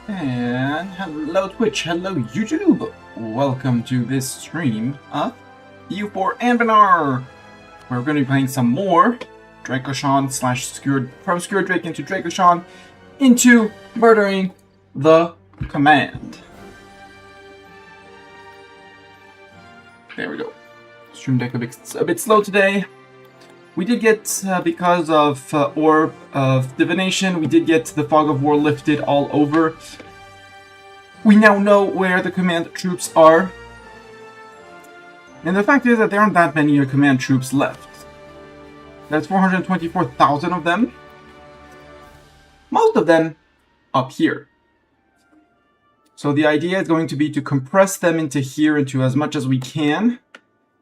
And hello Twitch, hello YouTube! Welcome to this stream of U4 Anbennar! We're going to be playing some more Dracoshan slash Skewered, from Skewered Drake into Dracoshan into murdering the command. There we go. Stream deck a bit slow today. We did get, because of Orb of Divination, we did get the Fog of War lifted all over. We now know where the command troops are. And the fact is that there aren't that many command troops left. That's 424,000 of them. Most of them up here. So the idea is going to be to compress them into here, into as much as we can.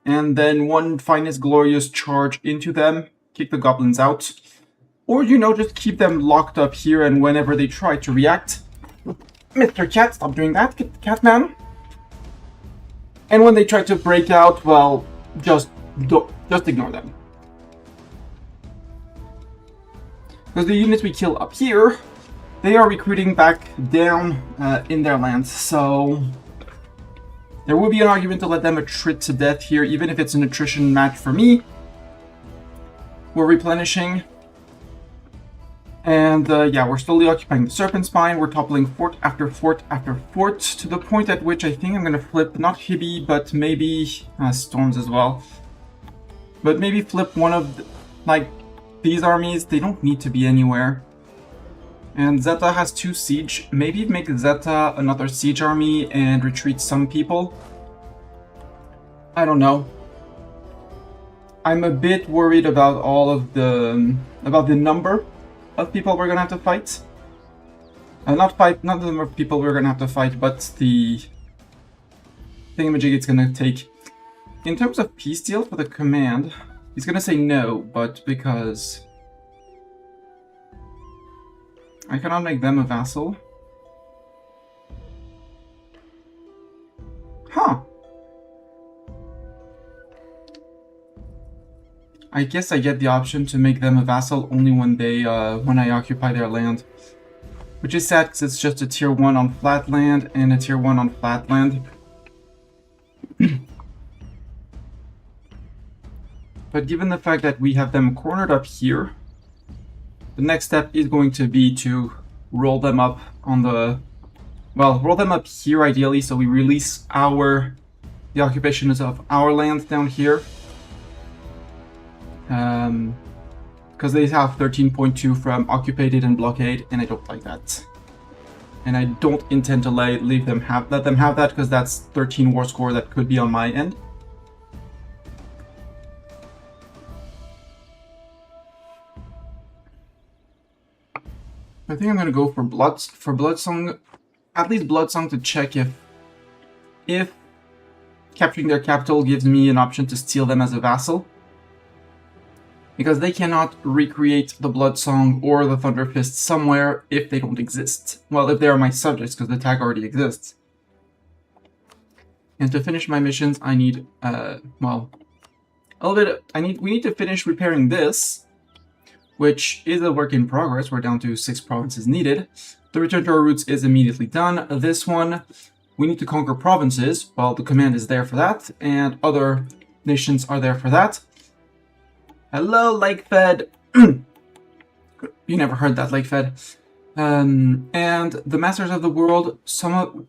And then one finest glorious charge into them, kick the goblins out. Or, you know, just keep them locked up here, and whenever they try to react, Mr. Cat, stop doing that, Catman. And when they try to break out, well, just ignore them. Because the units we kill up here, they are recruiting back down in their lands, so there will be an argument to let them attrit to death here, even if it's an attrition match for me. We're replenishing. And yeah, we're slowly occupying the Serpent Spine. We're toppling fort after fort after fort, to the point at which I think I'm going to flip, not Hibby, but maybe Storms as well. But maybe flip one of, like, these armies. They don't need to be anywhere. And Zeta has 2 siege. Maybe make Zeta another siege army and retreat some people. I don't know. I'm a bit worried about all of the number of people we're gonna have to fight. Not the number of people we're gonna have to fight, but the thingamajig it's gonna take. In terms of peace deal for the command, he's gonna say no, but because I cannot make them a vassal. Huh. I guess I get the option to make them a vassal only when they, when I occupy their land. Which is sad because it's just a tier 1 on flat land and a tier 1 on flat land. But given the fact that we have them cornered up here, the next step is going to be to roll them up on the... Well, roll them up here ideally, so we release the occupations of our lands down here. Because they have 13.2 from occupied and blockade, and I don't like that. And I don't intend to let them have that, because that's 13 war score that could be on my end. I think I'm gonna go for Bloodsong, at least Bloodsong, to check if capturing their capital gives me an option to steal them as a vassal. Because they cannot recreate the Bloodsong or the Thunderfist somewhere if they don't exist. Well, if they are my subjects, because the tag already exists. And to finish my missions, I need, well, a little bit, we need to finish repairing this, which is a work in progress. We're down to 6 provinces needed. The return to our roots is immediately done. This one, we need to conquer provinces. Well, the command is there for that, and other nations are there for that. Hello, Lakefed! You never heard that, Lakefed. And the Masters of the World,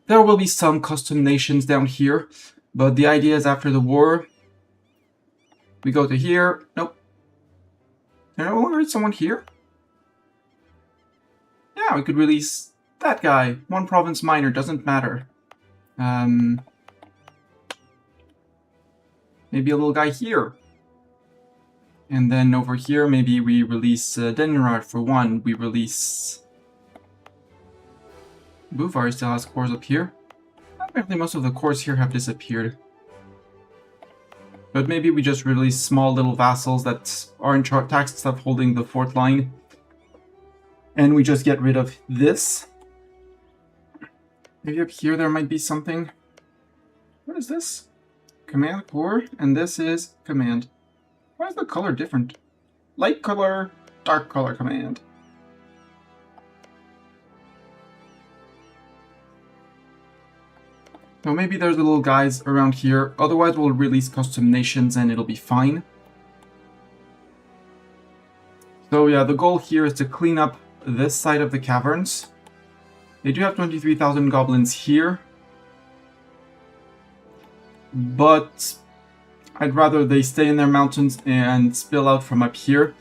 there will be some custom nations down here, but the idea is after the war, we go to here. Nope. There no longer is someone here? Yeah, we could release that guy. 1 province minor, doesn't matter. Maybe a little guy here. And then over here, maybe we release Denrad for 1. We release... Buvar still has cores up here. Apparently most of the cores here have disappeared. But maybe we just release small little vassals that are in tax stuff holding the fort line. And we just get rid of this. Maybe up here there might be something. What is this? Command core, and this is command. Why is the color different? Light color, dark color command. So maybe there's the little guys around here. Otherwise, we'll release custom nations and it'll be fine. So yeah, the goal here is to clean up this side of the caverns. They do have 23,000 goblins here. But I'd rather they stay in their mountains and spill out from up here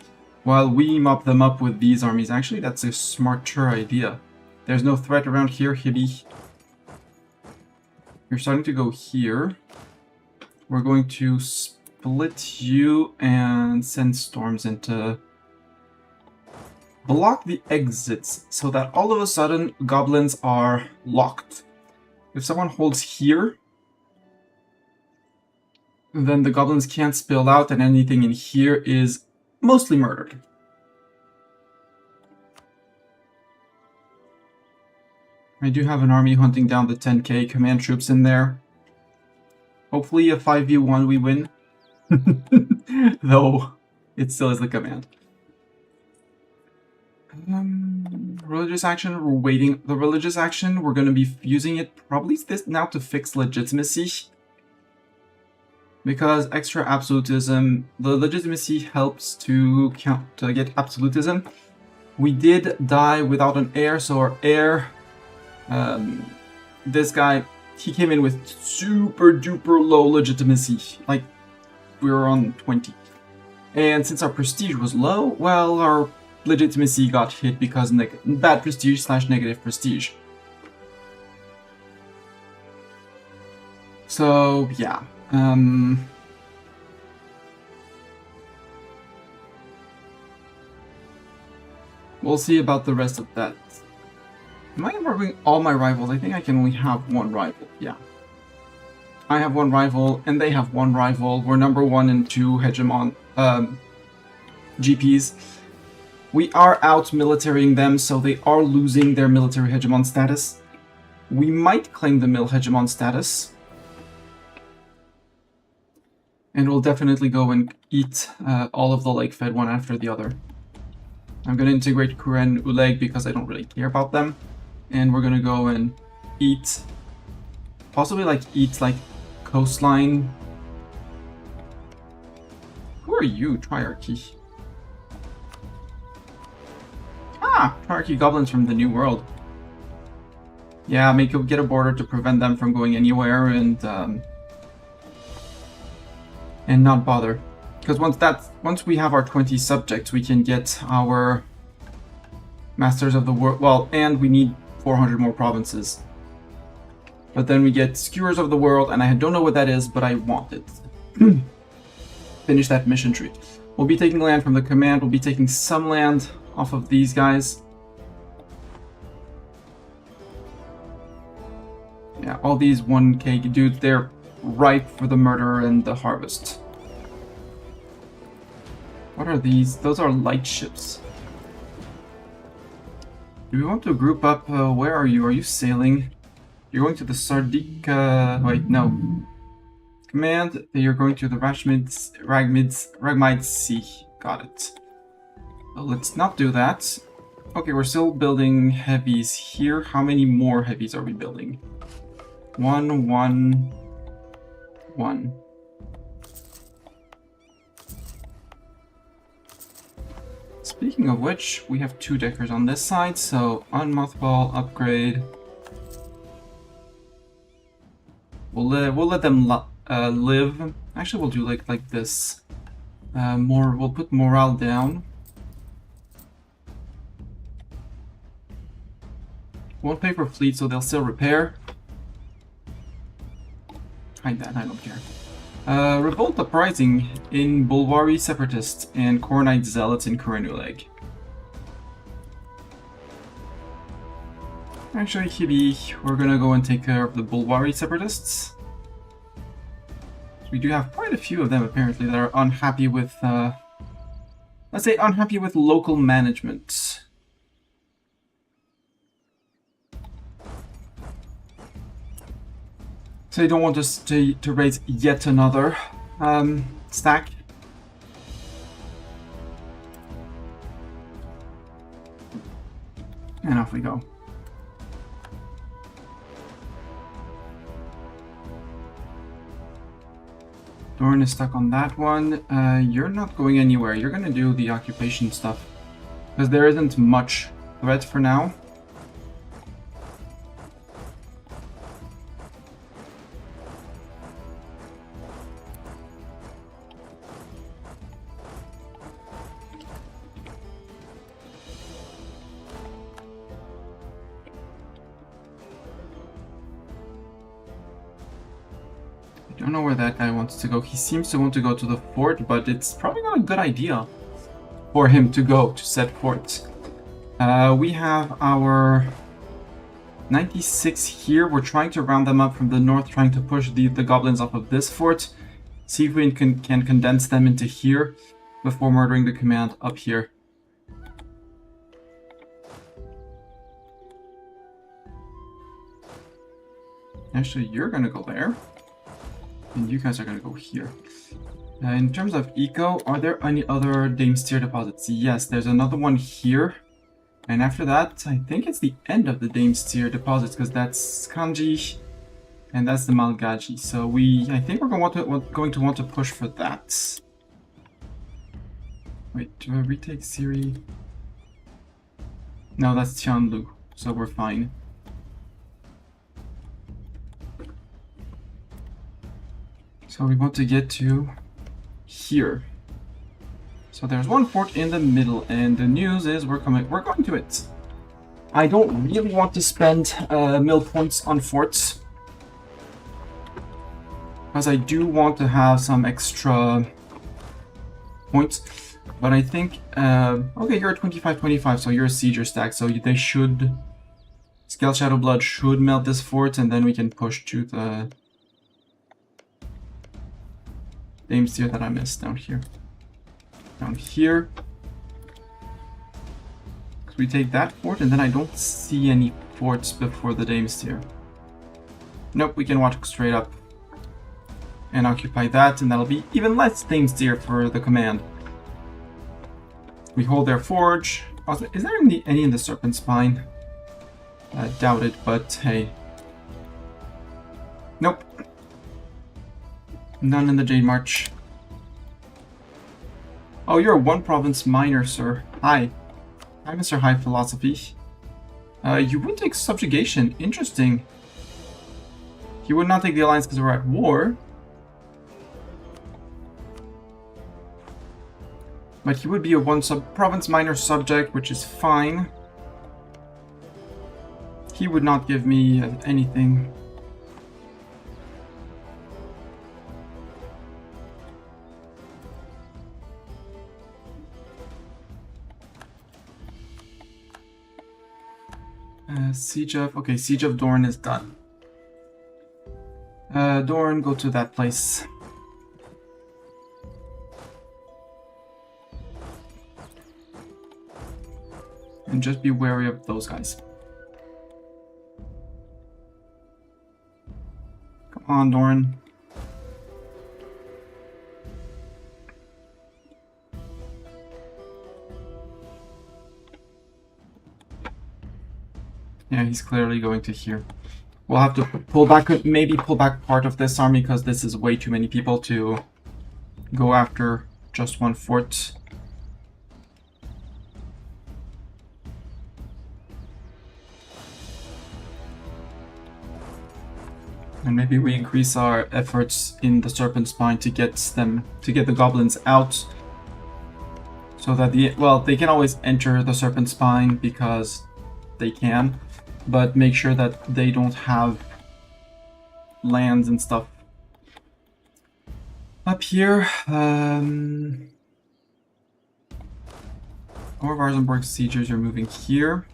while we mop them up with these armies. Actually, that's a smarter idea. There's no threat around here, Hibby. You're starting to go here. We're going to split you and send storms into... Block the exits so that all of a sudden goblins are locked. If someone holds here, then the goblins can't spill out and anything in here is mostly murdered. I do have an army hunting down the 10k command troops in there. Hopefully a 5v1 we win. Though, it still is the command. Religious action, we're waiting. The religious action, we're going to be using it probably this now to fix legitimacy. Because extra absolutism, the legitimacy helps to get absolutism. We did die without an heir, so our heir, this guy, he came in with super duper low legitimacy. Like, we were on 20. And since our prestige was low, well, our legitimacy got hit because bad prestige / negative prestige. So, yeah. We'll see about the rest of that. Am I involving all my rivals? I think I can only have one rival, yeah. I have one rival, and they have one rival. We're number 1 and 2 hegemon GPs. We are out militarying them, so they are losing their military hegemon status. We might claim the mil hegemon status. And we'll definitely go and eat all of the lake-fed one after the other. I'm going to integrate Kuren Uleg because I don't really care about them. And we're going to go and eat, possibly eat coastline. Who are you, Triarchy? Ah, Triarchy goblins from the New World. Yeah, get a border to prevent them from going anywhere and not bother. Because once we have our 20 subjects, we can get our Masters of the World. Well, and we need 400 more provinces. But then we get Skewers of the World, and I don't know what that is, but I want it. Finish that mission tree. We'll be taking land from the command. We'll be taking some land off of these guys. Yeah, all these 1k dudes, they're ripe for the murder and the harvest. What are these? Those are light ships. Do we want to group up? Where are you? Are you sailing? You're going to the Sardica... Wait, no. Command, you're going to the Ragmid Sea. Got it. Well, let's not do that. Okay, we're still building heavies here. How many more heavies are we building? 1, 1, 1. Speaking of which, we have 2 deckers on this side, so unmothball, upgrade. We'll let them live. Actually, we'll do like this. We'll put morale down. Won't pay for fleet, so they'll still repair. Hide that, I don't care. Revolt Uprising in Bulwari Separatists and Kornite Zealots in Kurenuleg. Actually, Hibi, we're gonna go and take care of the Bulwari Separatists. We do have quite a few of them, apparently, that are unhappy with, let's say unhappy with local management. So they don't want us to raise yet another stack. And off we go. Dorn is stuck on that one. You're not going anywhere. You're gonna do the occupation stuff. Because there isn't much threat for now. I don't know where that guy wants to go. He seems to want to go to the fort, but it's probably not a good idea for him to go to set fort. We have our 96 here. We're trying to round them up from the north, trying to push the goblins off of this fort. See if we can condense them into here before murdering the command up here. Actually, you're gonna go there. And you guys are gonna go here. In terms of eco, are there any other Damestier deposits? Yes, there's another one here. And after that, I think it's the end of the Damestier deposits, because that's Kanji and that's the Malgaji. So I think we're going to want to push for that. Wait, do I retake Siri? No, that's Tianlu, so we're fine. So we want to get to here. So there's one fort in the middle, and the news is we're going to it. I don't really want to spend mill points on forts, because I do want to have some extra points. But I think, okay, you're at 25-25, so you're a sieger stack, so they should, Scale Shadowblood should melt this fort, and then we can push to the Damestier that I missed down here. Down here. So we take that fort, and then I don't see any forts before the Damestier. Nope, we can walk straight up and occupy that, and that'll be even less Damestier for the command. We hold their forge. Also, is there any in the Serpent Spine? I doubt it, but hey. Nope. None in the Jade March. Oh, you're a one province miner, sir. Hi. Hi, Mr. High Philosophy. You would take subjugation. Interesting. You would not take the alliance because we're at war. But he would be a one province miner subject, which is fine. He would not give me anything. Siege of... Okay, Siege of Dorn is done. Dorn, go to that place. And just be wary of those guys. Come on, Dorn. Yeah, he's clearly going to here. We'll have to pull back, maybe pull back part of this army, because this is way too many people to go after just one fort. And maybe we increase our efforts in the Serpent Spine to get the goblins out. So that they can always enter the Serpent Spine because they can, but make sure that they don't have lands and stuff. Up here, more Varzenberg siegers are moving here.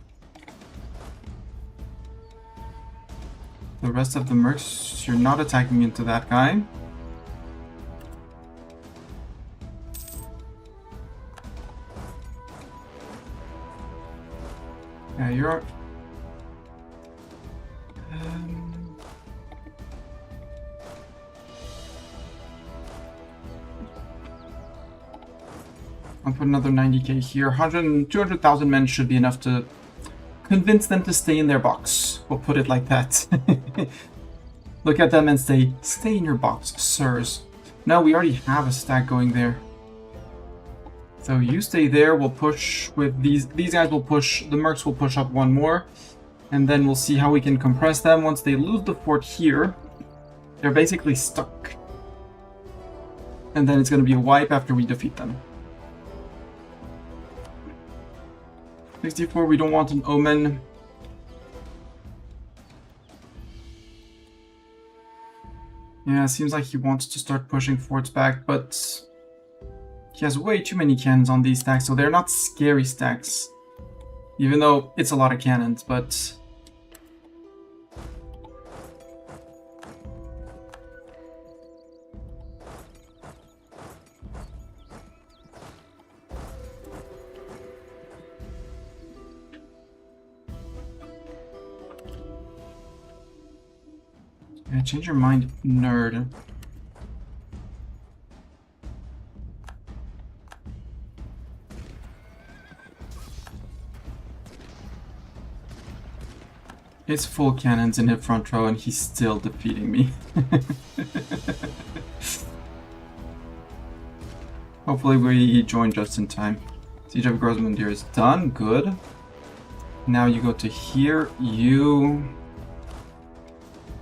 The rest of the mercs, you're not attacking into that guy. Yeah, you're... I'll put another 90k here. 200,000 men should be enough to convince them to stay in their box. We'll put it like that. Look at them and say, stay in your box, sirs. No, we already have a stack going there. So you stay there, we'll push with these guys will push, the mercs will push up one more, and then we'll see how we can compress them. Once they lose the fort here, they're basically stuck. And then it's going to be a wipe after we defeat them. 64, we don't want an omen. Yeah, it seems like he wants to start pushing forts back, but he has way too many cannons on these stacks, so they're not scary stacks. Even though it's a lot of cannons, but... Yeah, change your mind, nerd. It's full cannons in his front row and he's still defeating me. Hopefully we join just in time. Siege of Grosmundir is done, good. Now you go to here, you...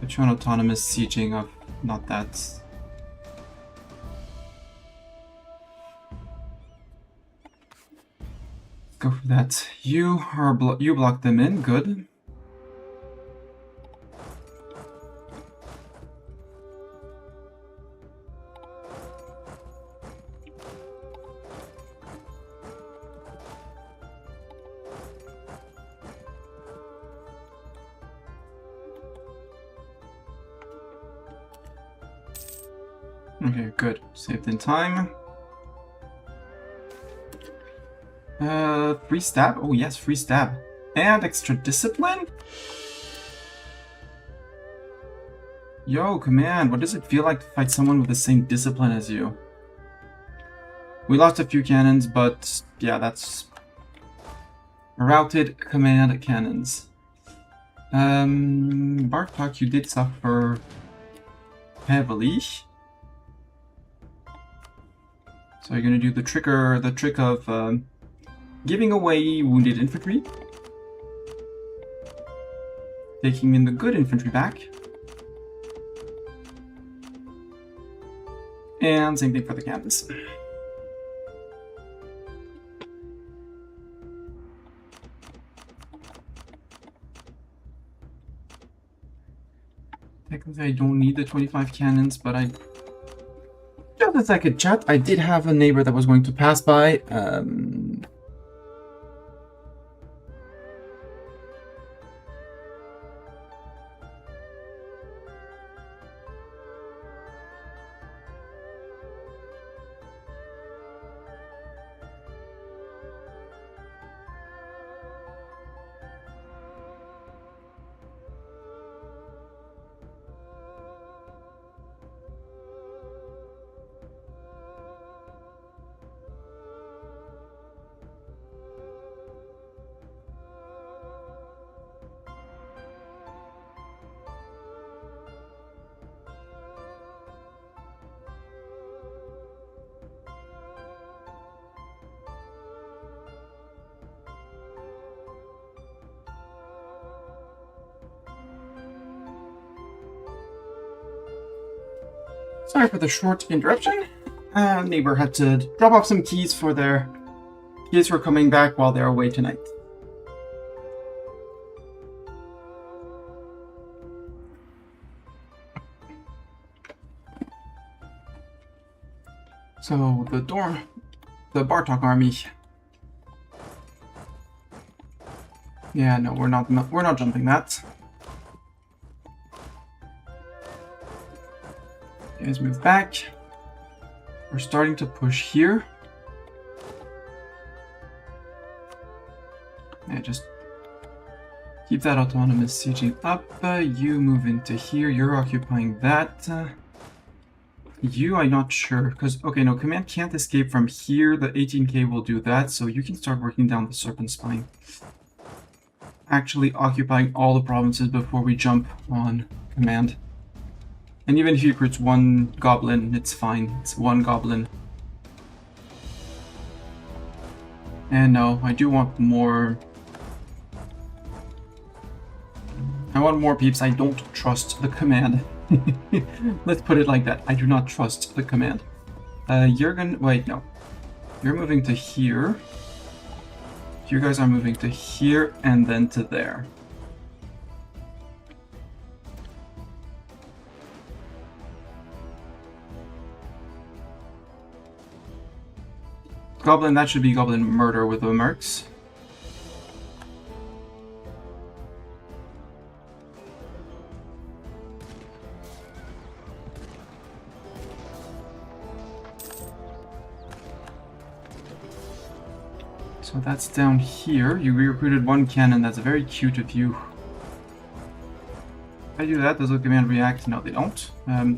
Put you on autonomous sieging of... not that. Go for that. You block them in, good. Okay, good. Saved in time. Free stab? Oh yes, free stab. And extra discipline? Yo, command, what does it feel like to fight someone with the same discipline as you? We lost a few cannons, but yeah, that's... Routed command cannons. Bartok, you did suffer heavily. So you're gonna do the trick of giving away wounded infantry, taking in the good infantry back, and same thing for the cannons. Technically, I don't need the 25 cannons, but just as I could chat, I did have a neighbor that was going to pass by. Sorry for the short interruption. Neighbor had to drop off some keys for their kids who are coming back while they're away tonight. So the Bartok army. Yeah, no, we're not jumping that. Guys, move back. We're starting to push here. Yeah, just keep that autonomous sieging up. You move into here. You're occupying that. I'm not sure. Because, okay, no, command can't escape from here. The 18k will do that. So you can start working down the Serpent Spine. Actually occupying all the provinces before we jump on command. And even if he recruits one goblin, it's fine. It's one goblin. And no, I do want more. I want more peeps. I don't trust the command. Let's put it like that. I do not trust the command. You're gonna... Wait, no. You're moving to here. You guys are moving to here and then to there. Goblin, that should be Goblin Murder with the mercs. So that's down here. You recruited one cannon. That's very cute of you. If I do that, does the command react? No, they don't.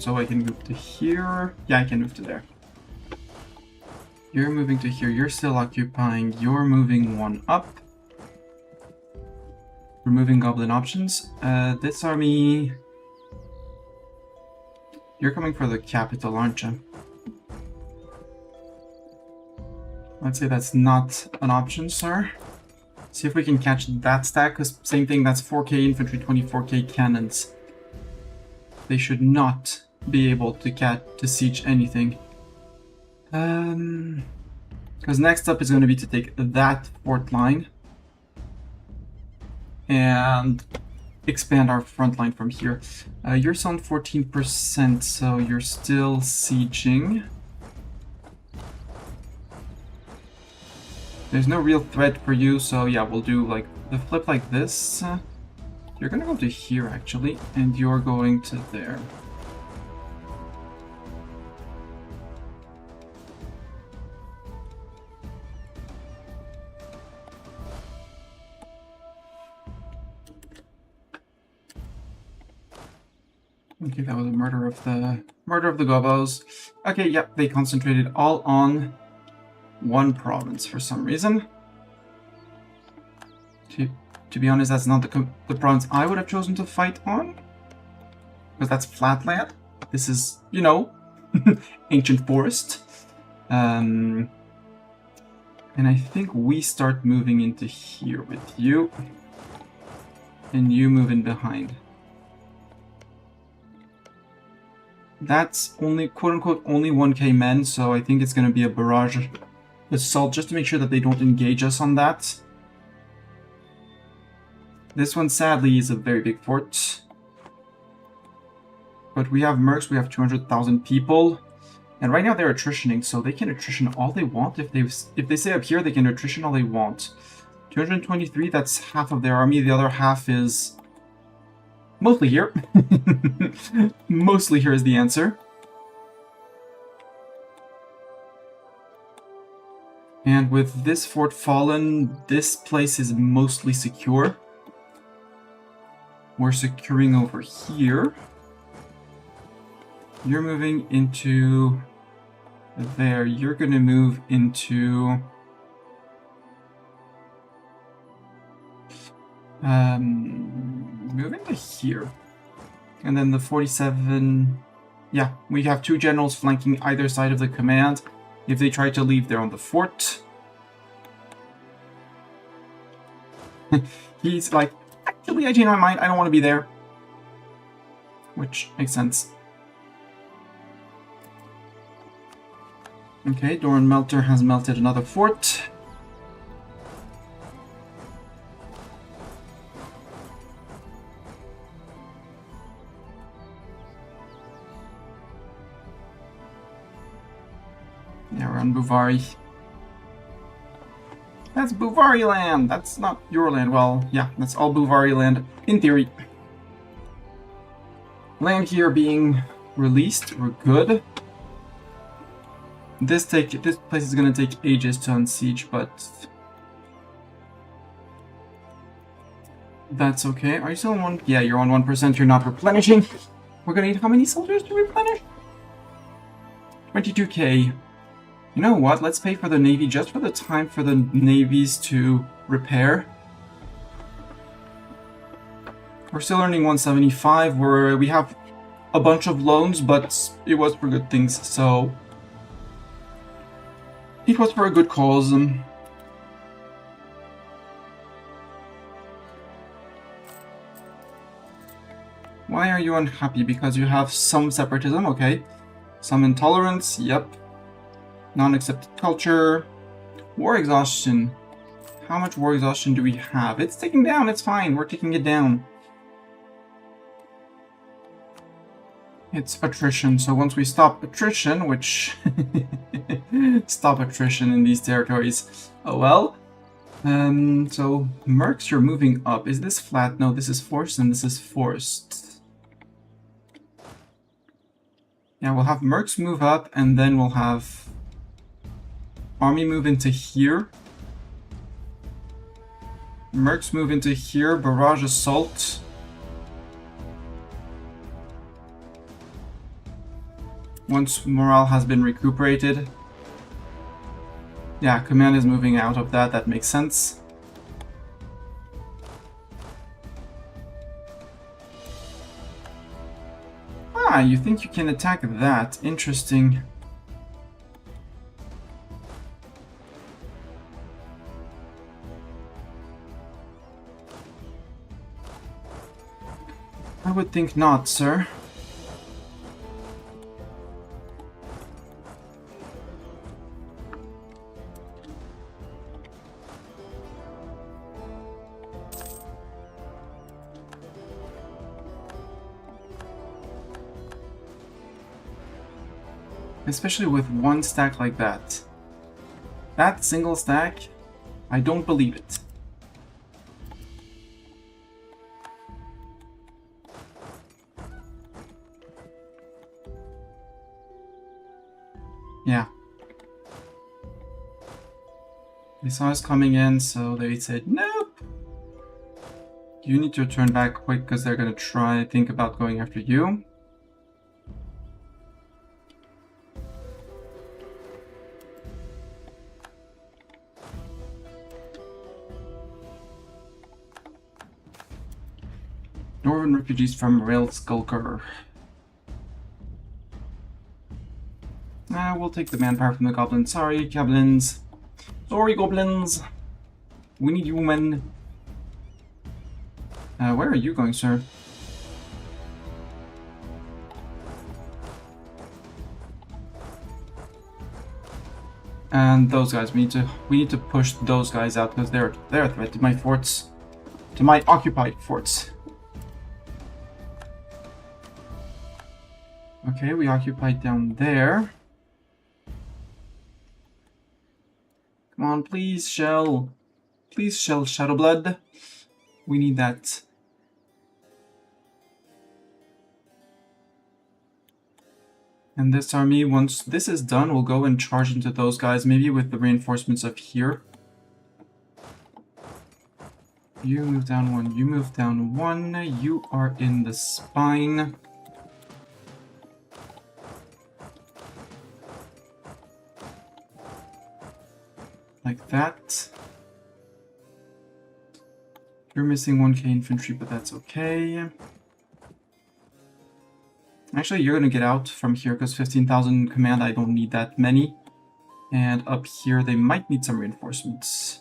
So I can move to here. Yeah, I can move to there. You're moving to here. You're still occupying. You're moving one up. Removing goblin options. This army... You're coming for the capital, aren't you? Let's say that's not an option, sir. See if we can catch that stack, because same thing, that's 4k infantry, 24k cannons. They should not be able to siege anything. Because next up is going to be to take that fort line and expand our front line from here. You're still on 14%, so you're still sieging. There's no real threat for you, so yeah, we'll do like the flip like this. You're gonna go to here actually, and you're going to there. Okay, that was a murder of the gobos. Okay, yep, they concentrated all on one province for some reason. To be honest, that's not the province I would have chosen to fight on, because that's flatland. This is, you know, ancient forest. And I think we start moving into here with you, and you move in behind. That's only, quote-unquote, only 1k men, so I think it's going to be a barrage assault just to make sure that they don't engage us on that. This one, sadly, is a very big fort. But we have mercs, we have 200,000 people. And right now they're attritioning, so they can attrition all they want. If they stay up here, they can attrition all they want. 223, that's half of their army. The other half is mostly here. Mostly here is the answer. And with this fort fallen, this place is mostly secure. We're securing over here. You're moving into there. You're going to move into move into here. And then the 47, yeah, we have two generals flanking either side of the command. If they try to leave, they're on the fort. He's like, actually, I change my mind. I don't want to be there. Which makes sense. Okay, Doran Melter has melted another fort. Yeah, we're on Buvari. That's Buvari land! That's not your land. Well, yeah, that's all Buvari land, in theory. Land here being released, we're good. This place is gonna take ages to unsiege, but that's okay. Are you still on 1? Yeah, you're on 1%. You're not replenishing. We're gonna need how many soldiers to replenish? 22k. You know what? Let's pay for the navy just for the time for the navies to repair. We're still earning 175. We have a bunch of loans, but it was for good things, so it was for a good cause. Why are you unhappy? Because you have some separatism, okay. Some intolerance, yep. Non-accepted culture. War exhaustion. How much war exhaustion do we have? It's ticking down, it's fine, we're ticking it down. It's attrition, so once we stop attrition, which... stop attrition in these territories. Oh well. So, mercs, you're moving up. Is this flat? No, this is forced and this is forced. Yeah, we'll have mercs move up and then we'll have army move into here. Mercs move into here, barrage assault. Once morale has been recuperated. Yeah, command is moving out of that, that makes sense. Ah, you think you can attack that? Interesting. I would think not, sir. Especially with one stack like that. That single stack, I don't believe it. Yeah. They saw us coming in, so they said, nope! You need to turn back quick because they're gonna try think about going after you. Northern refugees from Rail Skulker. We'll take the manpower from the goblins. Sorry, goblins. Sorry, goblins. We need human. Where are you going, sir? And those guys, we need to push those guys out because they're a threat to my forts, to my occupied forts. Okay, we occupied down there. Come on, please, Shell. Please, Shell Shadowblood. We need that. And this army, once this is done, will go and charge into those guys, maybe with the reinforcements of here. You move down one, you move down one, you are in the spine. Like that. You're missing 1k infantry, but that's okay. Actually, you're gonna get out from here because 15,000 command, I don't need that many. And up here, they might need some reinforcements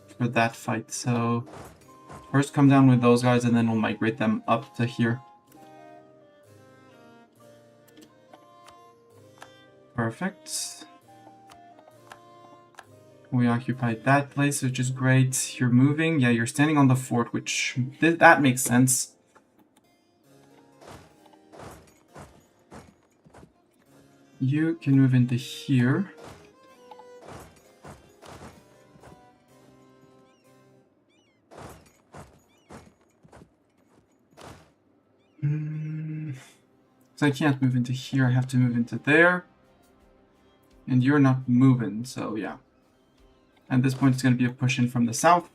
for that fight. So first come down with those guys and then we'll migrate them up to here. Perfect. We occupied that place, which is great. You're moving. Yeah, you're standing on the fort, which that makes sense. You can move into here. So I can't move into here, I have to move into there. And you're not moving, so yeah. At this point, it's going to be a push in from the south.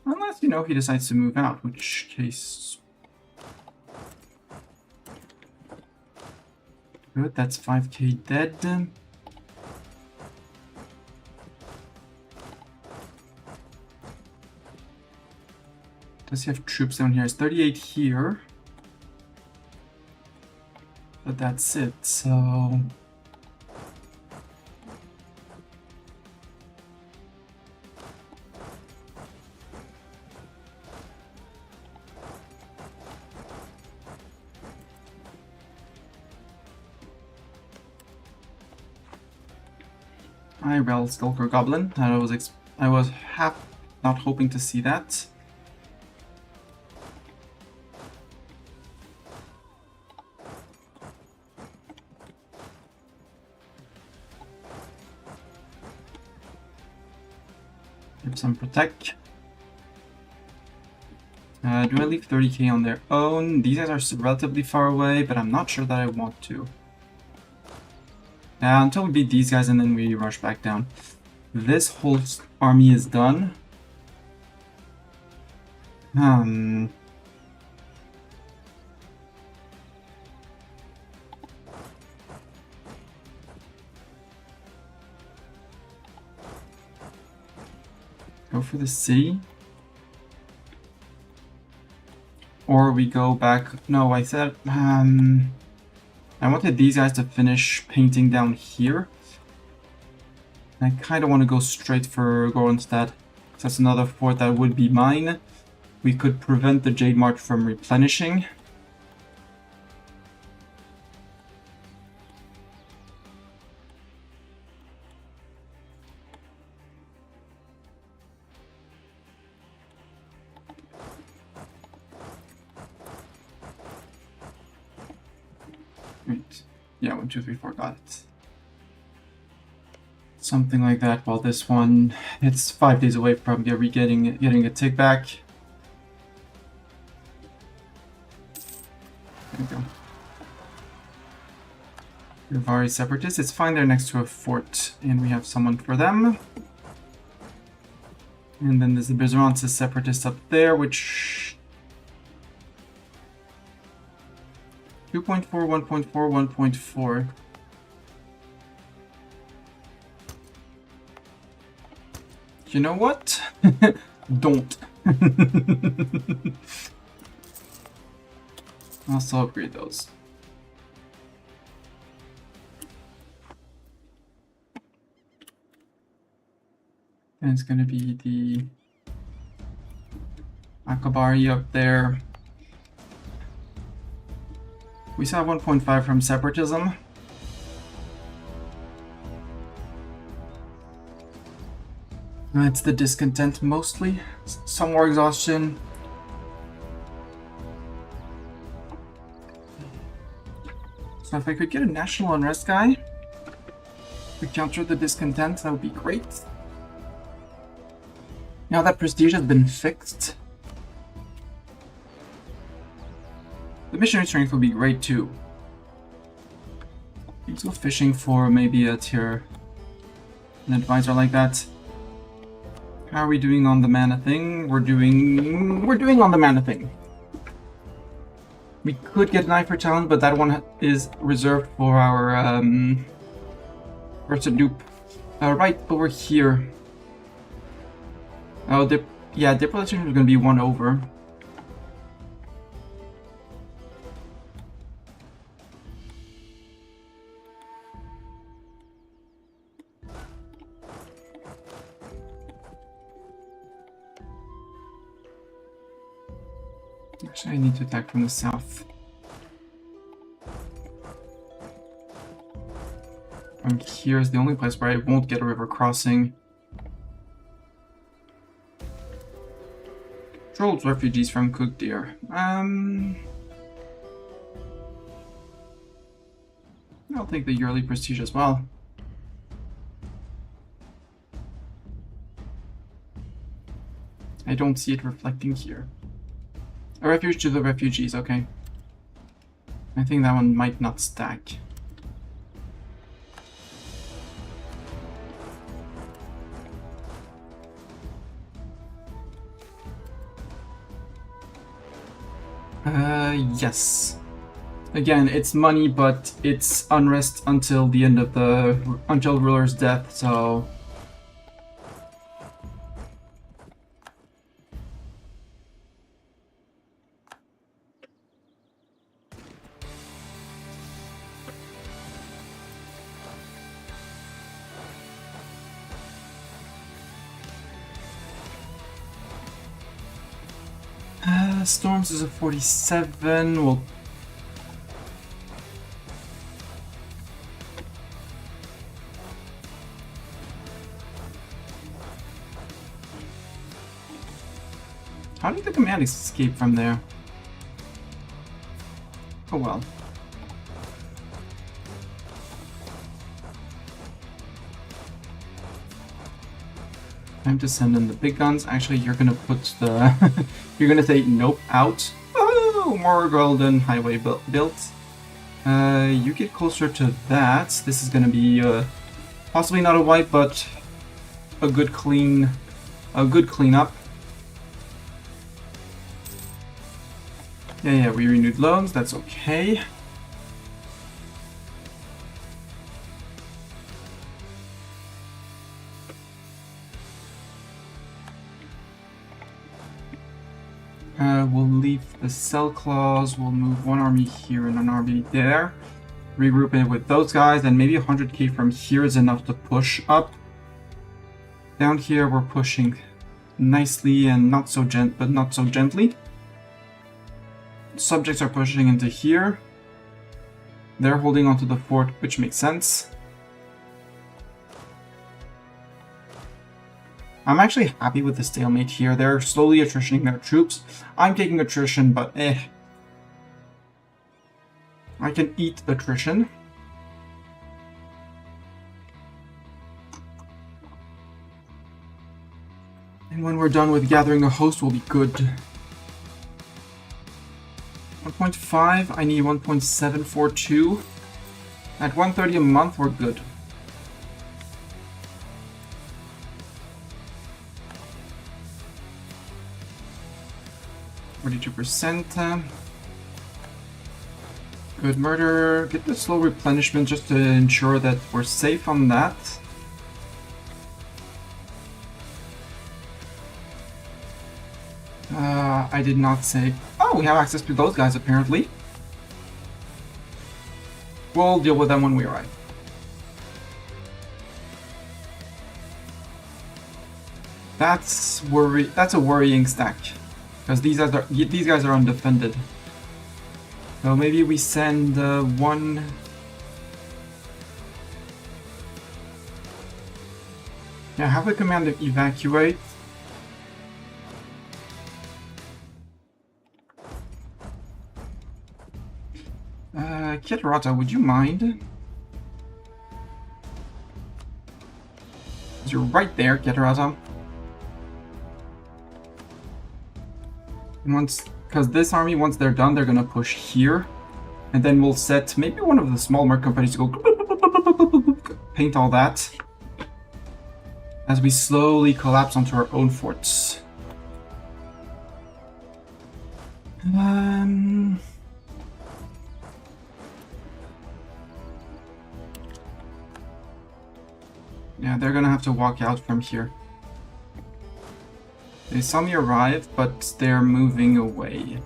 Unless, you know, he decides to move out, which case... Good, that's 5k dead. Does he have troops down here? It's 38 here. But that's it, so... Hi, Rel Skulker Goblin. I was half not hoping to see that. Give some protect. Do I leave 30k on their own? These guys are relatively far away, but I'm not sure that I want to. Until we beat these guys and then we rush back down. This whole army is done. Go for the city. Or we go back... No, I said... I wanted these guys to finish painting down here. I kind of want to go straight for Goronstad. That's another fort that would be mine. We could prevent the Jade March from replenishing. Wait. Yeah, 1, 2, 3, 4, got it. Something like that, while this one, it's 5 days away from getting a tick back. There we go. Rivari Separatists, it's fine, they're next to a fort, and we have someone for them. And then there's the Bizarrance's Separatist up there, which... 2.4, 1.4, 1.4. You know what? Don't. I'll still upgrade those. And it's gonna be the Akabari up there. We still have 1.5 from separatism. It's the discontent mostly. Some more exhaustion. So if I could get a national unrest guy to counter the discontent, that would be great. Now that prestige has been fixed, the missionary strength would be great too. Let's go fishing for maybe a tier, an advisor like that. How are we doing on the mana thing? We're doing on the mana thing. We could get an eye for talent, but that one is reserved for our person dupe. Right over here. Oh, yeah, diplomacy is going to be 1 over. Actually, I need to attack from the south. From here is the only place where I won't get a river crossing. Trolls refugees from Cook Deer. I'll take the yearly prestige as well. I don't see it reflecting here. A refuge to the refugees, okay. I think that one might not stack. Yes. Again, it's money, but it's unrest until the end of until ruler's death, so... Storms is a 47. We'll... How did the command escape from there? Oh well. Time to send in the big guns. Actually, you're gonna put the... you're gonna say, nope, out. Oh, more golden highway built. You get closer to that. This is gonna be possibly not a wipe, but a good cleanup. Yeah, we renewed loans. That's okay. We'll leave the cell clause. We'll move one army here and an army there. Regroup it with those guys, and maybe 100k from here is enough to push up. Down here, we're pushing nicely and not so gently. Subjects are pushing into here. They're holding onto the fort, which makes sense. I'm actually happy with the stalemate here. They're slowly attritioning their troops. I'm taking attrition, but I can eat attrition. And when we're done with gathering a host, we'll be good. 1.5, I need 1.742. At 130 a month, we're good. %. Good murder. Get the slow replenishment just to ensure that we're safe on that. I did not say... Oh, we have access to those guys apparently. We'll deal with them when we arrive. That's a worrying stack. Because these guys are undefended. So maybe we send one... Yeah, have the command to evacuate. Kitarata, would you mind? You're right there, Kitarata. Because this army, once they're done, they're gonna push here. And then we'll set maybe one of the small merc companies to go paint all that. As we slowly collapse onto our own forts. Yeah, they're gonna have to walk out from here. They saw me arrive, but they're moving away.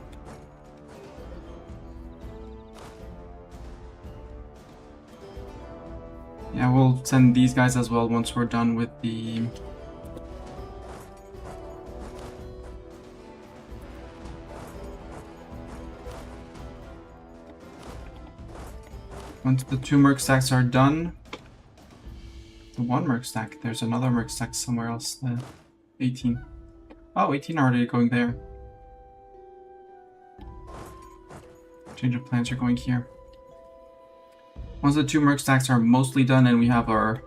Yeah, we'll send these guys as well once we're done with the... Once the 2 merc stacks are done... The 1 merc stack, there's another merc stack somewhere else. 18. Oh, 18 already going there. Change of plans, you're going here. Once the 2 merc stacks are mostly done and we have a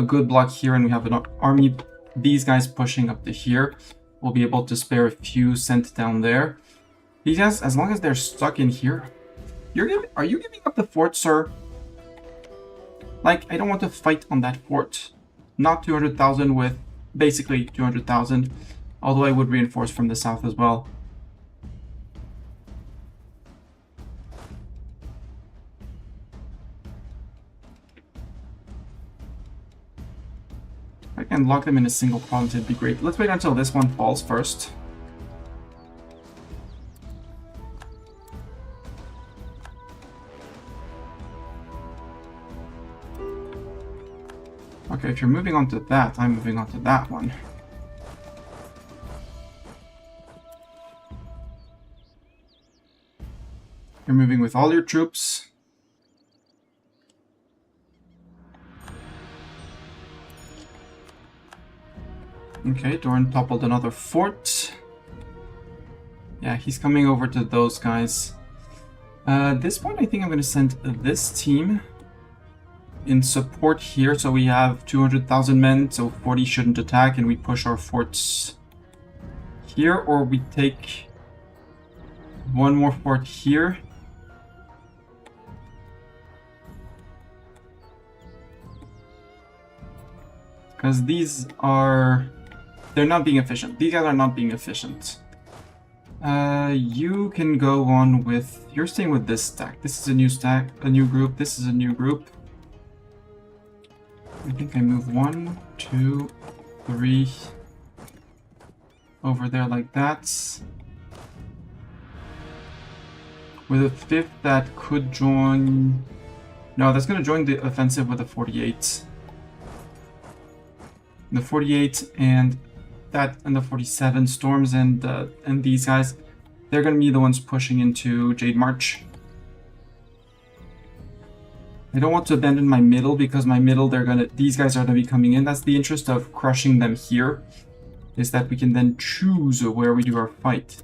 good block here and we have an army, these guys pushing up to here, we'll be able to spare a few sent down there. These guys, as long as they're stuck in here... Are you giving up the fort, sir? Like, I don't want to fight on that fort. Not 200,000 with basically 200,000. Although I would reinforce from the south as well. If I can lock them in a single province, it'd be great. Let's wait until this one falls first. Okay, if you're moving on to that, I'm moving on to that one. You're moving with all your troops. Okay, Doran toppled another fort. Yeah, he's coming over to those guys. At this point, I think I'm going to send this team in support here. So we have 200,000 men, so 40 shouldn't attack, and we push our forts here, or we take one more fort here. Because these are... they're not being efficient. These guys are not being efficient. You can go on with... you're staying with this stack. This is a new stack, a new group. This is a new group. I think I move 1, 2, 3 over there like that. With a 5th that could join... no, that's going to join the offensive with a 48. The 48 and that and the 47 Storms and these guys, they're going to be the ones pushing into Jade March. I don't want to abandon my middle because my middle, these guys are going to be coming in. That's the interest of crushing them here, is that we can then choose where we do our fight.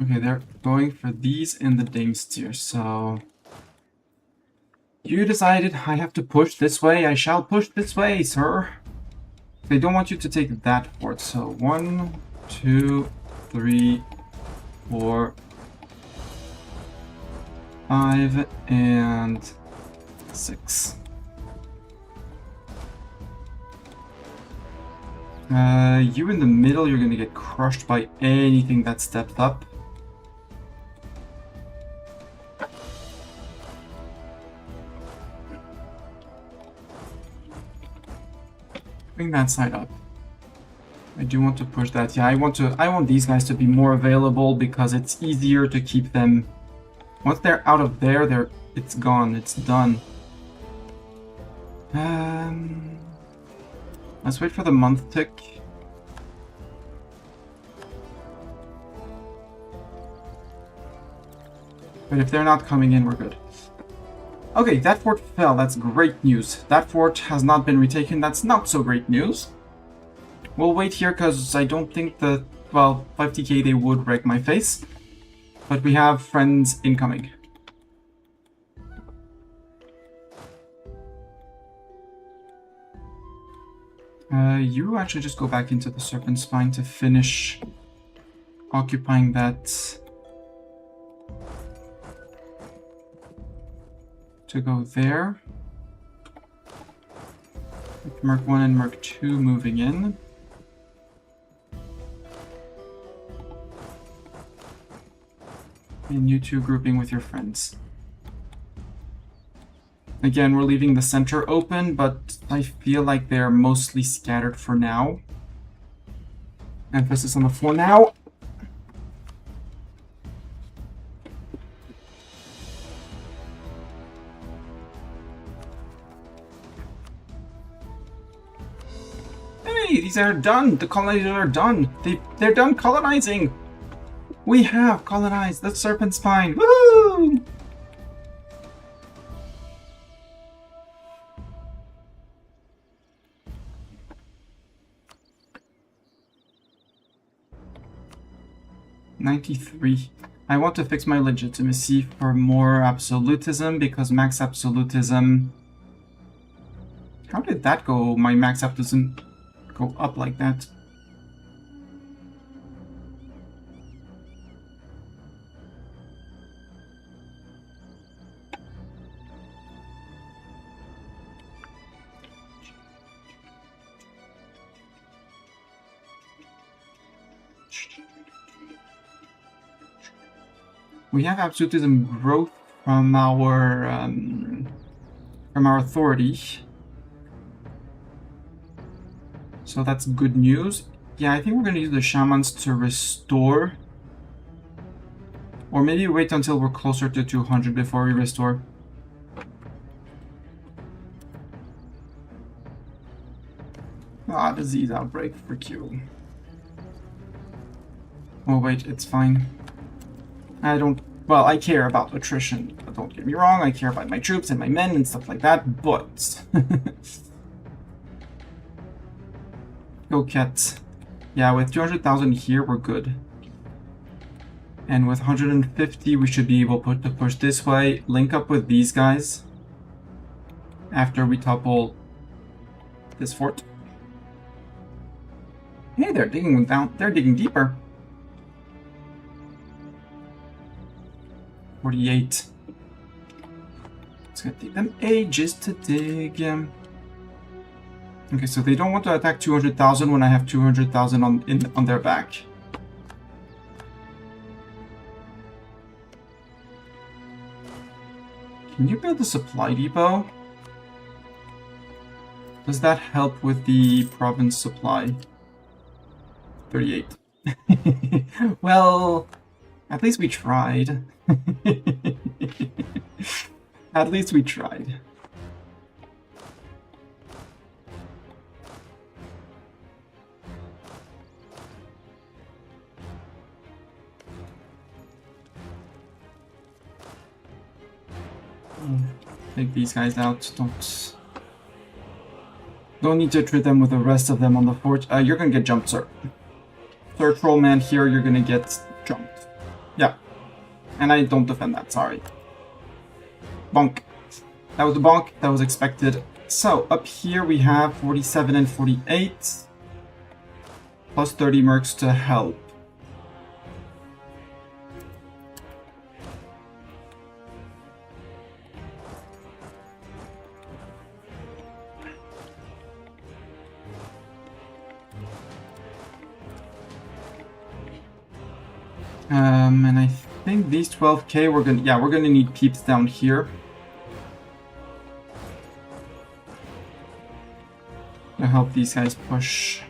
Okay, they're going for these in the Damestier, so... you decided I have to push this way, I shall push this way, sir. They don't want you to take that fort, so 1, 2, 3, 4, 5, and 6. You in the middle, you're gonna get crushed by anything that steps up. Bring that side up. I do want to push that. Yeah, I want these guys to be more available because it's easier to keep them. Once they're out of there, it's gone. It's done. Let's wait for the month tick. But if they're not coming in, we're good. Okay, that fort fell. That's great news. That fort has not been retaken. That's not so great news. We'll wait here because I don't think that, well, 50k they would wreck my face. But we have friends incoming. You actually just go back into the Serpent Spine to finish occupying that. To go there. With Merc 1 and Merc 2 moving in. And you two grouping with your friends. Again, we're leaving the center open, but I feel like they're mostly scattered for now. Emphasis on the for now. Hey, these are done. The colonizers are done. They're done colonizing. We have colonized the Serpent Spine. Woo! $93. I want to fix my legitimacy for more absolutism because max absolutism. How did that go? My max absolutism go up like that. We have absolutism growth from our authority. So that's good news. Yeah, I think we're gonna use the shamans to restore. Or maybe wait until we're closer to 200 before we restore. Ah, disease outbreak, frick you. Oh wait, it's fine. I don't... Well, I care about attrition, but don't get me wrong, I care about my troops and my men and stuff like that, but... Go Cat. Yeah, with 200,000 here, we're good. And with 150, we should be able to push this way, link up with these guys after we topple this fort. Hey, they're digging down. They're digging deeper. 48. It's gonna take them ages to dig. Okay, so they don't want to attack 200,000 when I have 200,000 on their back. Can you build a supply depot? Does that help with the province supply? 38. Well, at least we tried. At least we tried. Take these guys out. Don't need to treat them with the rest of them on the fort. You're gonna get jumped, sir. Sir Trollman here, you're gonna get jumped. Yeah. And I don't defend that, sorry. Bonk. That was the bonk, that was expected. So, up here we have 47 and 48. Plus 30 mercs to help. And I think these 12k we're gonna need peeps down here. To help these guys push.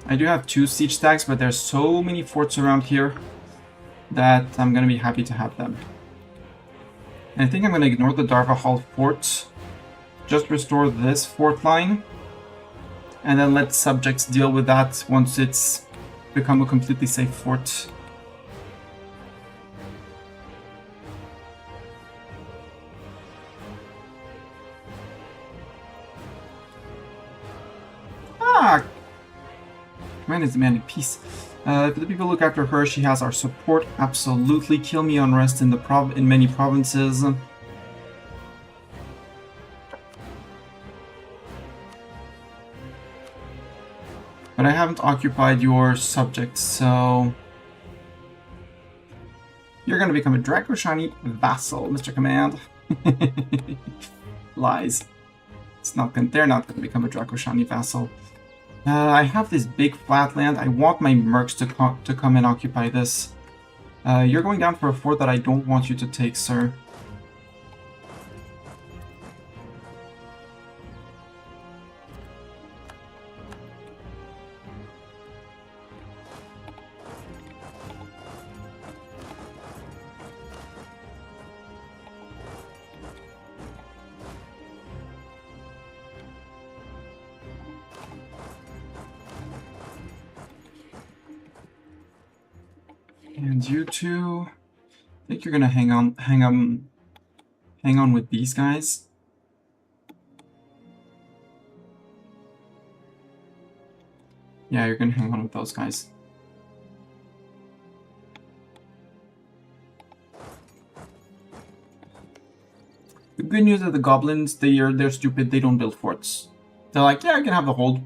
I do have 2 siege stacks, but there's so many forts around here that I'm gonna be happy to have them. And I think I'm gonna ignore the Darva Hall fort. Just restore this fort line. And then let subjects deal with that once it's become a completely safe fort. Ah! Command is demanding peace. If the people look after her, she has our support. Absolutely. Kill me unrest in many provinces. But I haven't occupied your subjects, so... You're gonna become a Dracoshani vassal, Mr. Command. Lies. They're not gonna become a Dracoshani vassal. I have this big flat land. I want my mercs to come and occupy this. You're going down for a fort that I don't want you to take, sir. And you two, I think you're gonna hang on with these guys. Yeah, you're gonna hang on with those guys. The good news is the goblins, they're stupid, they don't build forts. They're like, yeah, you can have the hold.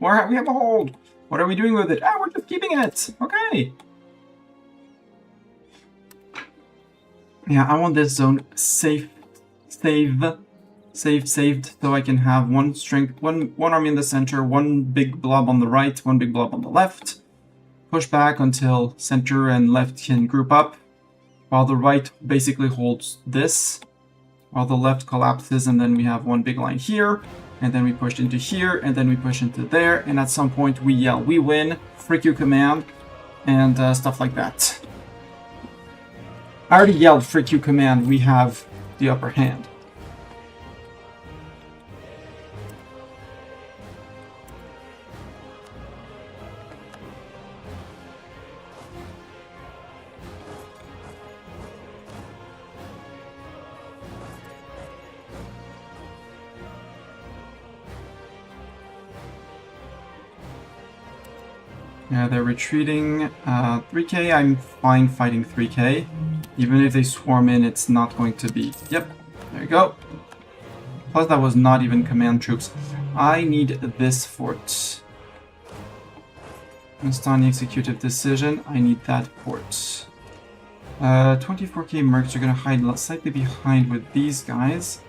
We have a hold. What are we doing with it? Ah, we're just keeping it. Okay. Yeah, I want this zone saved, so I can have one army in the center, one big blob on the right, one big blob on the left. Push back until center and left can group up, while the right basically holds this, while the left collapses, and then we have one big line here, and then we push into here, and then we push into there, and at some point we yell, "We win, frick you command," and stuff like that. I already yelled, "Frick you command," we have the upper hand. Yeah, they're retreating. 3k, I'm fine fighting 3k. Even if they swarm in, it's not going to be... Yep, there you go. Plus, that was not even command troops. I need this fort. Instantly executive decision. I need that fort. 24k mercs are going to hide slightly behind with these guys.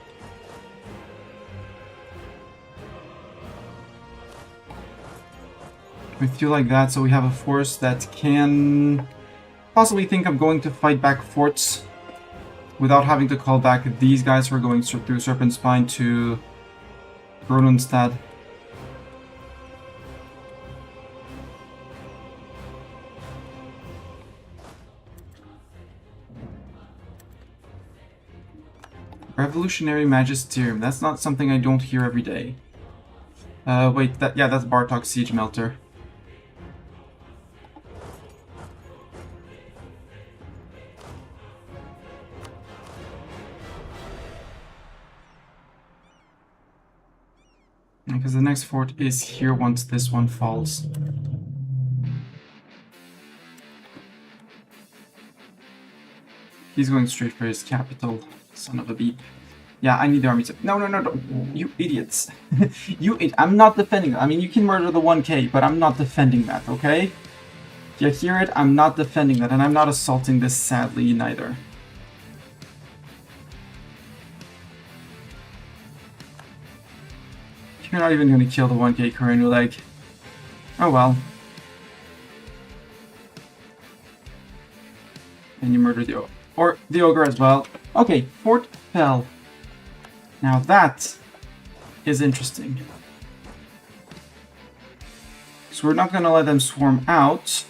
We feel like that, so we have a force that can possibly think of going to fight back forts without having to call back these guys who are going through Serpent Spine to Gronenstad. Revolutionary Magisterium. That's not something I don't hear every day. Wait, that's Bartok's Siege Melter. Because the next fort is here once this one falls. He's going straight for his capital, son of a beep. Yeah, I need the army to... No, you idiots. I'm not defending that. I mean, you can murder the 1k, but I'm not defending that, okay? You hear it? I'm not defending that, and I'm not assaulting this sadly, neither. You're not even going to kill the 1k Karenu leg. Oh well. And you murdered the ogre as well. Okay, fort fell. Now that is interesting. So we're not going to let them swarm out.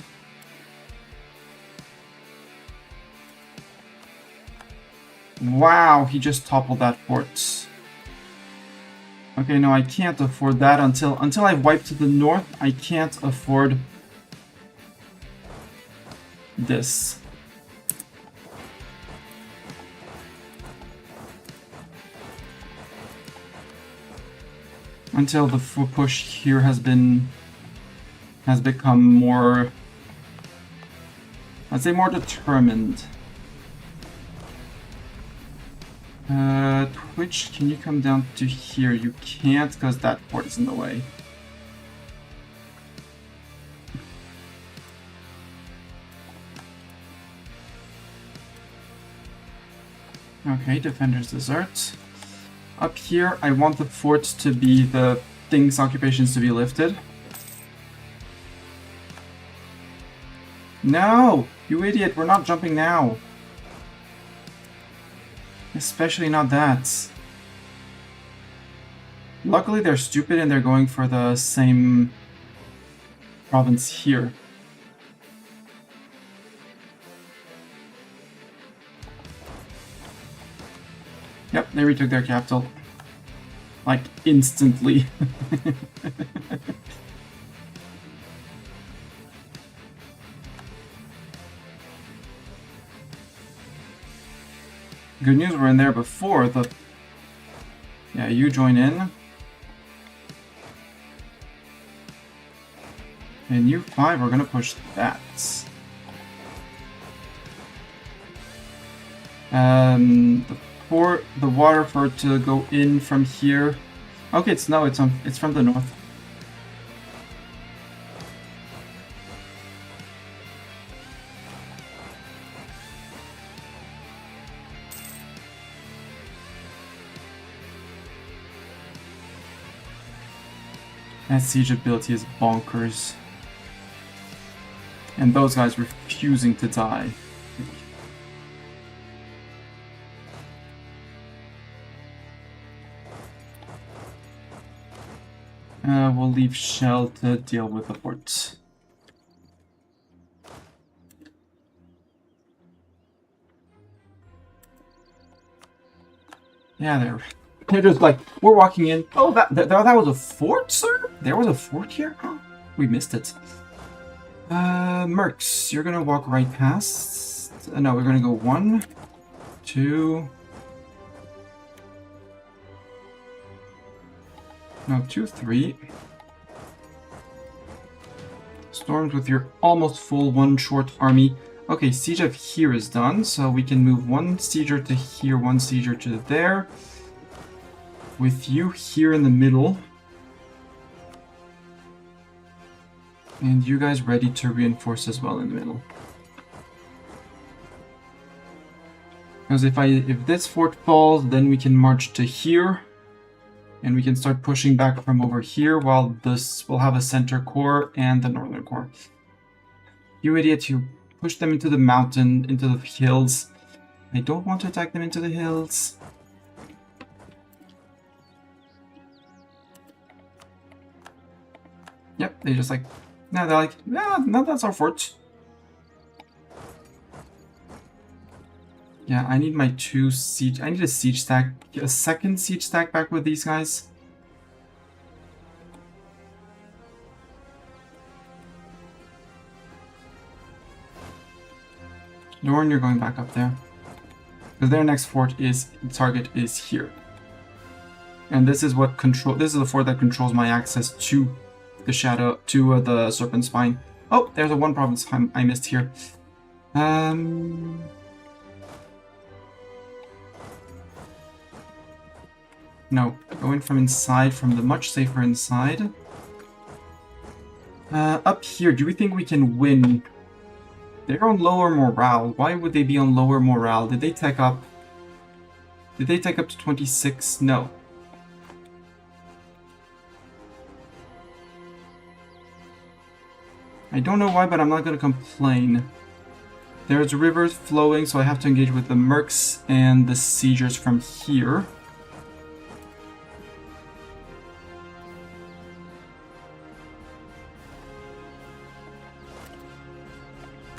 Wow, he just toppled that fort. Okay, no, I can't afford that until I've wiped to the north. I can't afford this. Until the push here has become more, I'd say, more determined. Twitch, can you come down to here? You can't, because that fort is in the way. Okay, defenders desert. Up here, I want the forts to be the things occupations to be lifted. No! You idiot, we're not jumping now. Especially not that. Luckily they're stupid and they're going for the same province here. Yep, they retook their capital. Like, instantly. Good news, we're in there before the... Yeah, you join in. And you 5 are gonna push that. For the water for it to go in from here. Okay, it's from the north. That siege ability is bonkers. And those guys refusing to die. We'll leave Shell to deal with the fort. Yeah, they're just like, we're walking in. Oh, that was a fort, sir? There was a fort here? We missed it. Mercs, you're gonna walk right past. No, we're gonna go 1, 2. No, 2, 3. Storms with your almost full 1 short army. Okay, siege of here is done, so we can move 1 sieger to here, 1 sieger to there. With you here in the middle. And you guys ready to reinforce as well in the middle. Because if this fort falls, then we can march to here. And we can start pushing back from over here, while this will have a center core and the northern core. You idiot, you push them into the mountain, into the hills. I don't want to attack them into the hills. Yep, they just like... Nah, they're like, yeah, no, that's our fort. Yeah, I need my 2 siege... I need a siege stack. A second siege stack back with these guys. Norn, you're going back up there. Because their next fort is... target is here. And this is what control... This is the fort that controls my access to the shadow... to the serpent spine. Oh, there's a 1 province I missed here. No, going from inside, from the much safer inside. Up here, do we think we can win? They're on lower morale. Why would they be on lower morale? Did they take up? Did they take up to 26? No. I don't know why, but I'm not going to complain. There's rivers flowing, so I have to engage with the mercs and the siegers from here.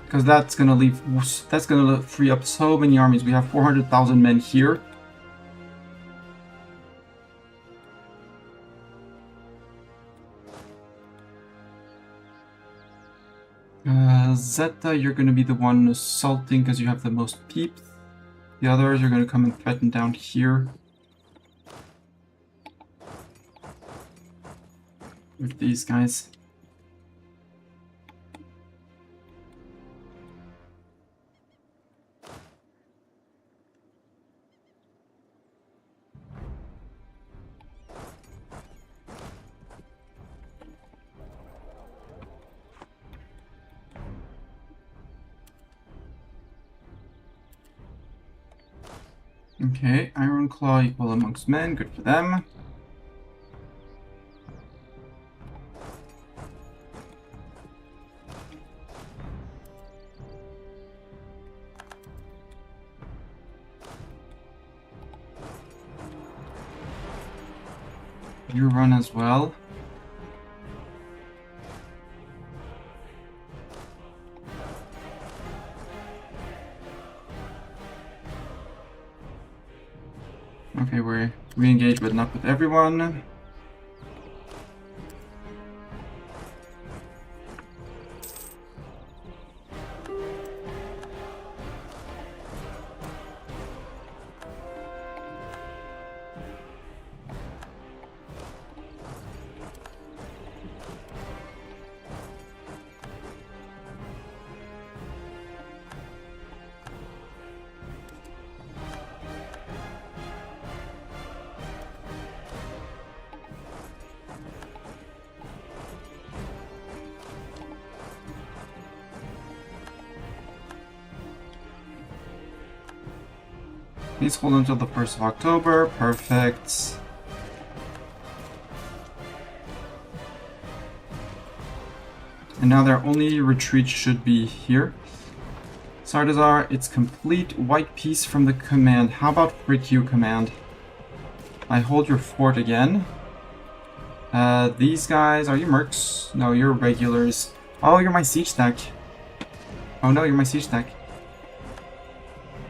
Because that's gonna free up so many armies. We have 400,000 men here. Zeta, you're gonna be the one assaulting because you have the most peeps. The others are gonna come and threaten down here. With these guys. Okay, Iron Claw equal amongst men, good for them. You run as well. Okay, we engage, but not with everyone. Please hold until the 1st of October. Perfect. And now their only retreat should be here. Sardazar, it's complete. White piece from the command. How about Frick you command? I hold your fort again. These guys, are you mercs? No, you're regulars. Oh, you're my siege stack. Oh no, you're my siege stack.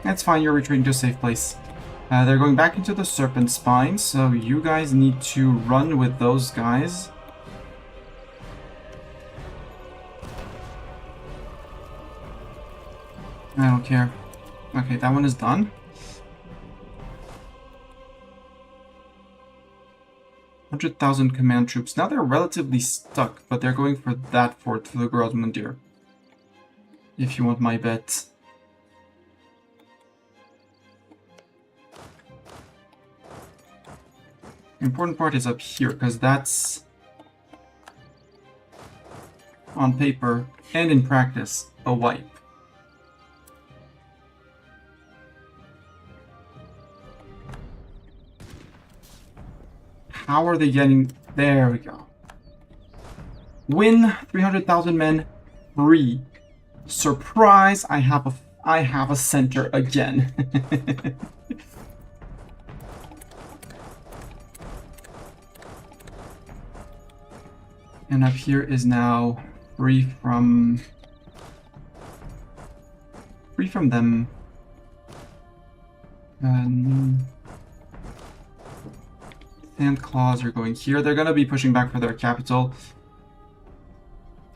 That's fine, you're retreating to a safe place. They're going back into the serpent spine, so you guys need to run with those guys. I don't care. Okay, that one is done. 100,000 command troops. Now they're relatively stuck, but they're going for that fort for the Grossmundir. If you want my bet. The important part is up here, because that's, on paper and in practice, a wipe. How are they getting... There we go. Win 300,000 men free. Surprise! I have a center again. And up here is now free from them. Sand claws are going here. They're gonna be pushing back for their capital.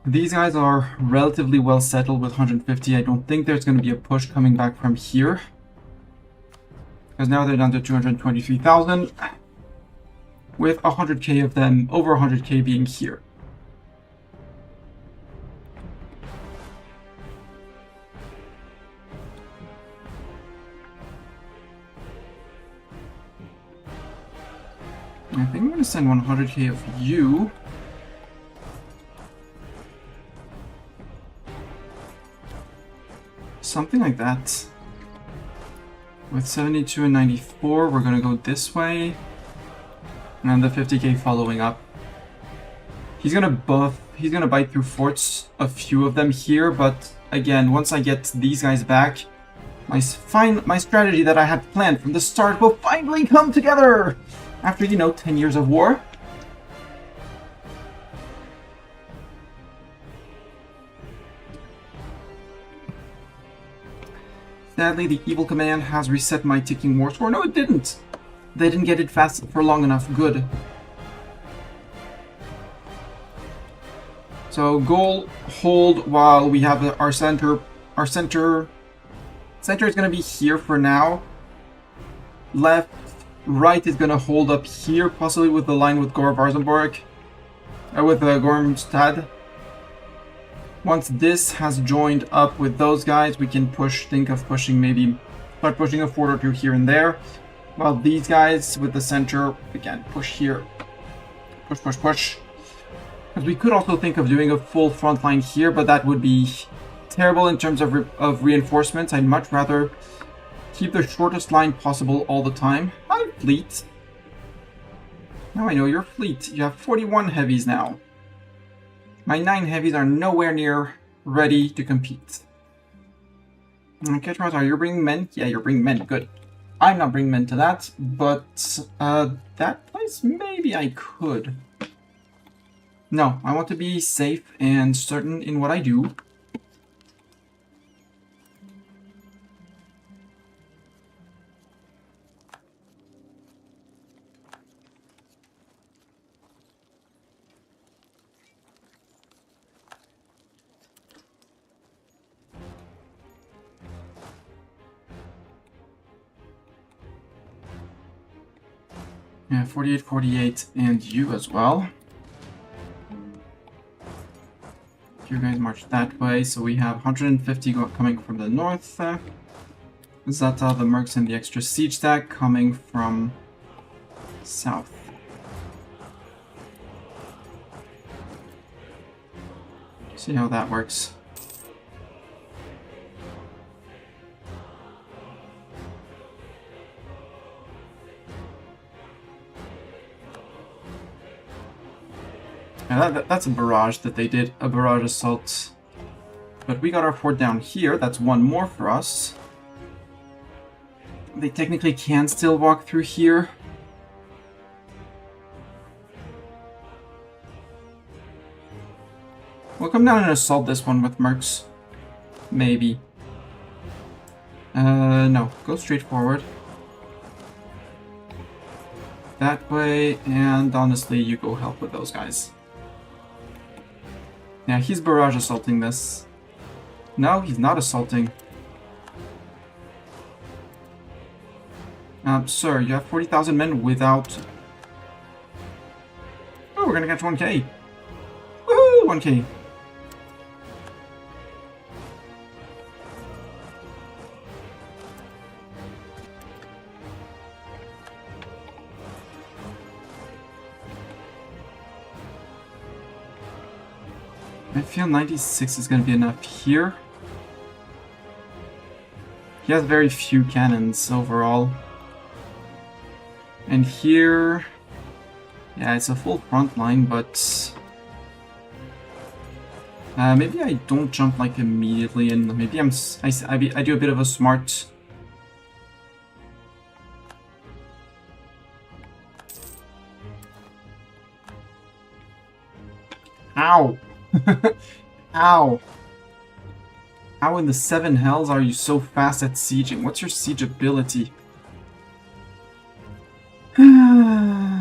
These guys are relatively well settled with 150. I don't think there's going to be a push coming back from here. Because now they're down to 223,000. With 100k of them, over 100k being here. I think I'm going to send 100k of you. Something like that. With 72 and 94, we're gonna go this way. And the 50k following up. He's gonna bite through forts, a few of them here, but again, once I get these guys back, my strategy that I had planned from the start will finally come together! After, 10 years of war. Sadly, the evil command has reset my ticking war score. No, it didn't. They didn't get it fast for long enough. Good. So goal hold while we have our center. Our center is going to be here for now. Left, right is going to hold up here, possibly with the line with Gorvarzenborg, with Gormstad. Once this has joined up with those guys, we can think of pushing start pushing a fort or two here and there. While these guys with the center, again, push here. Push, push, push. Because we could also think of doing a full front line here, but that would be terrible in terms of reinforcements. I'd much rather keep the shortest line possible all the time. Hi, fleet. Now I know your fleet. You have 41 heavies now. My 9 heavies are nowhere near ready to compete. Okay, are you bringing men? Yeah, you're bringing men. Good. I'm not bringing men to that, but that place, maybe I could. No, I want to be safe and certain in what I do. Yeah, 48, 48, and you as well. You guys march that way, so we have 150 coming from the north. Zata, the mercs, and the extra siege stack coming from south. See how that works. Yeah, that's a barrage that they did, a barrage assault. But we got our fort down here, that's one more for us. They technically can still walk through here. We'll come down and assault this one with mercs. Maybe. No. Go straight forward. That way, and honestly, you go help with those guys. Yeah, he's barrage assaulting this. No, he's not assaulting. Sir, you have 40,000 men without... Oh, we're gonna catch 1k. Woohoo, 1k. I feel 96 is gonna be enough here. He has very few cannons overall. And here... Yeah, it's a full front line, but... maybe I don't jump like immediately, and maybe I do a bit of a smart... Ow! Ow! How in the 7 hells are you so fast at sieging? What's your siege ability?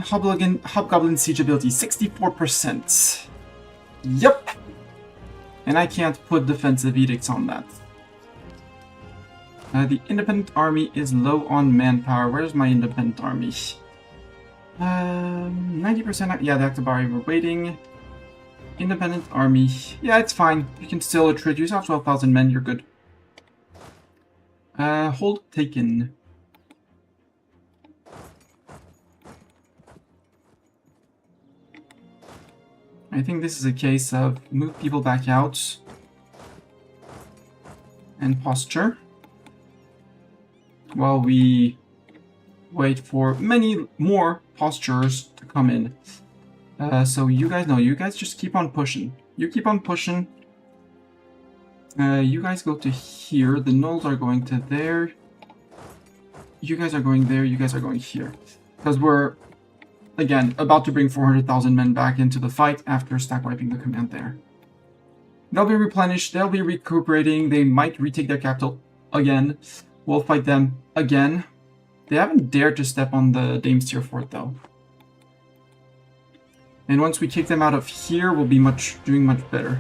Hobgoblin siege ability, 64%. Yep! And I can't put defensive edicts on that. The independent army is low on manpower. Where's my independent army? 90%. Yeah, the Actibari were waiting. Independent army. Yeah, it's fine. You can still attrit. You have 12,000 men. You're good. Hold taken. I think this is a case of move people back out and posture while we wait for many more postures to come in. So you guys know, you guys just keep on pushing. You keep on pushing. You guys go to here. The gnolls are going to there. You guys are going there. You guys are going here. Because we're, again, about to bring 400,000 men back into the fight after stack wiping the command there. They'll be replenished. They'll be recuperating. They might retake their capital again. We'll fight them again. They haven't dared to step on the Damestyr fort, though. And once we kick them out of here, we'll be doing much better.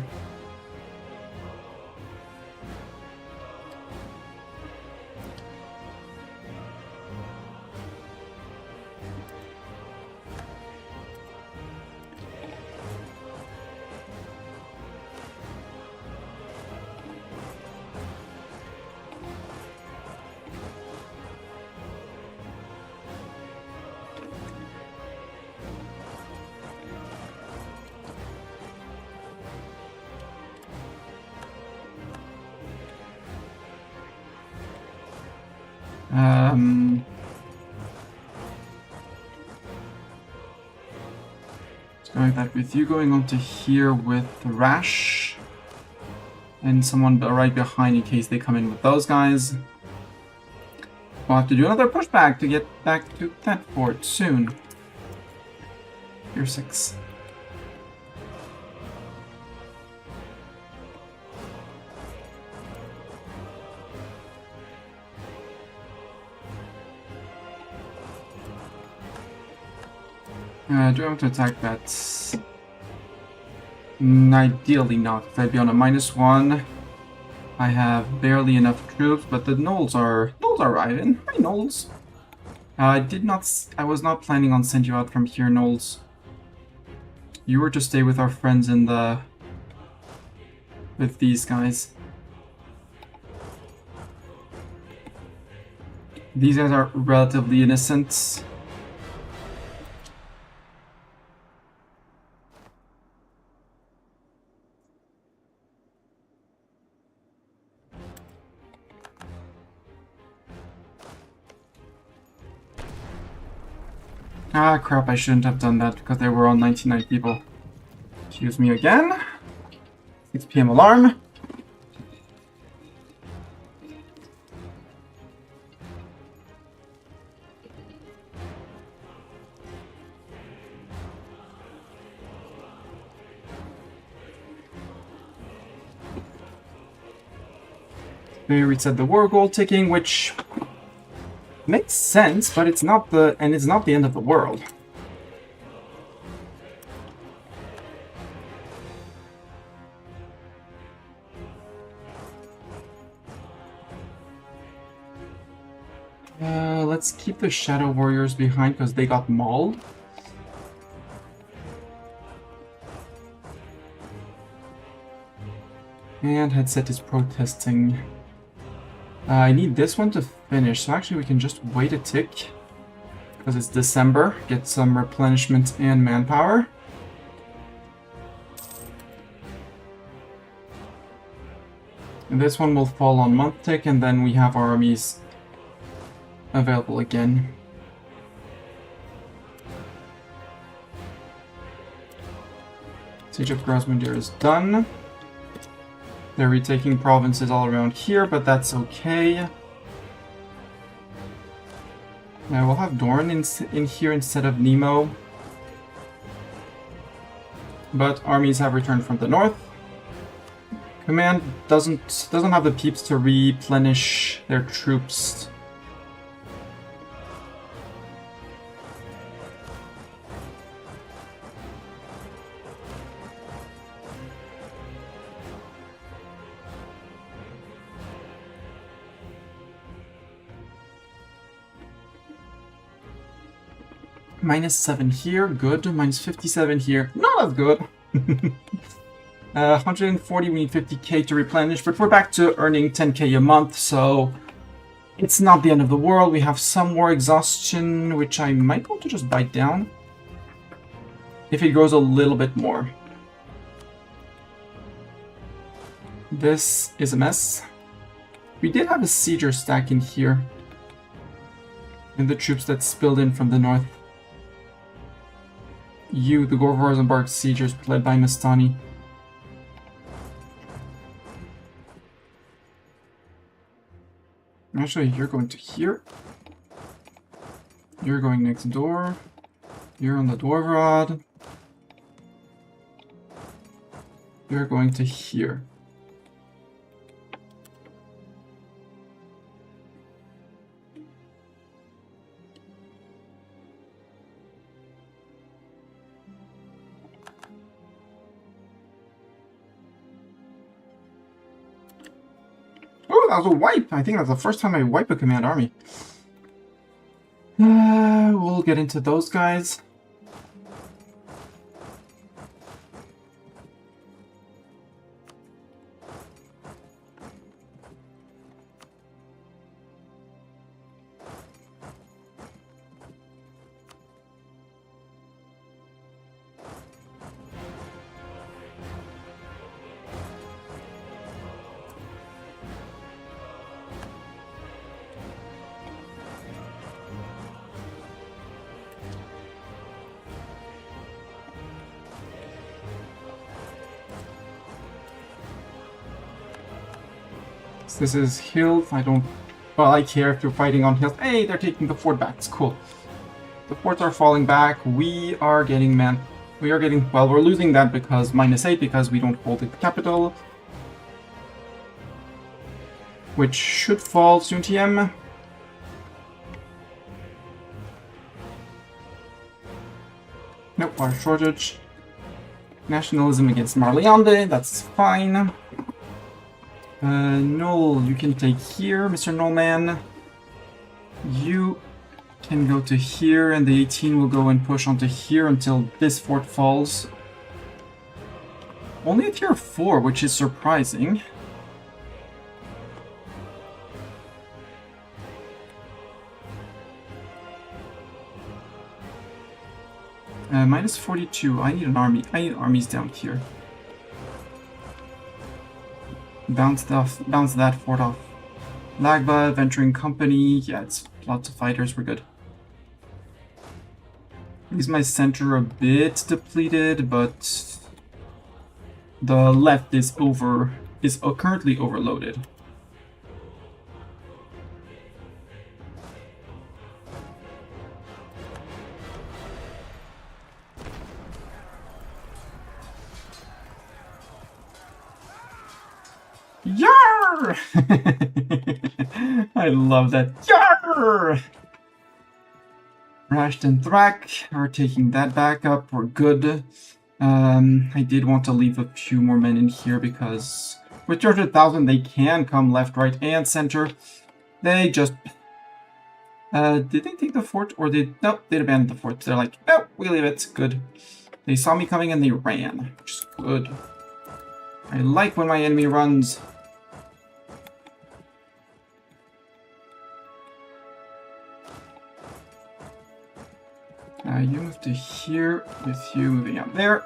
Going back with you, going on to here with Rash. And someone right behind in case they come in with those guys. We'll have to do another pushback to get back to that fort soon. Tier 6. Do I want to attack that? Ideally not, because I'd be on a -1. I have barely enough troops, but the gnolls are arriving. Hi, gnolls. I was not planning on sending you out from here, gnolls. You were to stay with our friends in the... with these guys. These guys are relatively innocent. Ah, crap, I shouldn't have done that because they were all 99 people. Excuse me again. 6 PM alarm. We reset the war goal ticking, which makes sense, but it's not the end of the world. Let's keep the Shadow Warriors behind because they got mauled. And Headset is protesting. I need this one to finish, so actually we can just wait a tick. Because it's December, get some replenishment and manpower. And this one will fall on month tick, and then we have our armies available again. Siege of Grasmundir is done. They're retaking provinces all around here, but that's okay. Now we'll have Dorn in here instead of Nemo. But armies have returned from the north. Command doesn't have the peeps to replenish their troops. -7 here, good. -57 here, not as good. 140, we need 50k to replenish, but we're back to earning 10k a month, so it's not the end of the world. We have some more exhaustion, which I might want to just bite down if it grows a little bit more. This is a mess. We did have a sieger stack in here, and the troops that spilled in from the north. The Gorvars and Bark siegers led by Mastani. Actually, you're going to here. You're going next door. You're on the Dwarvrod. You're going to here. Oh, that was a wipe! I think that's the first time I wipe a command army. We'll get into those guys. This is hills. Well, I care if you're fighting on hills. Hey, they're taking the fort back. It's cool. The forts are falling back. We are getting, well, we're losing that because -8 because we don't hold the capital. Which should fall soon, TM. Nope, water shortage. Nationalism against Marleonde, that's fine. Noel, you can take here, Mr. Noelman. You can go to here, and the 18 will go and push onto here until this fort falls. Only a tier 4, which is surprising. -42. I need an army. I need armies down here. Bounce that fort off. Lagba, venturing company. Yeah, it's lots of fighters. We're good. Leaves my center a bit depleted, but the left is currently overloaded. Yarr! Yarr! I love that. Yarr! Rashed and Thrak are taking that back up. We're good. I did want to leave a few more men in here because with 200,000 they can come left, right, and center. They just... did they take the fort or did... Nope, they'd abandoned the fort. They're like, nope, we leave it. Good. They saw me coming and they ran, which is good. I like when my enemy runs. You move to here, with you moving out there.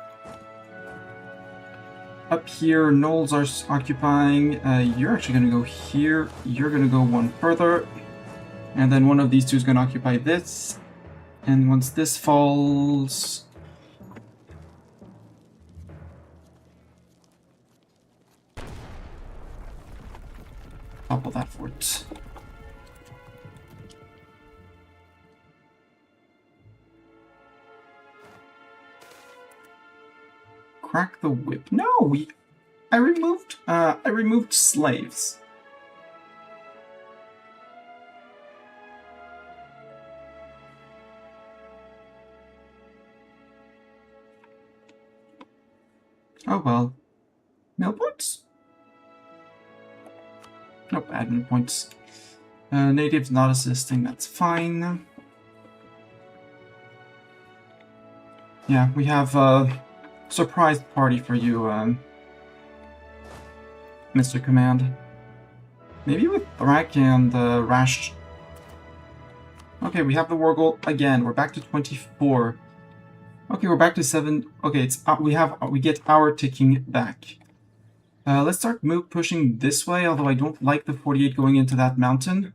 Up here, Knolls are occupying. You're actually going to go here. You're going to go one further. And then one of these two is going to occupy this. And once this falls... topple that fort. Crack the whip. No, I removed slaves. Oh well. Mill points? Nope, admin points. Natives not assisting, that's fine. Yeah, we have a surprise party for you, Mr. Command. Maybe with Thrak and Rash. Okay, we have the war goal again. We're back to 24. Okay, we're back to 7. Okay, it's we get our ticking back. Let's start pushing this way, although I don't like the 48 going into that mountain.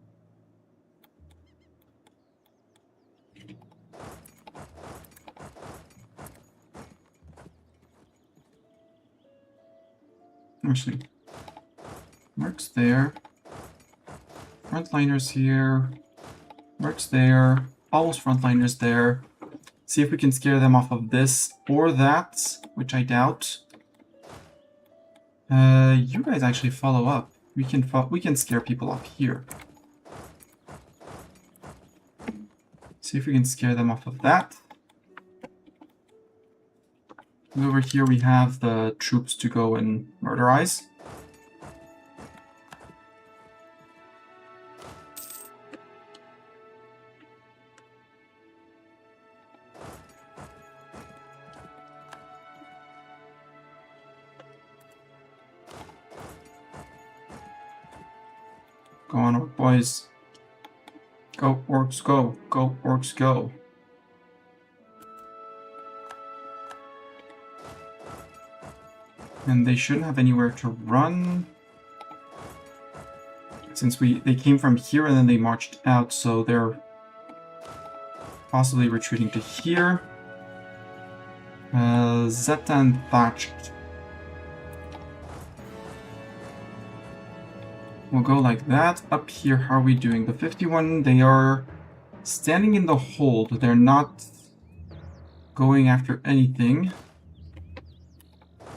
Actually, Mercs there. Frontliners here. Mercs there. Almost frontliners there. See if we can scare them off of this or that, which I doubt. You guys actually follow up. We can scare people off here. See if we can scare them off of that. And over here we have the troops to go and murderize. Go on, orc boys. Go, orcs, go. Go, orcs, go. And they shouldn't have anywhere to run. Since they came from here and then they marched out, so they're possibly retreating to here. Zeta and Thatch. We'll go like that. Up here, how are we doing? The 51, they are standing in the hold. They're not going after anything.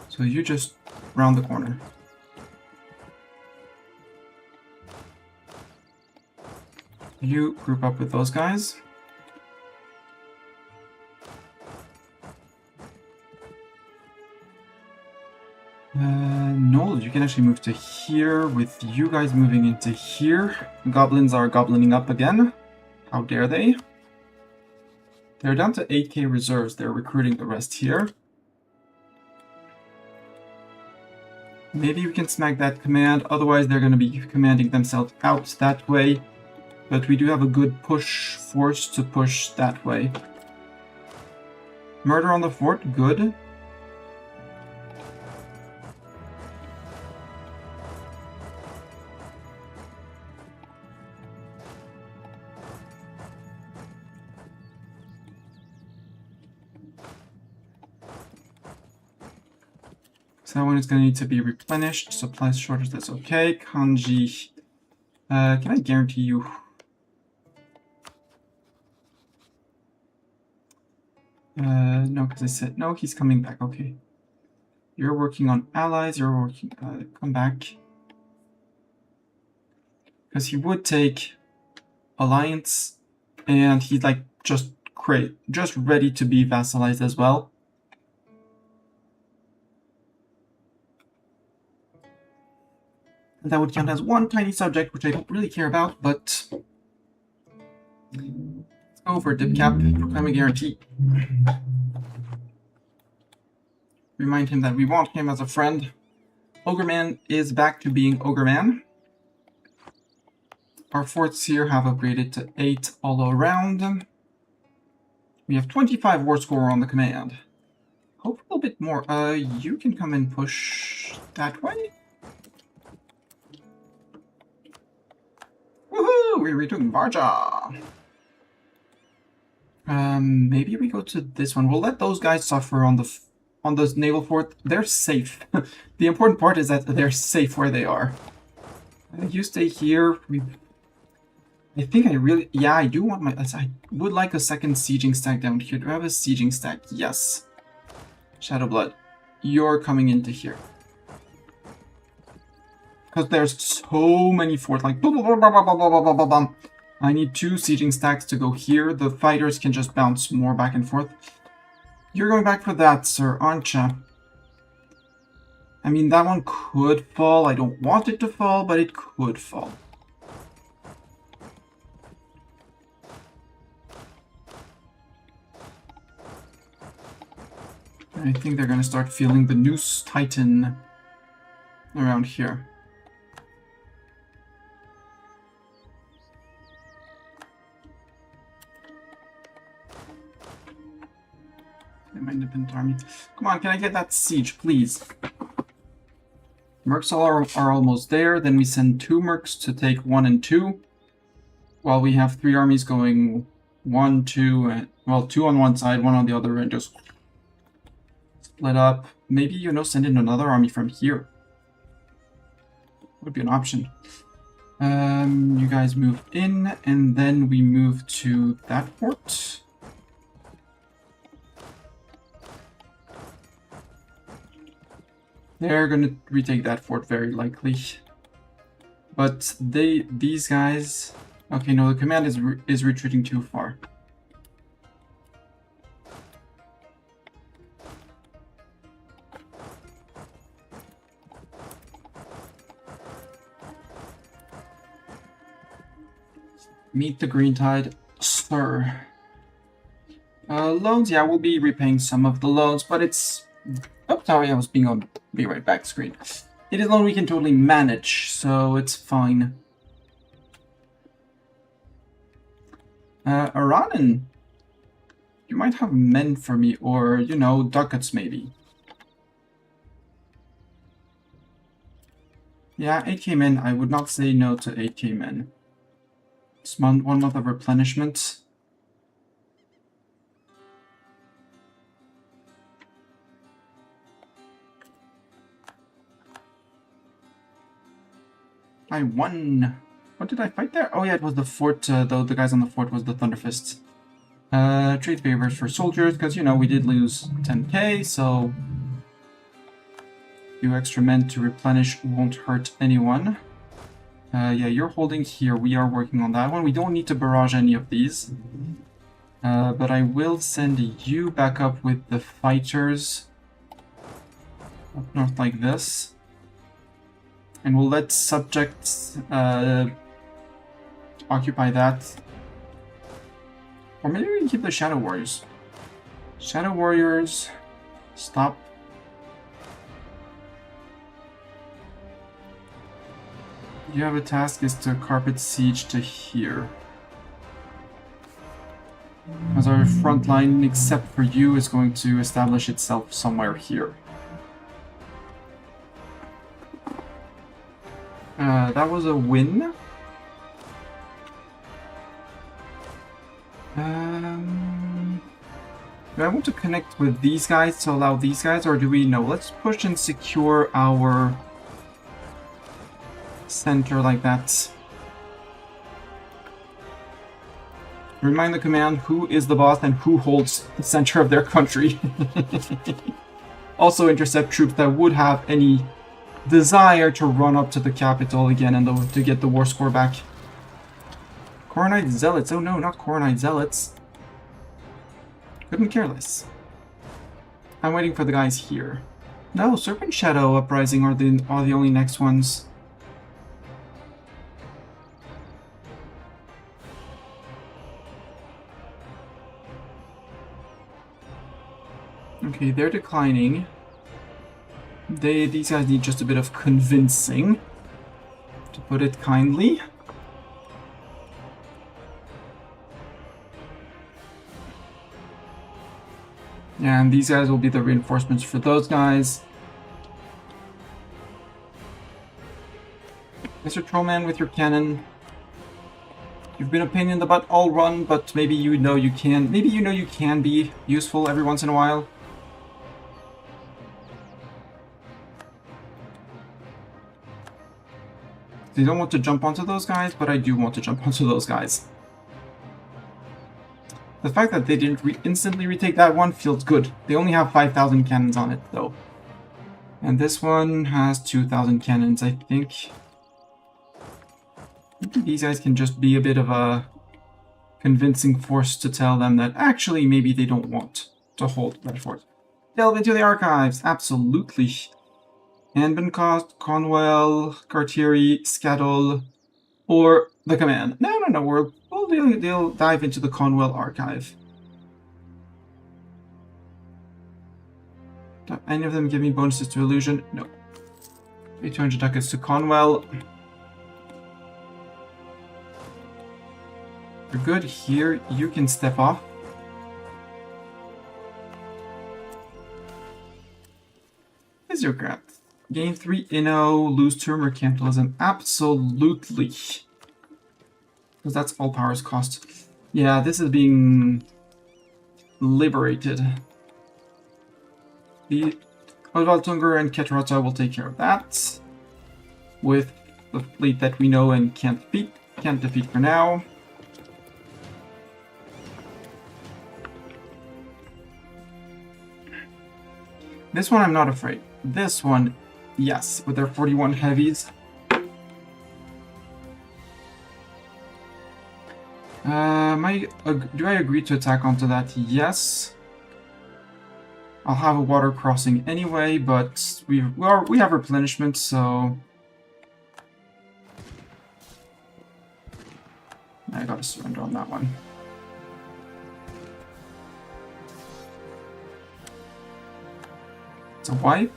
So you just round the corner. You group up with those guys. No, you can actually move to here with you guys moving into here. Goblins are goblining up again. How dare they? They're down to 8k reserves. They're recruiting the rest here. Maybe we can smack that command. Otherwise, they're going to be commanding themselves out that way. But we do have a good push force to push that way. Murder on the fort, good. So that one is going to need to be replenished. Supplies shortage, that's okay. Kanji, can I guarantee you? No, because I said, no, he's coming back, okay. You're working on allies, you're working, come back. Because he would take Alliance, and he's like just ready to be vassalized as well. And that would count as one tiny subject, which I don't really care about, but let's go for Dip Cap, Proclaim a Guarantee. Remind him that we want him as a friend. Ogreman is back to being Ogreman. Our forts here have upgraded to 8 all around. We have 25 war score on the command. Hope a little bit more. You can come and push that way. Woohoo! We're doing Varja. Maybe we go to this one. We'll let those guys suffer on the naval fort. They're safe. The important part is that they're safe where they are. You stay here. I think I really... Yeah, I do want my... I would like a second sieging stack down here. Do I have a sieging stack? Yes. Shadowblood, you're coming into here. Because there's so many forts, like... I need 2 sieging stacks to go here. The fighters can just bounce more back and forth. You're going back for that, sir, aren't you? I mean, that one could fall. I don't want it to fall, but it could fall. I think they're going to start feeling the Noose Titan around here. My independent army. Come on, can I get that siege, please? Mercs are almost there. Then we send 2 mercs to take 1 and 2. While we have 3 armies going 1, 2, and... Well, 2 on one side, 1 on the other, and just... split up. Maybe, you know, send in another army from here. Would be an option. You guys move in, and then we move to that port. They're gonna retake that fort very likely. But these guys... Okay, no, the command is retreating too far. Meet the Green Tide, sir. Loans, yeah, we'll be repaying some of the loans, but it's... Oh, sorry, I was being on Be Right Back screen. It is a loan we can totally manage, so it's fine. Aranan, you might have men for me, or, you know, ducats maybe. Yeah, 8k men, I would not say no to 8k men. It's 1 month of replenishment. I won. What did I fight there? Oh yeah, it was the fort, though the guys on the fort was the Thunderfists. Trade favors for soldiers, because, you know, we did lose 10k, so... few extra men to replenish won't hurt anyone. Yeah, you're holding here. We are working on that one. We don't need to barrage any of these. But I will send you back up with the fighters. Up north like this. And we'll let subjects occupy that. Or maybe we can keep the Shadow Warriors. Shadow Warriors, stop. You have a task is to carpet siege to here. As our front line, except for you, is going to establish itself somewhere here. That was a win. Do I want to connect with these guys to allow these guys, or do we know? Let's push and secure our center like that. Remind the command who is the boss and who holds the center of their country. Also intercept troops that would have any desire to run up to the capital again and to get the war score back. Coronite Zealots. Oh no, not Coronite Zealots. Couldn't care less. I'm waiting for the guys here. No, Serpent Shadow Uprising are the only next ones. Okay, they're declining. These guys need just a bit of convincing, to put it kindly. And these guys will be the reinforcements for those guys. Mr. Trollman with your cannon. You've been a pain in the butt all run, but maybe you know you can be useful every once in a while. I don't want to jump onto those guys, but I do want to jump onto those guys. The fact that they didn't instantly retake that one feels good. They only have 5,000 cannons on it, though. And this one has 2,000 cannons, I think. Maybe these guys can just be a bit of a convincing force to tell them that actually maybe they don't want to hold that fort. Delve into the archives, absolutely. Anbennar, Conwell, Cartieri, Scatol, or the command. No, they'll dive into the Conwell archive. Do any of them give me bonuses to illusion? No. Pay 200 ducats to Conwell. You're good here. You can step off. Physiocrat. Gain 3 Inno, lose 2 Mercantilism. Absolutely. Because that's all powers cost. Yeah, this is being liberated. The Odvaltungur and Ketrata will take care of that. With the fleet that we know and can't defeat for now. This one I'm not afraid. This one, yes, with their 41 heavies. Do I agree to attack onto that? Yes. I'll have a water crossing anyway, but we have replenishment, so I gotta surrender on that one. It's a wipe.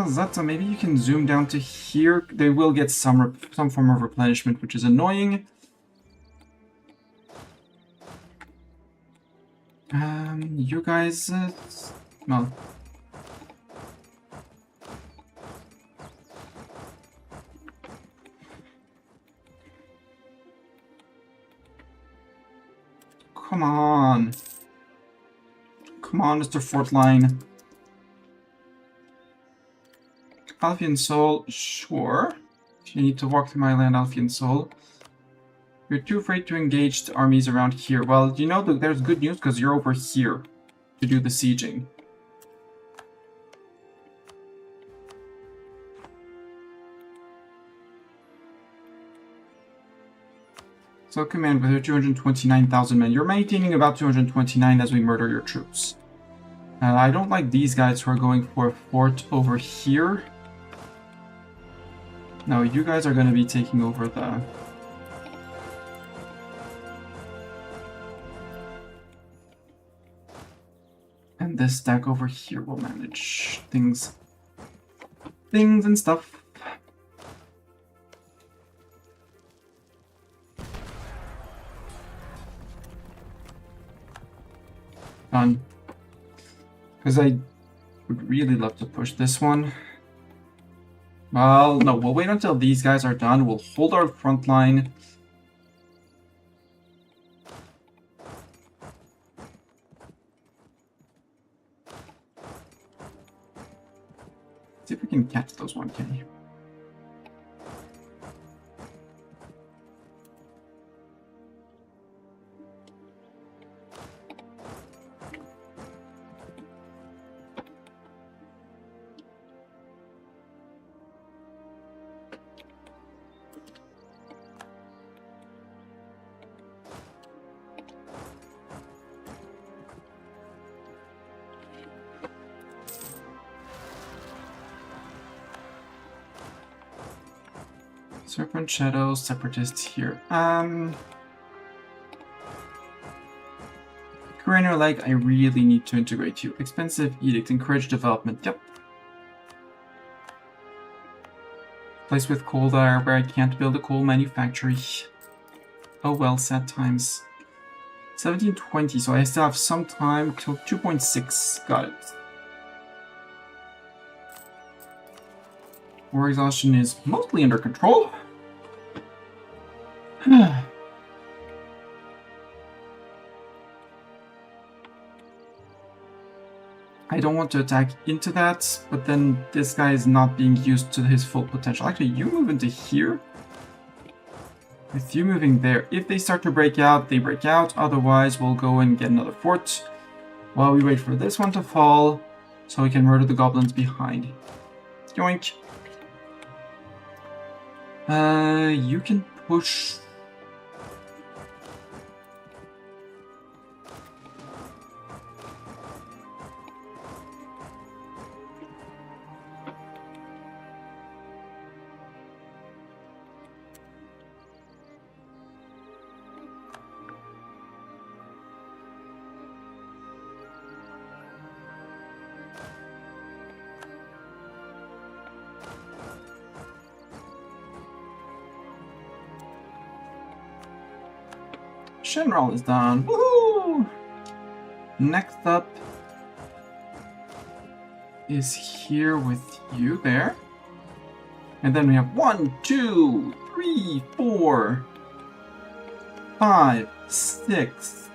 Zata, maybe you can zoom down to here. They will get some form of replenishment, which is annoying. You guys, well. Come on. Come on, Mr. Fortline. Alfian Soul, sure. You need to walk through my land, Alfian Soul. You're too afraid to engage the armies around here. Well, you know, there's good news because you're over here to do the sieging. So command with your 229,000 men. You're maintaining about 229 as we murder your troops. I don't like these guys who are going for a fort over here. No, you guys are going to be taking over the... And this stack over here will manage things and stuff. Done. Because I would really love to push this one. Well, no, we'll wait until these guys are done. We'll hold our front line. See if we can catch those 1K. Serpent Shadow, Separatists here. Curator Leg, I really need to integrate you. Expensive Edict, encourage development. Yep. Place with coal there where I can't build a coal manufactory. Oh well, sad times. 1720, so I still have some time till 2.6. Got it. War exhaustion is mostly under control. I don't want to attack into that, but then this guy is not being used to his full potential. Actually, you move into here. With you moving there, if they start to break out, they break out. Otherwise, we'll go and get another fort while we wait for this one to fall so we can murder the goblins behind. Yoink. You can push... General is done. Woohoo! Next up is here with you there. And then we have 1, 2, 3, 4, 5, 6,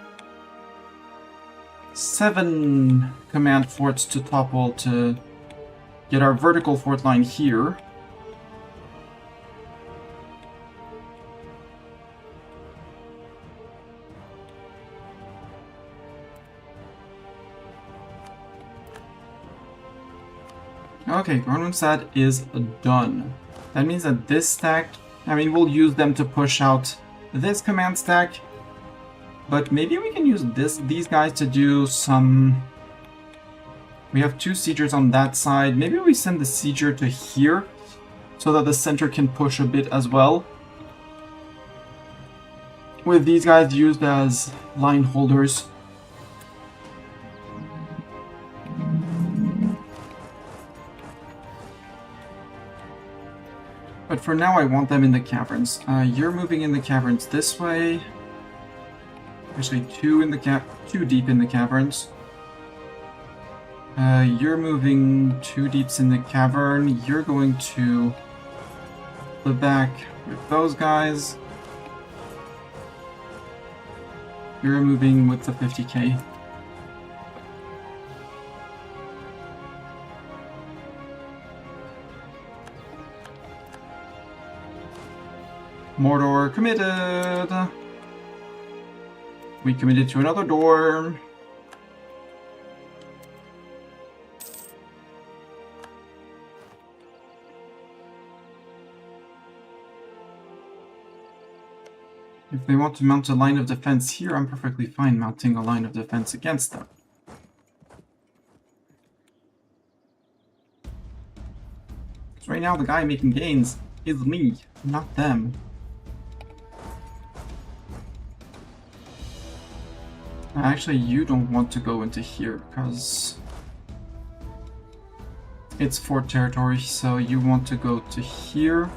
7 command forts to topple to get our vertical fort line here. Okay, Gronwinstad is done. That means that this stack, I mean, we'll use them to push out this command stack, but maybe we can use these guys to do some... We have 2 siegers on that side. Maybe we send the sieger to here so that the center can push a bit as well. With these guys used as line holders. But for now, I want them in the caverns. You're moving in the caverns this way. Actually, 2 deep in the caverns. You're moving 2 deeps in the cavern. You're going to the back with those guys. You're moving with the 50k. Mordor committed! We committed to another door. If they want to mount a line of defense here, I'm perfectly fine mounting a line of defense against them. Because right now the guy making gains is me, not them. Actually, you don't want to go into here, because it's fort territory, so you want to go to here.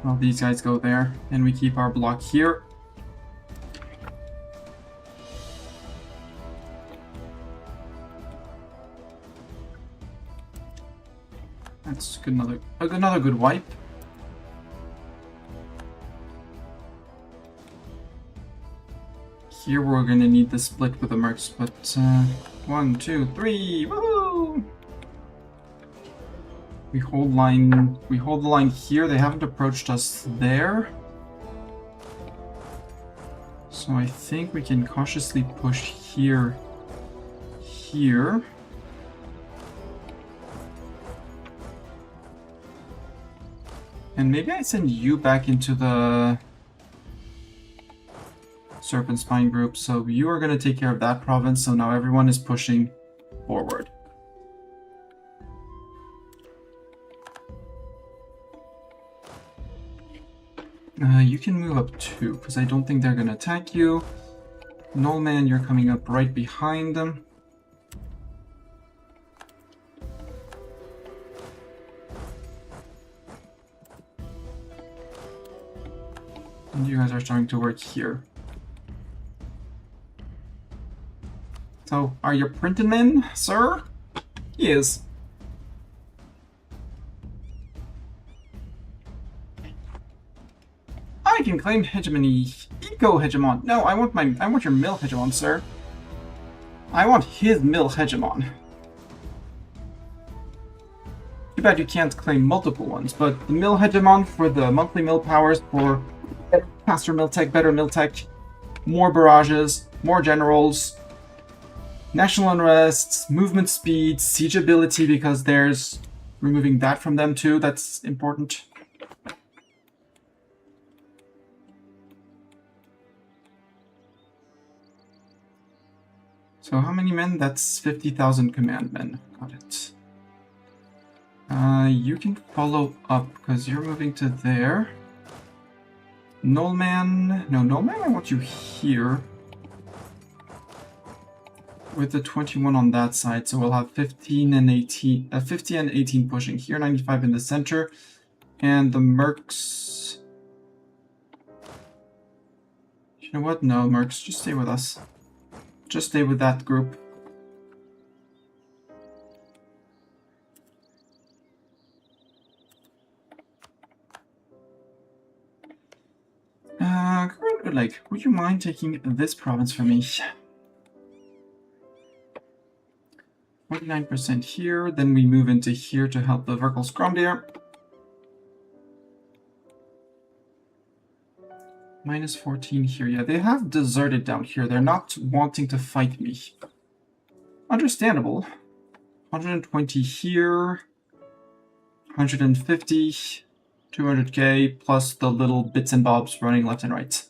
Well, these guys go there, and we keep our block here. That's good, another good wipe. Here we're gonna need the split with the mercs, but 1, 2, 3, woohoo! We hold the line here. They haven't approached us there. So I think we can cautiously push here. And maybe I send you back into the Serpent Spine group, so you are going to take care of that province, so now everyone is pushing forward. You can move up 2, because I don't think they're going to attack you. Nullman, you're coming up right behind them. And you guys are starting to work here. So, are you printing men, sir? He is. I can claim hegemony. Eco-hegemon. No, I want your mill hegemon, sir. I want his mill hegemon. Too bad you can't claim multiple ones, but the mill hegemon for the monthly mill powers for faster mill tech, better mill tech, more barrages, more generals, national unrest, movement speed, siege ability, because there's removing that from them too. That's important. So how many men? That's 50,000 command men. Got it. You can follow up because you're moving to there. Nullman. No, Nullman, I want you here. With the 21 on that side, so we'll have 15 and 18, 50 and 18 pushing here, 95 in the center, and the mercs. You know what? No, mercs, just stay with us. Just stay with that group. Like, would you mind taking this province for me? 49% here, then we move into here to help the Verkal Skrondir. Minus 14 here. Yeah, they have deserted down here. They're not wanting to fight me. Understandable. 120 here. 150. 200k, plus the little bits and bobs running left and right.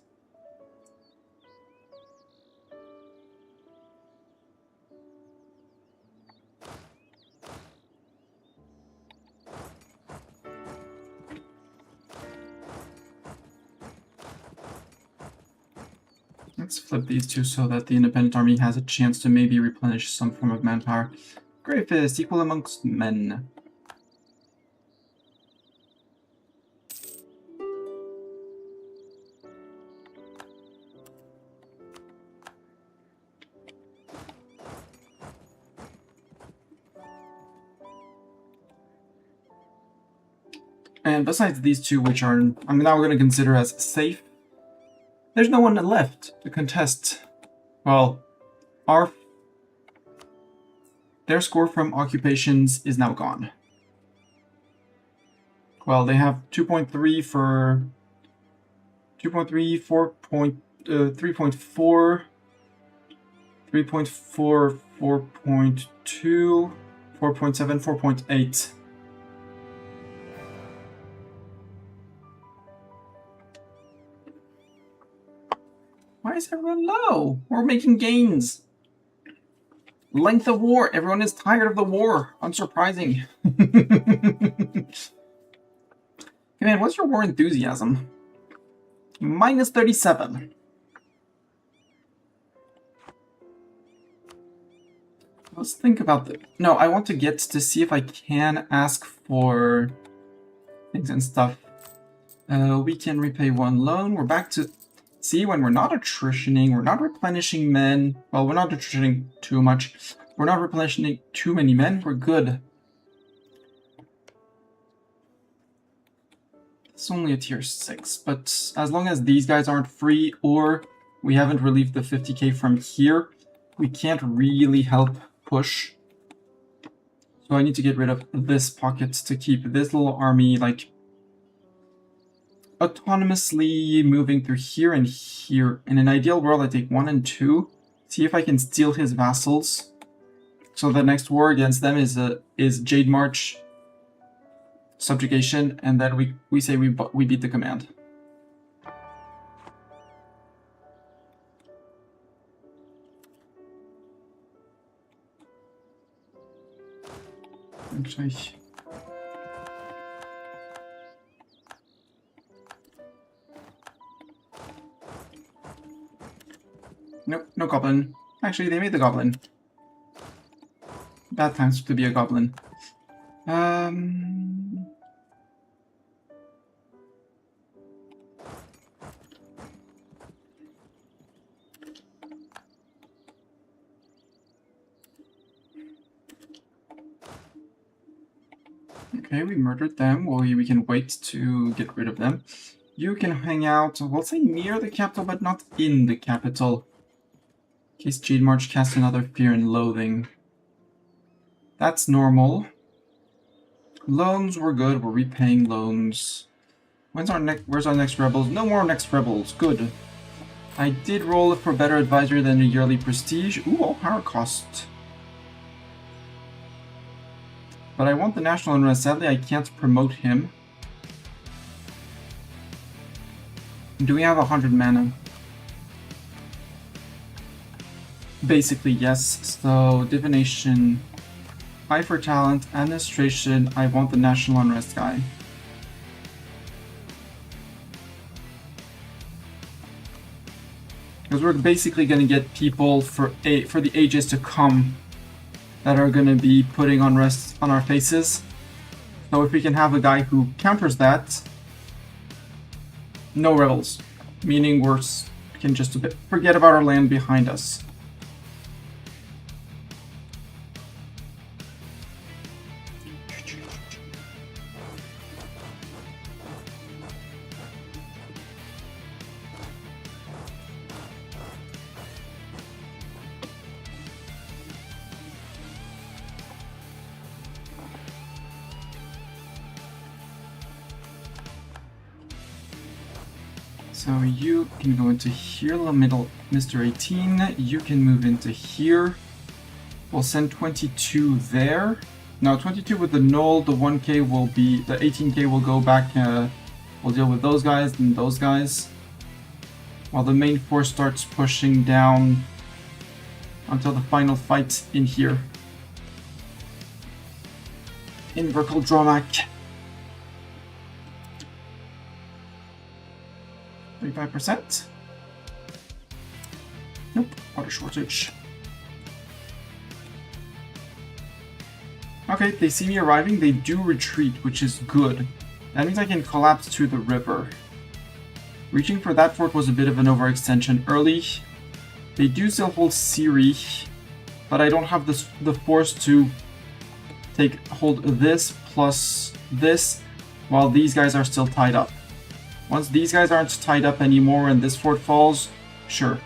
Let's flip these two so that the independent army has a chance to maybe replenish some form of manpower. Great Fist, equal amongst men. And besides these two, which are I'm now going to consider as safe, there's no one left to contest. Well, their score from occupations is now gone. Well, they have 2.3 for 2.3, 3.4, 3.4, 4.2, 4.7, 4.8. Why is everyone low? We're making gains. Length of war. Everyone is tired of the war. Unsurprising. Hey man, what's your war enthusiasm? Minus 37. Let's think about the... No, I want to get to see if I can ask for things and stuff. We can repay one loan. We're back to... See, when we're not attritioning, we're not replenishing men. Well, we're not attritioning too much. We're not replenishing too many men. We're good. It's only a tier 6, but as long as these guys aren't free or we haven't relieved the 50k from here, we can't really help push. So I need to get rid of this pocket to keep this little army, like, autonomously moving through here and here. In an ideal world, I take 1 and 2. See if I can steal his vassals. So the next war against them is Jade March, subjugation, and then we say we beat the command. Actually. Nope, no goblin. Actually, they made the goblin. Bad times to be a goblin. Okay, we murdered them. Well, we can wait to get rid of them. You can hang out, we'll say near the capital, but not in the capital. In case Jade March casts another Fear and Loathing. That's normal. Loans were good. We're repaying loans. Where's our next rebels? No more next rebels. Good. I did roll for better advisor than a yearly prestige. Ooh, all power cost. But I want the national unrest. Sadly, I can't promote him. Do we have 100 mana? Basically, yes. So, divination, high for talent, administration. I want the national unrest guy. Because we're basically going to get people for the ages to come that are going to be putting unrest on our faces. So if we can have a guy who counters that, no rebels. Meaning we can just forget about our land behind us. So you can go into here, the middle, Mr. 18. You can move into here. We'll send 22 there. Now 22 with the null, the 1k will be, the 18k will go back, we'll deal with those guys and those guys. While the main force starts pushing down until the final fight in here. In Verkal Dromak. 35%? Nope, water shortage. Okay, they see me arriving, they do retreat, which is good. That means I can collapse to the river. Reaching for that fort was a bit of an overextension early. They do still hold Siri, but I don't have the force to hold this plus this while these guys are still tied up. Once these guys aren't tied up anymore and this fort falls, sure.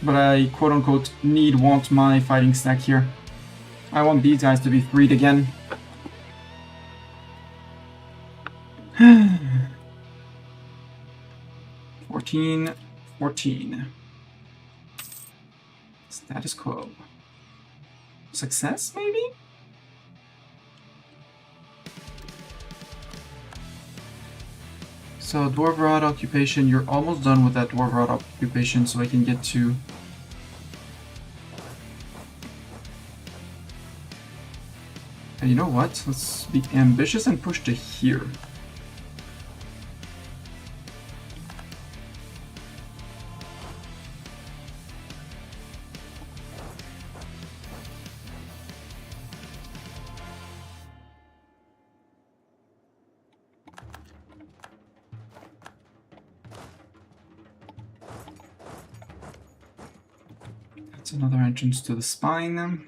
But I quote-unquote want my fighting stack here. I want these guys to be freed again. 14. Status quo. Success, maybe? So, Dwarven occupation, you're almost done with that Dwarven occupation, so I can get to... And you know what? Let's be ambitious and push to here. That's another entrance to the spine.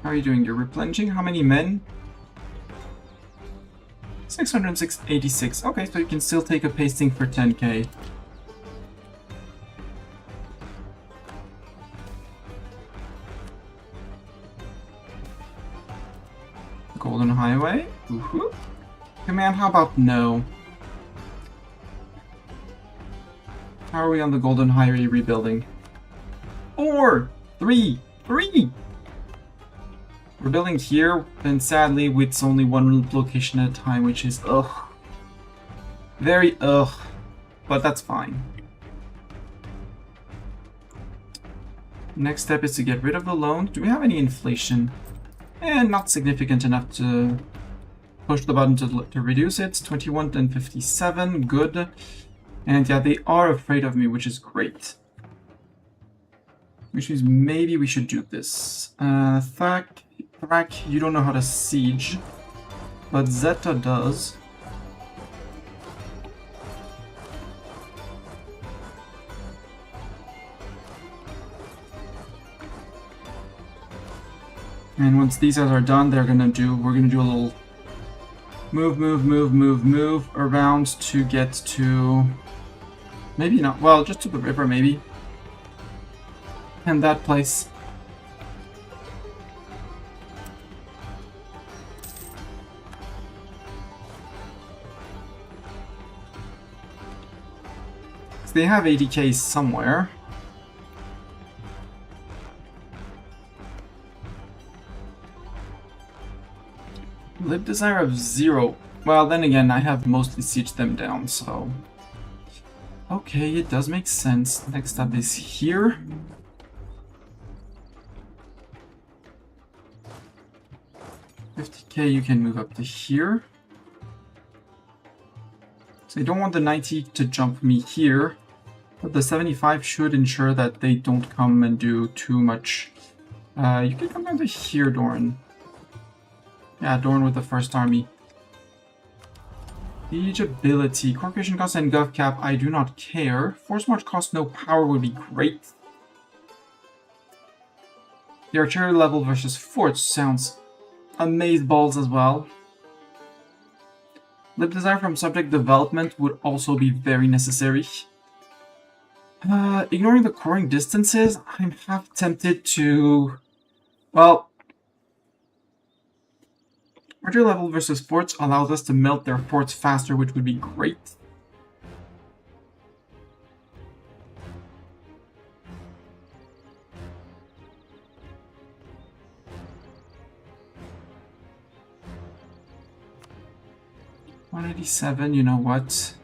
How are you doing? You're replenishing? How many men? 686. Okay, so you can still take a pasting for 10k. Golden Highway? Woohoo! Command, how about no? How are we on the Golden Highway rebuilding? 4! 3! We're building here, and sadly, it's only one location at a time, which is ugh. Very ugh, but that's fine. Next step is to get rid of the loan. Do we have any inflation? Not significant enough to push the button to reduce it. 21 and 57, good. And yeah, they are afraid of me, which is great. Which means maybe we should do this. Thrak, you don't know how to siege, but Zeta does. And once these guys are done, we're gonna do a little move around to get to, maybe not, well, just to the river maybe. And that place. So they have 80k somewhere. Lib Desire of 0. Well, then again, I have mostly sieged them down, so... Okay, it does make sense. Next up is here. $50k, you can move up to here. So I don't want the 90 to jump me here, but the 75 should ensure that they don't come and do too much. You can come down to here, Doran. Yeah, Dorn with the first army. Siege ability. Corporation cost and gov cap, I do not care. Force march cost no power would be great. The artillery level versus forts sounds amazeballs as well. Lib desire from subject development would also be very necessary. Ignoring the coring distances, I'm half tempted to... Well... Artillery level versus forts allows us to melt their forts faster, which would be great. $187, you know what?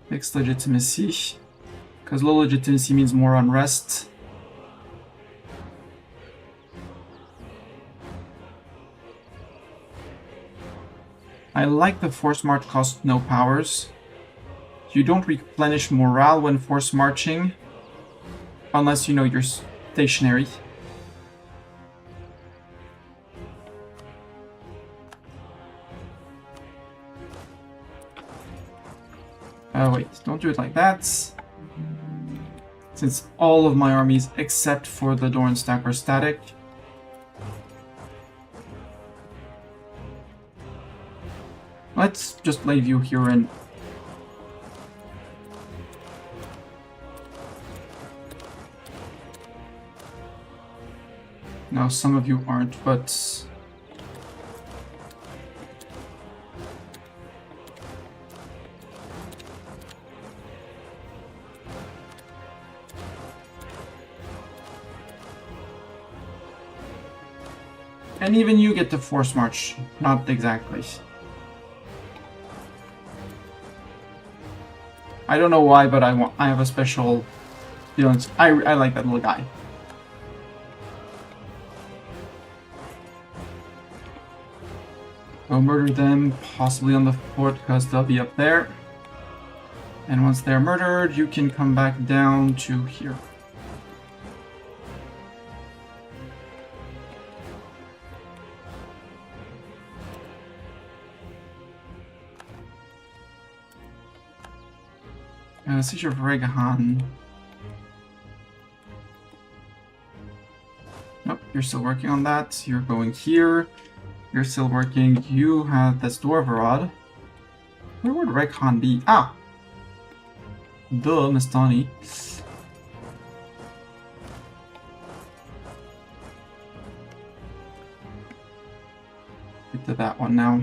Fixed legitimacy. Because low legitimacy means more unrest. I like the force march cost no powers. You don't replenish morale when force marching, unless you know you're stationary. Wait, don't do it like that. Since all of my armies, except for the Doran stack, are static. Let's just leave you here and... No, some of you aren't, but... And even you get to force march. Not exactly. I don't know why, but I have a special feelings. I like that little guy. Go murder them, possibly on the fort, because they'll be up there. And once they're murdered, you can come back down to here. Siege of Regahan. Nope, you're still working on that. You're going here. You're still working. You have... That's Dwarvarad. Where would Regahan be? Ah! Duh, Mastani. Get to that one now.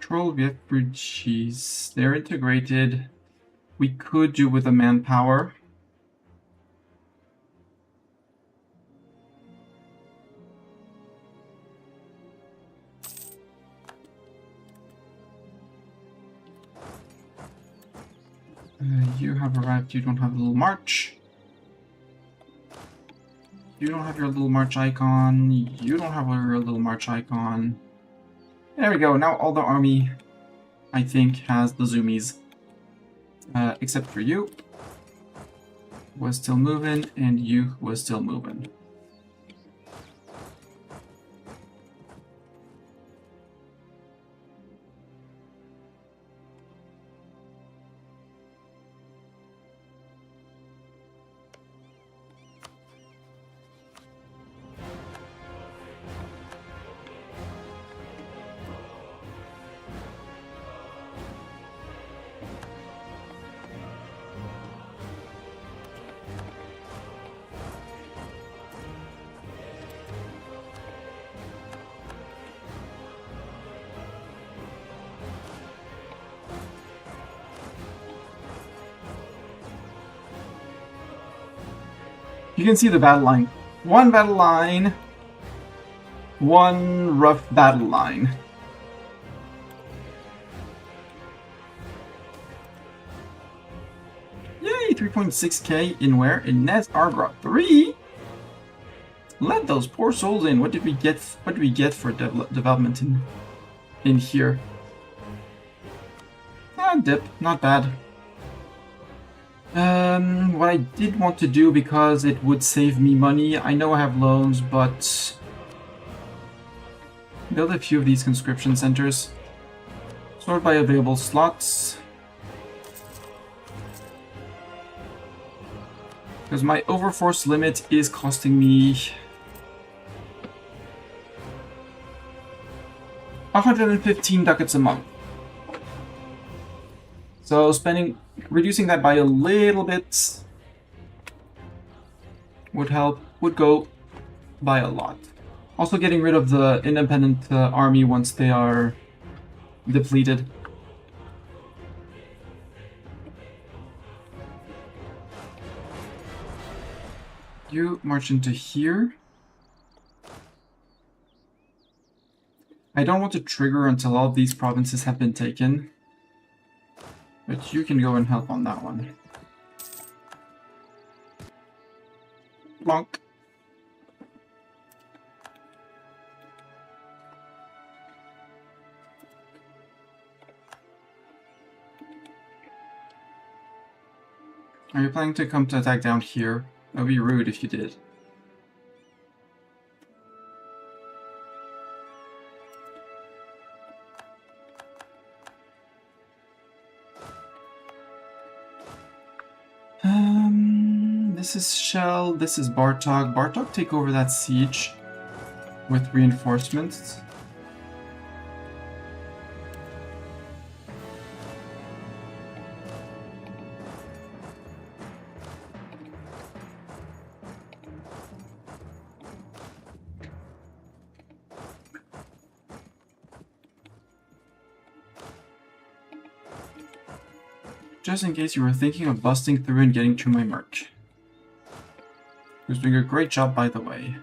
Patrol refugees. They're integrated. We could do with the manpower. You have arrived. You don't have a little march. You don't have your little march icon. You don't have your little march icon. There we go. Now all the army, I think, has the zoomies. Except for you. Was still moving, and you was still moving. You can see the battle line. One battle line. One rough battle line. Yay, 3.6k in where? In Nez Argra 3? Let those poor souls in. What did we get? What did we get for development in here? Dip, not bad. What I did want to do, because it would save me money, I know I have loans, but build a few of these conscription centers. Sort by available slots. Because my overforce limit is costing me 115 ducats a month. So reducing that by a little bit would help, would go by a lot. Also getting rid of the independent army once they are depleted. You march into here. I don't want to trigger until all of these provinces have been taken. But you can go and help on that one. Plonk. Are you planning to come to attack down here? That would be rude if you did. This is Shell, this is Bartok. Bartok take over that siege with reinforcements. Just in case you were thinking of busting through and getting to my merc. Who's doing a great job, by the way.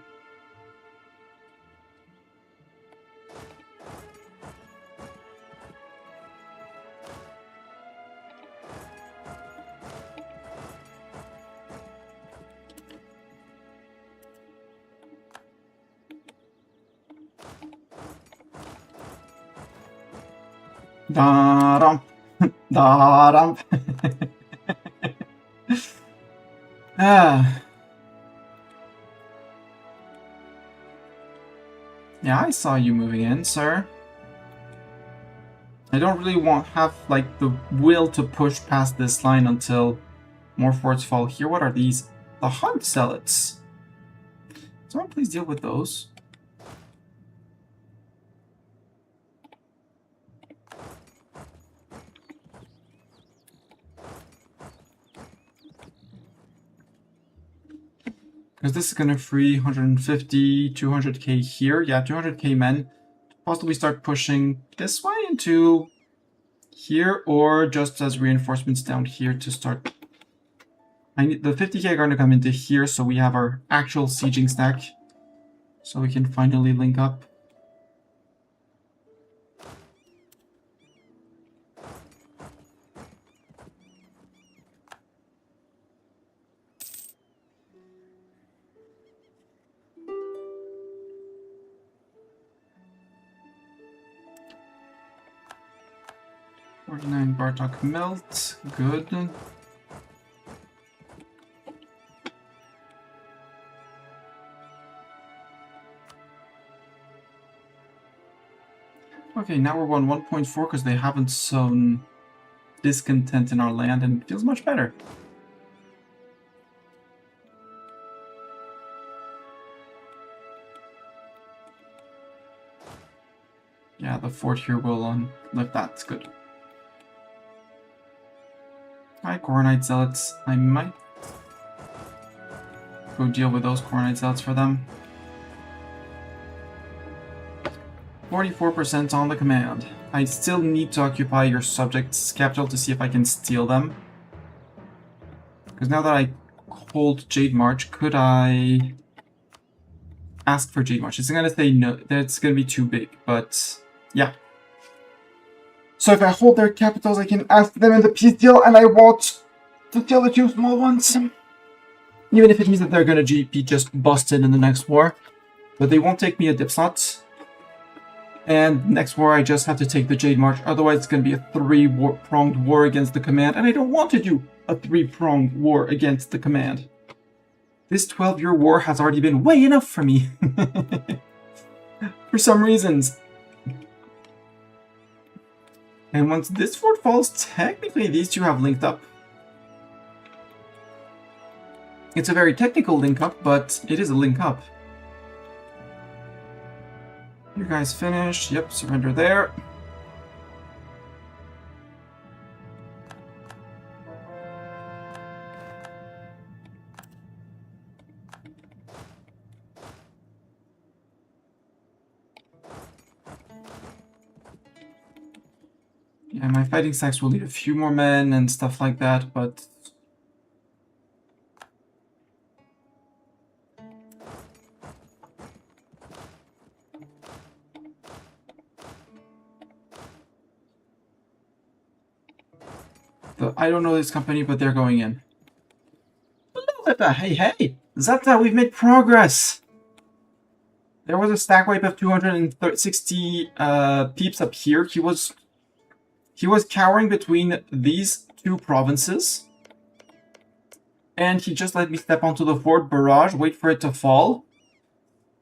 Da-dum. Da-dum. Yeah, I saw you moving in, sir. I don't really have like the will to push past this line until more forts fall here. What are these? The hunt zealots. Someone please deal with those. Because this is going to free 150, 200k here. Yeah, 200k men. Possibly start pushing this way into here or just as reinforcements down here to start. I need the 50k are going to come into here, so we have our actual sieging stack, so we can finally link up. $49 Bartok melt, good. Okay, now we're on 1.4 because they haven't sown discontent in our land, and it feels much better. Yeah, the fort here will lift that. It's good. Hi, Coronite Zealots. I might go deal with those Coronite Zealots for them. 44% on the command. I still need to occupy your subject's capital to see if I can steal them. Because now that I hold Jade March, could I ask for Jade March? It's going to say no, that's going to be too big, but yeah. So if I hold their capitals, I can ask them in the peace deal, and I want to steal the two small ones. Even if it means that they're going to be just busted in the next war. But they won't take me a dip slot. And next war, I just have to take the Jade March. Otherwise, it's going to be a three-pronged war against the command. And I don't want to do a three-pronged war against the command. This 12-year war has already been way enough for me. For some reasons. And once this fort falls, technically these two have linked up. It's a very technical link up, but it is a link up. You guys finished. Yep, surrender there. Yeah, my fighting stacks will need a few more men and stuff like that, but I don't know this company, but they're going in. Hello, hey, hey! Zata, we've made progress! There was a stack wipe of 260 peeps up here. He was cowering between these two provinces. And he just let me step onto the fort barrage, wait for it to fall.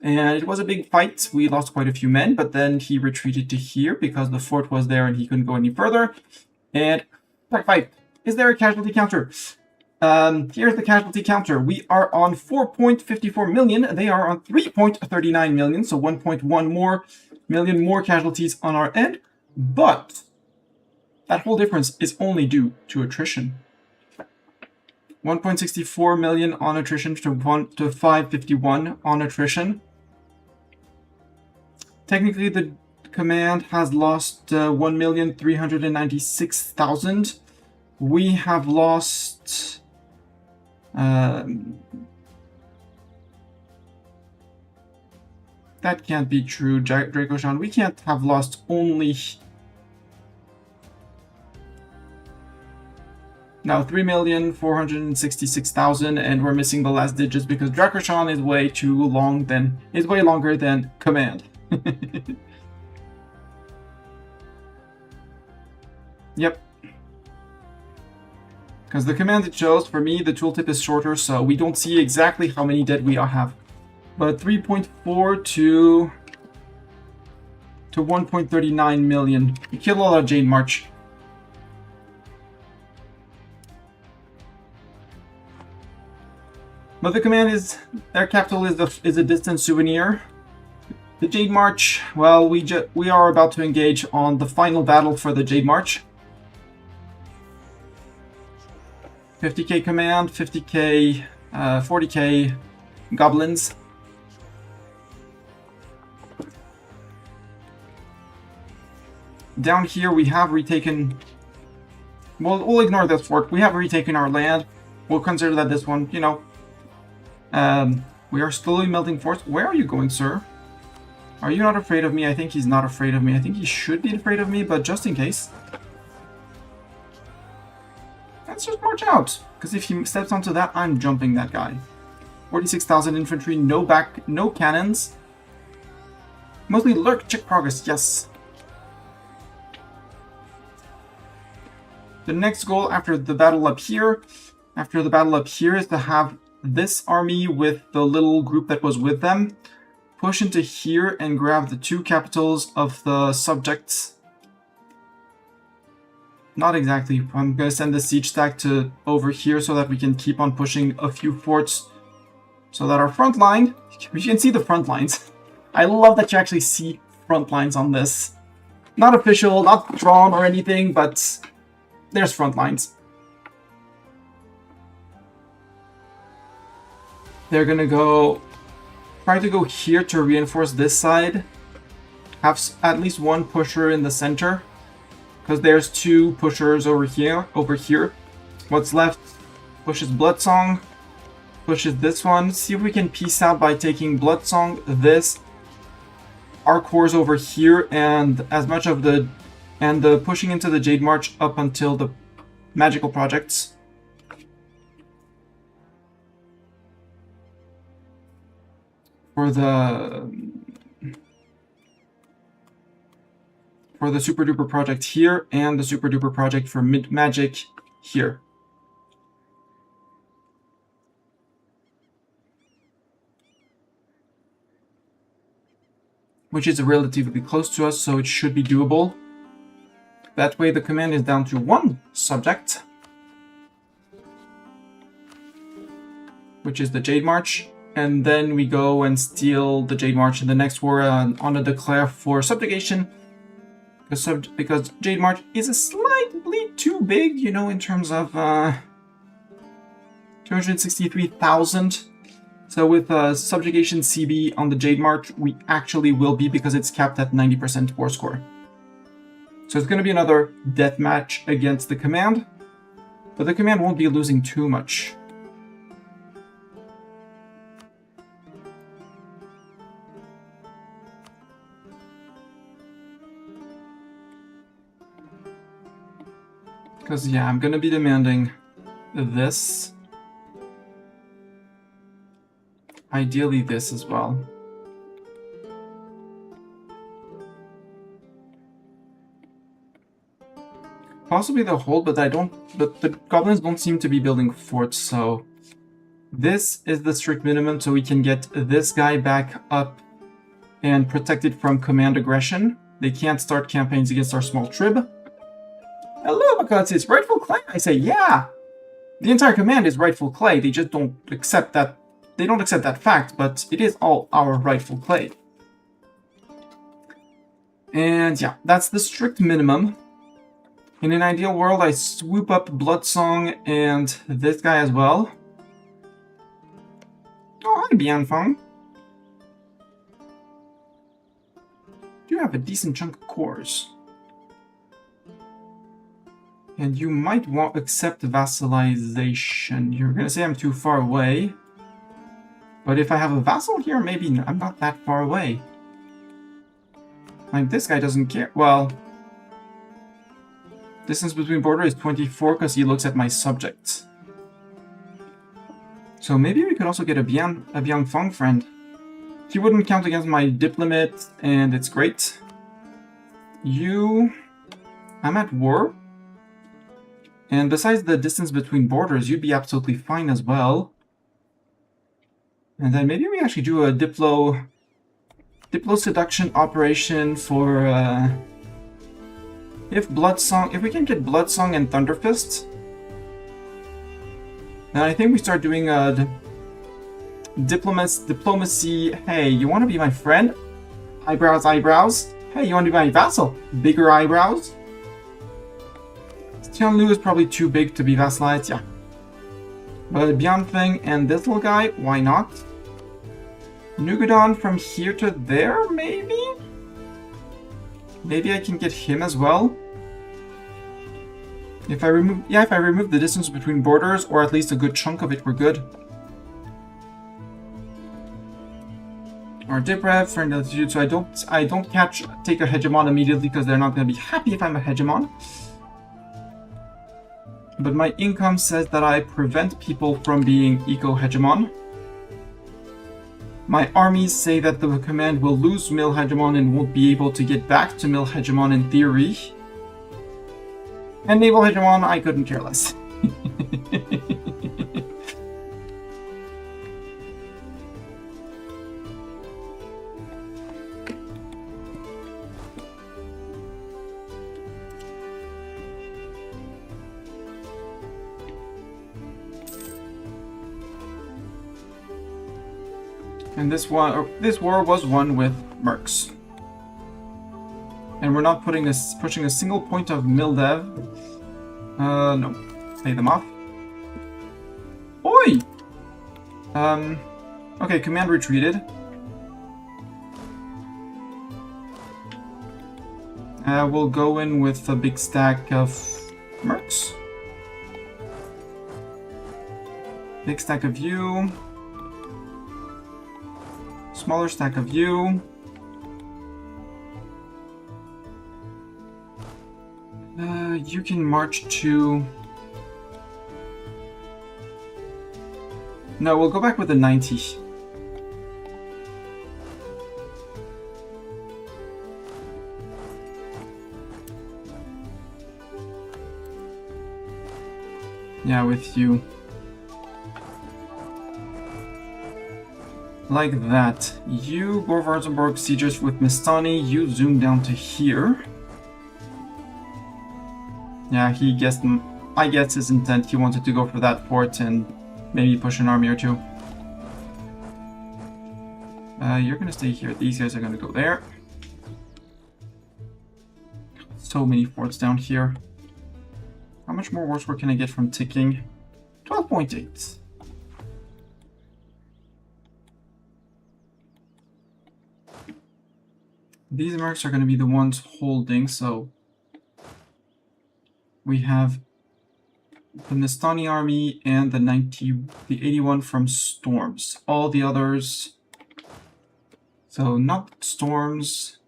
And it was a big fight. We lost quite a few men, but then he retreated to here because the fort was there and he couldn't go any further. And fight. Is there a casualty counter? Here's the casualty counter. We are on 4.54 million. They are on 3.39 million, so 1.1 million more casualties on our end. But that whole difference is only due to attrition. 1.64 million on attrition to 551 on attrition. Technically, the command has lost 1,396,000. We have lost that can't be true, Dracoshan. We can't have lost only now 3,466,000, and we're missing the last digits because Dracoshan is way too long is way longer than command. Yep. Because the command it shows, for me, the tooltip is shorter, so we don't see exactly how many dead we have. But 3.4 to 1.39 million. We killed a lot of Jade March. But the command is, their capital is a distant souvenir. The Jade March, well, we are about to engage on the final battle for the Jade March. 50k command, 50k, 40k goblins. down here we have retaken... Well, we'll ignore this fort. We have retaken our land. We'll consider that this one, you know... we are slowly melting forts. Where are you going, sir? Are you not afraid of me? I think he's not afraid of me. I think he should be afraid of me, but just in case. Let's just march out. Because if he steps onto that, I'm jumping that guy. 46,000 infantry, no cannons. Mostly lurk, check progress, yes. The next goal after the battle up here, is to have this army with the little group that was with them push into here and grab the 2 capitals of the subjects. Not exactly. I'm going to send the siege stack to over here so that we can keep on pushing a few forts so that our front line, you can see the front lines. I love that you actually see front lines on this. Not official, not drawn or anything, but there's front lines. They're gonna try to go here to reinforce this side. Have at least one pusher in the center, because there's 2 pushers over here. What's left pushes Bloodsong, pushes this one. See if we can piece out by taking Bloodsong, this, our cores over here, and as much of the pushing into the Jade March up until the magical projects. For the Super Duper project here, and the Super Duper project for Magic here. Which is relatively close to us, so it should be doable. That way the command is down to 1 subject, which is the Jade March. And then we go and steal the Jade March in the next war on a declare for subjugation. Because Jade March is a slightly too big, you know, in terms of 263,000. So with subjugation CB on the Jade March, we actually will be, because it's capped at 90% war score. So it's going to be another death match against the command. But the command won't be losing too much. Because, yeah, I'm going to be demanding this. Ideally this as well. Possibly the hold, but the goblins don't seem to be building forts, so this is the strict minimum, so we can get this guy back up and protected from command aggression. They can't start campaigns against our small trib. Hello, because it's rightful clay. I say, yeah. The entire command is rightful clay. They just don't accept that. They don't accept that fact, but it is all our rightful clay. And yeah, that's the strict minimum. In an ideal world, I swoop up Bloodsong and this guy as well. Oh, hi, Bianfeng. You have a decent chunk of cores. And you might want to accept vassalization. You're going to say I'm too far away. But if I have a vassal here, maybe I'm not that far away. Like, this guy doesn't care. Well, distance between border is 24 because he looks at my subjects. So maybe we could also get a Bianfeng friend. He wouldn't count against my diplomat, and it's great. I'm at war. And besides the distance between borders, you'd be absolutely fine as well. And then maybe we actually do a Diplo seduction operation for if we can get Bloodsong and Thunderfist. Then I think we start doing diplomacy. Hey, you want to be my friend? Eyebrows, eyebrows. Hey, you want to be my vassal? Bigger eyebrows. Tianlu is probably too big to be vassalized, yeah. But Bianfeng and this little guy, why not? Nugadon from here to there, maybe? Maybe I can get him as well. If I remove the distance between borders, or at least a good chunk of it, we're good. Or Diprev, friend altitude, so I don't take a hegemon immediately because they're not gonna be happy if I'm a hegemon. But my income says that I prevent people from being eco-hegemon. My armies say that the command will lose Mil Hegemon and won't be able to get back to Mil Hegemon in theory. And Naval Hegemon, I couldn't care less. And this war was won with mercs. And we're not pushing a single point of Mildev. No. Pay them off. Oi! Okay, command retreated. We'll go in with a big stack of mercs. Big stack of you. Smaller stack of you. You can march to... No, we'll go back with a 90. Yeah, with you. Like that. You, Gorvarzenborg, sieges with Mistani, you zoom down to here. Yeah, I guess his intent, he wanted to go for that fort and maybe push an army or two. You're gonna stay here. These guys are gonna go there. So many forts down here. How much more war score can I get from ticking? 12.8. These mercs are gonna be the ones holding, so... We have the Nistani army and the 81 from Storms. All the others... So, not Storms.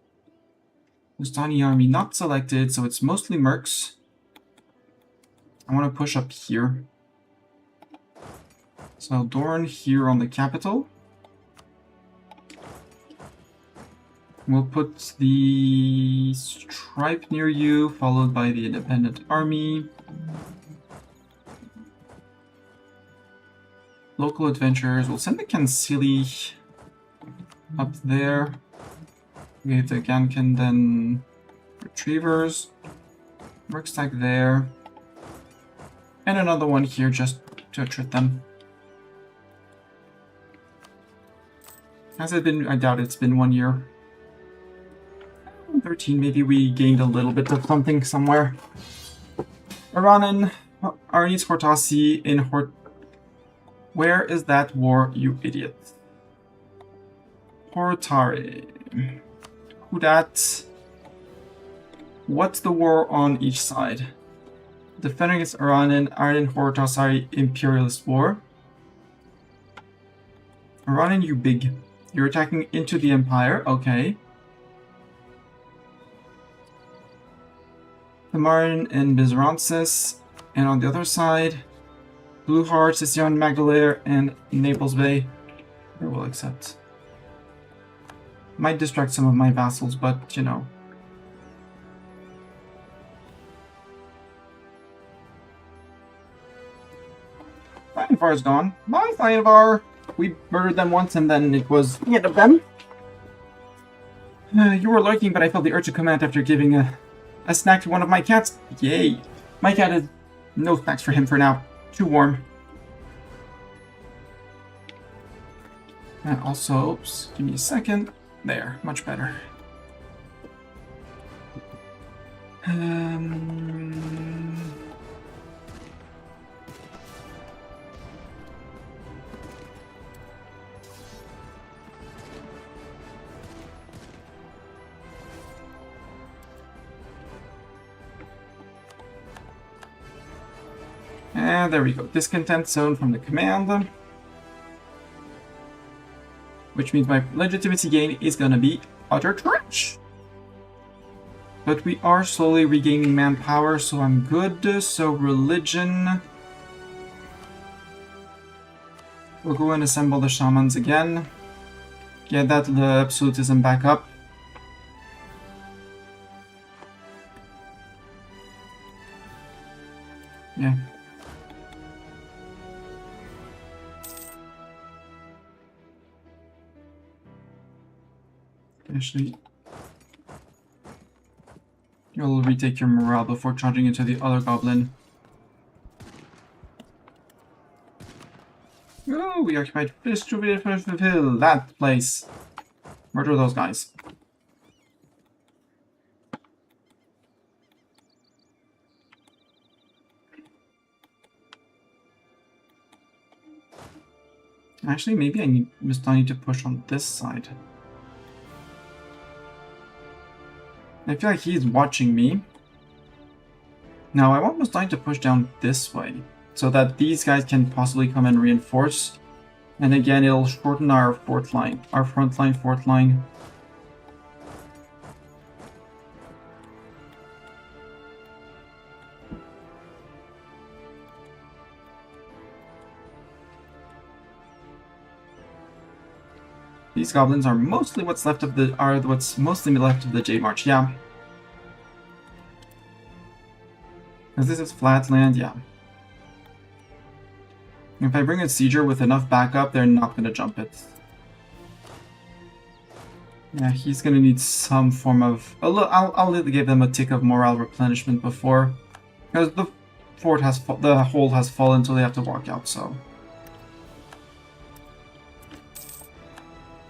Nistani army not selected, so it's mostly mercs. I want to push up here. So, Doran here on the capital. We'll put the stripe near you, followed by the independent army. Local adventurers. We'll send the Cancili up there. We have the Gankin, then retrievers. Merc stack there. And another one here just to attrit them. Has it been? I doubt it's been 1 year. 13, maybe we gained a little bit of something somewhere. Iranen, Arnis Hortasi in Hort... Where is that war, you idiot? Hortare. Who dat? What's the war on each side? Defending against Iranen, Arden Hortasari Imperialist War. Iranen, you big. You're attacking into the Empire, okay. Tamarin and Bizrancis, and on the other side, Blue Heart, Sission, Magdalene, and Naples Bay. I will accept. Might distract some of my vassals, but you know. Fyanvar is gone. Bye, Fyanvar! We murdered them once and then it was the end of them. You were lurking, but I felt the urge to command after giving a snack to one of my cats. Yay! My cat has no snacks for him for now. Too warm. And also, oops, give me a second. There, much better. And there we go. Discontent zone from the command. Which means my legitimacy gain is gonna be utter trash. But we are slowly regaining manpower, so I'm good. So religion. We'll go and assemble the shamans again. Get that absolutism back up. Yeah. Actually, you'll retake your morale before charging into the other goblin. Oh, we occupied that place. Murder those guys. Actually, maybe I need to push on this side. I feel like he's watching me. Now, I want Mustang to push down this way, so that these guys can possibly come and reinforce. And again, it'll shorten our front line. These goblins are mostly what's left of the Jade March, yeah. Because this is flat land, yeah. If I bring a Sieger with enough backup, they're not gonna jump it. Yeah, he's gonna need some form of. I'll give them a tick of morale replenishment before, because the hold has fallen, so they have to walk out. So.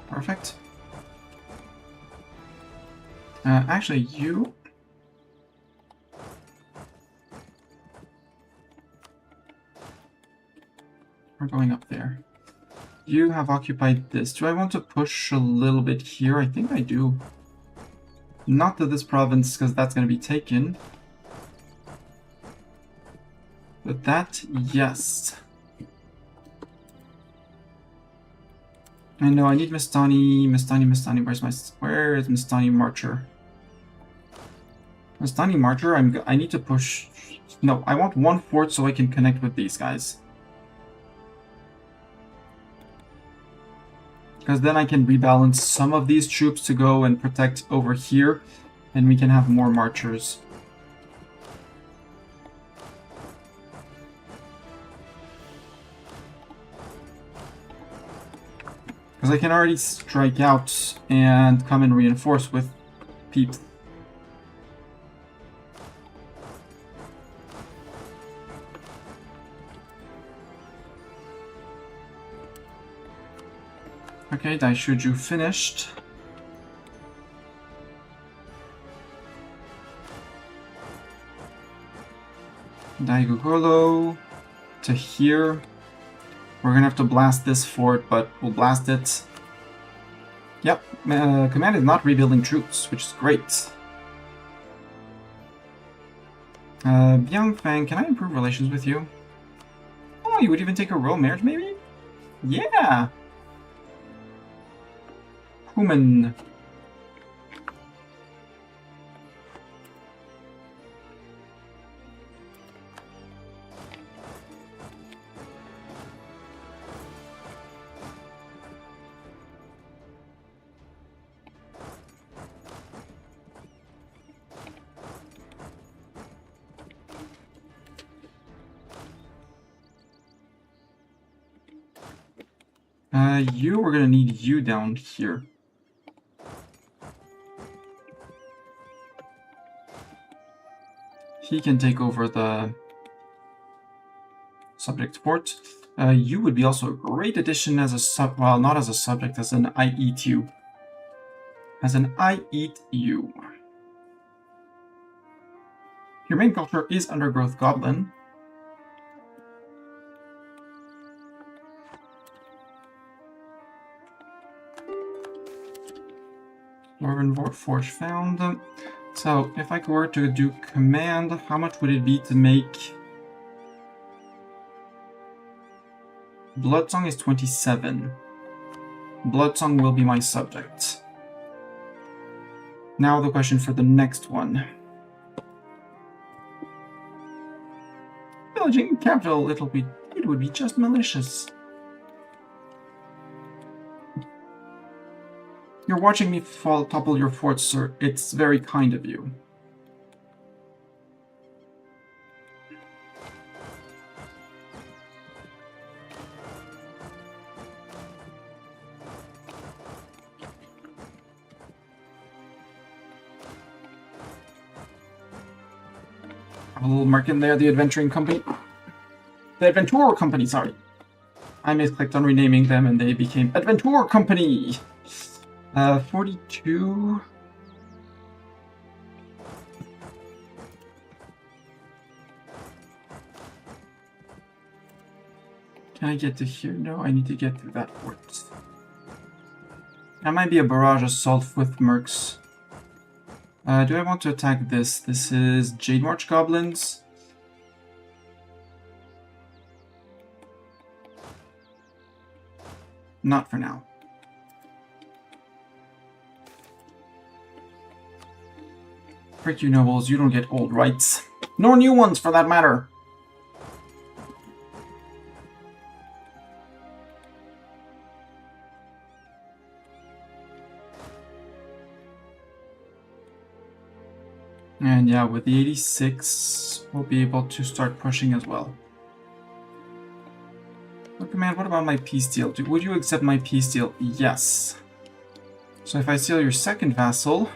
Perfect. Actually, you... We're going up there. You have occupied this. Do I want to push a little bit here? I think I do. Not to this province, because that's going to be taken. But that, yes. I know, I need Mistani. Where is Mistani Marcher? Mistani Marcher, I need to push... No, I want one fort so I can connect with these guys. Because then I can rebalance some of these troops to go and protect over here, and we can have more marchers. Because I can already strike out and come and reinforce with peeps. Okay, Daishuju finished. Daigugolo to here. We're gonna have to blast this fort, but we'll blast it. Yep, command is not rebuilding troops, which is great. Biangfang, can I improve relations with you? Oh, you would even take a royal marriage, maybe? Yeah! Human. We're gonna need you down here. He can take over the subject port. You would be also a great addition as a well, not as a subject, as an I eat you. As an I eat you. Your main culture is Undergrowth Goblin. Lorvenvort Forge found. So, if I were to do command, how much would it be to make Bloodsong is 27. Bloodsong will be my subject. Now the question for the next one. Pillaging capital, it would be just malicious. You're watching me topple your fort, sir. It's very kind of you. A little mark in there, the Adventuring Company. The Adventurer Company, sorry. I misclicked on renaming them and they became Adventurer Company! 42... Can I get to here? No, I need to get to that fort. That might be a barrage assault with mercs. Do I want to attack this? This is Jade March Goblins. Not for now. Frick you nobles, you don't get old rights. Nor new ones, for that matter. And yeah, with the 86, we'll be able to start pushing as well. Look, man, what about my peace deal? Would you accept my peace deal? Yes. So if I steal your second vassal...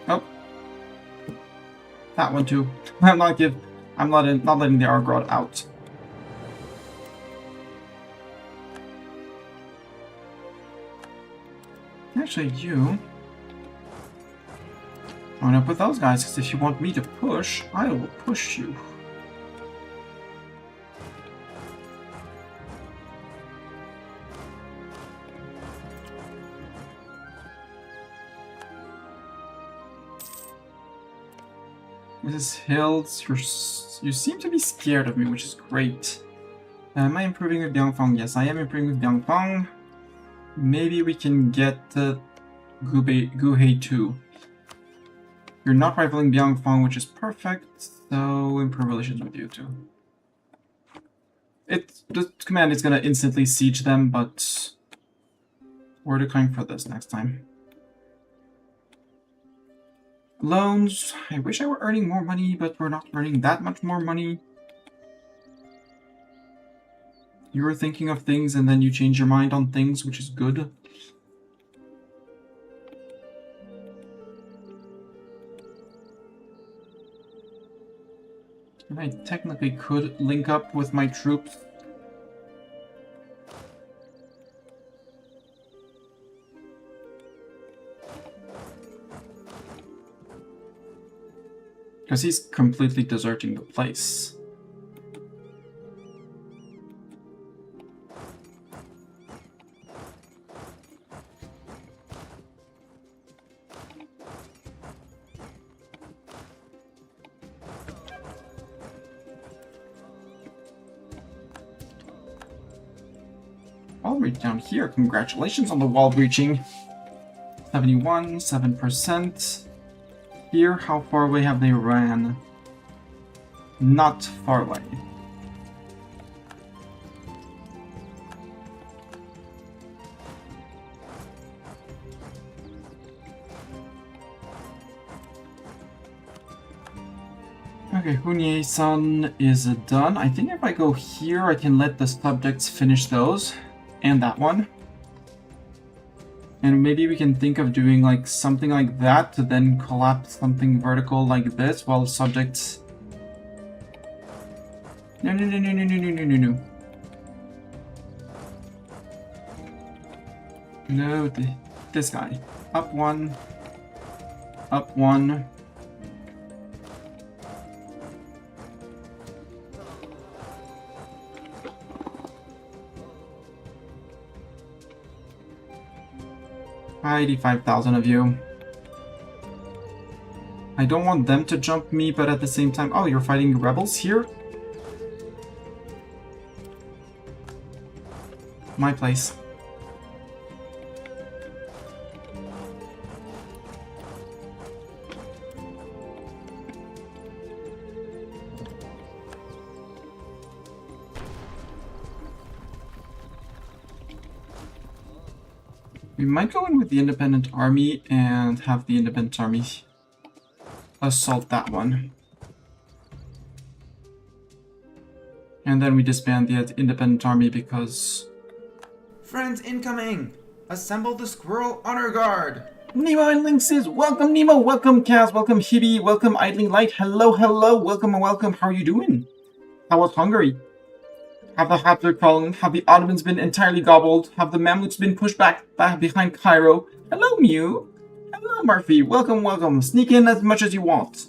Oh. That one too. I'm not letting the Argrod out. Actually, you... Join up with those guys, because if you want me to push, I will push you. Mrs. Hills, you seem to be scared of me, which is great. Am I improving with Byongfang? Yes, I am improving with Byongfang. Maybe we can get Guhei too. You're not rivaling Byongfang, which is perfect, so improve relations with you too. The command is gonna instantly siege them, but we're declaring for this next time. Loans. I wish I were earning more money, but we're not earning that much more money. You were thinking of things and then you change your mind on things, which is good. And I technically could link up with my troops. Because he's completely deserting the place. Wall breach down here. Congratulations on the wall breaching. 71, 7%. Here, how far away have they ran? Not far away. Okay, Hunye-san is done. I think if I go here, I can let the subjects finish those. And that one. And maybe we can think of doing like something like that to then collapse something vertical like this while subjects... No. No, this guy. Up one. Up one. Hi, 85,000 of you. I don't want them to jump me, but at the same time... Oh, you're fighting rebels here? my place. We might go in with the independent army and have the independent army assault that one. And then we disband the independent army because... Friends incoming! Assemble the squirrel honor guard! Nemo and Lynx says, welcome Nemo, welcome Kaz, welcome Hibby, welcome Idling Light, hello, hello, welcome and welcome, how are you doing? How was Hungary? Have the Habsburg fallen? Have the Ottomans been entirely gobbled? Have the Mamluks been pushed back behind Cairo? Hello, Mew. Hello, Murphy. Welcome, welcome. Sneak in as much as you want.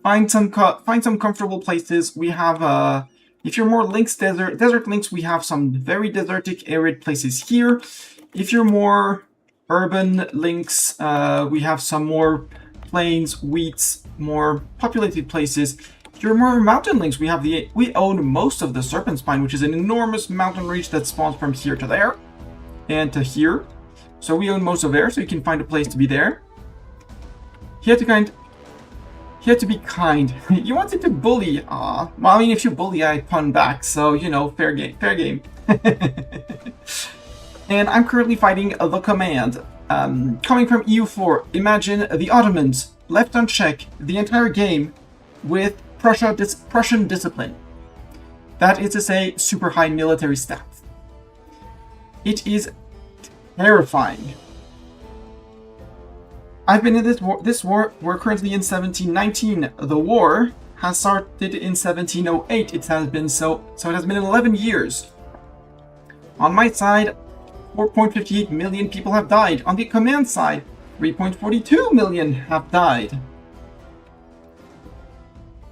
Find some comfortable places. We have, if you're more Lynx desert Lynx, we have some very desertic, arid places here. If you're more urban Lynx, we have some more plains, wheats, more populated places. If you're more mountain Lynx, we own most of the Serpent Spine, which is an enormous mountain range that spawns from here to there and to here. So we own most of there, so you can find a place to be there. He had to be kind. You wanted to bully. Well, I mean, if you bully, I pun back. So, you know, fair game. Fair game. And I'm currently fighting the command. Coming from EU4, imagine the Ottomans left unchecked the entire game with Prussian discipline. That is to say, super high military stats. It is terrifying. I've been in this war. We're currently in 1719. The war has started in 1708. It has been so it has been 11 years. On my side, 4.58 million people have died. On the command side, 3.42 million have died.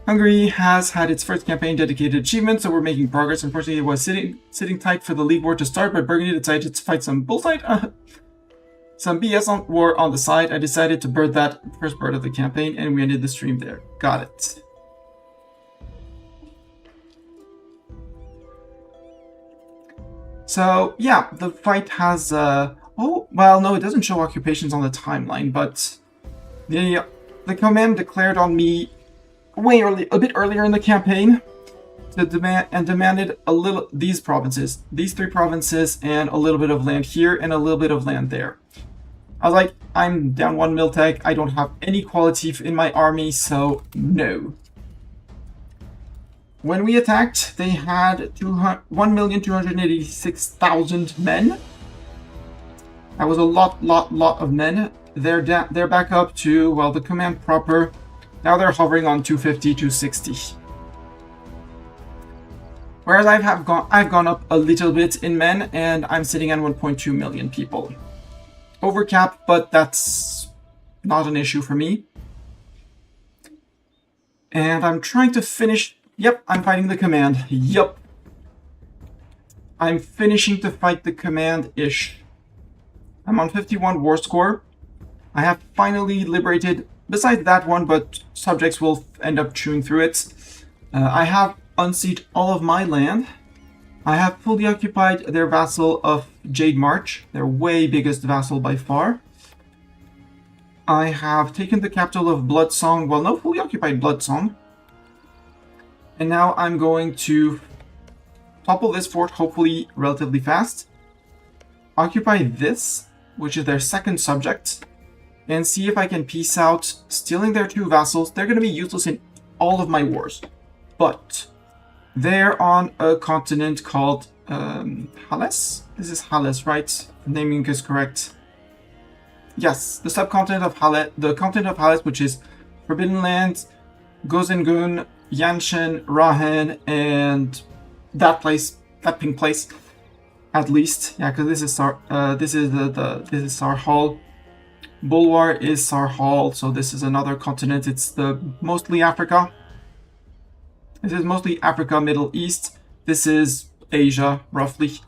Hungary has had its first campaign dedicated achievement, so we're making progress. Unfortunately, it was sitting tight for the League War to start, but Burgundy decided to fight some bullfight, some BS war on the side. I decided to bird that first bird of the campaign, and we ended the stream there. Got it. So, yeah, the fight has, oh, well, no, it doesn't show occupations on the timeline, but the command declared on me a bit earlier in the campaign to demanded these three provinces, and a little bit of land here and a little bit of land there. I was like, I'm down 1 miltech, I don't have any quality in my army, so no. When we attacked, they had 1,286,000 men. That was a lot of men. They're back up to, well, the command proper. Now they're hovering on 250, 260. Whereas I've gone up a little bit in men, and I'm sitting at 1.2 million people. Over cap, but that's not an issue for me. And I'm trying to finish... Yep, I'm fighting the command. Yep. I'm finishing to fight the command-ish. I'm on 51 war score. I have finally liberated... Besides that one, but subjects will end up chewing through it. I have unseated all of my land. I have fully occupied their vassal of Jade March, their way biggest vassal by far. I have taken the capital of Bloodsong, well, no, fully occupied Bloodsong. And now I'm going to topple this fort, hopefully relatively fast. Occupy this, which is their second subject. And see if I can peace out, stealing their two vassals. They're going to be useless in all of my wars. But they're on a continent called Halles? This is Halles, right? The naming is correct. Yes, the subcontinent of Halles, the continent of Halles, which is Forbidden Lands, Gozengun, Yanshan, Rahan, and that place, that pink place, at least. Yeah, because this is Sarhal. Bulwar is Sarhal, so this is another continent. It's mostly Africa. This is mostly Africa, Middle East. This is Asia, roughly.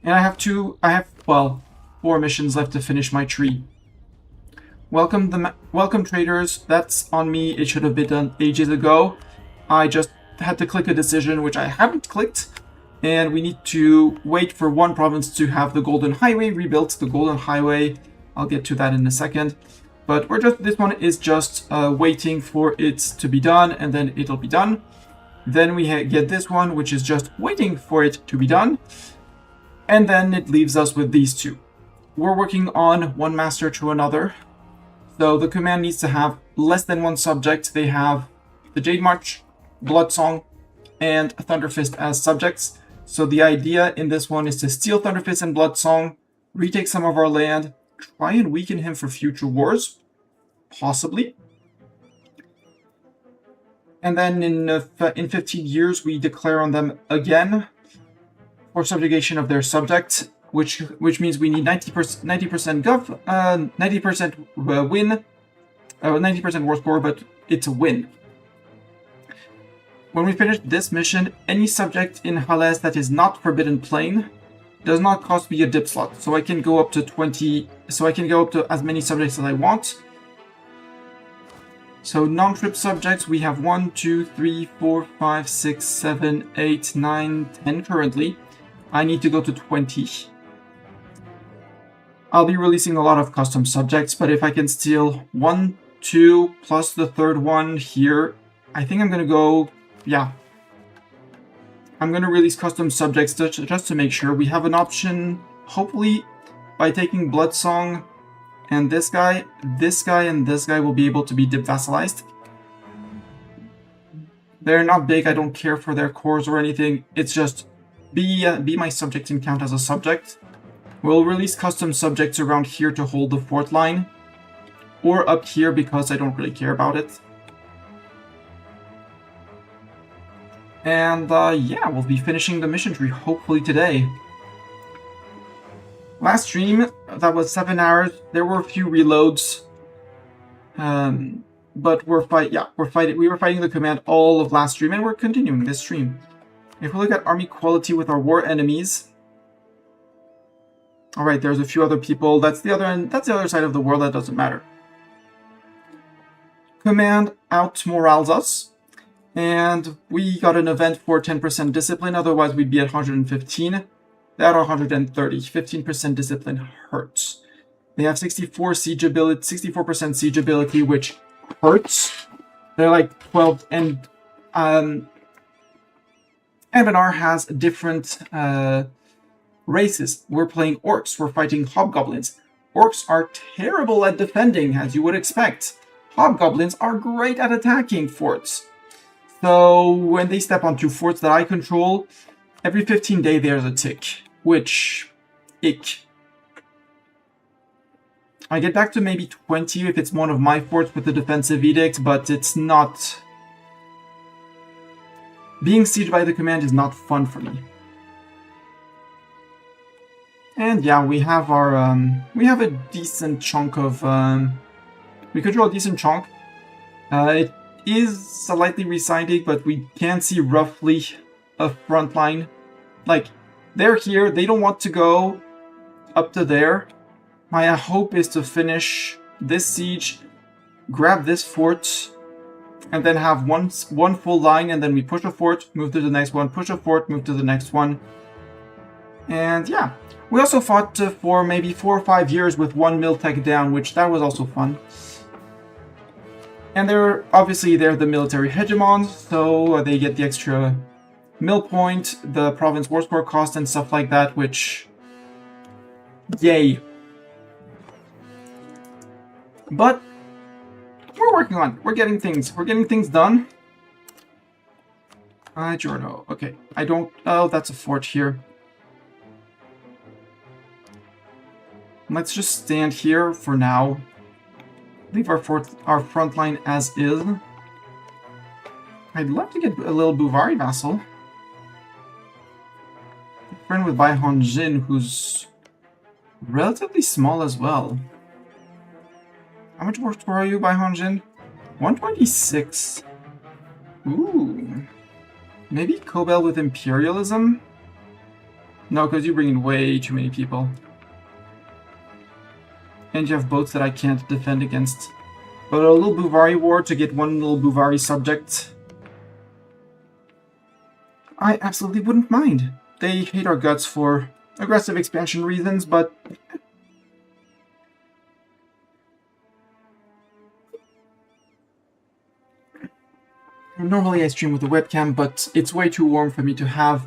And I have 4 missions left to finish my tree. Welcome traders. That's on me. It should have been done ages ago. I just had to click a decision, which I haven't clicked. And we need to wait for one province to have the Golden Highway rebuilt. The Golden Highway, I'll get to that in a second. But this one is just waiting for it to be done, and then it'll be done. Then we get this one, which is just waiting for it to be done. And then it leaves us with these two. We're working on one master to another. So the command needs to have less than one subject. They have the Jade March, Blood Song, and Thunderfist as subjects. So the idea in this one is to steal Thunderfist and Blood Song, retake some of our land, try and weaken him for future wars, possibly. And then in 15 years, we declare on them again for subjugation of their subject, which means we need 90% gov, 90% win, 90% war score, but it's a win. When we finish this mission, any subject in Halles that is not Forbidden Plain does not cost me a dip slot, so I can go up to 20. So I can go up to as many subjects as I want. So non-trip subjects, we have 1, 2, 3, 4, 5, 6, 7, 8, 9, 10 currently. I need to go to 20. I'll be releasing a lot of custom subjects, but if I can steal 1, 2, plus the third one here, I think I'm going to go, yeah. I'm going to release custom subjects just to make sure. We have an option, hopefully, by taking Blood Song and this guy, and this guy will be able to be dip vassalized. They're not big, I don't care for their cores or anything. It's just be my subject and count as a subject. We'll release custom subjects around here to hold the fort line, or up here because I don't really care about it. And yeah, we'll be finishing the mission tree hopefully today. Last stream, that was 7 hours. There were a few reloads, but we were fighting the command all of last stream, and we're continuing this stream. If we look at army quality with our war enemies, all right, there's a few other people. That's the other end. That's the other side of the world. That doesn't matter. Command out morals us, and we got an event for 10% discipline. Otherwise, we'd be at 115. That 130. 15% discipline hurts. They have 64 siege ability, 64% siege ability, which hurts. They're like 12, and Anbennar has different races. We're playing orcs. We're fighting hobgoblins. Orcs are terrible at defending, as you would expect. Hobgoblins are great at attacking forts. So when they step onto forts that I control, every 15 days there's a tick, which, ick. I get back to maybe 20 if it's one of my forts with the defensive edict, but it's not... Being sieged by the command is not fun for me. And yeah, we have our, we have a decent chunk of, we control a decent chunk. It is slightly resigned, but we can see roughly a front line. Like, they're here, they don't want to go up to there. My hope is to finish this siege, grab this fort, and then have one full line, and then we push a fort, move to the next one, push a fort, move to the next one. And yeah, we also fought for maybe 4 or 5 years with 1 mill tech down, which that was also fun. And they're the military hegemons, so they get the extra mill point, the province war score cost, and stuff like that, which, yay. But we're working on it. We're getting things done. Giorno. Okay, I don't... Oh, that's a fort here. Let's just stand here for now. Leave our front line as is. I'd love to get a little Buvari vassal. A friend with Baihon Jin, who's relatively small as well. How much war score are you, Baihon Jin? 126. Ooh. Maybe Kobel with Imperialism? No, because you bring in way too many people. And you have boats that I can't defend against. But a little Buvari war to get one little Buvari subject, I absolutely wouldn't mind. they hate our guts for aggressive expansion reasons, but normally I stream with a webcam, but it's way too warm for me to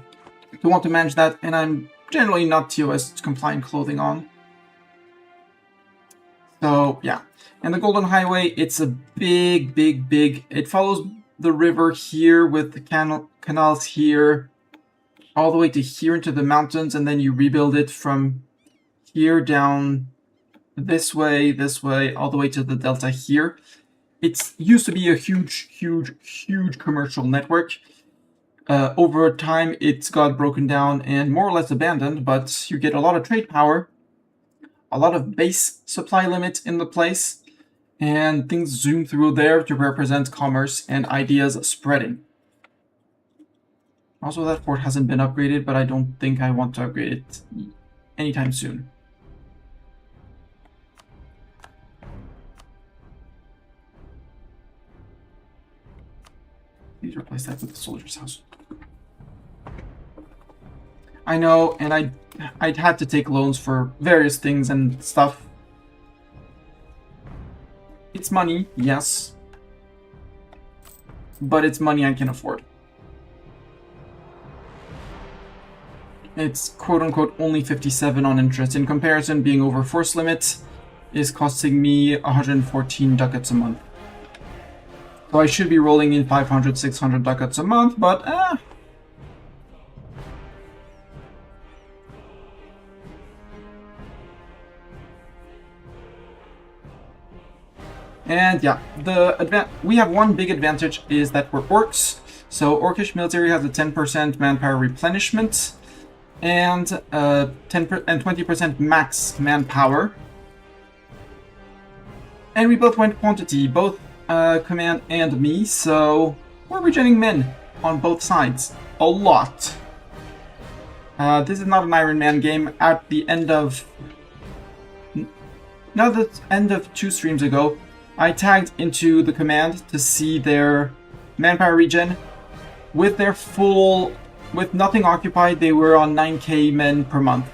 want to manage that, and I'm generally not TOS compliant clothing on. So yeah, and the Golden Highway, it's a big, it follows the river here with the canals here, all the way to here into the mountains, and then you rebuild it from here down this way, all the way to the delta here. It used to be a huge commercial network. Over time, it got broken down and more or less abandoned, but you get a lot of trade power, a lot of base supply limit in the place, and things zoom through there to represent commerce and ideas spreading. Also, that fort hasn't been upgraded, but I don't think I want to upgrade it anytime soon. Please replace that with the soldier's house. I know, and I'd had to take loans for various things and stuff. It's money, yes. But it's money I can afford. It's quote-unquote only 57 on interest. In comparison, being over force limit is costing me 114 ducats a month. So I should be rolling in 500, 600 ducats a month, but And yeah, we have one big advantage is that we're orcs. So orcish military has a 10% manpower replenishment and 20% max manpower. And we both went quantity, both command and me, so we're regenerating men on both sides. A lot. This is not an Iron Man game. At the end of... Now the end of 2 streams ago, I tagged into the command to see their manpower regen. With their full... With nothing occupied, they were on 9k men per month.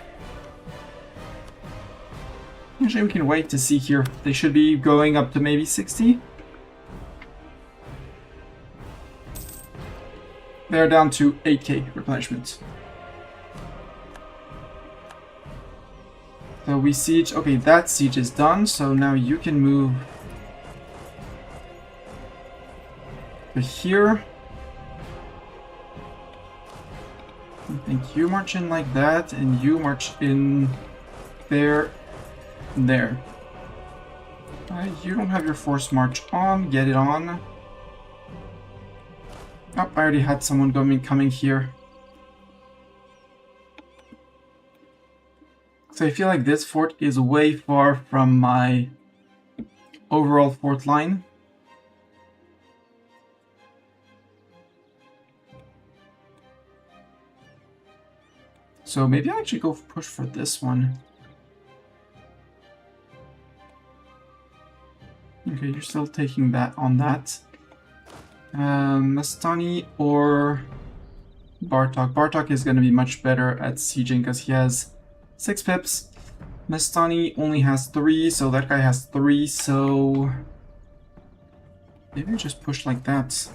Actually, we can wait to see here. They should be going up to maybe 60. They're down to 8k replenishment. So we siege... Okay, that siege is done, so now you can move to here. I think you march in like that, and you march in there, and there. You don't have your force march on. Get it on. Oh, I already had someone coming here. So I feel like this fort is way far from my overall fort line. So maybe I'll actually go push for this one. Okay, you're still taking that on that. Mastani or Bartok. Bartok is going to be much better at sieging because he has 6 pips. Mastani only has 3, so that guy has 3, so... Maybe just push like that.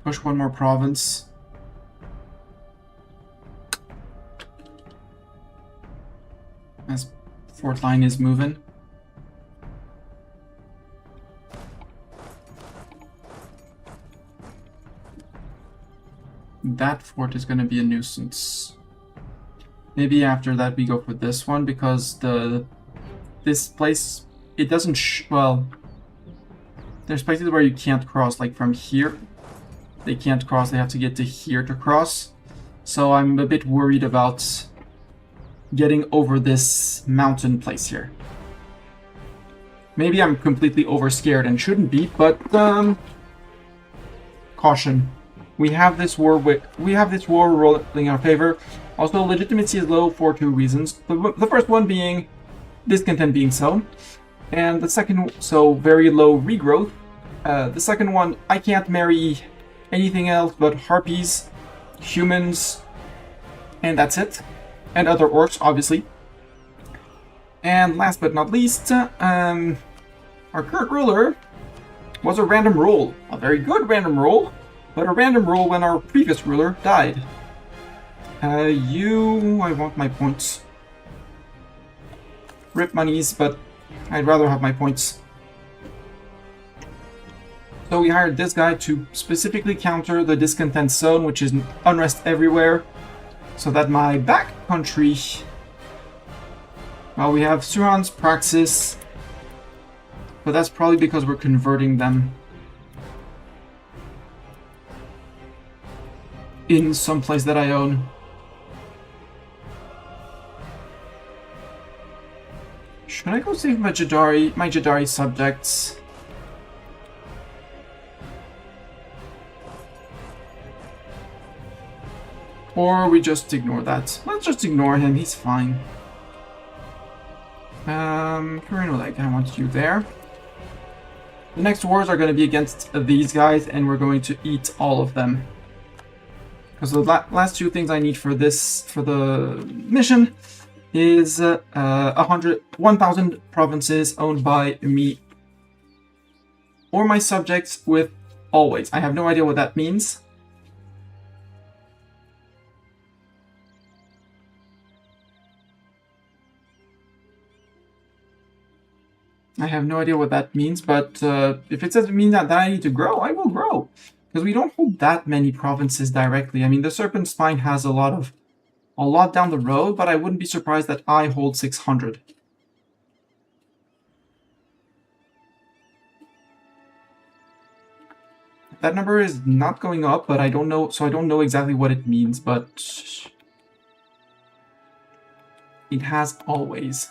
Push one more province. As fort line is moving. That fort is going to be a nuisance. Maybe after that we go for this one, because this place, it doesn't well, there's places where you can't cross, like from here. They can't cross, they have to get to here to cross. So I'm a bit worried about getting over this mountain place here. Maybe I'm completely overscared and shouldn't be, but caution. We have this war rolling in our favor. Also, legitimacy is low for 2 reasons. The first one being discontent being sown, and the second, so very low regrowth. The second one, I can't marry anything else but harpies humans, and that's it. And other orcs, obviously. And last but not least, our current ruler was a random roll. A very good random roll, but a random roll when our previous ruler died. I want my points. Rip monies, but I'd rather have my points. So we hired this guy to specifically counter the discontent zone, which is unrest everywhere, so that my back country... Well, we have Suran's Praxis, but that's probably because we're converting them in some place that I own. Should I go save my Jadari subjects? Or we just ignore that. Let's just ignore him, he's fine. Like, I want you there. The next wars are going to be against these guys, and we're going to eat all of them. Because the last two things I need for the mission is 1,000 provinces owned by me or my subjects with always. I have no idea what that means. I have no idea what that means, but if it doesn't mean that I need to grow, I will grow. Because we don't hold that many provinces directly. I mean, the Serpent Spine has a lot down the road, but I wouldn't be surprised that I hold 600. That number is not going up, but I don't know, so I don't know exactly what it means, but it has always.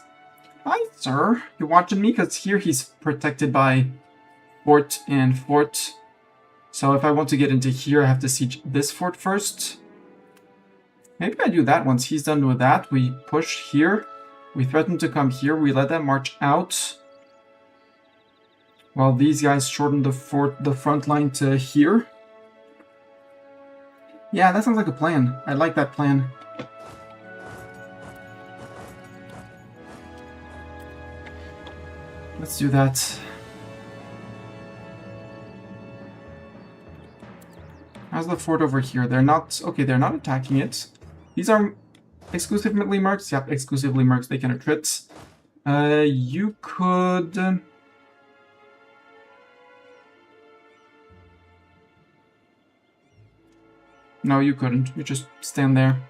Hi, sir. You watching me? Because here he's protected by fort and fort. So if I want to get into here, I have to siege this fort first. Maybe I do that once he's done with that. We push here. We threaten to come here. We let them march out. While these guys shorten the front line to here. Yeah, that sounds like a plan. I like that plan. Let's do that. How's the fort over here? They're not... Okay, they're not attacking it. These are exclusively mercs? Yep, exclusively mercs. They can attrit. You could... No, you couldn't. You just stand there.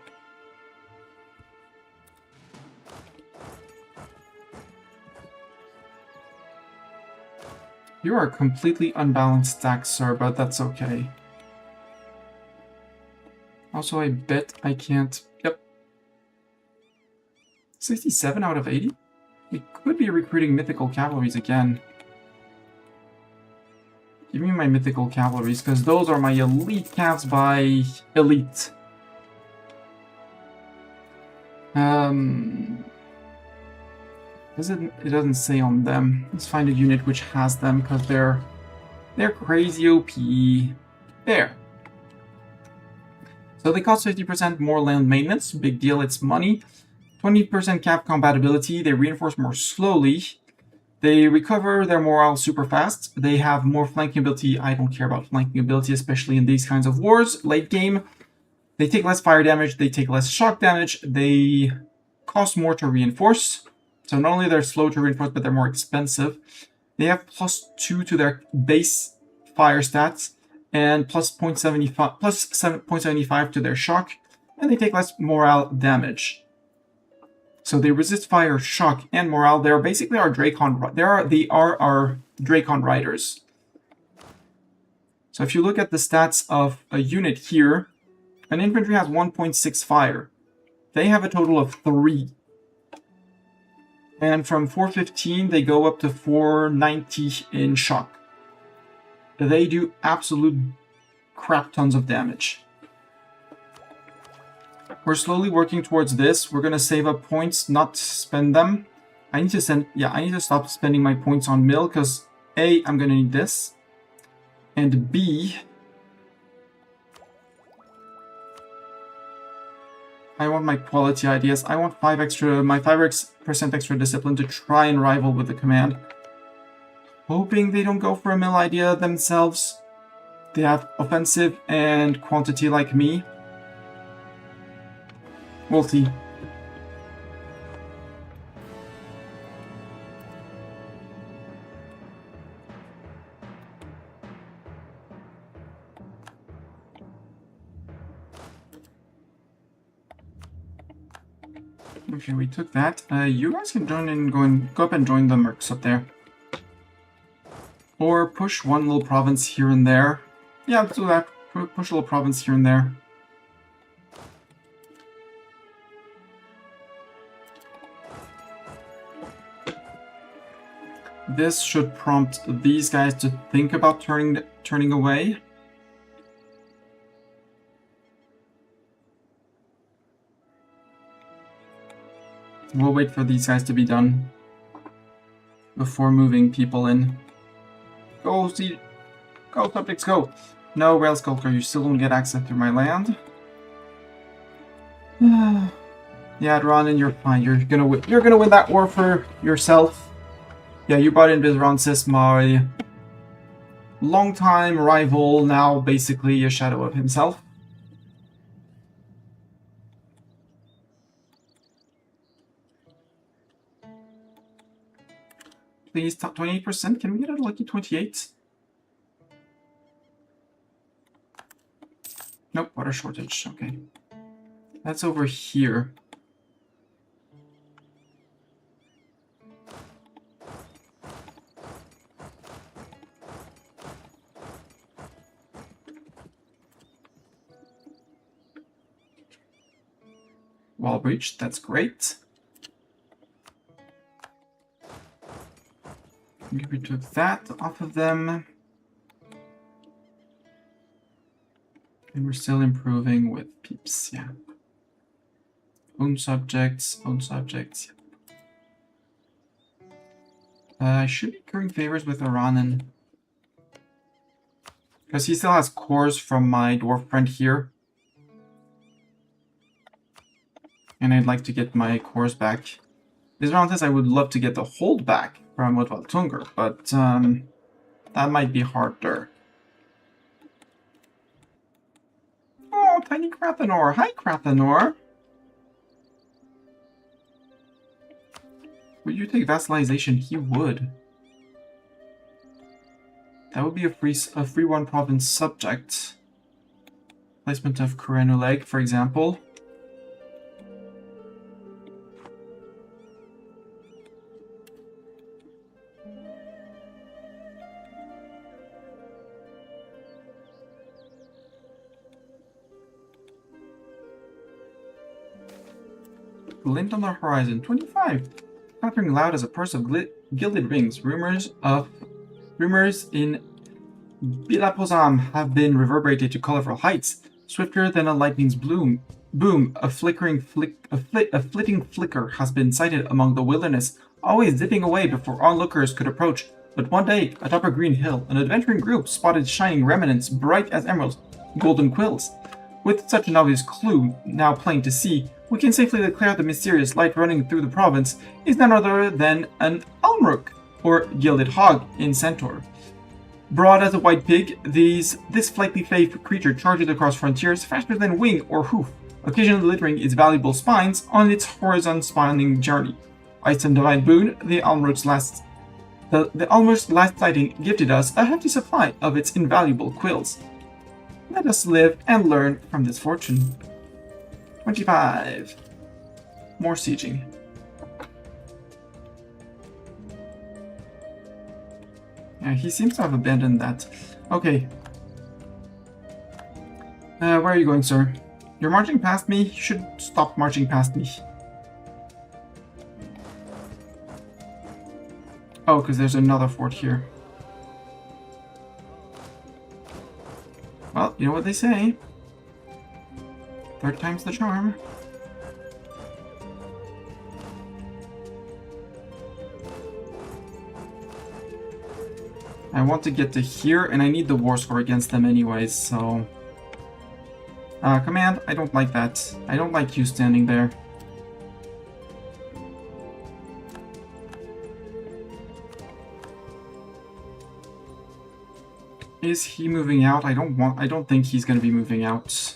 You are a completely unbalanced stack, sir, but that's okay. Also, I bet I can't... Yep. 67 out of 80? We could be recruiting mythical cavalries again. Give me my mythical cavalries, because those are my elite cavs by elite. It doesn't say on them. Let's find a unit which has them, because they're crazy OP. There. So they cost 50% more land maintenance. Big deal, it's money. 20% cap compatibility. They reinforce more slowly. They recover their morale super fast. They have more flanking ability. I don't care about flanking ability, especially in these kinds of wars. Late game. They take less fire damage. They take less shock damage. They cost more to reinforce. So not only they're slow to reinforce, but they're more expensive. They have +2 to their base fire stats and plus 7.75 to their shock, and they take less morale damage. So they resist fire, shock, and morale. They're basically our Dracon. They are our Dracon riders. So if you look at the stats of a unit here, an infantry has 1.6 fire. They have a total of 3. And from 415, they go up to 490 in shock. They do absolute crap tons of damage. We're slowly working towards this. We're going to save up points, not spend them. I need to stop spending my points on mill, because A, I'm going to need this. And B, I want my quality ideas. I want my 5% extra discipline to try and rival with the command. Hoping they don't go for a mill idea themselves. They have offensive and quantity like me. We'll see. Okay, we took that. You guys can join in, go up and join the mercs up there. Or push one little province here and there. Yeah, let's do that. Push a little province here and there. This should prompt these guys to think about turning away. We'll wait for these guys to be done before moving people in. Go, subjects, go! No, Rail Skulker, you still don't get access to my land. Yeah, Ronan, you're fine. You're gonna win that war for yourself. Yeah, you brought in Visronsis, my longtime rival, now basically a shadow of himself. Please, top 28%. Can we get a lucky 28? Nope, water shortage. Okay. That's over here. Wall breached, that's great. We took that off of them. And we're still improving with peeps, yeah. Own subjects, yeah. I should be currying favors with Aranan. Because he still has cores from my dwarf friend here. And I'd like to get my cores back. This round says I would love to get the hold back from Woodwaltunger, but that might be harder. Oh, tiny Krathanor. Hi, Krathanor. Would you take vassalization? He would. That would be a free one province subject. Placement of Kurenuleg, for example. Glint on the horizon, 25. Clattering loud as a purse of gilded rings. Rumors in Bilapozam have been reverberated to colorful heights. Swifter than a lightning's boom, a flitting flicker has been sighted among the wilderness, always zipping away before onlookers could approach. But one day, atop a green hill, an adventuring group spotted shining remnants bright as emeralds, golden quills. With such an obvious clue now plain to see, we can safely declare the mysterious light running through the province is none other than an Almrook, or gilded hog in Centaur. Broad as a white pig, this flightly faith creature charges across frontiers faster than wing or hoof, occasionally littering its valuable spines on its horizon-spanning journey. Ice and divine boon, the Almrook's last sighting gifted us a hefty supply of its invaluable quills. Let us live and learn from this fortune. 25. More sieging. Yeah, he seems to have abandoned that. Okay. Where are you going, sir? You're marching past me? You should stop marching past me. Oh, because there's another fort here. Well, you know what they say. Third time's the charm. I want to get to here, and I need the war score against them anyways, so... Command, I don't like that. I don't like you standing there. Is he moving out? I don't think he's gonna be moving out.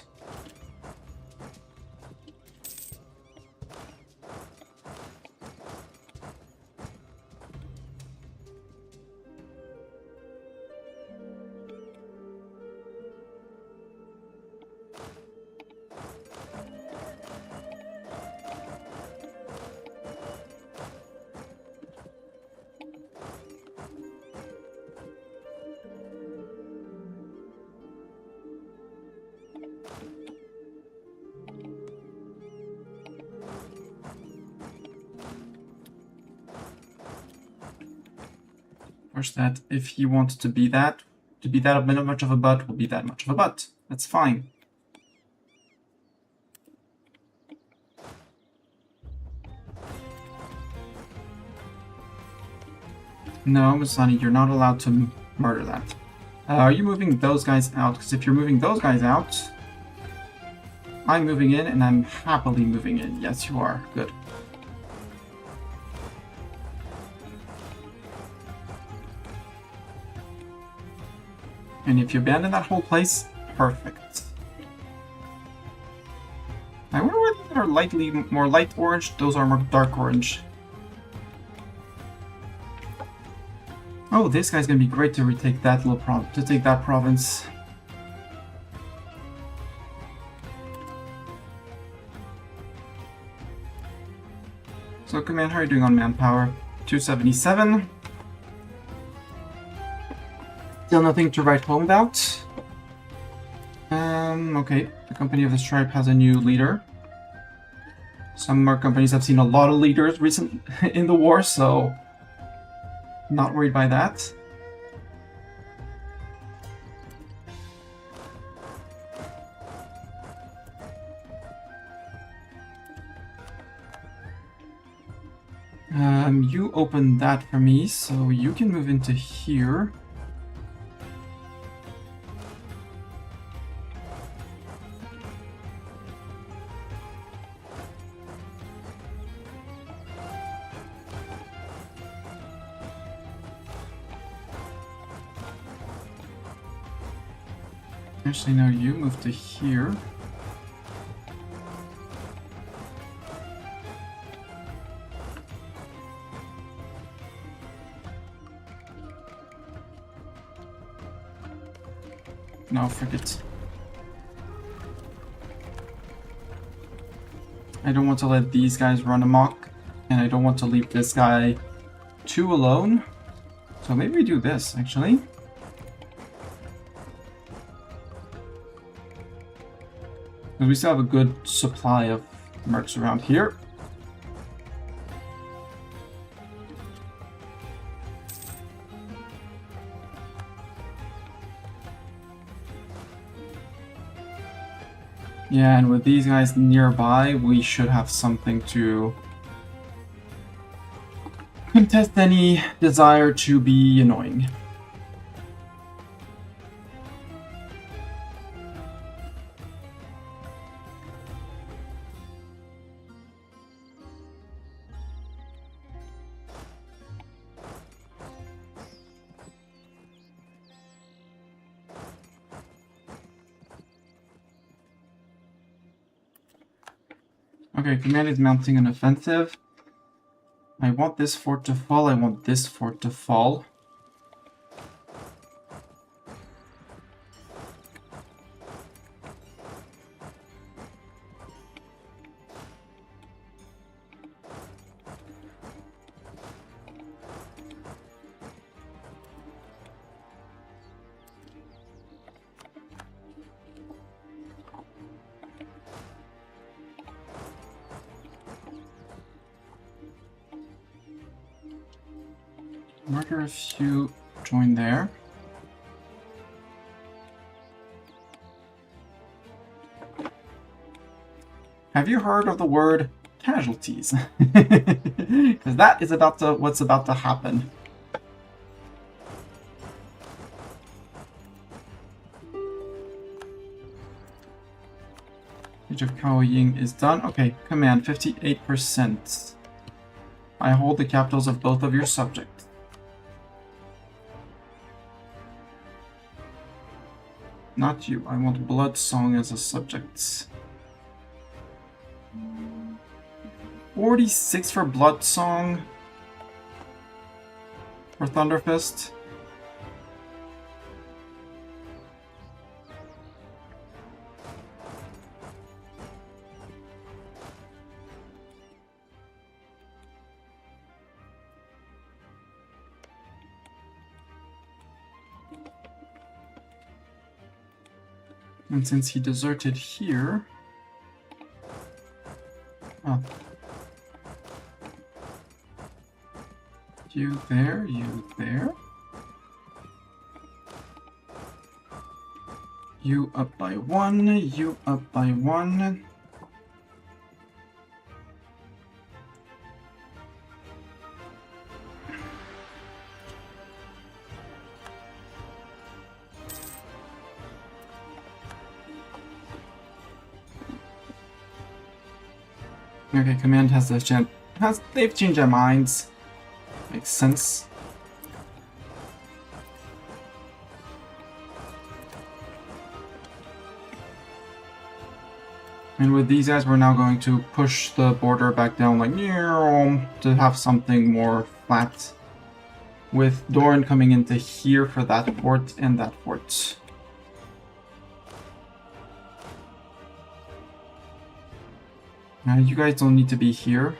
That if he wants to be that much of a butt, will be that much of a butt. That's fine. No, Masani, you're not allowed to murder that. Are you moving those guys out? Because if you're moving those guys out, I'm moving in, and I'm happily moving in. Yes, you are. Good. And if you abandon that whole place, perfect. I wonder whether they're lightly more light orange, those are more dark orange. Oh, this guy's gonna be great to retake that little province. So, Command, how are you doing on manpower? 277. Still nothing to write home about. Okay. The Company of the Stripe has a new leader. Some more companies have seen a lot of leaders recently in the war, so not worried by that. You opened that for me, so you can move into here. Actually, no, you move to here. No, forget. I don't want to let these guys run amok, and I don't want to leave this guy too alone. So maybe we do this, actually. Because we still have a good supply of mercs around here. Yeah, and with these guys nearby, we should have something to contest any desire to be annoying. Okay, Command is mounting an offensive. I want this fort to fall, I want this fort to fall. Murder if you join there. Have you heard of the word casualties? Because that is what's about to happen. Age of Kaoying is done. Okay, command 58%. I hold the capitals of both of your subjects. Not you. I want Blood Song as a subject. 46 for Blood Song. For Thunderfist. And since he deserted here... Oh. You there, you there. You up by 1, you up by 1. Okay, command has the they've changed their minds. Makes sense. And with these guys, we're now going to push the border back down like to have something more flat. With Doran coming into here for that fort and that fort. Now you guys don't need to be here.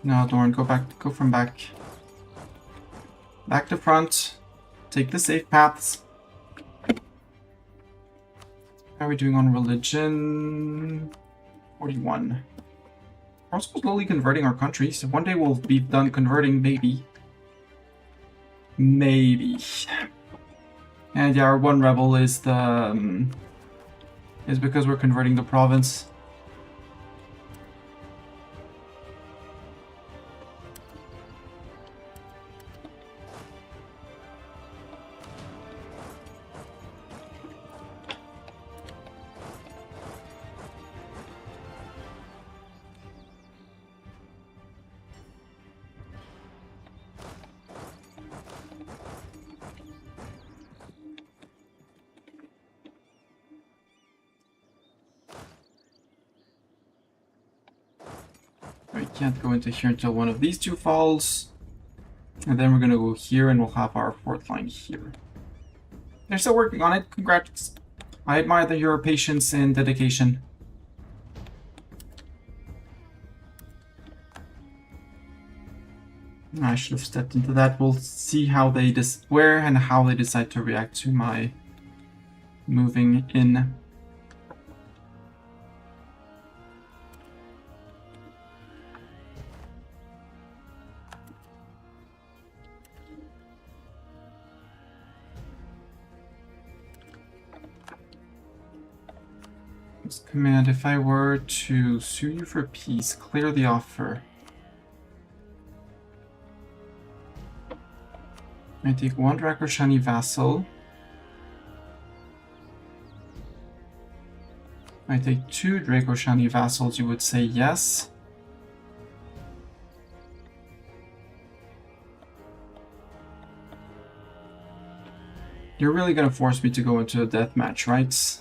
No, Doran, go back. Go from back. Back to front. Take the safe paths. How are we doing on religion? 41. We're also slowly converting our country, so one day we'll be done converting, maybe. Maybe. And yeah, our one rebel is the is because we're converting the province. We can't go into here until one of these two falls. And then we're gonna go here and we'll have our fourth line here. They're still working on it. Congrats. I admire your patience and dedication. I should have stepped into that. We'll see how they where and how they decide to react to my moving in. This command, if I were to sue you for peace, clear the offer. I take one Dracoshani vassal. I take two Dracoshani vassals, you would say yes. You're really gonna force me to go into a death match, right?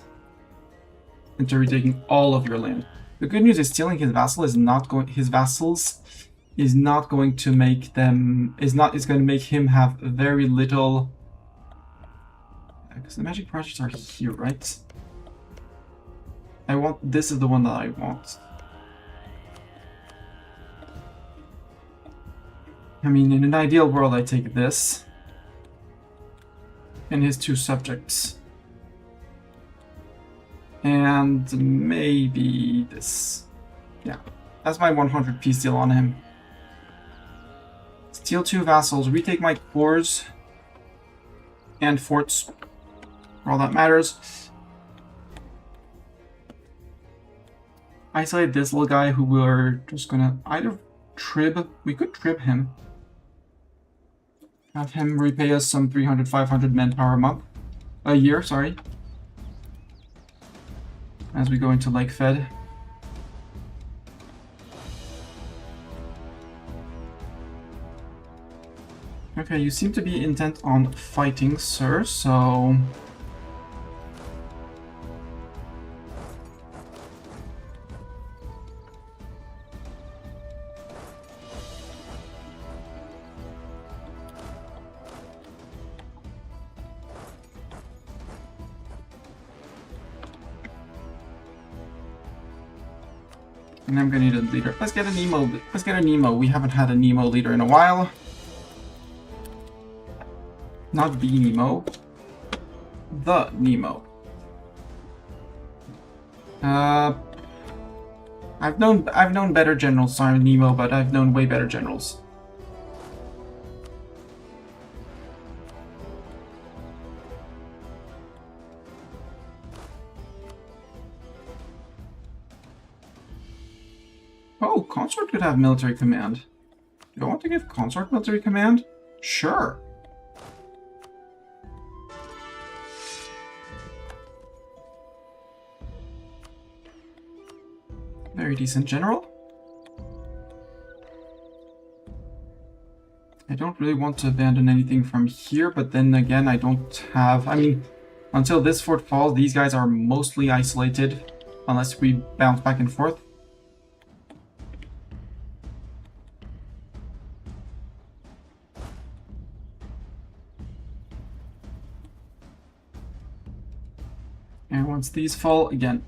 Into retaking all of your land. The good news is stealing his vassal is not going. His vassals is not going to make them. Is going to make him have very little. Because the magic projects are here, right? I want. This is the one that I want. I mean, in an ideal world, I take this and his two subjects. And maybe this. Yeah, that's my 100 piece deal on him. Steal two vassals, retake my cores and forts, for all that matters. Isolate this little guy who we're just gonna either trib. We could trib him. Have him repay us some 300, 500 manpower a year, sorry. As we go into Lake Fed. Okay, you seem to be intent on fighting, sir, so... And I'm gonna need a leader. Let's get a Nemo. Let's get a Nemo. We haven't had a Nemo leader in a while. Not the Nemo. The Nemo. I've known better generals. Sorry, Nemo, but I've known way better generals. Oh, Consort could have military command. Do I want to give Consort military command? Sure. Very decent general. I don't really want to abandon anything from here, but then again, I don't have... I mean, until this fort falls, these guys are mostly isolated, unless we bounce back and forth. And once these fall, again,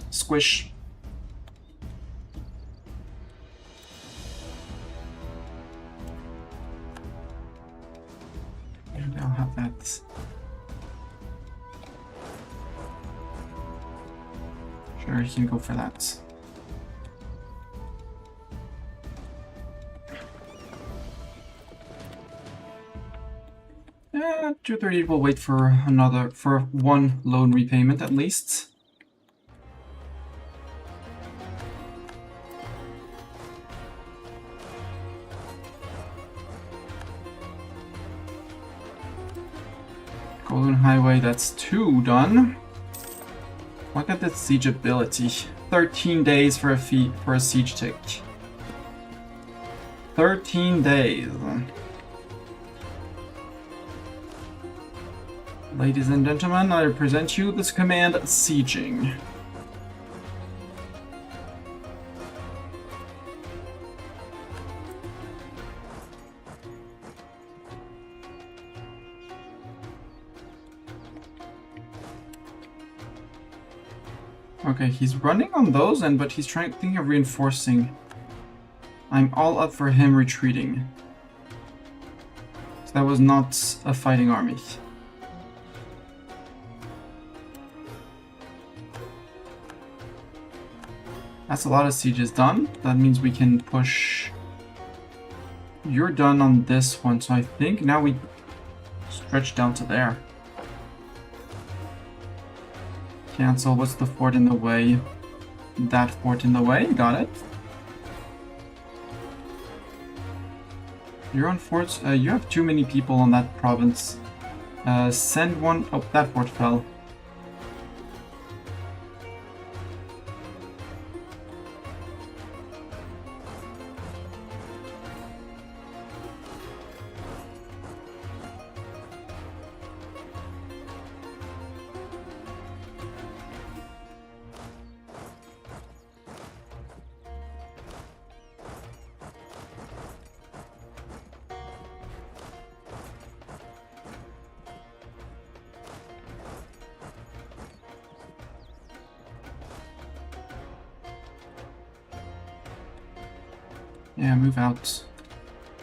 squish. And I'll have that. Sure, you can go for that. Yeah, 230 will wait for one loan repayment at least. Golden Highway, that's 2 done. Look at that siege ability. 13 days for a siege tick. 13 days. Ladies and gentlemen, I present you this command, Sieging. Okay, he's running on those, but he's thinking of reinforcing. I'm all up for him retreating. So that was not a fighting army. That's a lot of sieges done. That means we can push... You're done on this one, so I think now we stretch down to there. Cancel. What's the fort in the way? That fort in the way. Got it. You're on forts. You have too many people on that province. Send one... Oh, that fort fell. Yeah, move out.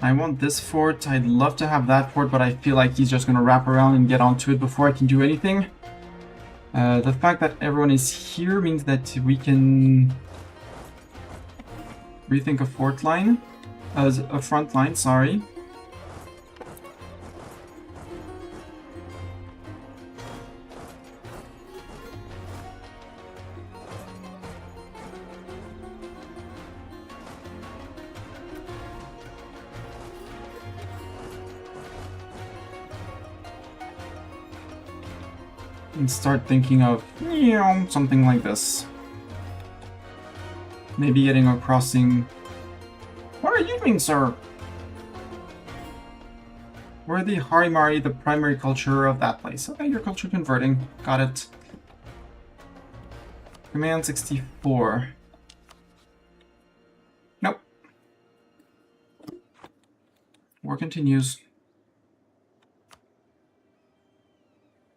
I want this fort. I'd love to have that fort, but I feel like he's just going to wrap around and get onto it before I can do anything. The fact that everyone is here means that we can rethink a fort line. A front line, sorry. and start thinking of, you know, something like this. Maybe getting a crossing. What are you doing, sir? We're the Harimari, the primary culture of that place. Okay, your culture converting. Got it. Command 64. Nope. War continues.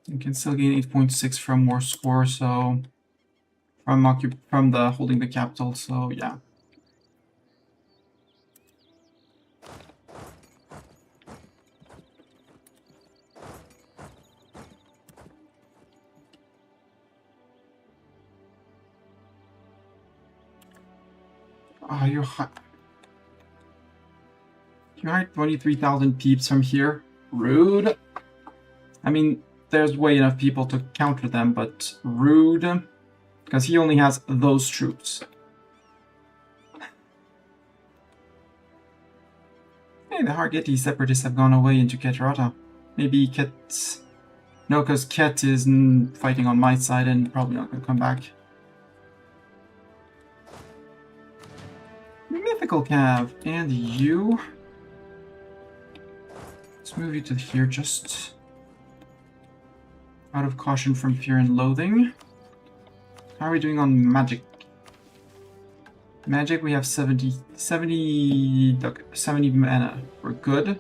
You can still gain 8.6 from war score, so from the holding the capital, so yeah. Oh, you hired 23,000 peeps from here. Rude. I mean, there's way enough people to counter them, but rude. Because he only has those troops. Hey, the Hargeti separatists have gone away into Ketrata. Maybe Ket... No, because Ket is fighting on my side and probably not going to come back. Mythical Cav, and you? Let's move you to here, just out of caution from fear and loathing. How are we doing on magic? Magic, we have 70 mana. We're good.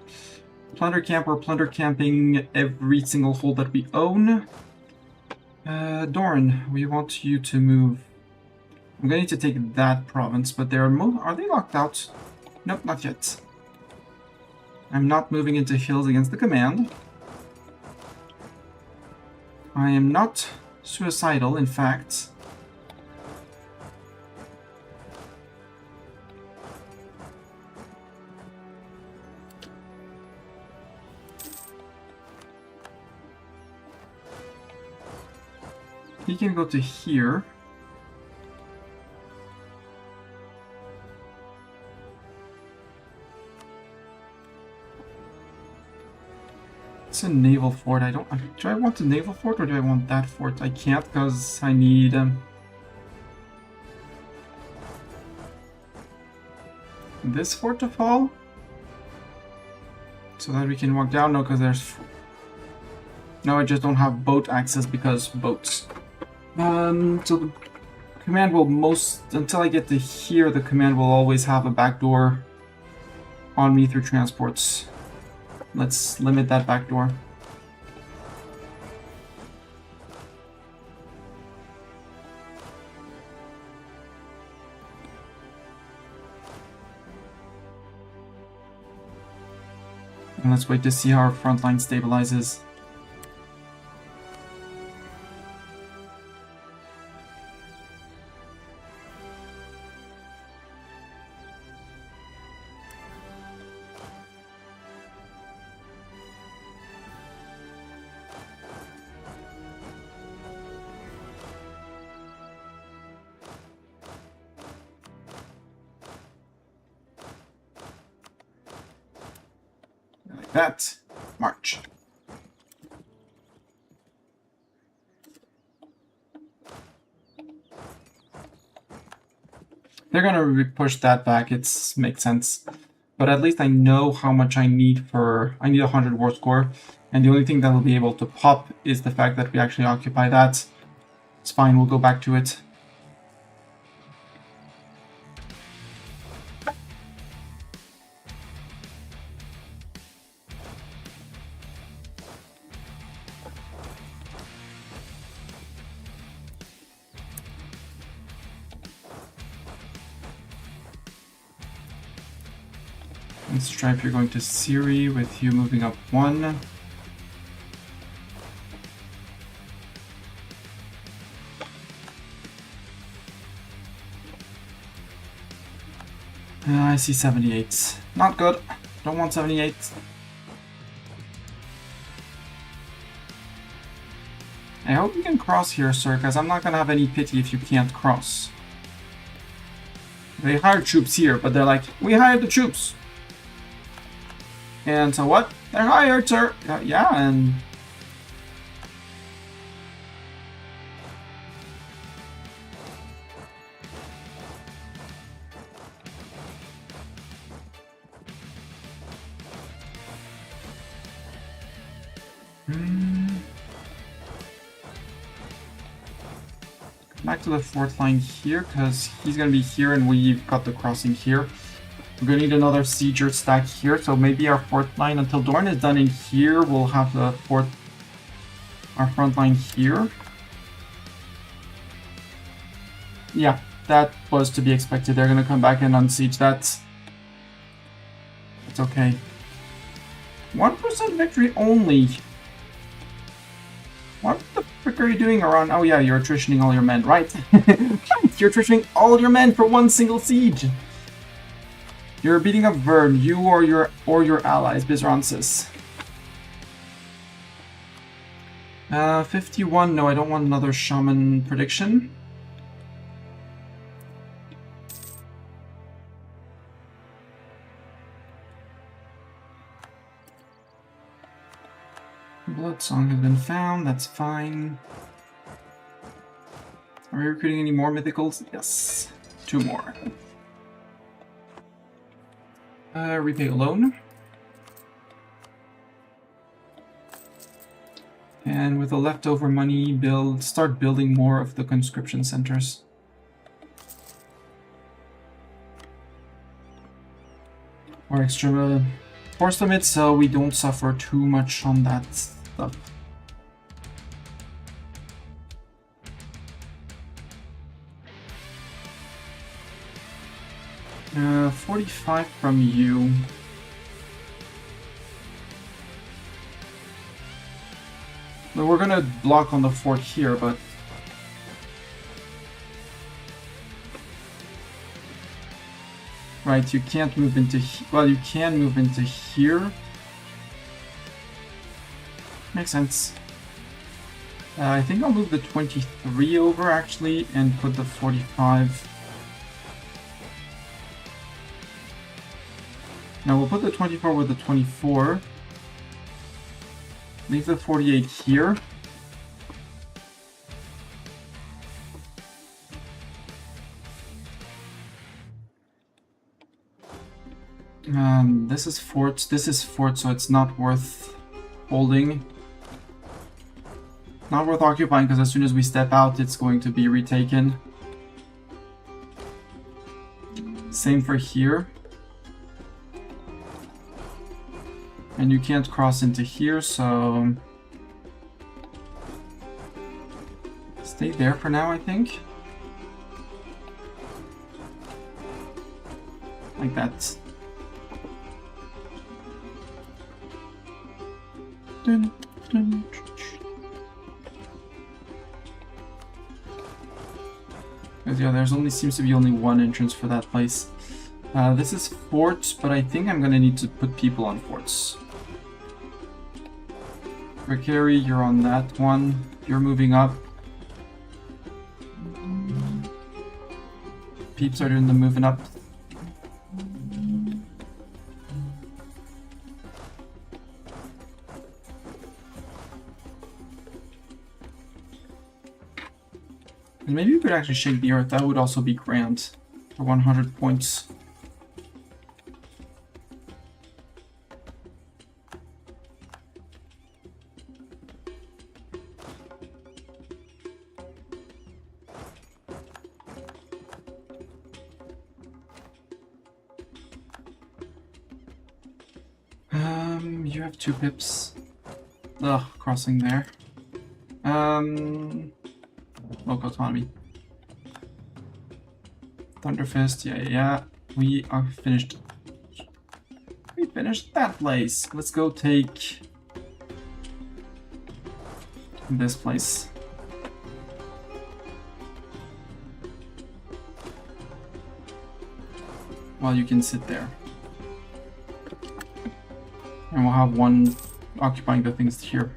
Plunder camp, we're plunder camping every single hold that we own. Dorn, we want you to move. I'm going to take that province, but are they locked out? Nope, not yet. I'm not moving into hills against the command. I am not suicidal, in fact. He can go to here. It's a naval fort. Do I want the naval fort or do I want that fort? I can't because I need this fort to fall. So that we can walk down. No, because there's... No, I just don't have boat access because boats. So the command will until I get to here, the command will always have a backdoor on me through transports. Let's limit that backdoor. And let's wait to see how our front line stabilizes. That march. They're gonna push that back. Makes sense, but at least I know how much I need I need 100 war score, and the only thing that will be able to pop is the fact that we actually occupy that. It's fine. We'll go back to it. Let's try if you're going to Siri with you moving up 1. I see 78. Not good. Don't want 78. I hope you can cross here, sir, because I'm not going to have any pity if you can't cross. They hired troops here, but they're like, we hired the troops. And so what? They're hired, sir. Yeah, and Back to the fourth line here, because he's going to be here and we've got the crossing here. We're going to need another sieger stack here, so maybe our fourth line, until Dorn is done in here, we'll have our front line here. Yeah, that was to be expected. They're going to come back and unsiege that. It's okay. 1% victory only. What the frick are you doing around? Oh yeah, you're attritioning all your men, right? You're attritioning all your men for one single siege. You're beating up Vern, you or your allies, Bizransis. 51, no, I don't want another shaman prediction. Blood Song has been found, that's fine. Are we recruiting any more mythicals? Yes. 2 more. Repay a loan. And with the leftover money, start building more of the conscription centers. Or extra force limits, so we don't suffer too much on that stuff. Uh, 45 from you. Well, we're gonna block on the fort here, but right, you can't move into well, you can move into here. Makes sense. I think I'll move the 23 over actually and put the 45. Now we'll put the 24 with the 24. Leave the 48 here. This is fort, so it's not worth holding. Not worth occupying, because as soon as we step out, it's going to be retaken. Same for here. And you can't cross into here, so stay there for now, I think. Like that. Dun, dun. Yeah, there's only seems to be only one entrance for that place. This is forts, but I think I'm gonna need to put people on forts. Rakari, you're on that one. You're moving up. Peeps are doing the moving up. And maybe we could actually shake the earth. That would also be grand for 100 points. You have 2 pips. Ugh, crossing there. Local autonomy. Thunderfist, yeah. We are finished. We finished that place. Let's go take this place. While you can sit there. And we'll have one occupying the things here.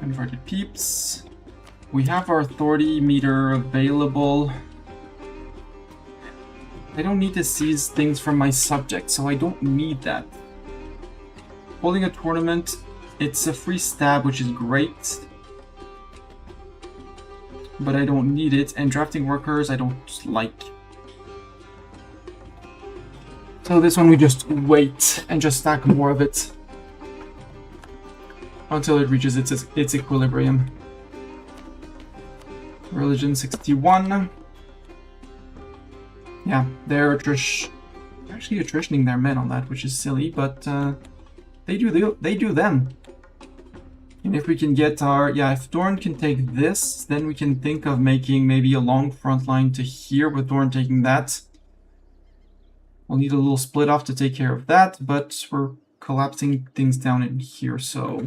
Converted peeps. We have our authority meter available. I don't need to seize things from my subject, so I don't need that. Holding a tournament, it's a free stab, which is great. But I don't need it, and drafting workers I don't like. So this one we just wait and just stack more of it. until it reaches its equilibrium. Religion 61. Yeah, they're actually attritioning their men on that, which is silly, but they do them. And if we can get our... Yeah, if Dorn can take this, then we can think of making maybe a long front line to here with Dorn taking that. We'll need a little split off to take care of that, but we're collapsing things down in here, so...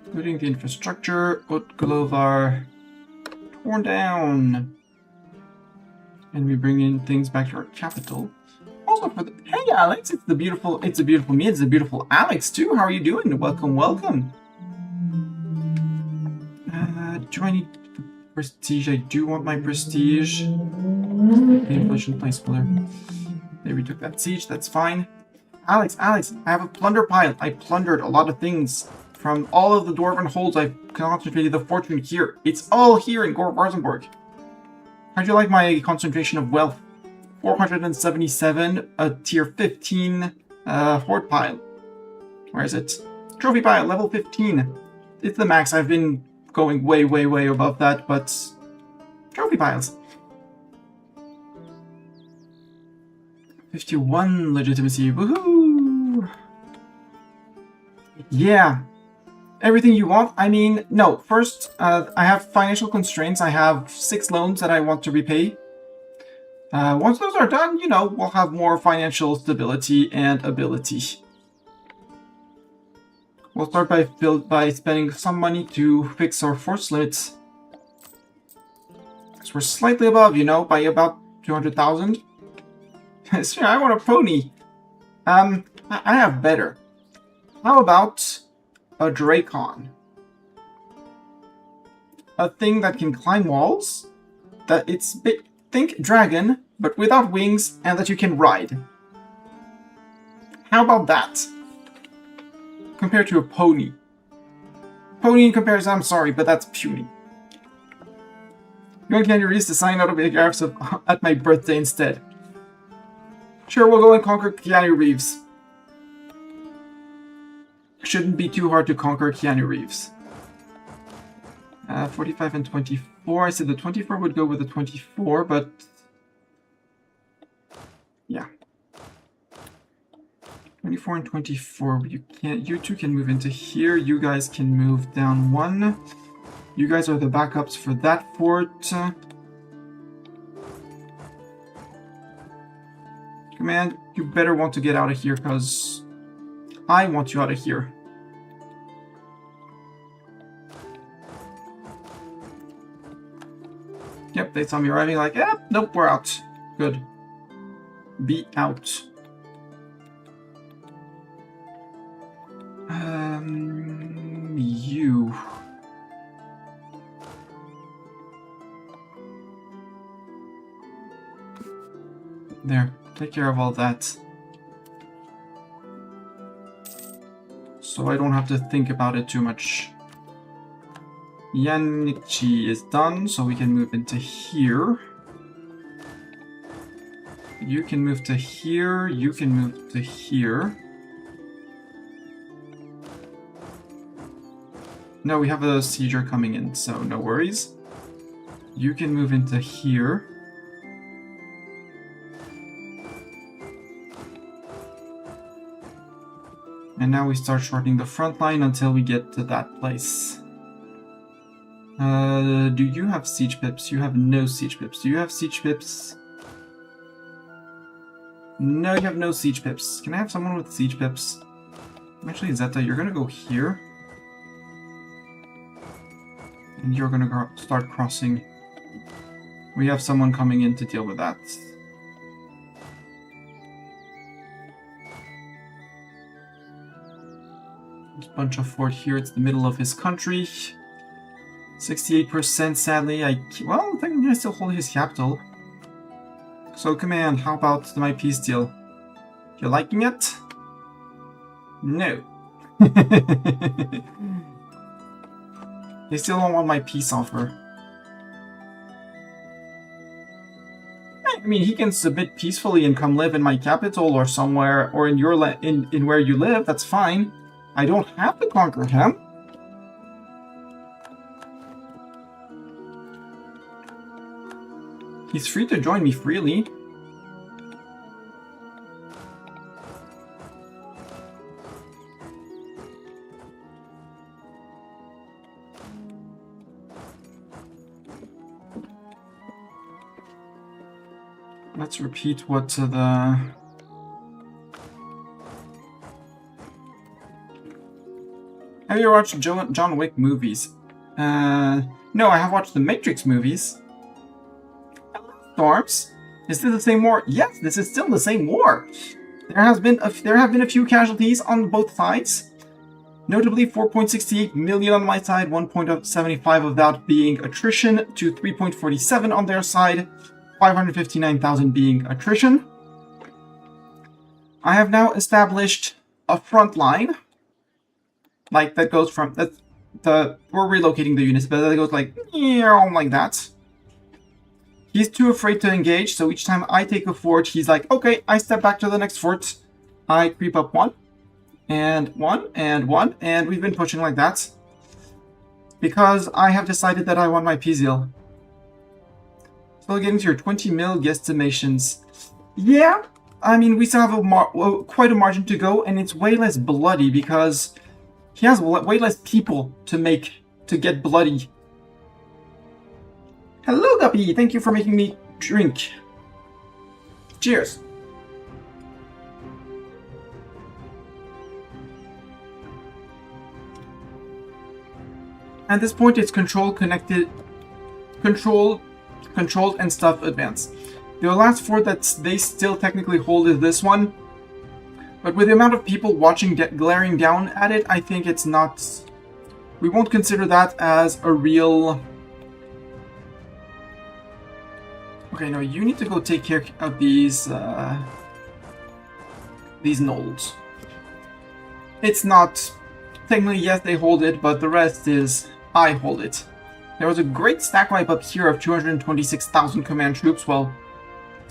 Including the infrastructure, Utgolovar torn down. And we bring in things back to our capital. Also for the... Hey Alex, it's a beautiful me, it's a beautiful Alex too. How are you doing? Welcome, welcome. Do I need prestige? I do want my prestige. The inflation placeholder. There, we took that siege, that's fine. Alex, I have a plunder pile. I plundered a lot of things. From all of the Dwarven holds, I've concentrated the fortune here. It's all here in Gore-Varzenborg. How'd you like my concentration of wealth? 477, a tier 15 hoard pile. Where is it? Trophy pile, level 15. It's the max. I've been going way, way, way above that, but... Trophy piles. 51 legitimacy. Woohoo! Yeah. Everything you want? I mean, no. First, I have financial constraints. I have 6 loans that I want to repay. Once those are done, you know, we'll have more financial stability and ability. We'll start by spending some money to fix our force limits. Because we're slightly above, you know, by about 200,000. Sure, I want a pony. I have better. How about... a Dracon. A thing that can climb walls. That it's think dragon, but without wings, and that you can ride. How about that? Compared to a pony. Pony in comparison, I'm sorry, but that's puny. You want Candy Reeves to sign autographs at my birthday instead. Sure, we'll go and conquer Keanu Reeves. Shouldn't be too hard to conquer Keanu Reeves. 45 and 24. I said the 24 would go with the 24, but... yeah. 24 and 24. You two can move into here. You guys can move down 1. You guys are the backups for that fort. Command, you better want to get out of here, because I want you out of here. Yep, they saw me arriving like, eh, nope, we're out. Good. Be out. You. There, take care of all that. So I don't have to think about it too much. Yanichi is done, so we can move into here. You can move to here, you can move to here. No, we have a sieger coming in, so no worries. You can move into here. And now we start shortening the front line until we get to that place. Do you have siege pips? You have no siege pips. Do you have siege pips? No, you have no siege pips. Can I have someone with siege pips? Actually, Zeta, you're gonna go here. And you're gonna start crossing. We have someone coming in to deal with that. There's a bunch of fort here. It's the middle of his country. 68%, sadly. Well, technically I still hold his capital. So, command, how about my peace deal? You liking it? No. They still don't want my peace offer. I mean, he can submit peacefully and come live in my capital or somewhere, or in your in where you live. That's fine. I don't have to conquer him. He's free to join me freely. Let's repeat what the... Have you watched John Wick movies? No, I have watched the Matrix movies. Storms? Is this the same war? Yes, this is still the same war. There have been a few casualties on both sides. Notably, 4.68 million on my side, 1.75 of that being attrition, to 3.47 on their side, 559,000 being attrition. I have now established a front line, like that goes from we're relocating the units, but that goes like that. He's too afraid to engage, so each time I take a fort, he's like, okay, I step back to the next fort. I creep up one, and one, and one, and we've been pushing like that. Because I have decided that I want my P-Zeal. Still getting to your 20 mil guesstimations. Yeah, I mean, we still have quite a margin to go, and it's way less bloody because he has way less people to get bloody. Hello, Guppy! Thank you for making me drink. Cheers! At this point, it's controlled, and stuff advance. The last fort that they still technically hold is this one. But with the amount of people watching glaring down at it, I think it's not... We won't consider that as a real... Okay, no, you need to go take care of these gnolls. It's not... Technically, yes, they hold it, but the rest is... I hold it. There was a great stack wipe up here of 226,000 command troops, well,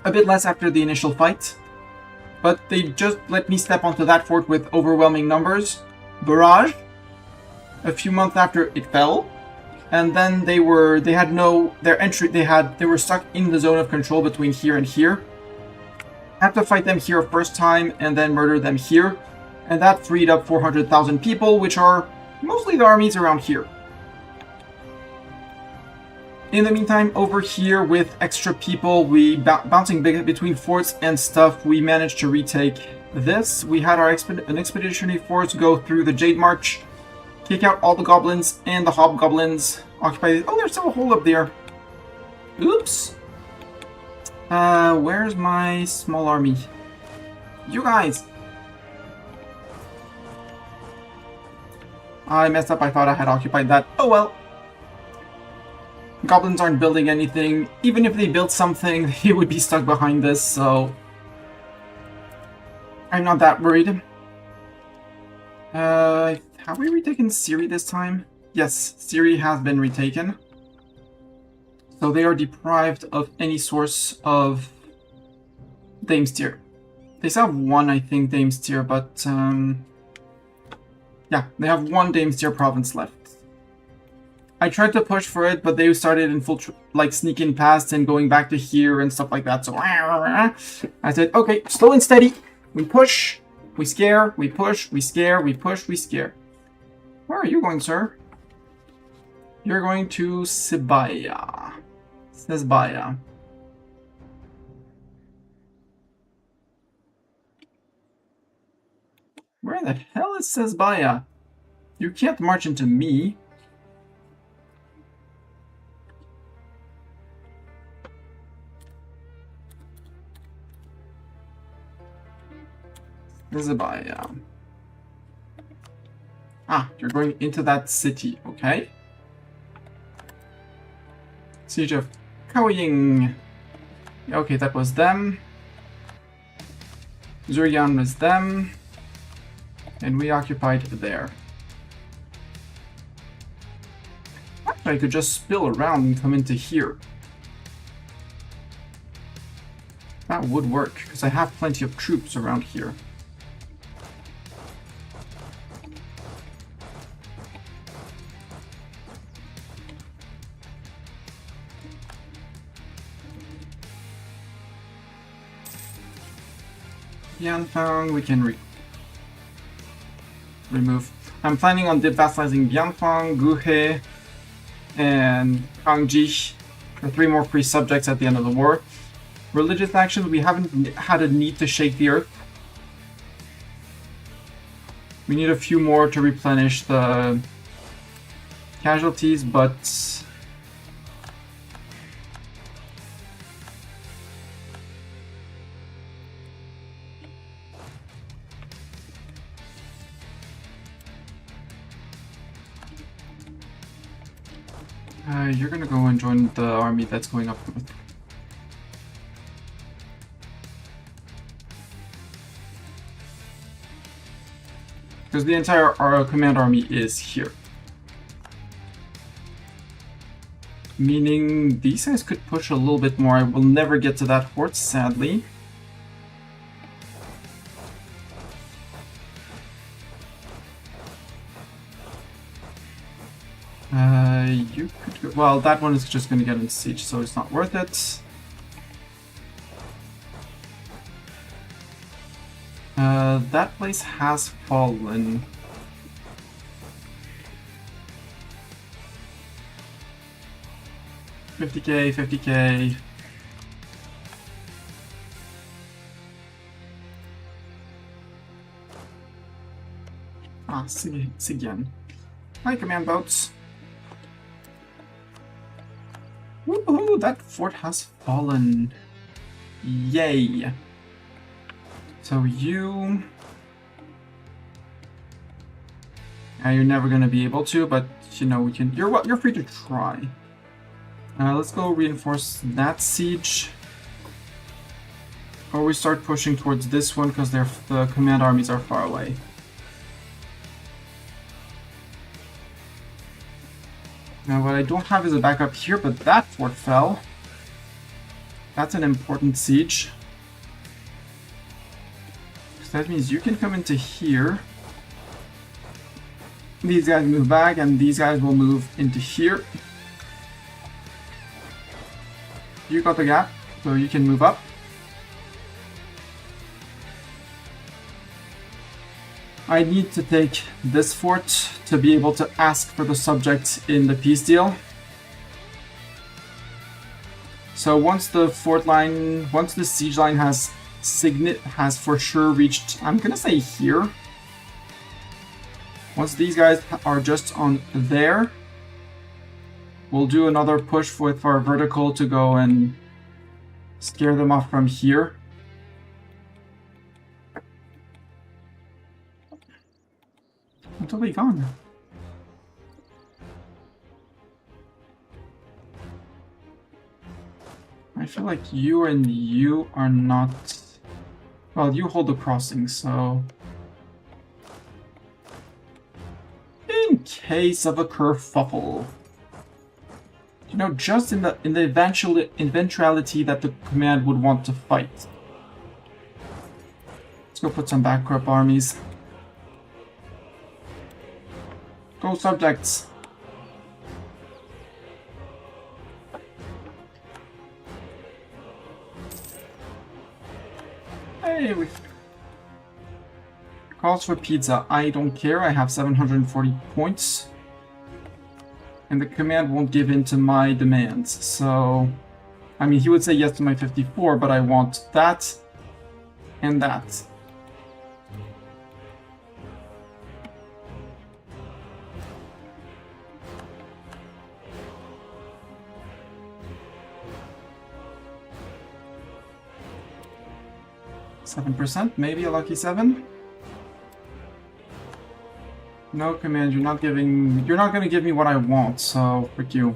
a bit less after the initial fight. But they just let me step onto that fort with overwhelming numbers. Barrage. A few months after it fell. And then they were stuck in the zone of control between here and here. I had to fight them here first time and then murder them here. And that freed up 400,000 people, which are mostly the armies around here. In the meantime, over here with extra people, we bouncing between forts and stuff, we managed to retake this. We had our an expeditionary force go through the Jade March, kick out all the goblins and the hobgoblins, occupy... Oh, there's still a hole up there. Oops. Where's my small army? You guys! I messed up, I thought I had occupied that. Oh well. Goblins aren't building anything. Even if they built something, they would be stuck behind this, so... I'm not that worried. Have we retaken Siri this time? Yes, Siri has been retaken. So they are deprived of any source of Dame's Tier. They still have one, I think, Dame's Tier, but... Yeah, they have one Dame's Tier province left. I tried to push for it, but they started sneaking past and going back to here and stuff like that, so... I said, okay, slow and steady. We push, we scare, we push, we scare, we push, we scare. Where are you going, sir? You're going to Sibaya. Sesbaya. Where the hell is Sesbaya? You can't march into me. Sesbaya. Ah, you're going into that city, okay. Siege of Kaoying. Okay, that was them. Zurian was them. And we occupied there. I could just spill around and come into here. That would work, because I have plenty of troops around here. Bianfang, we can remove. I'm planning on devassalizing Bianfang, Guhe, and Kangji for 3 more free subjects at the end of the war. Religious actions, we haven't had a need to shake the earth. We need a few more to replenish the casualties, but you're gonna go and join the army that's going up north. Because the entire command army is here. Meaning these guys could push a little bit more. I will never get to that fort, sadly. You could go, well, that one is just going to get in siege, so it's not worth it. That place has fallen. $50K, $50K. Ah, Sigian. Hi, command boats. Woohoo! That fort has fallen. Yay! So you... you're never gonna be able to, but you know we can. You're free to try. Let's go reinforce that siege. Or we start pushing towards this one because the command armies are far away. Now what I don't have is a backup here, but that fort fell. That's an important siege. So that means you can come into here. These guys move back, and these guys will move into here. You got the gap, so you can move up. I need to take this fort to be able to ask for the subjects in the peace deal. So once the siege line has for sure reached, I'm gonna say here. Once these guys are just on there, we'll do another push with our vertical to go and scare them off from here. Until they're gone. I feel like you and you are not... Well, you hold the crossing, so... In case of a kerfuffle. You know, just in the eventuality that the command would want to fight. Let's go put some backup armies. Go subjects. Hey, we... Calls for pizza. I don't care. I have 740 points. And the command won't give in to my demands. So, I mean, he would say yes to my 54, but I want that and that. %, maybe a lucky 7. No command, you're not gonna give me what I want, so frick you.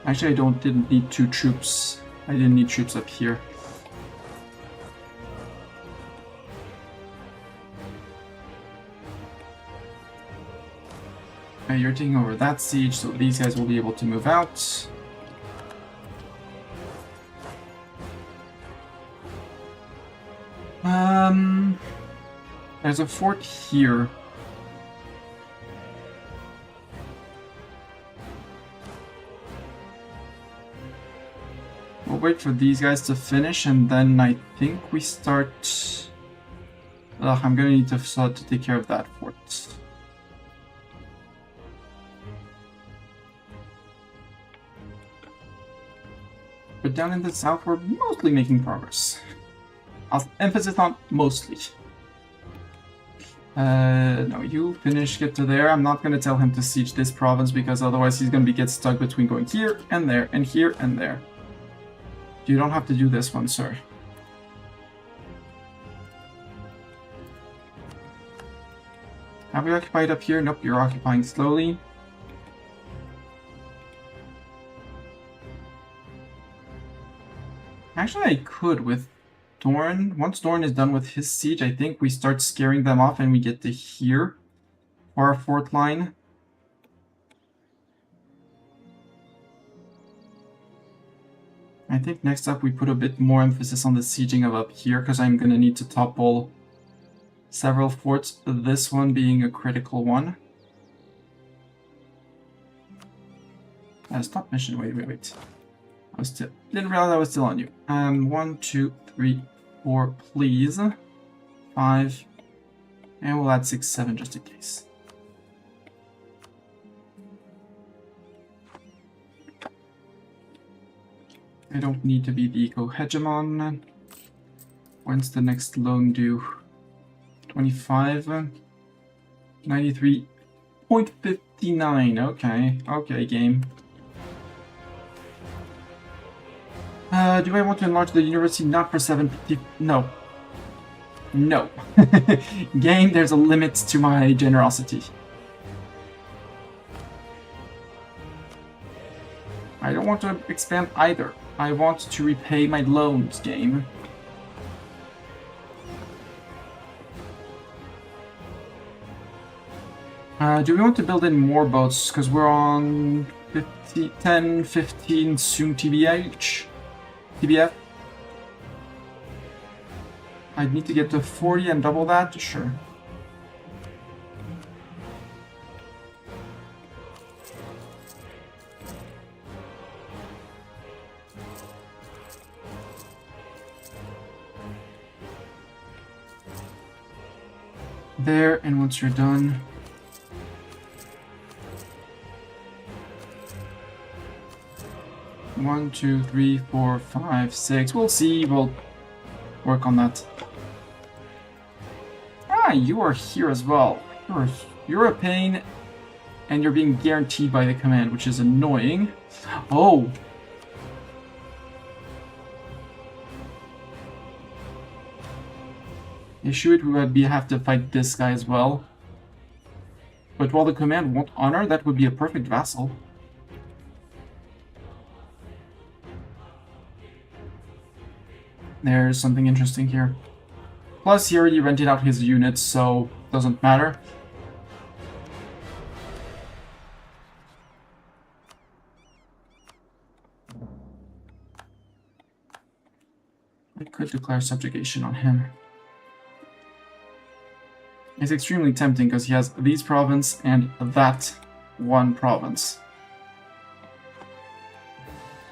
Actually, didn't need 2 troops. I didn't need troops up here. You're taking over that siege, so these guys will be able to move out. There's a fort here. We'll wait for these guys to finish, and then I think we start... I'm gonna need to start to take care of that fort. But down in the south, we're mostly making progress. I'll emphasis on mostly. No, you finish, get to there. I'm not gonna tell him to siege this province, because otherwise he's gonna get stuck between going here and there, and here and there. You don't have to do this one, sir. Have we occupied up here? Nope, you're occupying slowly. Actually, I could with Dorn. Once Dorn is done with his siege, I think we start scaring them off and we get to here for our fort line. I think next up we put a bit more emphasis on the sieging of up here, because I'm going to need to topple several forts, this one being a critical one. Stop mission, wait. Didn't realize I was still on you. 1, 2, 3, 4, please. 5. And we'll add 6, 7 just in case. I don't need to be the eco-hegemon. When's the next loan due? 25. 93.59. Okay, game. Do I want to enlarge the university? Not for 750. No. No. Game, there's a limit to my generosity. I don't want to expand either. I want to repay my loans, game. Do we want to build in more boats? Because we're on 50, 10, 15, soon TBH. TBF. I'd need to get to 40 and double that? Sure. There, and once you're done... One, 2, 3, 4, 5, 6. We'll see. We'll work on that. Ah, you are here as well. You're a pain, and you're being guaranteed by the command, which is annoying. Oh! Issue it, we would have to fight this guy as well. But while the command won't honor, that would be a perfect vassal. There's something interesting here. Plus, he already rented out his units, so doesn't matter. I could declare subjugation on him. It's extremely tempting because he has these province and that one province.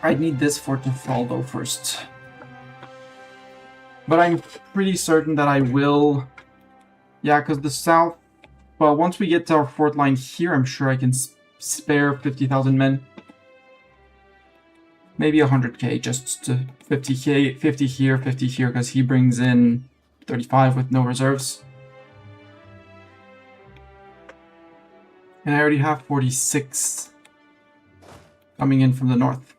I'd need this fort to fall though first. But I'm pretty certain that I will... Yeah, because the south... Well, once we get to our fort line here, I'm sure I can spare 50,000 men. Maybe 100k, just to 50k, 50 here, because he brings in 35 with no reserves. And I already have 46 coming in from the north.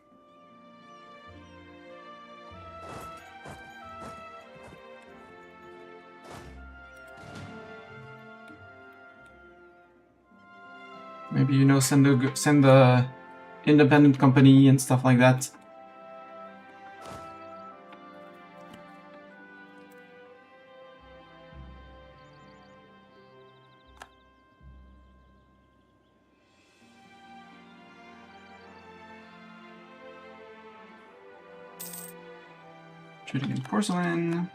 Maybe, you know, send the independent company and stuff like that. Shooting in porcelain.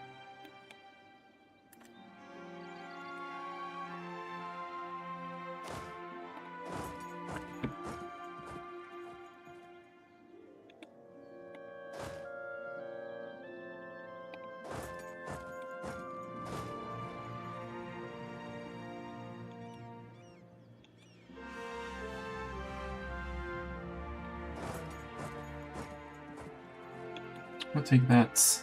I'll take that.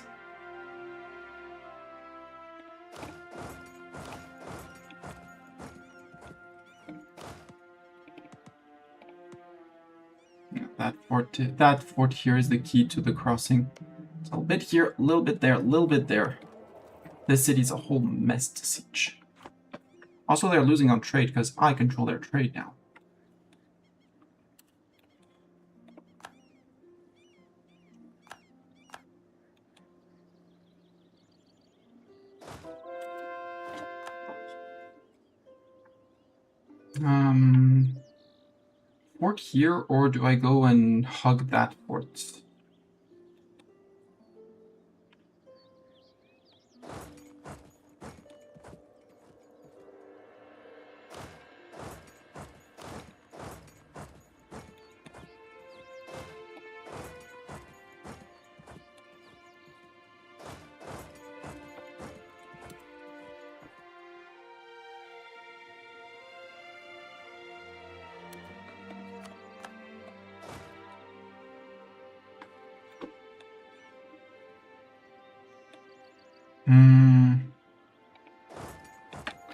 Yeah, that fort here is the key to the crossing. So a little bit here, a little bit there, a little bit there. This city's a whole mess to siege. Also, they're losing on trade because I control their trade now. Fort here, or do I go and hug that fort?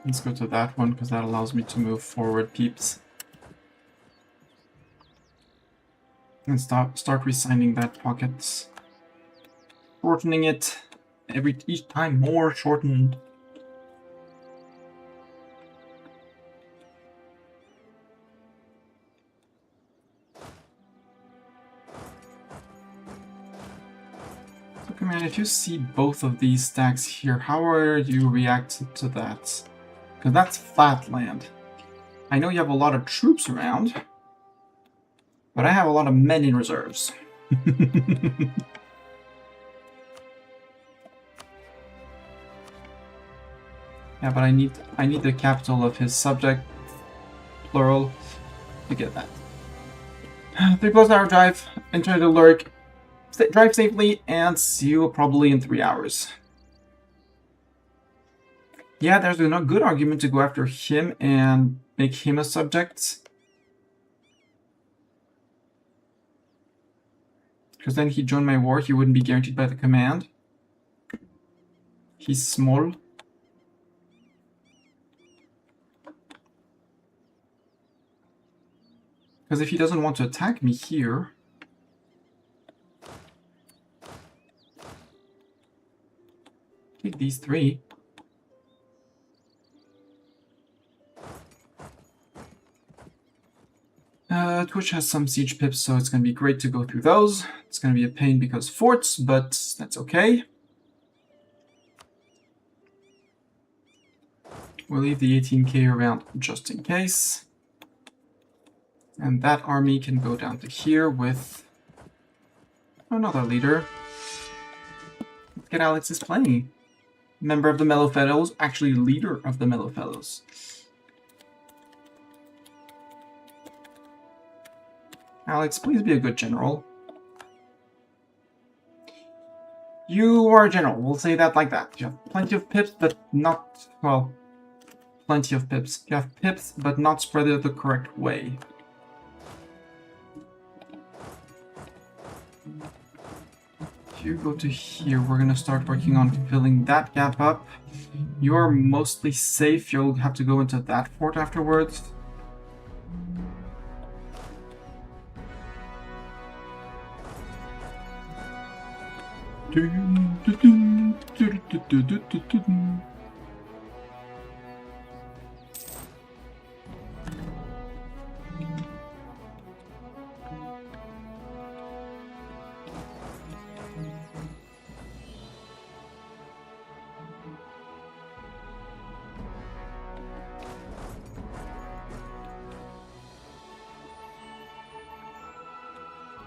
Let's go to that one, because that allows me to move forward, peeps. And start resigning that pocket. Shortening it. Each time more shortened. So, Command, if you see both of these stacks here, how are you reacting to that? Because that's flat land. I know you have a lot of troops around, but I have a lot of men in reserves. Yeah, but I need the capital of his subject, plural, to get that. 3+hour drive, enter the lurk, drive safely, and see you probably in 3 hours. Yeah, there's a good argument to go after him and make him a subject. Because then he joined my war, he wouldn't be guaranteed by the command. He's small. Because if he doesn't want to attack me here... Take these 3. Twitch has some siege pips, so it's going to be great to go through those. It's going to be a pain because forts, but that's okay. We'll leave the 18k around just in case. And that army can go down to here with another leader. Let's get Alex's playing. Member of the Mellow Fellows, actually leader of the Mellow Fellows. Alex, please be a good general. You are a general, we'll say that like that. You have plenty of pips, but not, well, plenty of pips. You have pips, but not spread it the correct way. If you go to here, we're gonna start working on filling that gap up. You're mostly safe, you'll have to go into that fort afterwards.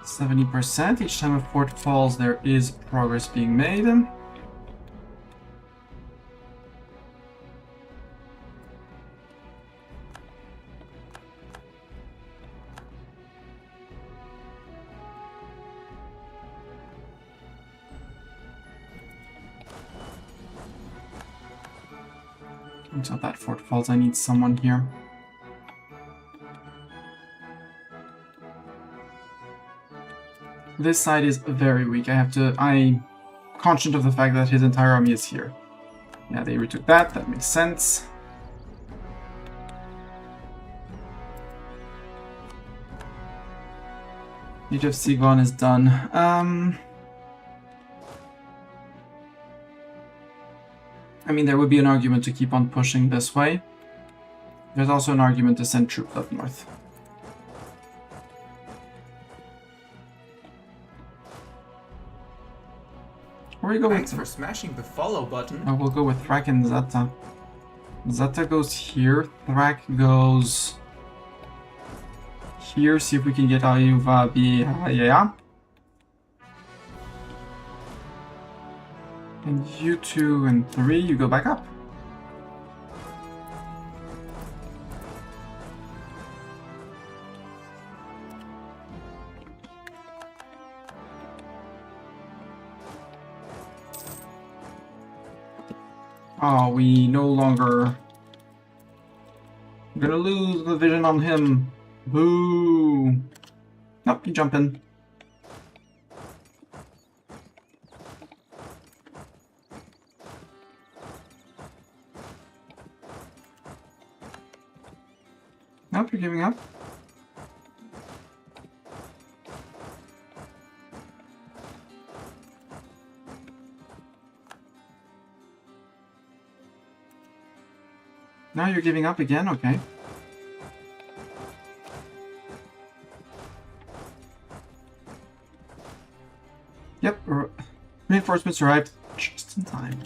70%. Each time a fort falls, there is progress being made. Until that fort falls, I need someone here. This side is very weak. I'm conscious of the fact that his entire army is here. Yeah, they retook that. That makes sense. Age of Sigon is done. I mean, there would be an argument to keep on pushing this way. There's also an argument to send troops up north. Where are you going? Thanks for smashing the follow button. Oh, we'll go with Thrak and Zeta. Zeta goes here. Thrak goes here. See if we can get Ayuva yeah. And you 2 and 3, you go back up. Oh, we no longer... I'm gonna lose the vision on him. Boo! Nope, you jump in. Nope, you're giving up. Now you're giving up again? Okay. Yep, reinforcements arrived just in time.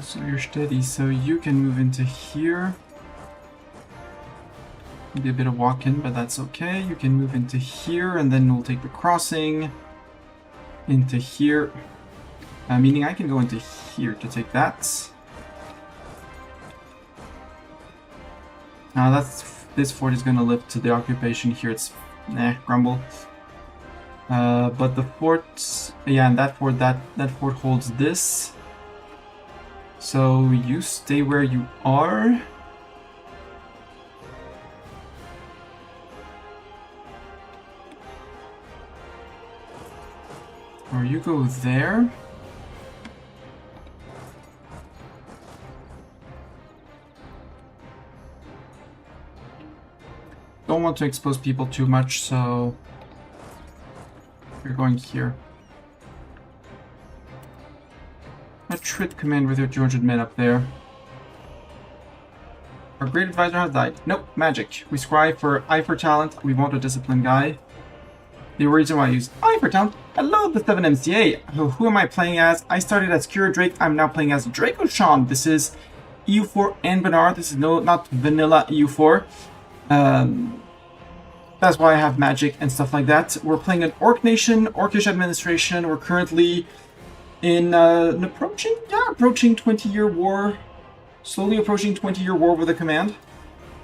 So you're steady, so you can move into here. Maybe a bit of walk-in, but that's okay. You can move into here, and then we'll take the crossing into here. Meaning I can go into here to take that. Now this fort is gonna live to the occupation here. It's grumble. But the fort, yeah, and that fort holds this. So you stay where you are. Or you go there. Don't want to expose people too much, so you're going here. A Trid command with your 200 men up there. Our great advisor has died. Nope, magic. We scribe for eye for talent. We want a disciplined guy. The reason why I use eye for talent. Hello, the 7 MCA. Who am I playing as? I started as Skewered Drake. I'm now playing as Draco Sean. This is EU4 Anbennar. This is not vanilla EU4. That's why I have magic and stuff like that. We're playing an Orc Nation, Orcish administration. We're currently in an approaching 20-year war. Slowly approaching 20-year war with a command.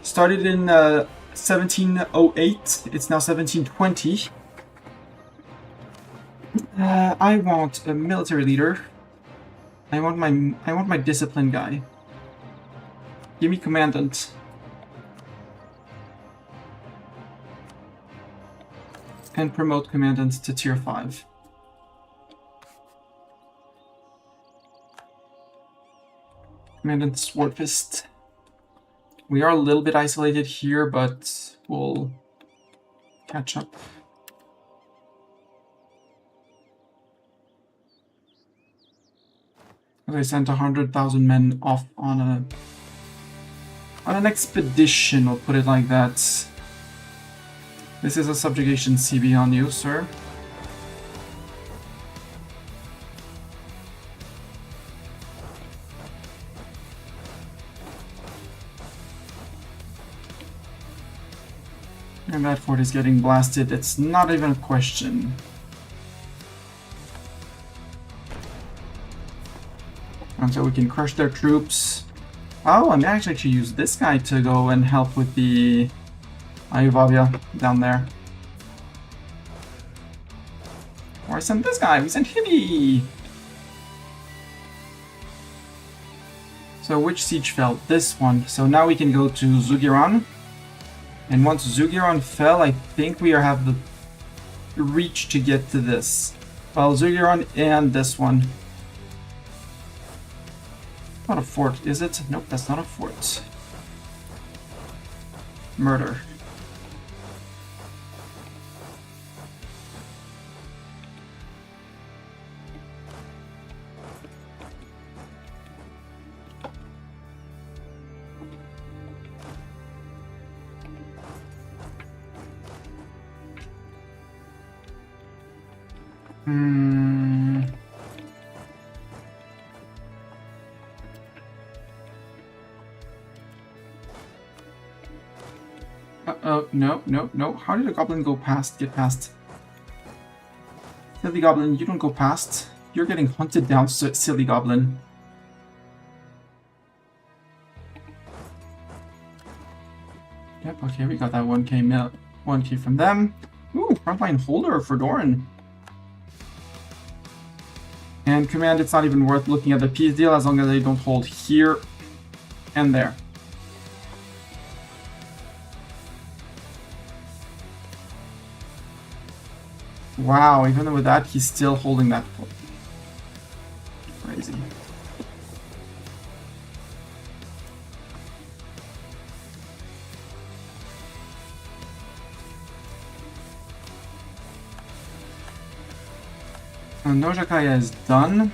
Started in 1708. It's now 1720. I want a military leader. I want my discipline guy. Give me commandant. And promote commandant to tier 5. Commandant Swordfist. We are a little bit isolated here, but we'll catch up. They sent 100,000 men off on an expedition, we'll put it like that. This is a subjugation CB on you, sir. And that fort is getting blasted, it's not even a question. And so we can crush their troops. Oh, I may actually use this guy to go and help with the Ayuvavia down there. Or I sent this guy, we sent Hibi! So which siege fell? This one. So now we can go to Zugiran. And once Zugiran fell, I think we have the reach to get to this. Well, Zugiran and this one. Not a fort, is it? Nope, that's not a fort. Murder. No. How did a goblin get past? Silly goblin, you don't go past. You're getting hunted down, silly goblin. Yep, okay, we got that 1k from them. Ooh, frontline holder for Doran. And command, it's not even worth looking at the peace deal as long as they don't hold here and there. Wow, even with that, he's still holding that fort. Crazy. And Nojakaya is done.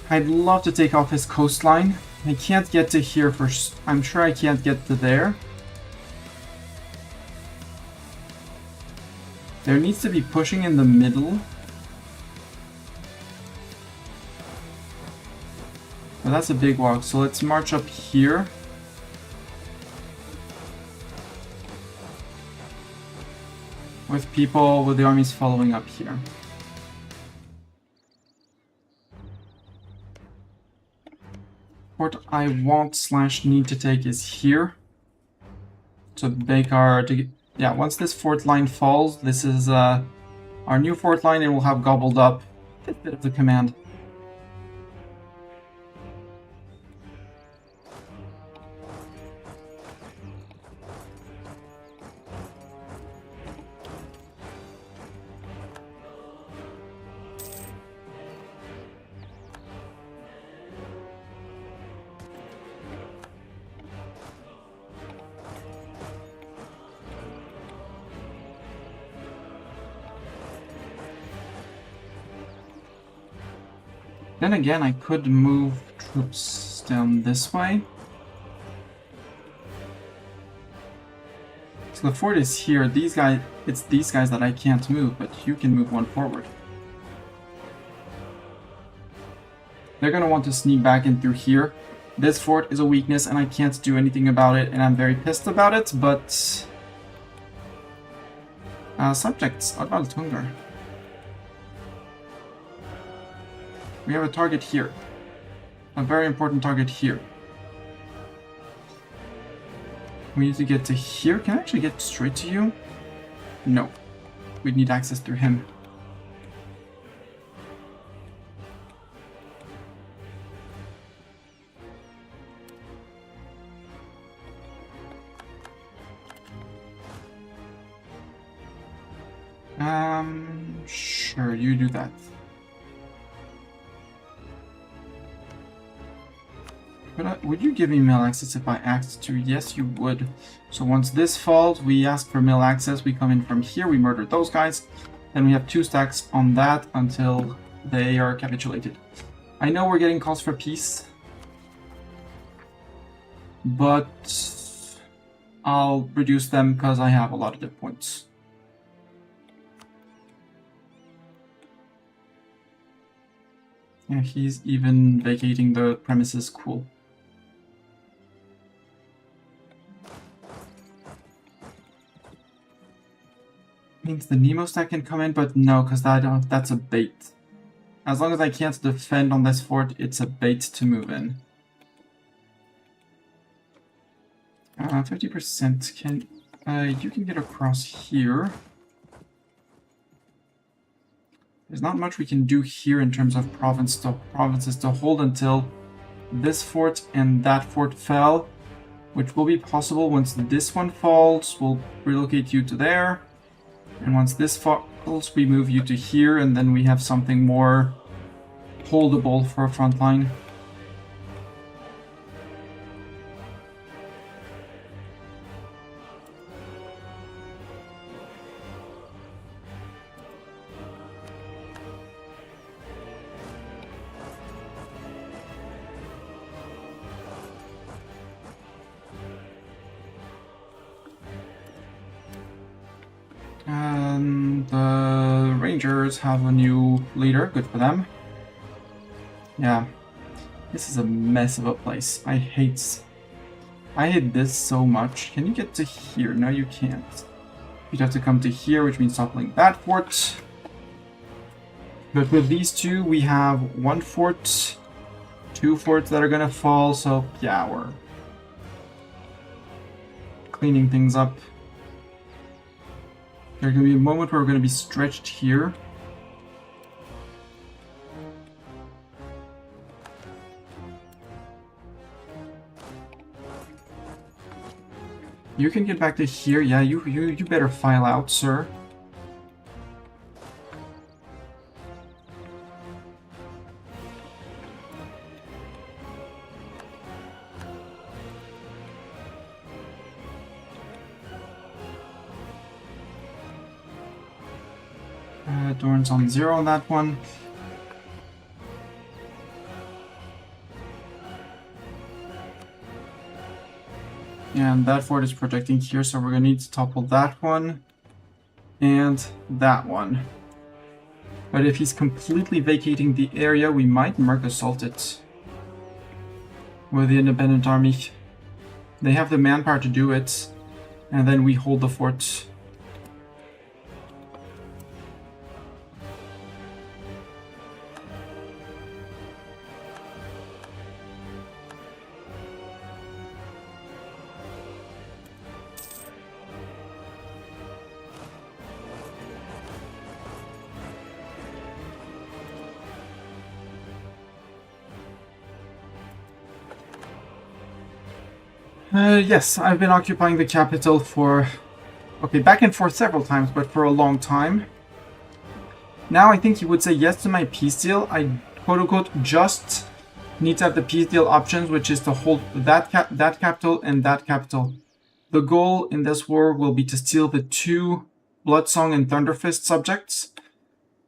I'd love to take off his coastline. I can't get to here first. I'm sure I can't get to there. There needs to be pushing in the middle. But that's a big walk, so let's march up here. With people, with the armies following up here. What I want/need to take is here. To make our... Yeah, once this fort line falls, this is our new fort line, and we'll have gobbled up a bit of the command. Then again, I could move troops down this way. So the fort is here. It's these guys that I can't move, but you can move one forward. They're gonna want to sneak back in through here. This fort is a weakness and I can't do anything about it, and I'm very pissed about it, but... subjects, Advald Hunger. We have a target here. A very important target here. We need to get to here. Can I actually get straight to you? No. We'd need access through him. Sure, you do that. But would you give me mail access if I asked to? Yes, you would. So once this falls, we ask for mail access. We come in from here, we murder those guys. Then we have 2 stacks on that until they are capitulated. I know we're getting calls for peace, but I'll reduce them because I have a lot of hit points. Yeah, he's even vacating the premises. Cool. Means the Nemo stack can come in, but no, because that's a bait. As long as I can't defend on this fort, it's a bait to move in. 50% can... you can get across here. There's not much we can do here in terms of provinces to hold until this fort and that fort fell, which will be possible once this one falls. We'll relocate you to there. And once this falls, we move you to here, and then we have something more holdable for a front line. And the Rangers have a new leader, good for them. Yeah, this is a mess of a place. I hate this so much. Can you get to here? No, you can't. You'd have to come to here, which means toppling that fort. But with these two, we have one fort, two forts that are gonna fall, so yeah, we're cleaning things up. There's going to be a moment where we're going to be stretched here. You can get back to here. Yeah, you better file out, sir. Dorn's on 0 on that one. And that fort is projecting here, so we're going to need to topple that one and that one. But if he's completely vacating the area, we might Merc assault it with the independent army. They have the manpower to do it, and then we hold the fort. Yes, I've been occupying the capital for... okay, back and forth several times, but for a long time. Now I think he would say yes to my peace deal. I, quote-unquote, just need to have the peace deal options, which is to hold that capital and that capital. The goal in this war will be to steal the 2 Bloodsong and Thunderfist subjects,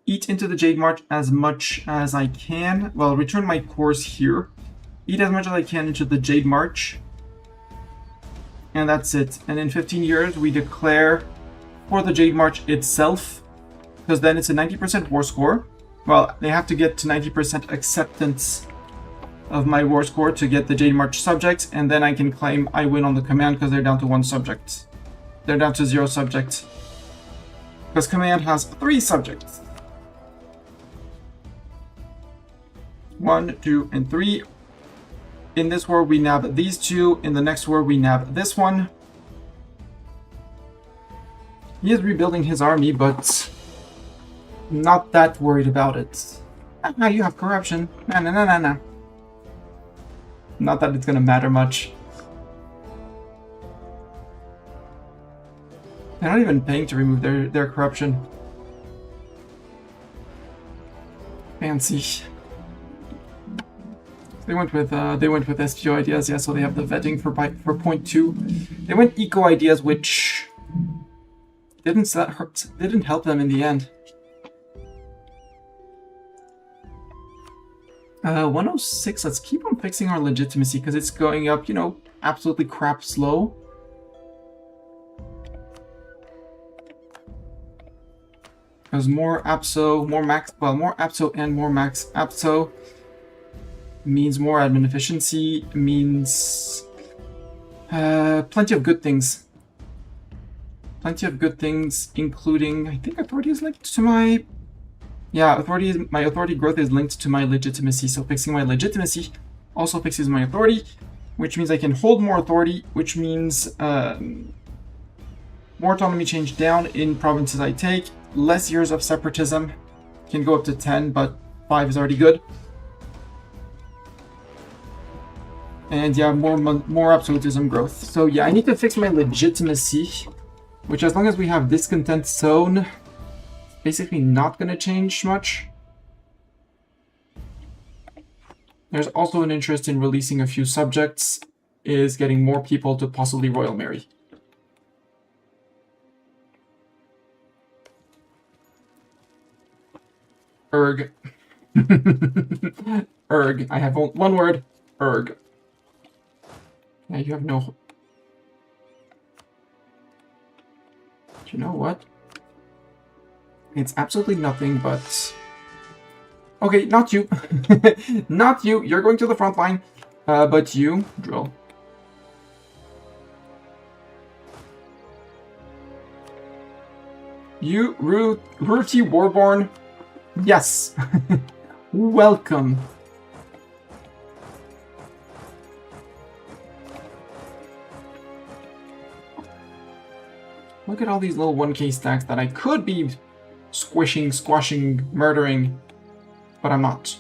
eat into the Jade March as much as I can, well, return my cores here, eat as much as I can into the Jade March, and that's it. And in 15 years, we declare for the Jade March itself, because then it's a 90% war score. Well, they have to get to 90% acceptance of my war score to get the Jade March subjects, and then I can claim I win on the command because they're down to 1 subject. They're down to 0 subjects. Because command has 3 subjects. 1, 2, and 3. In this war, we nab these 2. In the next war, we nab this one. He is rebuilding his army, but not that worried about it. Ah, you have corruption. Nah. Not that it's gonna matter much. They're not even paying to remove their corruption. Fancy. They went with SGO ideas, yeah. So they have the vetting for point 2. They went eco ideas, which didn't help them in the end. 106, let's keep on fixing our legitimacy, because it's going up, you know, absolutely crap slow. Because more APSO, more max, well, more APSO and more max APSO means more admin efficiency, means plenty of good things. Plenty of good things, including, I think authority is linked to my... Yeah, my authority growth is linked to my legitimacy, so fixing my legitimacy also fixes my authority, which means I can hold more authority, which means more autonomy change down in provinces I take, less years of separatism, can go up to 10, but 5 is already good. And yeah, more absolutism growth. So yeah, I need to fix my legitimacy, which as long as we have discontent zone, basically not going to change much. There's also an interest in releasing a few subjects, is getting more people to possibly royal marry. Erg. Erg. I have one word. Erg. Yeah, you have no... Do you know what? It's absolutely nothing, but... Okay, not you. Not you. You're going to the front line. But you, drill. You, Ruti Warborn. Yes. Welcome. Look at all these little 1k stacks that I could be squishing, squashing, murdering, but I'm not.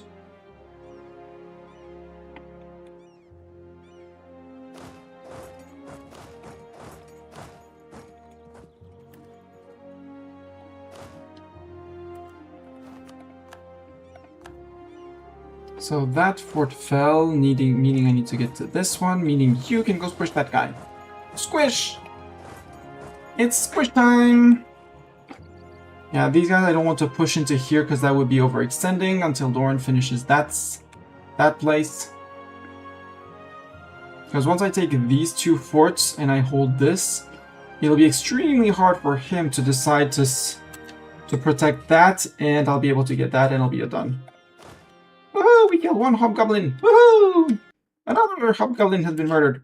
So that fort fell, meaning I need to get to this one, meaning you can go squish that guy. Squish! It's squish time! Yeah, these guys I don't want to push into here because that would be overextending until Doran finishes that place. Because once I take these two forts and I hold this, it'll be extremely hard for him to decide to protect that, and I'll be able to get that and it'll be done. Woohoo! We killed one hobgoblin! Woohoo! Another hobgoblin has been murdered.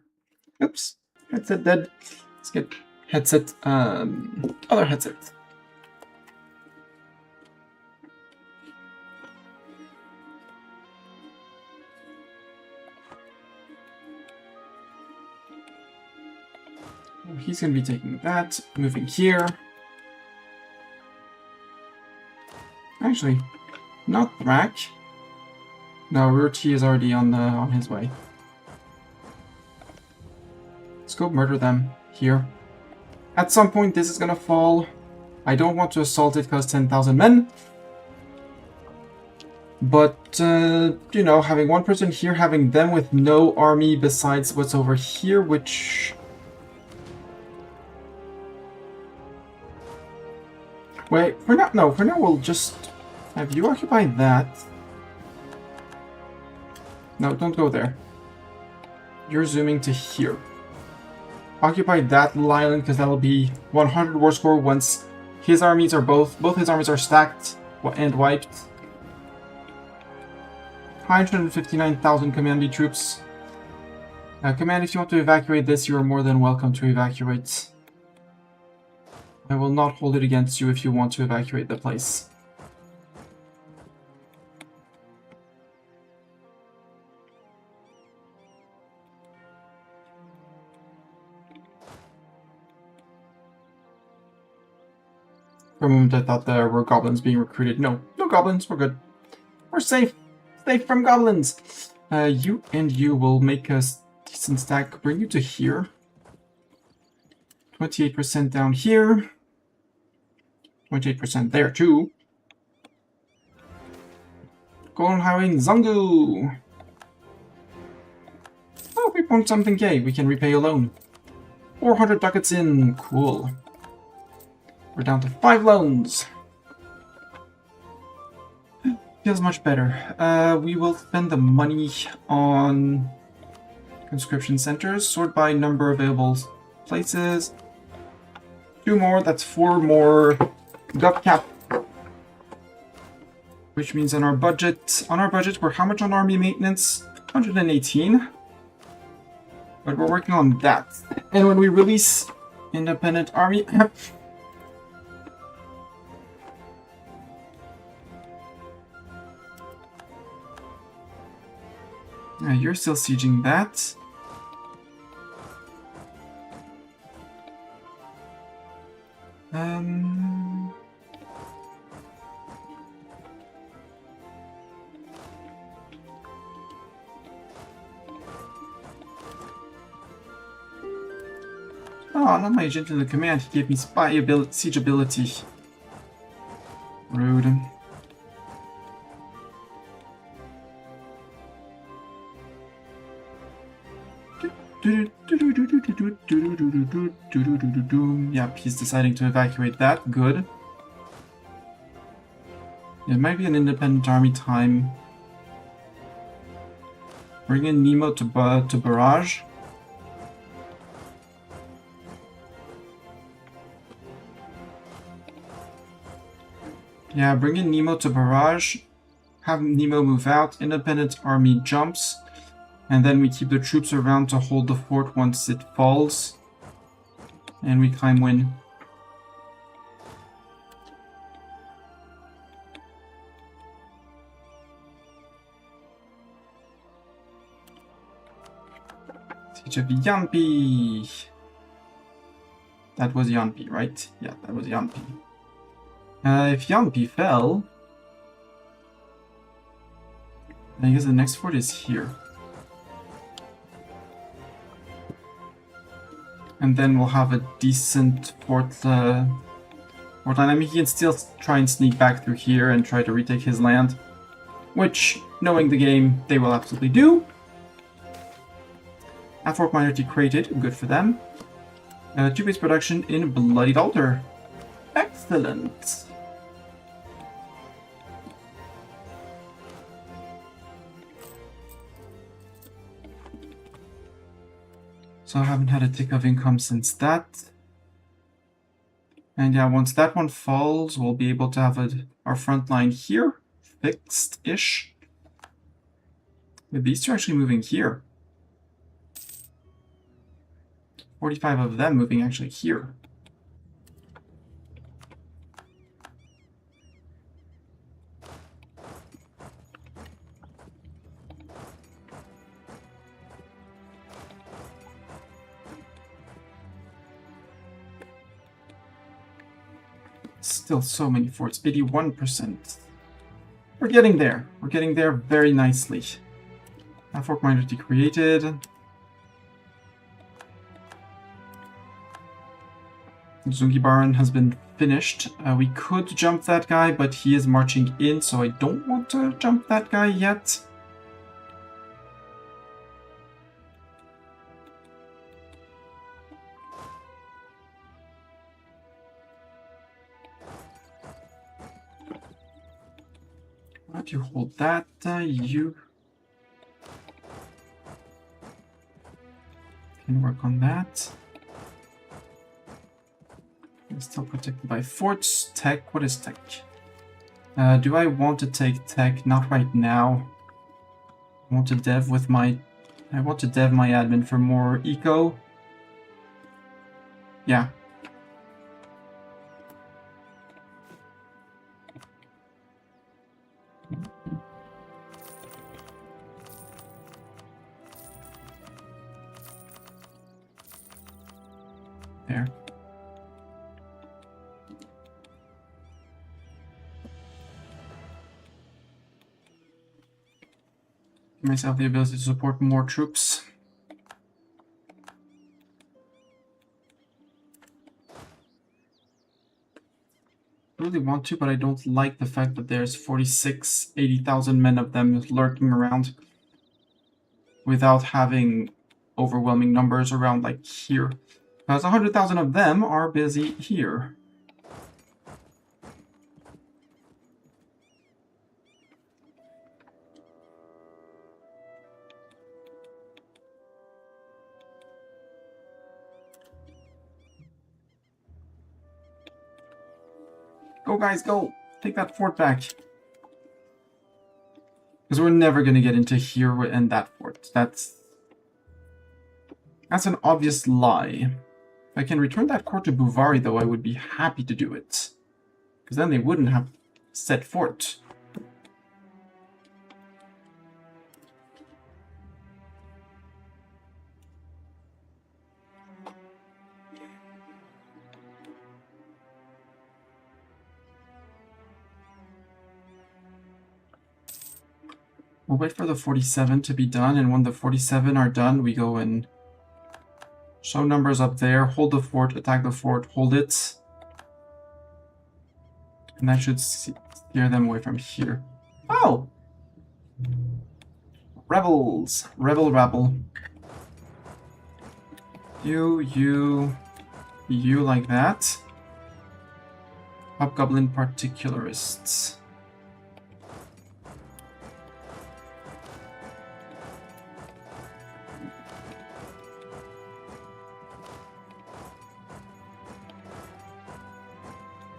Oops. Headset dead. Let's get headset, other headset. He's going to be taking that, moving here. Actually, not Thrak. No, Ruti is already on his way. Let's go murder them here. At some point, this is going to fall. I don't want to assault it because 10,000 men. But, you know, having one person here, having them with no army besides what's over here, which... Wait, for now we'll just have you occupy that. No, don't go there. You're zooming to here. Occupy that little island because that'll be 100 war score once his armies are both his armies are stacked and wiped. 159,000 command B troops. Command, if you want to evacuate this, you are more than welcome to evacuate. I will not hold it against you if you want to evacuate the place. For a moment I thought there were goblins being recruited. No goblins, we're good. We're safe. Safe from goblins. You and you will make a decent stack. Bring you to here. 28% down here. 28% there too. Golden Highway in Zangu. Oh, 3.something-k. We can repay a loan. 400 ducats in. Cool. We're down to 5 loans. Feels much better. We will spend the money on conscription centers. Sort by number available places. 2 more, that's 4 more gov cap. Which means on our budget, we're how much on army maintenance? 118. But we're working on that. And when we release independent army... you're still sieging that. Oh, not my agent in the command. He gave me spy ability, siege ability. Rude. Yep, he's deciding to evacuate that. Good. It might be an independent army time. Bring in Nemo to barrage. Yeah, bring in Nemo to barrage. Have Nemo move out. Independent army jumps. And then we keep the troops around to hold the fort once it falls. And we climb win. Siege of Yampi. That was Yampi, right? Yeah, that was Yampi. If Yampi fell, I guess the next fort is here. And then we'll have a decent fort line. I mean, he can still try and sneak back through here and try to retake his land. Which, knowing the game, they will absolutely do. A fort minority created, good for them. 2-base production in Bloodied Altar. Excellent. So I haven't had a tick of income since that. And yeah, once that one falls, we'll be able to have our front line here, fixed-ish. With these two actually moving here. 45 of them moving actually here. Still so many forts, 81%. We're getting there. We're getting there very nicely. Fort minority created. Zungi Baron has been finished. We could jump that guy, but he is marching in, so I don't want to jump that guy yet. Why don't you hold that? You can work on that. Still protected by forts. Tech, what is tech? Do I want to take tech? Not right now. I want to dev my admin for more eco. Yeah. There. Give myself the ability to support more troops. I really want to, but I don't like the fact that there's 80,000 men of them lurking around without having overwhelming numbers around like here. Because 100,000 of them are busy here. Go, guys, go! Take that fort back. Because we're never going to get into here and that fort. That's an obvious lie. If I can return that court to Bouvari, though, I would be happy to do it. Because then they wouldn't have set fort. We'll wait for the 47 to be done, and when the 47 are done, we go and show numbers up there, hold the fort, attack the fort, hold it. And that should steer them away from here. Oh! Rebels! Rebel, rebel. You like that. Hobgoblin particularists.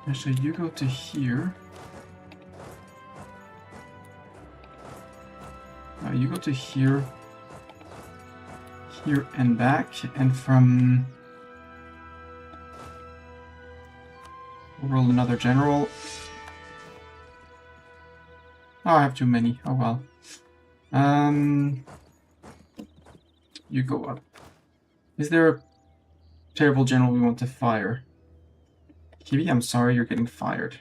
Actually, you go to here. You go to here. Here and back. And from... We'll roll another general. Oh, I have too many. Oh well. You go up. Is there a terrible general we want to fire? Hibby, I'm sorry, you're getting fired.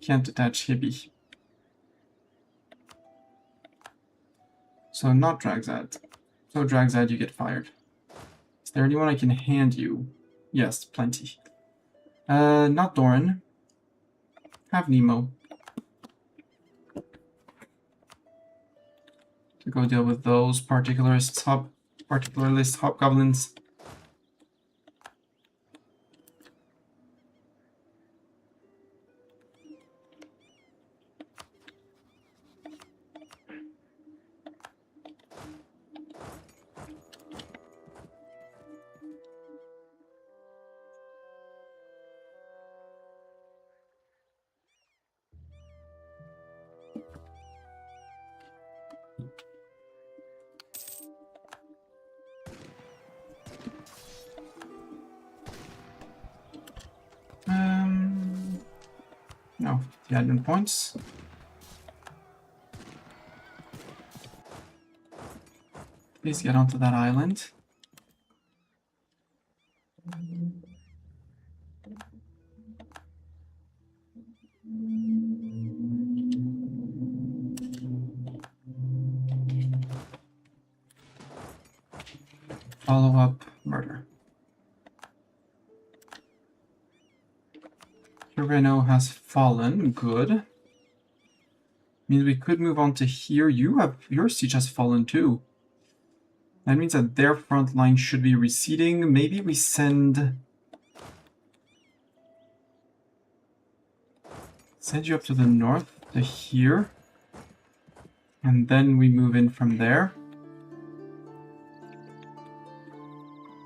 Can't attach Hibby. So not Dragzad. So Dragzad, you get fired. Is there anyone I can hand you? Yes, plenty. Not Doran. Have Nemo. To go deal with those particularist hobgoblins. No, the admin points. Please get onto that island. Follow up murder. Reno has fallen. Good. Means we could move on to here. Your siege has fallen too. That means that their front line should be receding. Maybe we send you up to the north to here. And then we move in from there.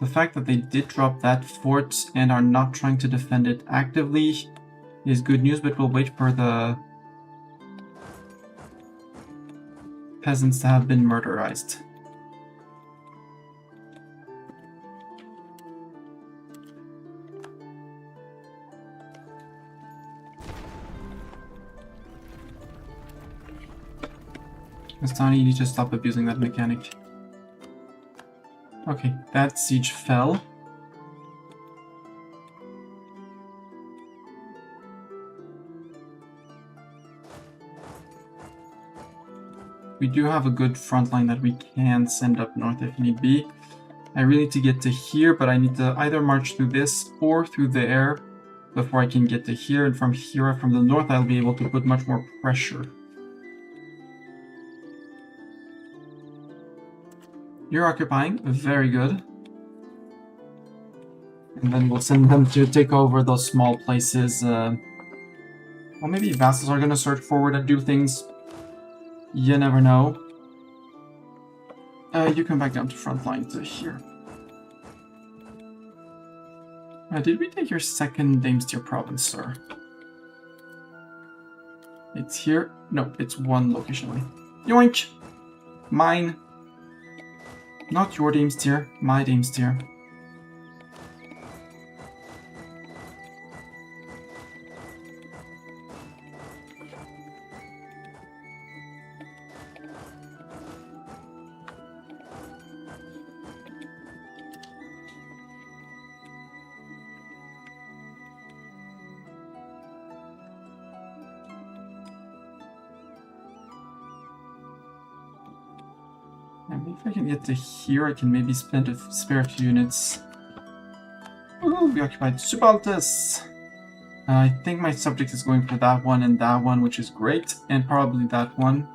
The fact that they did drop that fort and are not trying to defend it actively is good news, but we'll wait for the peasants to have been murderized. Astani, you need to stop abusing that mechanic. Okay, that siege fell. We do have a good front line that we can send up north if need be. I really need to get to here, but I need to either march through this or through there before I can get to here. And from here, from the north, I'll be able to put much more pressure. You're occupying. Very good. And then we'll send them to take over those small places. Well, maybe vassals are going to surge forward and do things. You never know. You come back down to front line to here. Did we take your second Damestier province, sir? It's here. No, it's one location away. Yoink! Mine. Not your Dame Steer, my Dame Steer. And if I can get to here, I can maybe spend a spare few units. Ooh, we occupied Subaltus! I think my subject is going for that one and that one, which is great, and probably that one.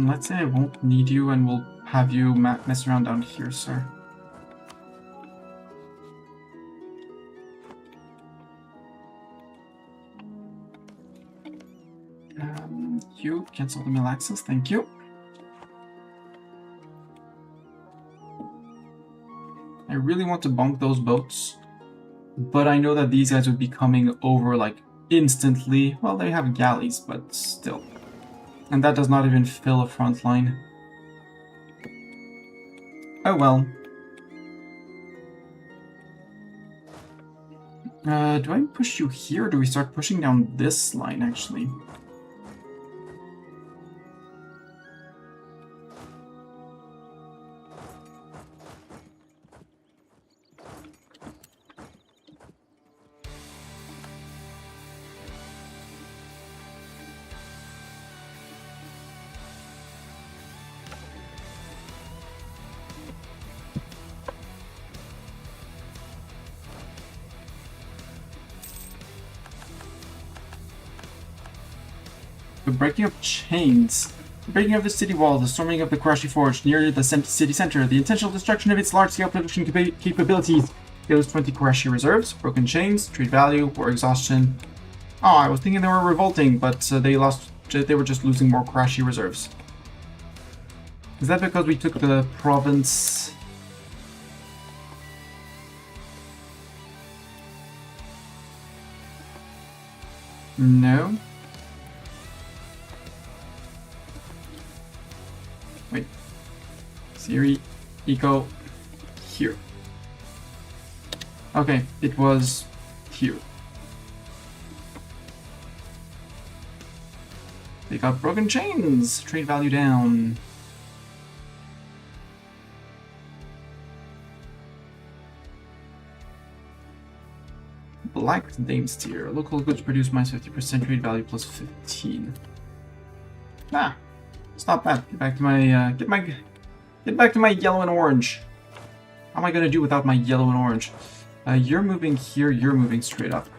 Let's say I won't need you and we'll have you mess around down here, sir. You cancel the mill access, thank you. I really want to bonk those boats, but I know that these guys would be coming over like instantly. Well, they have galleys, but still. And that does not even fill a front line. Oh well. Do I push you here, or do we start pushing down this line, actually? The breaking of chains. The breaking of the city wall, the storming of the Karashi Forge near the city center, the intentional destruction of its large-scale production capabilities. Kills 20 Karashi reserves, broken chains, trade value, war exhaustion. Oh, I was thinking they were revolting, but they were just losing more Karashi reserves. Is that because we took the province? No. Wait. Siri, Eco, here. Okay, it was here. They got broken chains. Trade value down. Black Dame Steer. Local goods produce minus 50%, trade value plus 15. Ah, it's not bad. Get back to my get back to my yellow and orange. How am I gonna do without my yellow and orange? You're moving here. You're moving straight up,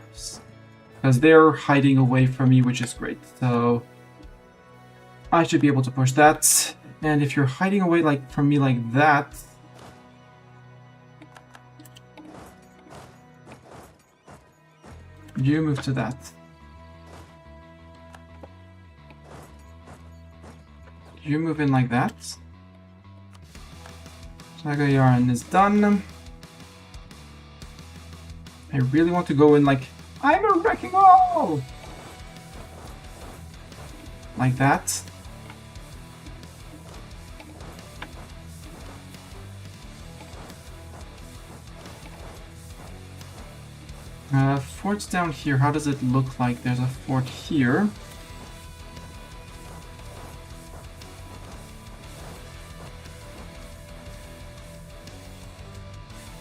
because they're hiding away from me, which is great. So I should be able to push that. And if you're hiding away from me like that. You move to that. You move in like that. Saga Yarn is done. I really want to go in like, I'm a wrecking ball! Like that. Forts down here, how does it look like? There's a fort here.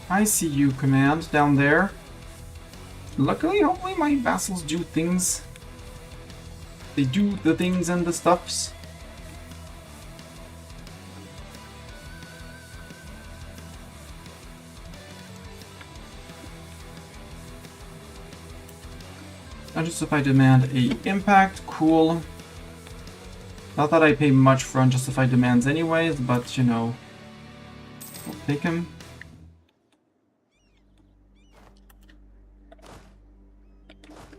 I see you, command, down there. Luckily, hopefully my vassals do things. They do the things and the stuffs. Unjustified demand a impact, cool. Not that I pay much for unjustified demands anyways, but you know, we'll take him.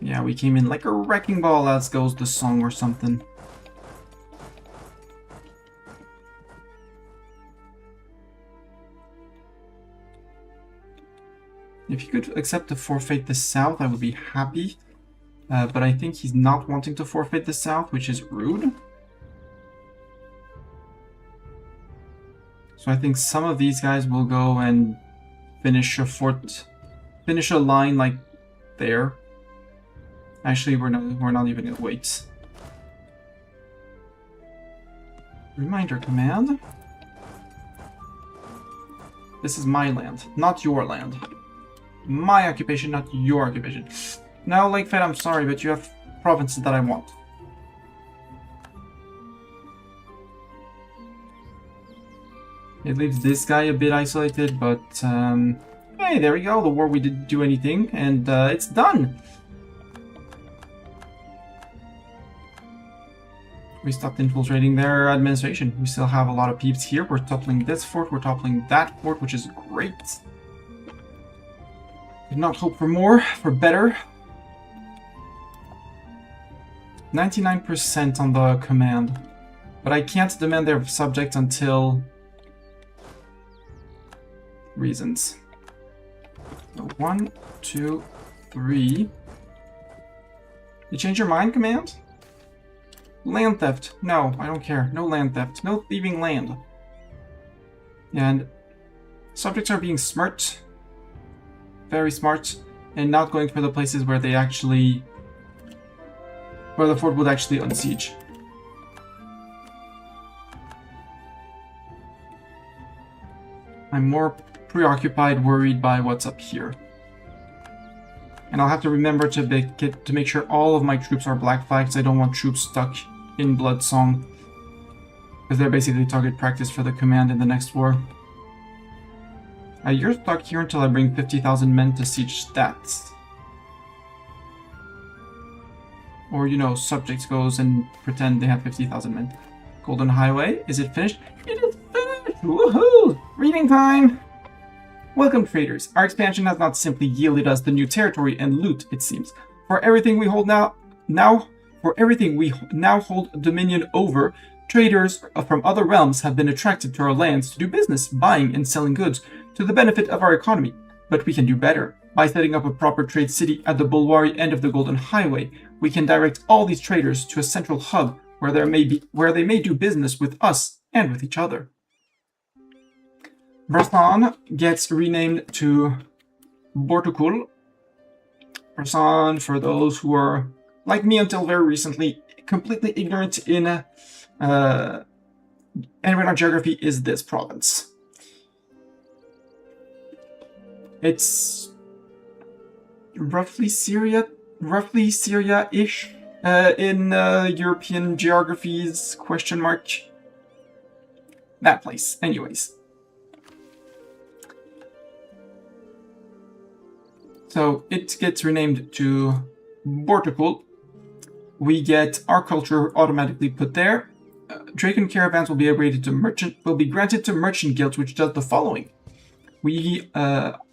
Yeah, we came in like a wrecking ball, as goes the song or something. If he could accept to forfeit the south, I would be happy. But I think he's not wanting to forfeit the south, which is rude. So I think some of these guys will go and finish a fort, finish a line like there. Actually, we're not even gonna wait. Reminder command. This is my land, not your land. My occupation, not your occupation. Now, Lake Fed, I'm sorry, but you have provinces that I want. It leaves this guy a bit isolated, but hey, there we go. The war, we didn't do anything, and it's done. We stopped infiltrating their administration. We still have a lot of peeps here. We're toppling this fort, we're toppling that fort, which is great. Did not hope for more, for better. 99% on the command. But I can't demand their subject until... reasons. So 1, 2, 3. You change your mind, command? Land theft. No, I don't care. No land theft. No thieving land. And subjects are being smart. Very smart. And not going for the places where they actually... where the fort would actually unsiege. I'm more preoccupied, worried by what's up here. And I'll have to remember to make sure all of my troops are black flags. I don't want troops stuck in Bloodsong, because they're basically target practice for the command in the next war. You're stuck here until I bring 50,000 men to siege that. Or, you know, subjects goes and pretend they have 50,000 men. Golden Highway, is it finished? It is finished! Woohoo! Reading time! Welcome, traders. Our expansion has not simply yielded us the new territory and loot, it seems. For everything we hold now hold dominion over, traders from other realms have been attracted to our lands to do business, buying and selling goods, to the benefit of our economy. But we can do better. By setting up a proper trade city at the Bulwari end of the Golden Highway, we can direct all these traders to a central hub where they may do business with us and with each other. Bressan gets renamed to Bortukul. Bressan, for those who are, like me until very recently, completely ignorant in Anbennar geography, is this province. It's roughly Syria-ish in European geographies, question mark. That place, anyways. So it gets renamed to Bortukul. We get our culture automatically put there. Draken caravans will be granted to merchant guilds, which does the following. We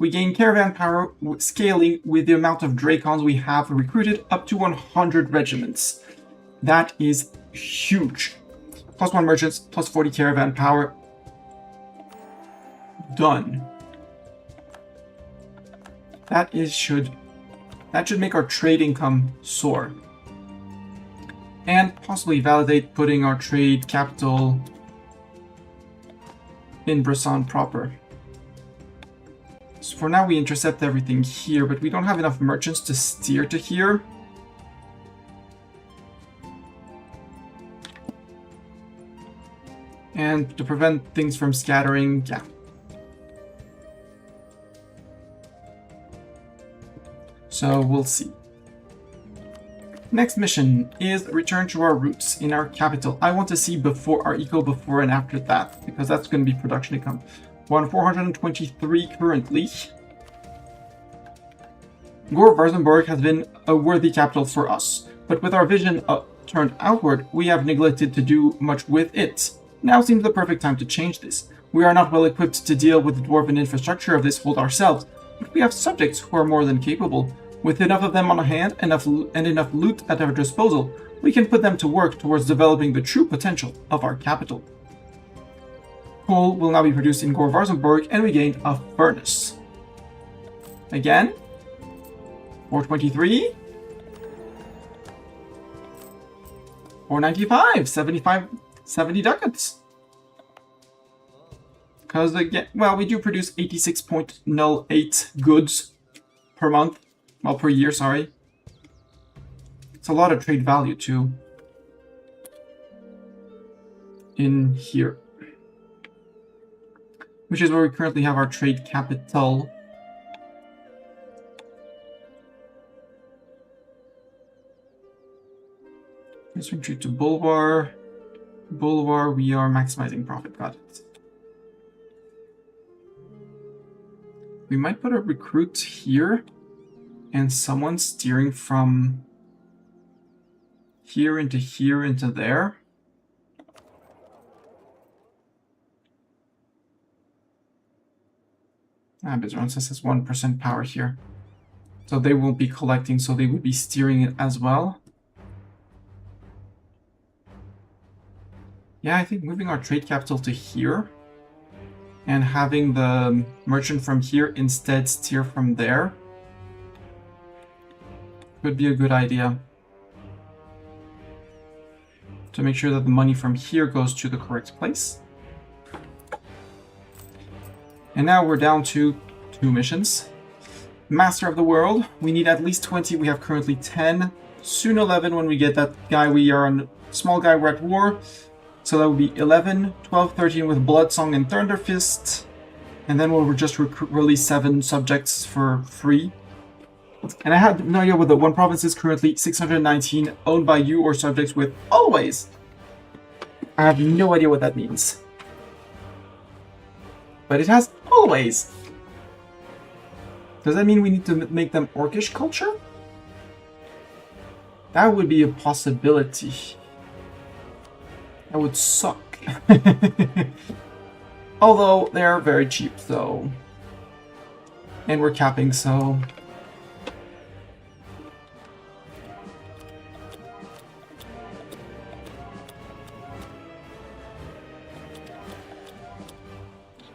gain caravan power scaling with the amount of Drakons we have recruited up to 100 regiments. That is huge. Plus 1 merchants, plus 40 caravan power. Done. That should make our trade income soar. And possibly validate putting our trade capital in Bressan proper. So for now we intercept everything here, but we don't have enough merchants to steer to here. And to prevent things from scattering, yeah. So we'll see. Next mission is return to our roots in our capital. I want to see before our eco before and after that, because that's going to be production income. We're on 423 currently. Gore-Varzenburg has been a worthy capital for us, but with our vision turned outward, we have neglected to do much with it. Now seems the perfect time to change this. We are not well equipped to deal with the dwarven infrastructure of this hold ourselves, but we have subjects who are more than capable. With enough of them on hand and enough loot at our disposal, we can put them to work towards developing the true potential of our capital. Coal will now be produced in Gore-Varzenburg, and we gained a furnace. Again. 423. 495. 70 ducats. Because again, well, we do produce 86.08 goods per month. Well, per year, sorry. It's a lot of trade value too. In here. Which is where we currently have our trade capital. Let's retreat to Bulwar. Bulwar, we are maximizing profit. Got it. We might put a recruit here and someone steering from here into there. Bizarrensis has 1% power here. So they won't be collecting, so they would be steering it as well. Yeah, I think moving our trade capital to here and having the merchant from here instead steer from there could be a good idea. To make sure that the money from here goes to the correct place. And now we're down to 2 missions. Master of the World. We need at least 20. We have currently 10. Soon 11 when we get that guy. We are on small guy. We're at war. So that would be 11, 12, 13 with Bloodsong and Thunderfist. And then we'll just release 7 subjects for free. And I have no idea what the one province is currently. 619 owned by you or subjects with always. I have no idea what that means. But it has always. Does that mean we need to make them orcish culture? That would be a possibility. That would suck. Although they're very cheap though. And we're capping, so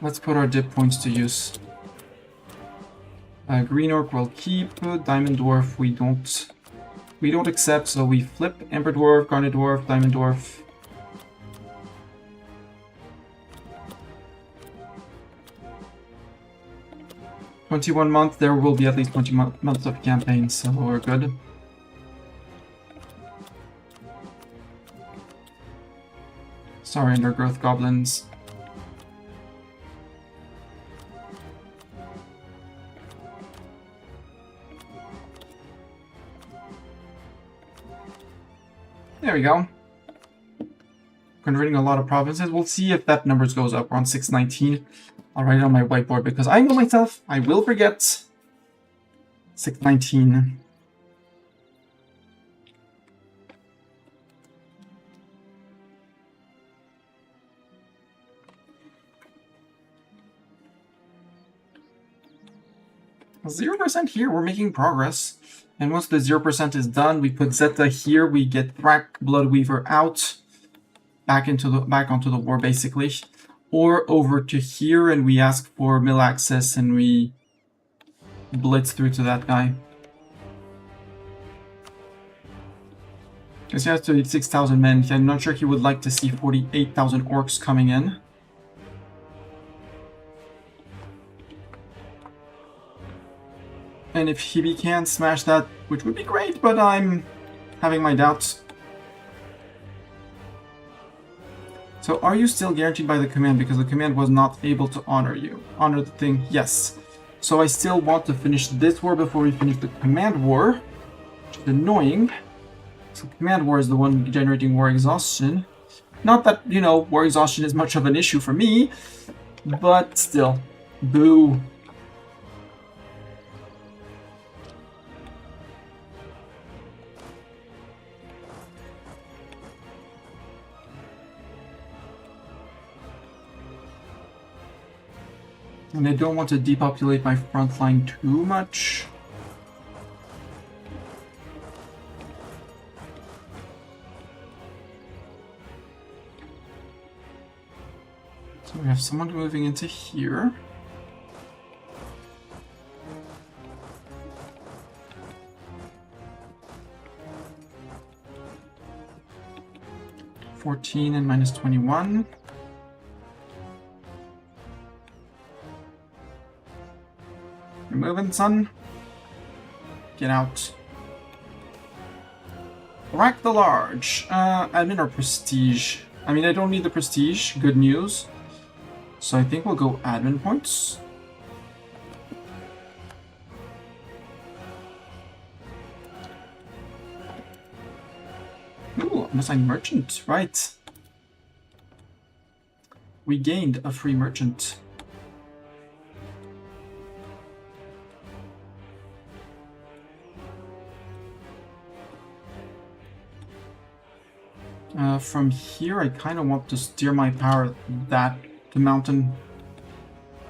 let's put our dip points to use. Green Orc will keep. Diamond Dwarf we don't accept, so we flip. Ember Dwarf, Garnet Dwarf, Diamond Dwarf. $21 months, there will be at least 20 months of campaign, so we're good. Sorry, Undergrowth Goblins. There we go. Converting a lot of provinces. We'll see if that numbers goes up. We're on 619. I'll write it on my whiteboard because I know myself. I will forget. 619. %0 here. We're making progress. And once the 0% is done, we put Zeta here. We get Thrak Bloodweaver out, back onto the war basically, or over to here, and we ask for mill access, and we blitz through to that guy. Because he has 36,000 men. I'm not sure he would like to see 48,000 orcs coming in. And if Hebe can smash that, which would be great, but I'm having my doubts. So are you still guaranteed by the command? Because the command was not able to honor you. Honor the thing, yes. So I still want to finish this war before we finish the command war. Which is annoying. So command war is the one generating war exhaustion. Not that, you know, war exhaustion is much of an issue for me. But still. Boo. And I don't want to depopulate my front line too much. So we have someone moving into here. 14 and minus 21. You're moving, son. Get out. Rack the large. Admin or prestige? I mean, I don't need the prestige. Good news. So I think we'll go admin points. Ooh, unassigned merchant. Right. We gained a free merchant. From here, I kind of want to steer my power the mountain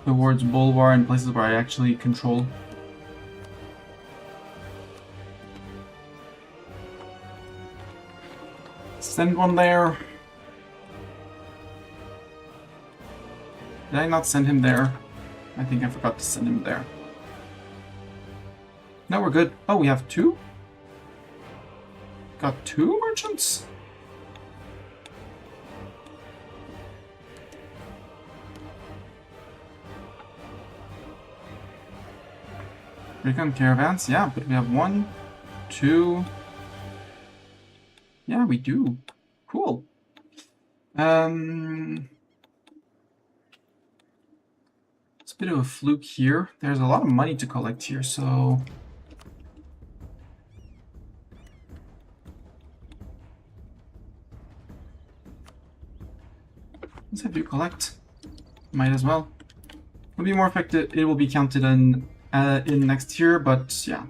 towards Bulwar and places where I actually control. Send one there. Did I not send him there? I think I forgot to send him there. No, we're good. Oh, we have two? Got two merchants? Recon caravans, yeah, but we have 1, 2. Yeah, we do. Cool. It's a bit of a fluke here. There's a lot of money to collect here, so... Let's have you collect. Might as well. It'll be more effective. It will be counted in next year, but yeah.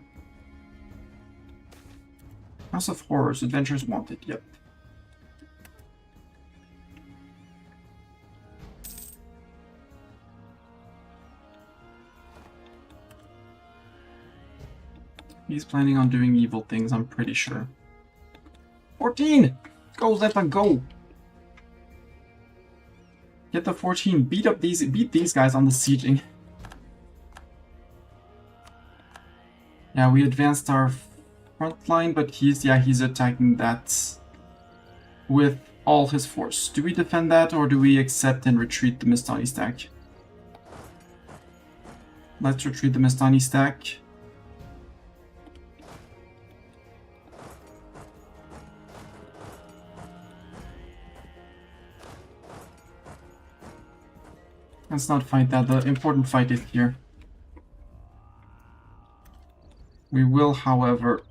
House of Horrors, Adventures Wanted, yep. He's planning on doing evil things, I'm pretty sure. 14! Go, Zeta, go! Get the 14, beat these guys on the sieging. Yeah, we advanced our front line, but he's attacking that with all his force. Do we defend that, or do we accept and retreat the Mistani stack? Let's retreat the Mistani stack. Let's not fight that. The important fight is here. We will, however,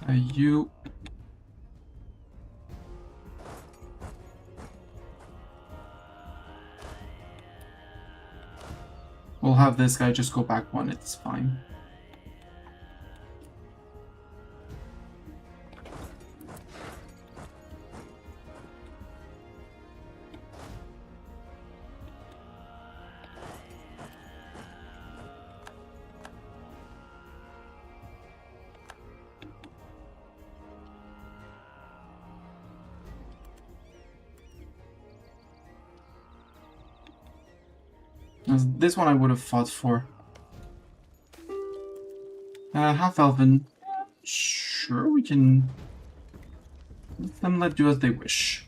you we'll have this guy just go back one, it's fine. This one I would have fought for. Half Elven. Sure, we can let them do as they wish.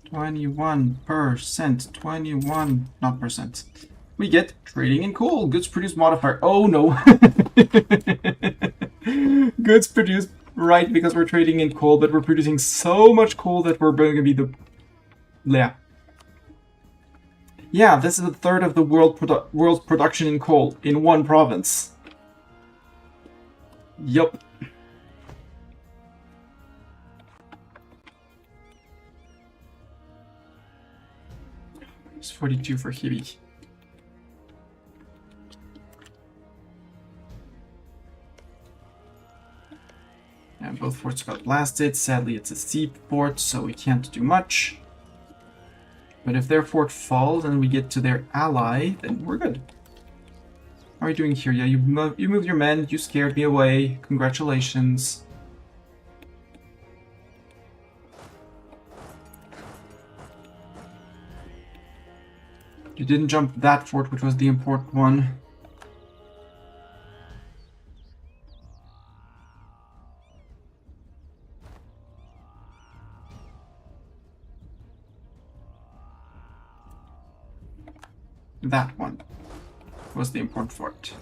21%. 21, not percent. We get trading in coal. Goods produced modifier. Oh no. Goods produced, right, because we're trading in coal, but we're producing so much coal that we're going to be the... Yeah. Yeah, this is a third of the world's production in coal in one province. Yup. It's 42 for Hibi. And both forts got blasted. Sadly, it's a seaport, so we can't do much. But if their fort falls and we get to their ally, then we're good. How are you doing here? Yeah, you moved your men, you scared me away. Congratulations. You didn't jump that fort, which was the important one. That one was the important fort.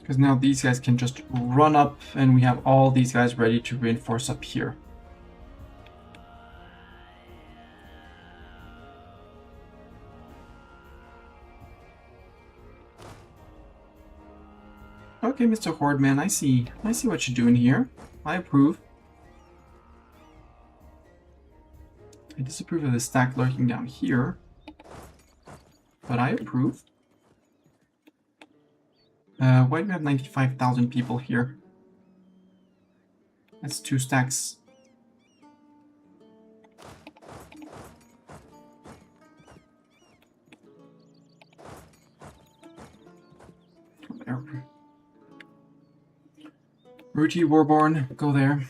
Because now these guys can just run up and we have all these guys ready to reinforce up here. Okay, Mr. Hordeman, I see what you're doing here. I approve. I disapprove of the stack lurking down here, but I approve. Why do we have 95,000 people here? That's 2 stacks. There. Ruti Warborn, go there.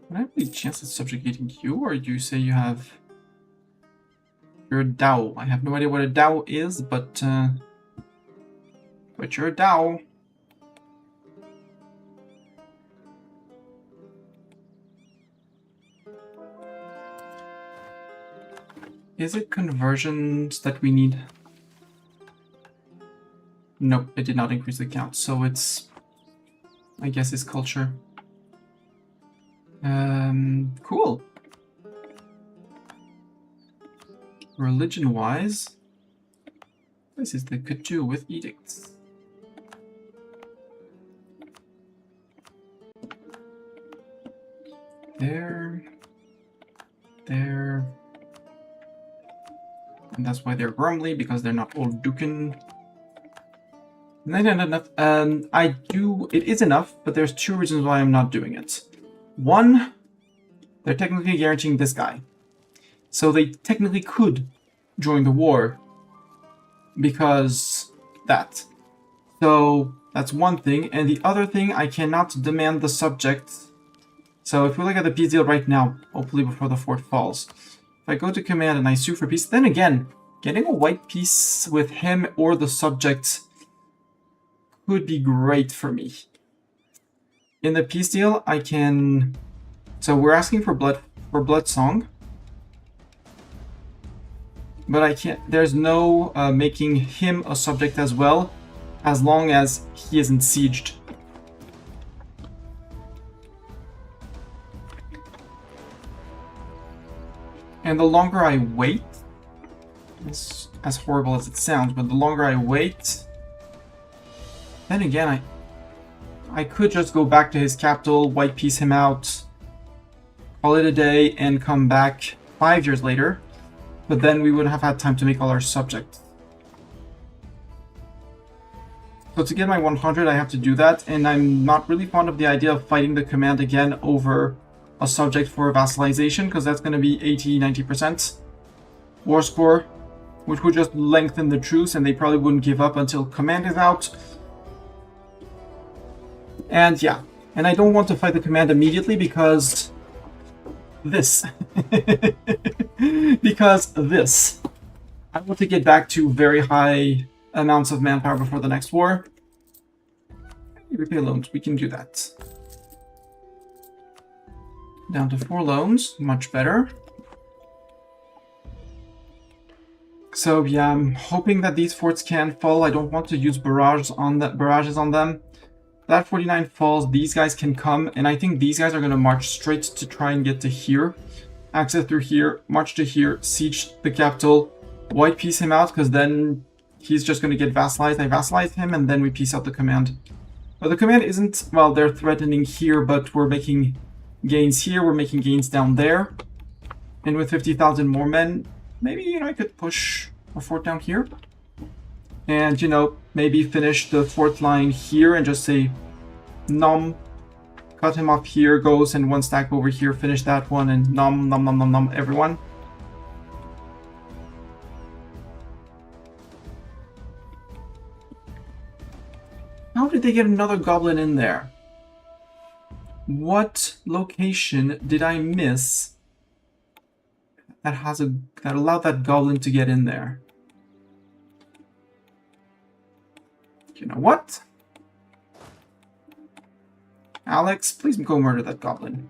Would I have any chance at subjugating you, or do you say you have... You're a Dao. I have no idea what a Dao is, but you're a Dao. Is it conversions that we need? Nope, it did not increase the count, so it's... I guess it's culture. Cool. Religion-wise, this is they could do with edicts. There. And that's why they're grumbly, because they're not all Duken. Not enough. It is enough, but there's 2 reasons why I'm not doing it. One, they're technically guaranteeing this guy. So they technically could join the war because that. So that's one thing. And the other thing, I cannot demand the subject. So if we look at the peace deal right now, hopefully before the fort falls, if I go to command and I sue for peace, then again, getting a white peace with him or the subject could be great for me. In the peace deal, I can... So we're asking for blood song. But I can't... There's no making him a subject as well, as long as he isn't sieged. And the longer I wait, as horrible as it sounds, but the longer I wait, then again, I could just go back to his capital, white piece him out, call it a day, and come back 5 years later, but then we wouldn't have had time to make all our subjects. So to get my 100, I have to do that, and I'm not really fond of the idea of fighting the command again over a subject for vassalization, because that's going to be 80-90% war score, which would just lengthen the truce, and they probably wouldn't give up until command is out. And yeah, and I don't want to fight the command immediately because this. Because this. I want to get back to very high amounts of manpower before the next war. Repay loans, we can do that. Down to 4 loans, much better. So yeah, I'm hoping that these forts can fall. I don't want to use barrages on them. That 49 falls, these guys can come, and I think these guys are going to march straight to try and get to here. Access through here, march to here, siege the capital, white piece him out, because then he's just going to get vassalized. I vassalize him, and then we piece out the command. But the command isn't, well, they're threatening here, but we're making gains here, we're making gains down there. And with 50,000 more men, maybe, you know, I could push a fort down here. And, you know, maybe finish the fort line here and just say, nom, cut him off here, goes, and 1 stack over here, finish that one, and nom, nom, nom, nom, nom, everyone. How did they get another goblin in there? What location did I miss that allowed that goblin to get in there. You know what? Alex, please go murder that goblin.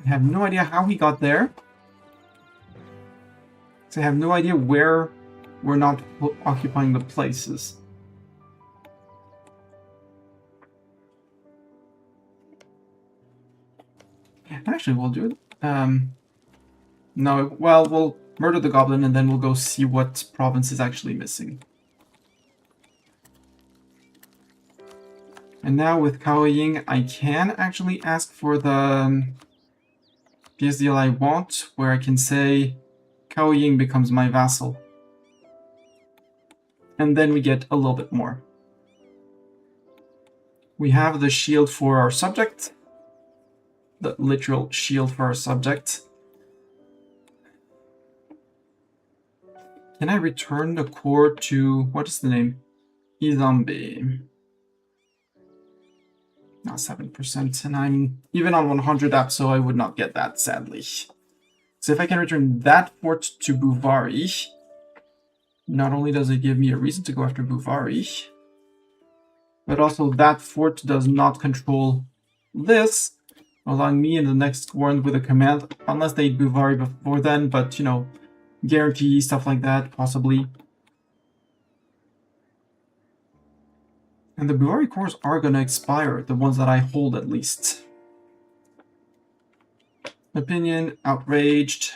I have no idea how he got there. So I have no idea where we're not occupying the places. Actually, we'll do it. No, well, we'll murder the goblin and then we'll go see what province is actually missing. And now with Kaoying, I can actually ask for the PS deal I want, where I can say Kaoying becomes my vassal. And then we get a little bit more. We have the shield for our subject. The literal shield for our subject. Can I return the core to... what is the name? E09. Not 7%, and I'm even on 100 apps, so I would not get that, sadly. So if I can return that fort to Buvari, not only does it give me a reason to go after Buvari, but also that fort does not control this, allowing me in the next one with a command, unless they Buvari before then, but, you know, guarantee, stuff like that, possibly. And the Buvari cores are gonna expire, the ones that I hold at least. Opinion, outraged,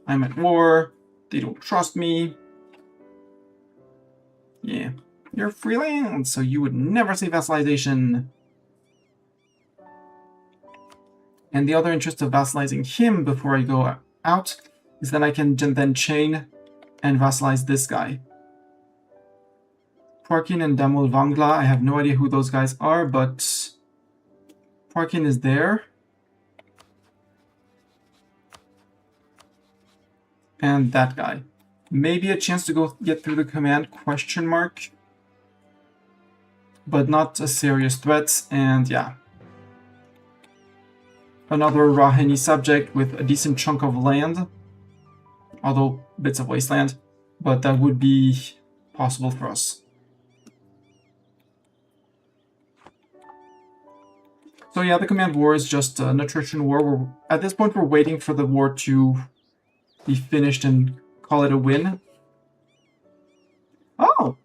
I'm at war, they don't trust me. Yeah, you're freelance, so you would never say vassalization. And the other interest of vassalizing him before I go out is that I can then chain and vassalize this guy. Parkin and Damol Vangla, I have no idea who those guys are, but Parkin is there. And that guy. Maybe a chance to go get through the command, question mark. But not a serious threat, and yeah. Another Raheni subject with a decent chunk of land. Although, bits of wasteland. But that would be possible for us. So yeah, the command war is just an attrition war. At this point, we're waiting for the war to be finished and call it a win. Oh!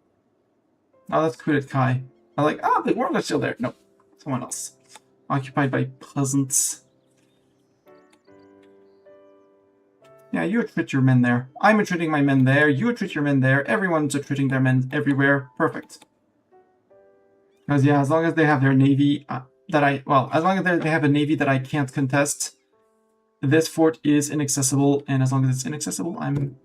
Oh, that's Kudet Kai. I'm like, ah, the world is still there. No, someone else. Occupied by peasants. Yeah, you attrit your men there. I'm attriting my men there. You attrit your men there. Everyone's attriting their men everywhere. Perfect. Because yeah, as long as they have their navy... as long as they have a navy that I can't contest, this fort is inaccessible, and as long as it's inaccessible, I'm...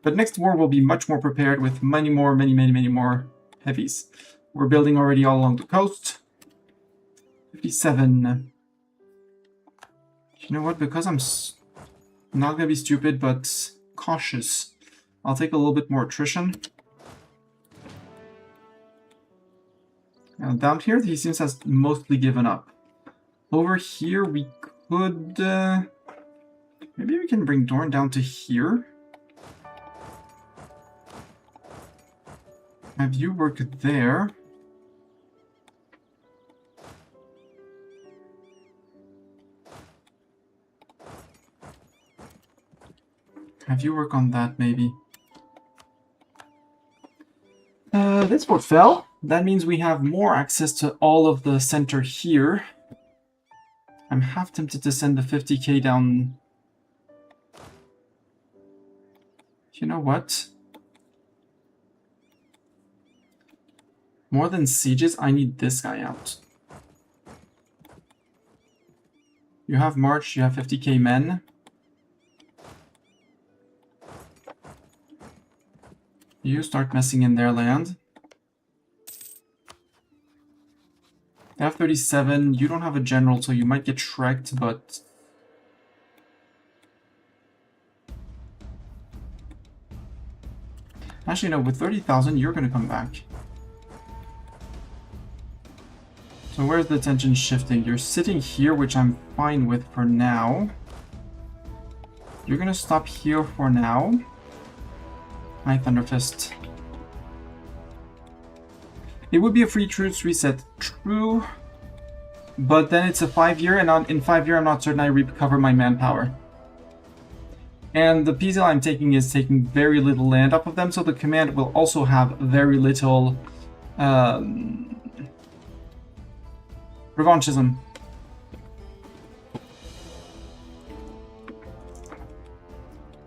But next war will be much more prepared with many more heavies. We're building already all along the coast. 57. You know what, because I'm not gonna be stupid, but cautious, I'll take a little bit more attrition. Now down here, he seems to have mostly given up. Over here, we could... maybe we can bring Dorn down to here. Have you work there. Have you work on that, maybe? This fort fell. That means we have more access to all of the center here. I'm half tempted to send the 50k down. You know what? More than sieges, I need this guy out. You have March, you have 50k men. You start messing in their land. They have 37, you don't have a general, so you might get shreked, but... Actually, no, with 30,000, you're gonna come back. So where's the tension shifting? You're sitting here, which I'm fine with for now. You're gonna stop here for now. My Thunderfist. It would be a free truce reset. True. But then it's a 5-year, and in 5 years I'm not certain I recover my manpower. And the PZL I'm taking is taking very little land off of them, so the command will also have very little revanchism.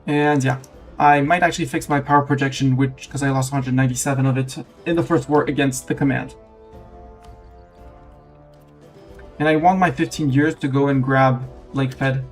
And yeah, I might actually fix my power projection, because I lost 197 of it in the first war against the command. And I want my 15 years to go and grab Lake Fed.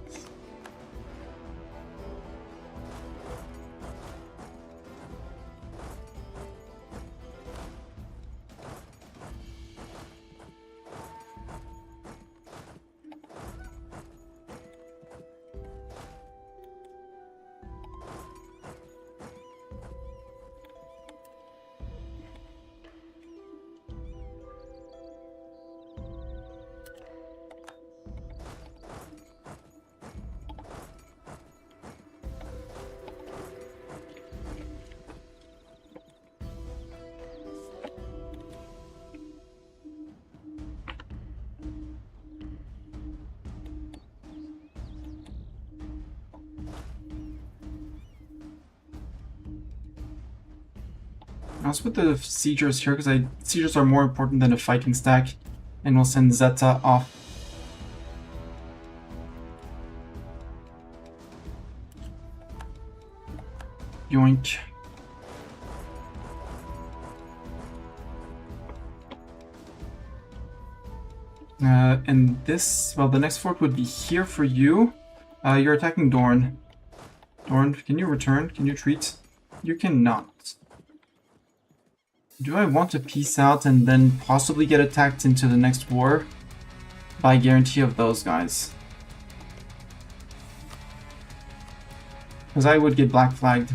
I'll put the siegers here because siegers are more important than a fighting stack, and we'll send Zeta off. Yoink. And this, well, the next fort would be here for you. You're attacking Dorn. Dorn, can you return? Can you treat? You cannot. Do I want to peace out and then possibly get attacked into the next war? By guarantee of those guys. Because I would get black flagged.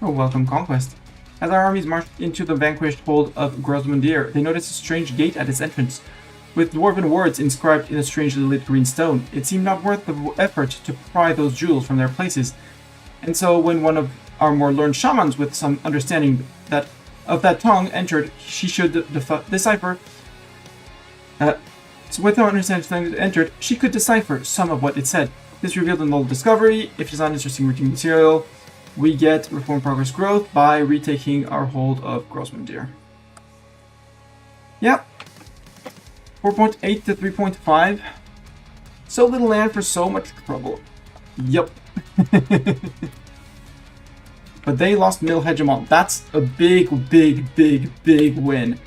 Oh, welcome Conquest. As our armies marched into the vanquished hold of Grosmundir, they noticed a strange gate at its entrance, with dwarven words inscribed in a strangely lit green stone. It seemed not worth the effort to pry those jewels from their places. And so when one of our more learned shamans with some understanding of that tongue entered, she should decipher. So with her understanding entered, she could decipher some of what it said. This revealed an old discovery. If it's not interesting routine material, we get reform progress growth by retaking our hold of Grosmundir. Yep. 4.8 to 3.5. So little land for so much trouble. Yup. But they lost Mill Hegemon. That's a big win.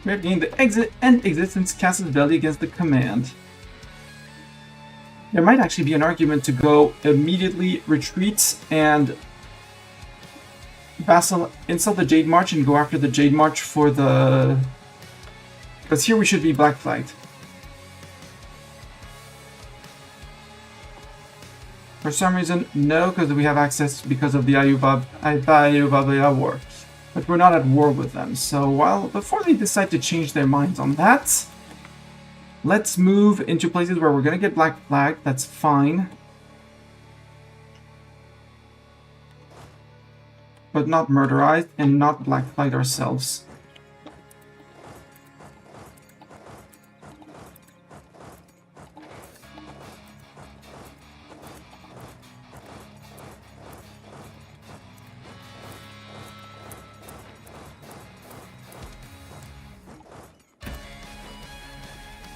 We have gained the exit and existence Casus Belli against the command. There might actually be an argument to go immediately retreat and vassal install the Jade March and go after the Jade March for the... Because here we should be black flagged. For some reason, no, because we have access because of the Ayubaba war. But we're not at war with them, so before they decide to change their minds on that, let's move into places where we're gonna get black flagged. That's fine. But not murderized and not black flagged ourselves.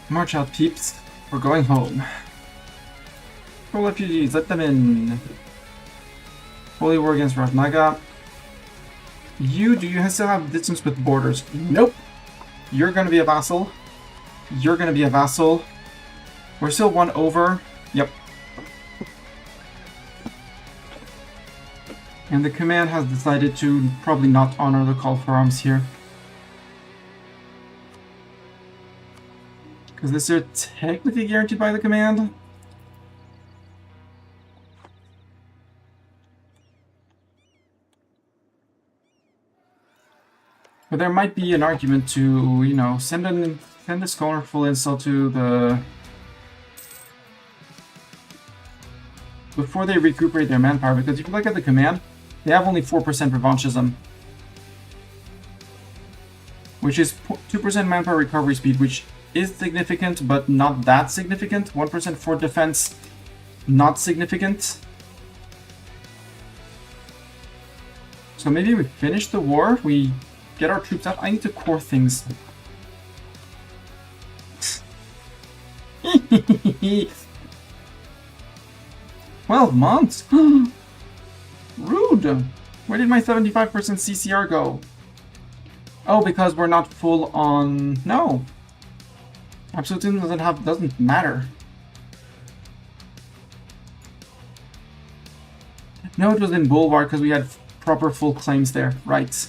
March out, peeps. We're going home. For refugees, let them in. Holy war against Ravnaga. Do you still have distance with borders? Nope. You're gonna be a vassal. You're gonna be a vassal. We're still one over. Yep. And the command has decided to probably not honor the call for arms here. Because this are technically guaranteed by the command. But there might be an argument to, you know, send a scholar full install to the... before they recuperate their manpower, because if you look at the command, they have only 4% revanchism. Which is 2% manpower recovery speed, which is significant, but not that significant. 1% for defense, not significant. So maybe we finish the war, we get our troops out. I need to core things. 12 months? Rude! Where did my 75% CCR go? Oh, because we're not full on... No! Absolutism doesn't matter. No, it was in Bulwark because we had proper full claims there. Right.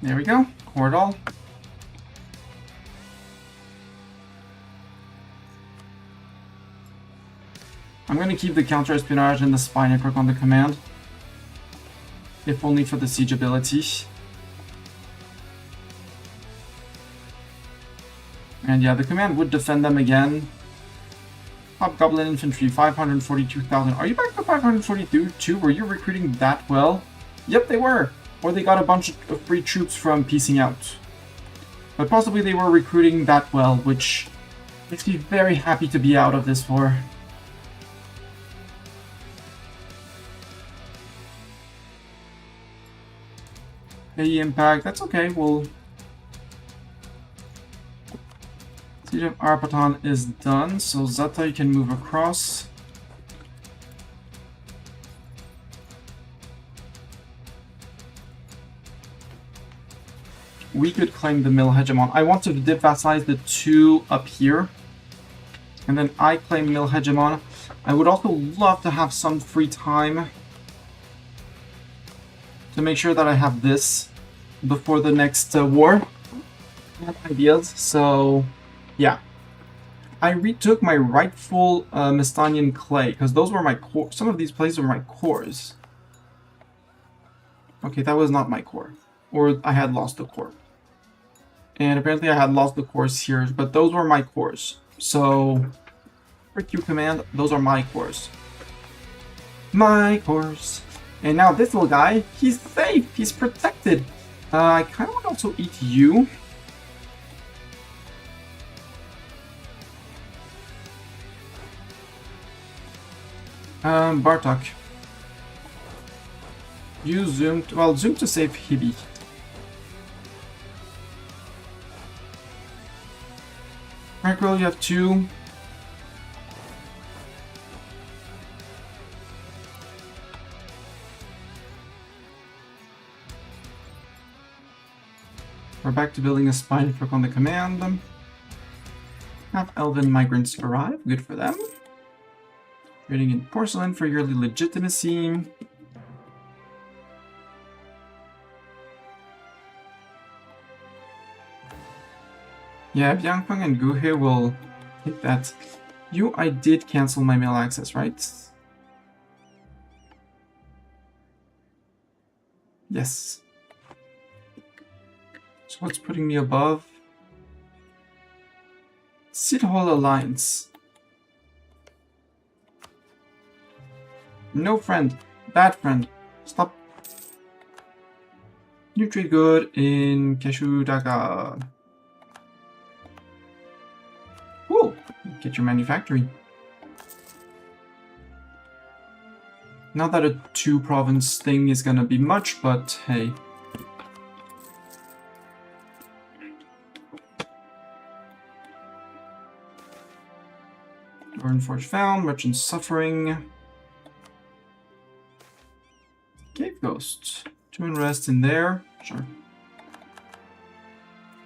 There we go. Core it all. I'm going to keep the counter-espionage and the spy network on the command. If only for the siege ability. And yeah, the command would defend them again. Hobgoblin Infantry, 542,000. Are you back to 542? Were you recruiting that well? Yep, they were. Or they got a bunch of free troops from piecing out. But possibly they were recruiting that well, which makes me very happy to be out of this war. Hey, impact, that's okay, we'll... Siege of Arpatan is done, so Zata, you can move across. We could claim the Mill Hegemon. I want to devassalize the two up here. And then I claim Mill Hegemon. I would also love to have some free time to make sure that I have this before the next war. I have ideas, so yeah. I retook my rightful Mestanian clay, because those were my core. Some of these places were my cores. Okay, that was not my core. Or I had lost the core. And apparently I had lost the cores here, but those were my cores. So, for Q command, those are my cores. My cores. And now this little guy, he's safe, he's protected. I kind of want to also eat you. Bartok. You zoomed, well, zoom to save Hibi. Micro, you have 2. We're back to building a spy network on the command. Have elven migrants arrive, good for them. Trading in porcelain for yearly legitimacy. Yeah, Biangfeng and Guhe will take that. I did cancel my mail access, right? Yes. So what's putting me above? Sid Hall Alliance. No friend. Bad friend. Stop. You trade good in Keshudaga. Cool. Get your manufacturing. Not that a 2-province thing is gonna be much, but hey. Ironforge found, merchant suffering. Cave Ghost. 2 unrest in there. Sure.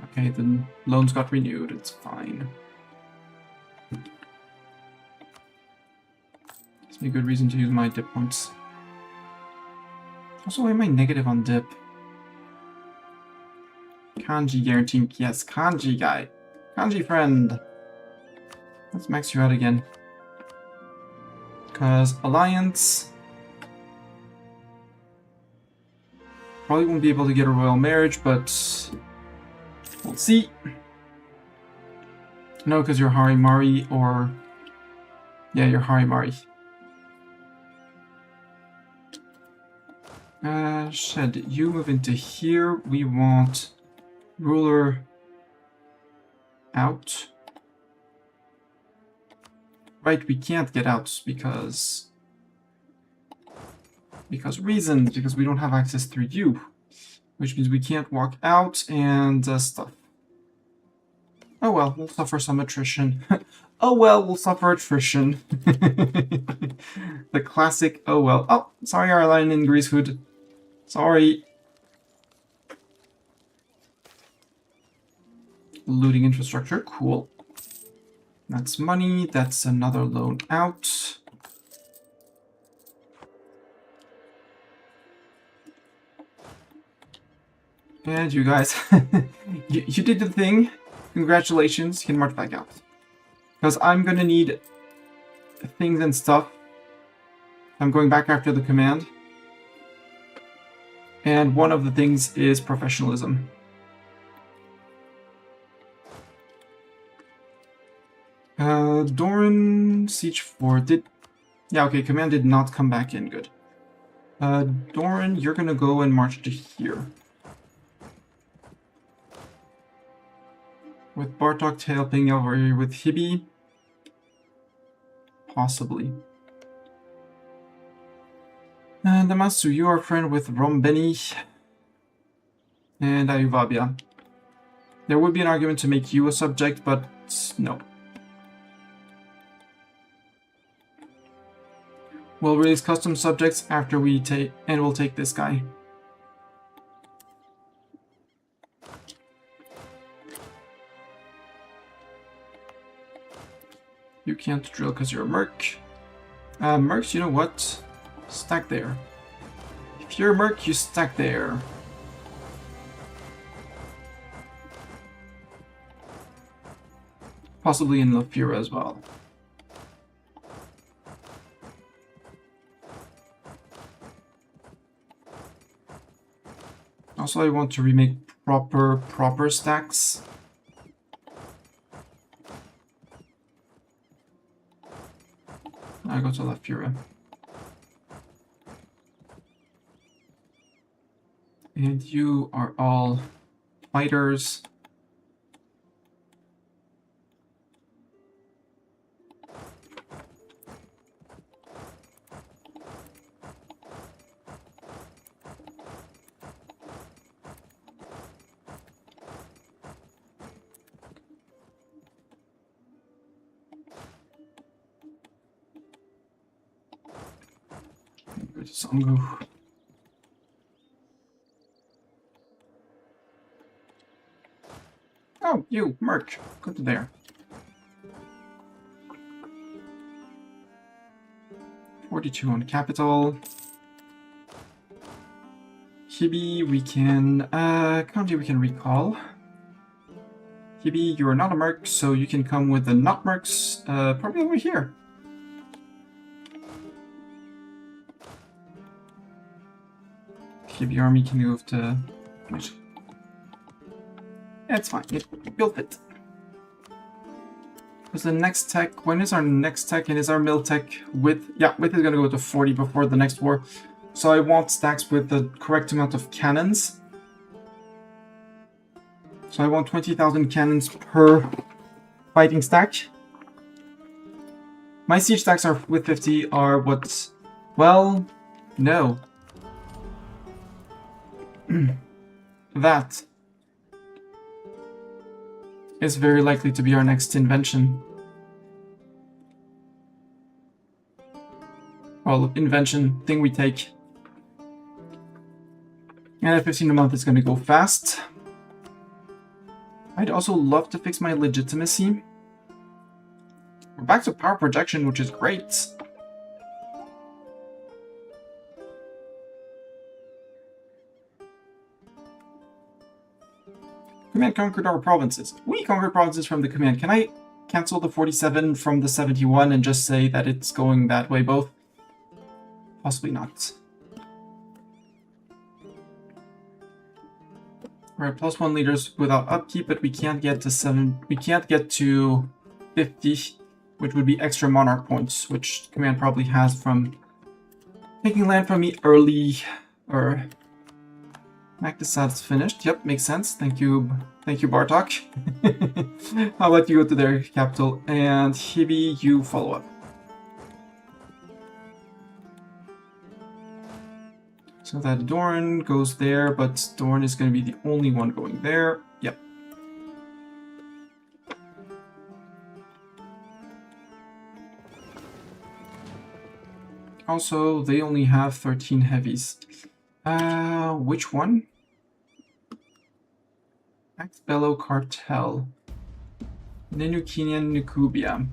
Okay, the loans got renewed. It's fine. a good reason to use my dip points. Also, why am I negative on dip? Kanji guaranteeing, yes, Kanji guy. Kanji friend. Let's max you out again. Because Alliance... Probably won't be able to get a royal marriage, but... We'll see. No, because you're Harimari, or... Yeah, you're Harimari. Shed, you move into here. We want... Ruler... out. Right, we can't get out because reasons, because we don't have access through you. Which means we can't walk out and stuff. Oh well, we'll suffer some attrition. Oh well, we'll suffer attrition. The classic, oh well. Oh, sorry, our line in Greasewood. Sorry. Looting infrastructure, cool. That's money, that's another loan out. And you guys, you did the thing. Congratulations, you can march back out. Because I'm gonna need things and stuff. I'm going back after the command. And one of the things is professionalism. Doran Siege 4 did... Yeah, okay, command did not come back in, good. Doran, you're gonna go and march to here. With Bartok helping over here with Hibi? Possibly. And Damasu, you are friend with Rombeni and Ayuvabia. There would be an argument to make you a subject, but no. We'll release custom subjects after we take, and we'll take this guy. You can't drill because you're a merc. Mercs, you know what? Stack there. If you're a merc, you stack there. Possibly in Lafira as well. Also, I want to remake proper stacks. I go to Lafira. And you are all fighters. Go to Songo. Oh, you, merch. Go to there. 42 on capital. Hibi, we can... Kanji, we can recall. Hibi, you are not a merc, so you can come with the not mercs, probably over here. Hibi army can move to... Yeah, it's fine. You'll fit. What's the next tech? When is our next tech? And is our mill tech with... Yeah, with is going to go to 40 before the next war. So I want stacks with the correct amount of cannons. So I want 20,000 cannons per fighting stack. My siege stacks are with 50 are what... Well, no. That is very likely to be our next invention. Well, invention, thing we take. And at 15 a month is going to go fast. I'd also love to fix my legitimacy. We're back to power projection, which is great. Command conquered our provinces. We conquered provinces from the command. Can I cancel the 47 from the 71 and just say that it's going that way both? Possibly not. Alright, +1 leaders without upkeep, but we can't get to 7. We can't get to 50, which would be extra monarch points, which command probably has from taking land from me early. Or Magdesad's finished. Yep, makes sense. Thank you, Bartok. I'll let you go to their capital, and Hibi, you follow up. So that Doran goes there, but Doran is going to be the only one going there. Yep. Also, they only have 13 heavies. Which one? Axe Bellow Cartel. Nenukinian Nukubia.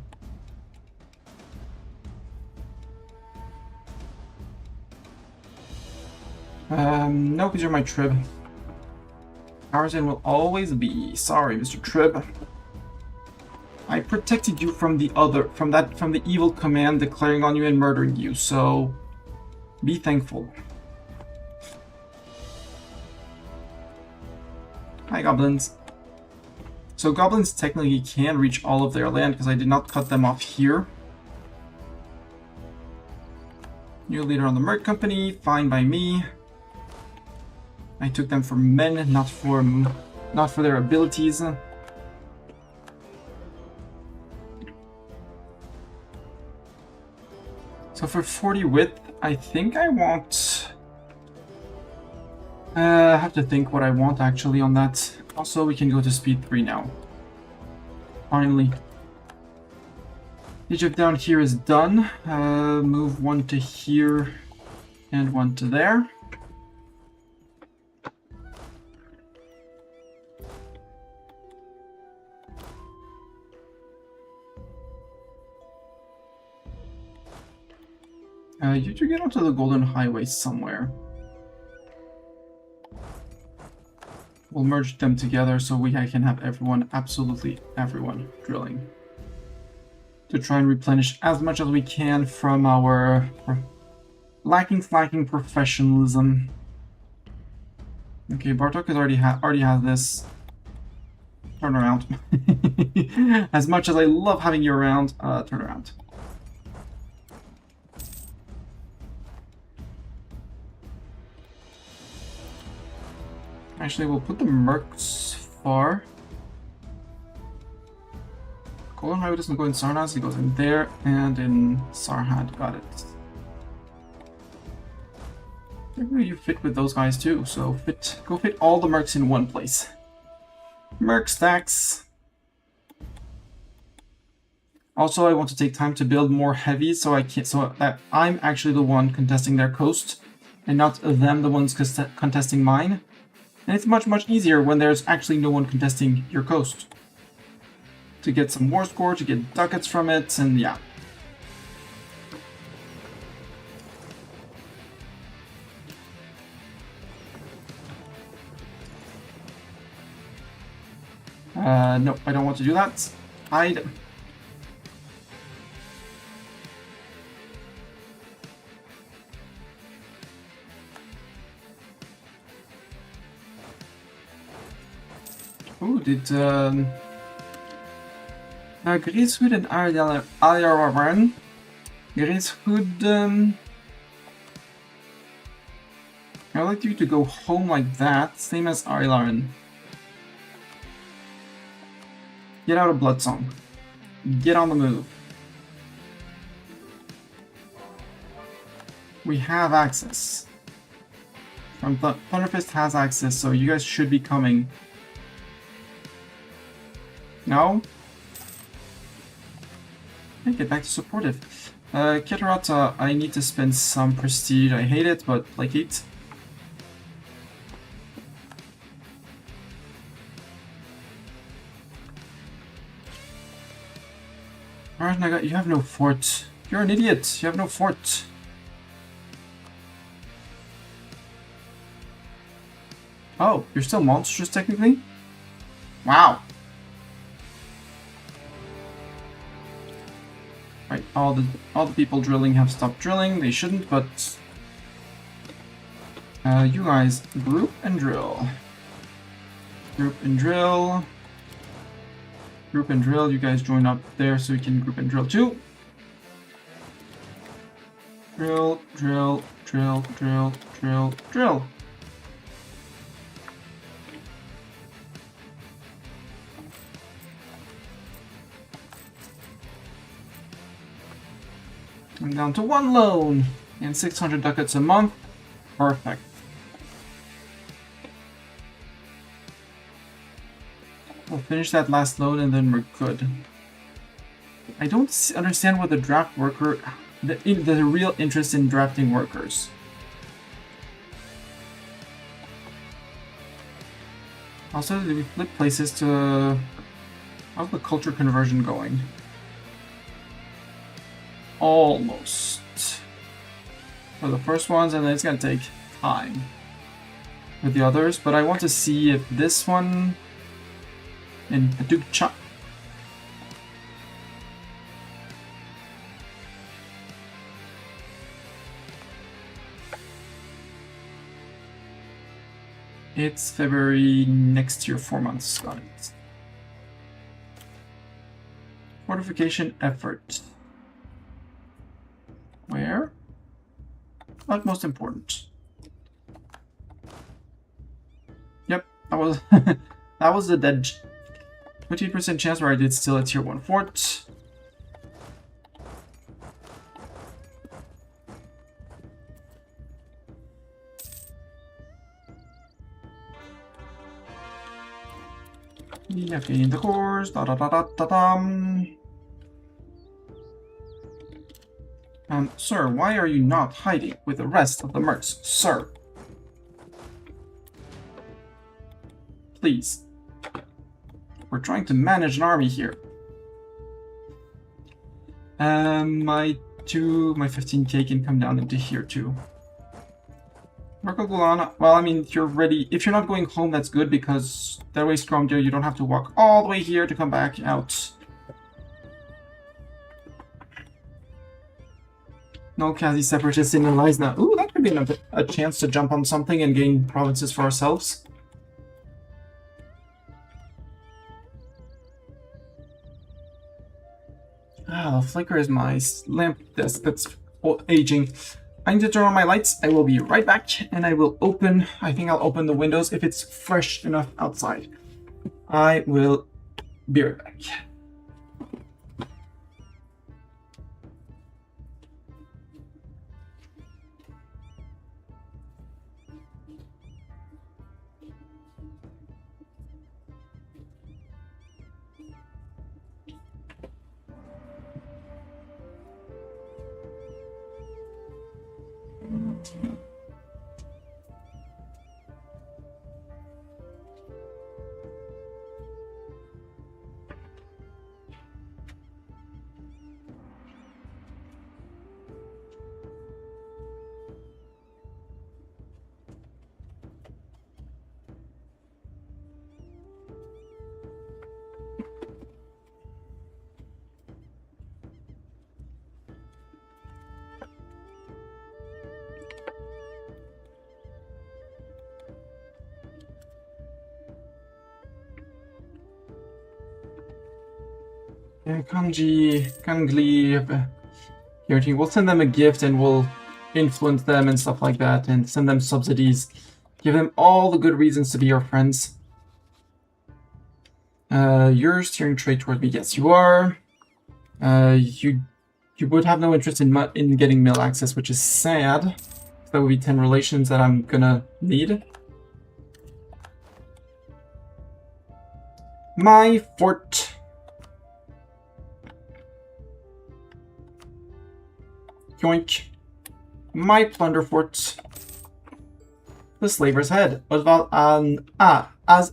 No, because you're my Trib. Tarzan will always be. Sorry, Mr. Trib. I protected you from the evil command declaring on you and murdering you, so be thankful. Hi, goblins. So goblins technically can reach all of their land because I did not cut them off here. New leader on the Merc Company, fine by me. I took them for men, not for their abilities. So for 40 width, I think I want... I have to think what I want actually on that. Also, we can go to speed 3 now. Finally. Egypt down here is done. Move 1 to here and 1 to there. You two get onto the Golden Highway somewhere. We'll merge them together so I can have everyone, absolutely everyone, drilling. To try and replenish as much as we can from our lacking professionalism. Okay, Bartok has already has this. Turn around. As much as I love having you around, turn around. Actually, we'll put the mercs far. Golden Highway doesn't go in Sarnaz, it goes in there and in Sarhad. Got it. Maybe you fit with those guys too, so go fit all the mercs in one place. Merc stacks. Also, I want to take time to build more heavy, so that I'm actually the one contesting their coast, and not them the ones contesting mine. And it's much easier when there's actually no one contesting your coast. To get some war score, to get ducats from it, and yeah. No, I don't want to do that. Hide. Ooh, did Greeshood and Ayararan? Greeshood, I'd like you to go home like that, same as Ayararan. Get out of Bloodsong. Get on the move. We have access. Thunderfist has access, so you guys should be coming. No? Okay, get back to supportive. Keterata, I need to spend some prestige. I hate it, but like it. Alright, Naga, you have no fort. You're an idiot. You have no fort. Oh, you're still monstrous technically? Wow. Right, all the people drilling have stopped drilling. They shouldn't, but you guys group and drill. Group and drill. Group and drill. You guys join up there so you can group and drill too. Drill, drill, drill, drill, drill, drill. I'm down to 1 loan and 600 ducats a month. Perfect. We'll finish that last loan and then we're good. I don't understand what the draft worker, the real interest in drafting workers. Also, did we flip places to... How's the culture conversion going? Almost. For the first ones, and then it's gonna take time with the others, but I want to see if this one in Padukcha. It's February next year, 4 months. Got it. Fortification effort. Where? Not most important. Yep, that was that was a dead 20% chance where I did still a tier 1 fort. Yeah, in the cores. Da da da da da dum. Sir, why are you not hiding with the rest of the mercs, sir? Please. We're trying to manage an army here. My 15k can come down into here too. Marco Gulana, well, I mean, if you're ready, if you're not going home, that's good, because that way, Scromdeer, you don't have to walk all the way here to come back out. No Kazi separatists in Elizna. Ooh, that could be a chance to jump on something and gain provinces for ourselves. Ah, the flicker is my lamp that's aging. I need to turn on my lights. I will be right back, and I will open... I think I'll open the windows if it's fresh enough outside. I will be right back. Kangli, here, we'll send them a gift and we'll influence them and stuff like that, and send them subsidies. Give them all the good reasons to be our friends. You're steering trade toward me. Yes, you are. You would have no interest in getting mill access, which is sad. That would be 10 relations that I'm gonna need. My fort. Yoink. My plunder fort. The slaver's head. As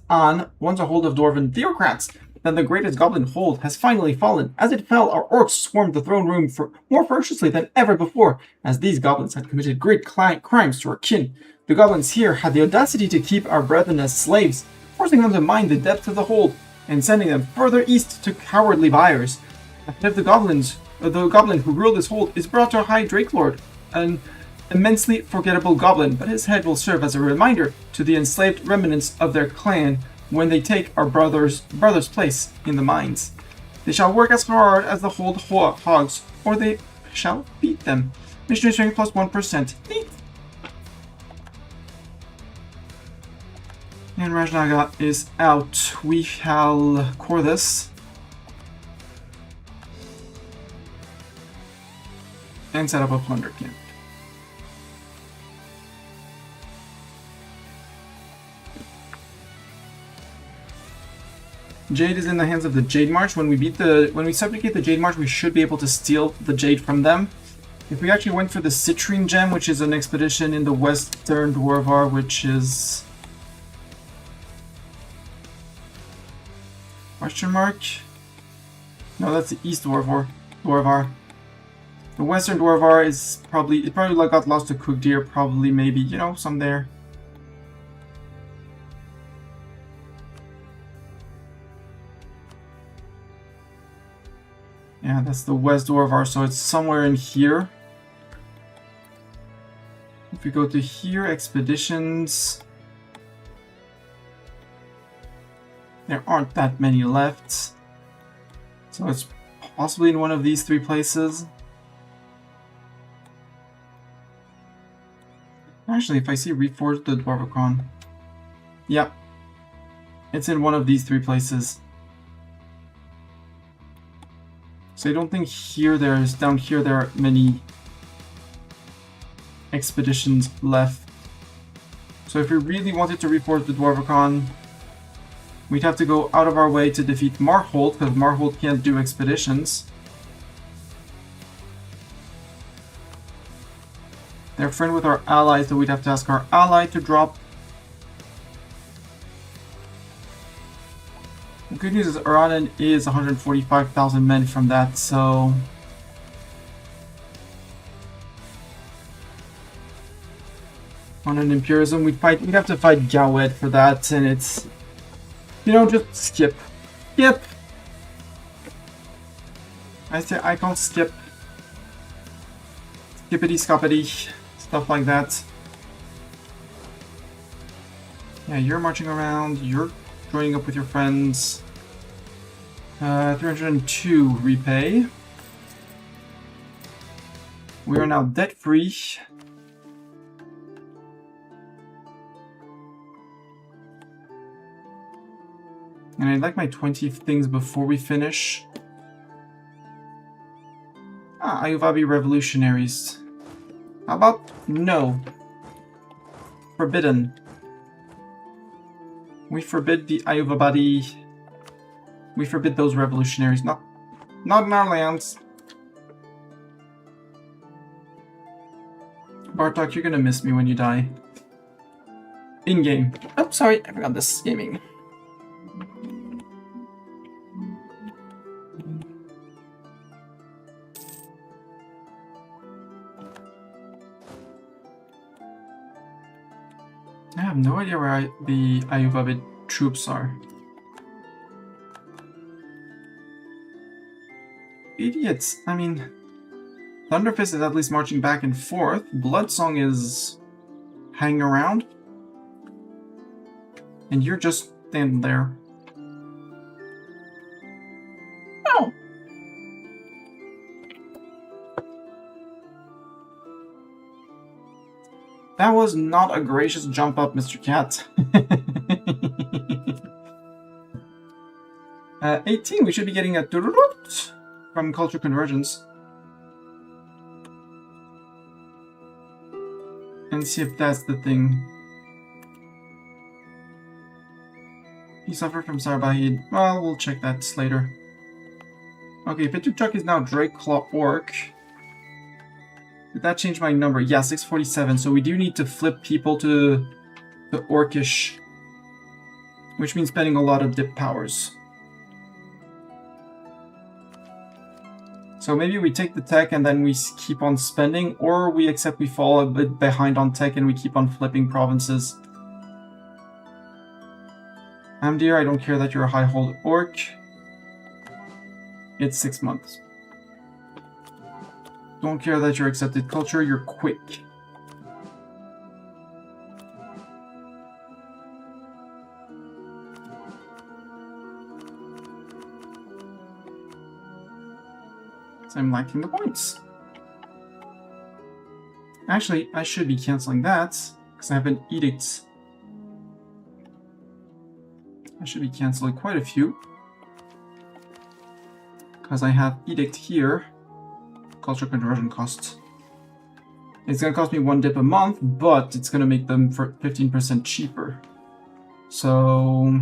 An wants a hold of dwarven theocrats, then the greatest goblin hold has finally fallen. As it fell, our orcs swarmed the throne room more ferociously than ever before, as these goblins had committed great crimes to our kin. The goblins here had the audacity to keep our brethren as slaves. forcing them to mine the depths of the hold and sending them further east to cowardly buyers. The head of the goblin who ruled this hold is brought to High Drakelord, an immensely forgettable goblin, but his head will serve as a reminder to the enslaved remnants of their clan when they take our brother's place in the mines. They shall work as hard as the hold hogs, or they shall beat them. Missionary strength plus 1%. Neat. And Rajnaga is out. We shall core this. And set up a plunder camp. Jade is in the hands of the Jade March. When we subjugate the Jade March, we should be able to steal the Jade from them. If we actually went for the Citrine Gem, which is an expedition in the Western Dwarvar, which is... Question mark? No, that's the East Dwarvar. The Western Dwarvar is probably... It probably got lost to Cookdeer, probably, maybe, you know, some there. Yeah, that's the West Dwarvar, so it's somewhere in here. If we go to here, expeditions... There aren't that many left. So it's possibly in one of these three places. Actually, if I see Reforged the Dwarvicon... Yep. It's in one of these three places. So I don't think down here there are many expeditions left. So if we really wanted to reforge the Dwarvicon, we'd have to go out of our way to defeat Marhold, because Marhold can't do expeditions. They're friend with our ally, so we'd have to ask our ally to drop. The good news is Aradan is 145,000 men from that, so... On an Imperialism, we'd have to fight Gawed for that, and it's... You know, just skip. Skip! I say I can't skip. Skippity scoppity. Stuff like that. Yeah, you're marching around, you're joining up with your friends. 302 repay. We are now debt free. And I'd like my 20 things before we finish. Ah, Ayuvabi Revolutionaries. How about no? Forbidden. We forbid the Ayuvabadi. We forbid those revolutionaries. Not in our lands. Bartok, you're gonna miss me when you die. In-game. Oh, sorry, I forgot this gaming. I have no idea where the Ayuvabi troops are. Idiots! I mean, Thunderfist is at least marching back and forth. Bloodsong is hanging around. And you're just standing there. Oh! That was not a gracious jump up, Mr. Cat. 18, we should be getting a from Culture Convergence. And see if that's the thing. You suffer from Sarbahid. Well, we'll check that later. Okay, Petukchuk is now Drakeclaw Orc. Did that change my number? Yeah, 647. So we do need to flip people to the Orcish. Which means spending a lot of dip powers. So maybe we take the tech and then we keep on spending, or we accept we fall a bit behind on tech and we keep on flipping provinces. Dear, I don't care that you're a high-hold orc. It's 6 months. Don't care that you're accepted culture, you're quick. So I'm lacking the points. Actually, I should be canceling that, because I have an edict. I should be canceling quite a few. Because I have edict here. Culture conversion costs. It's going to cost me 1 dip a month, but it's going to make them for 15% cheaper. So...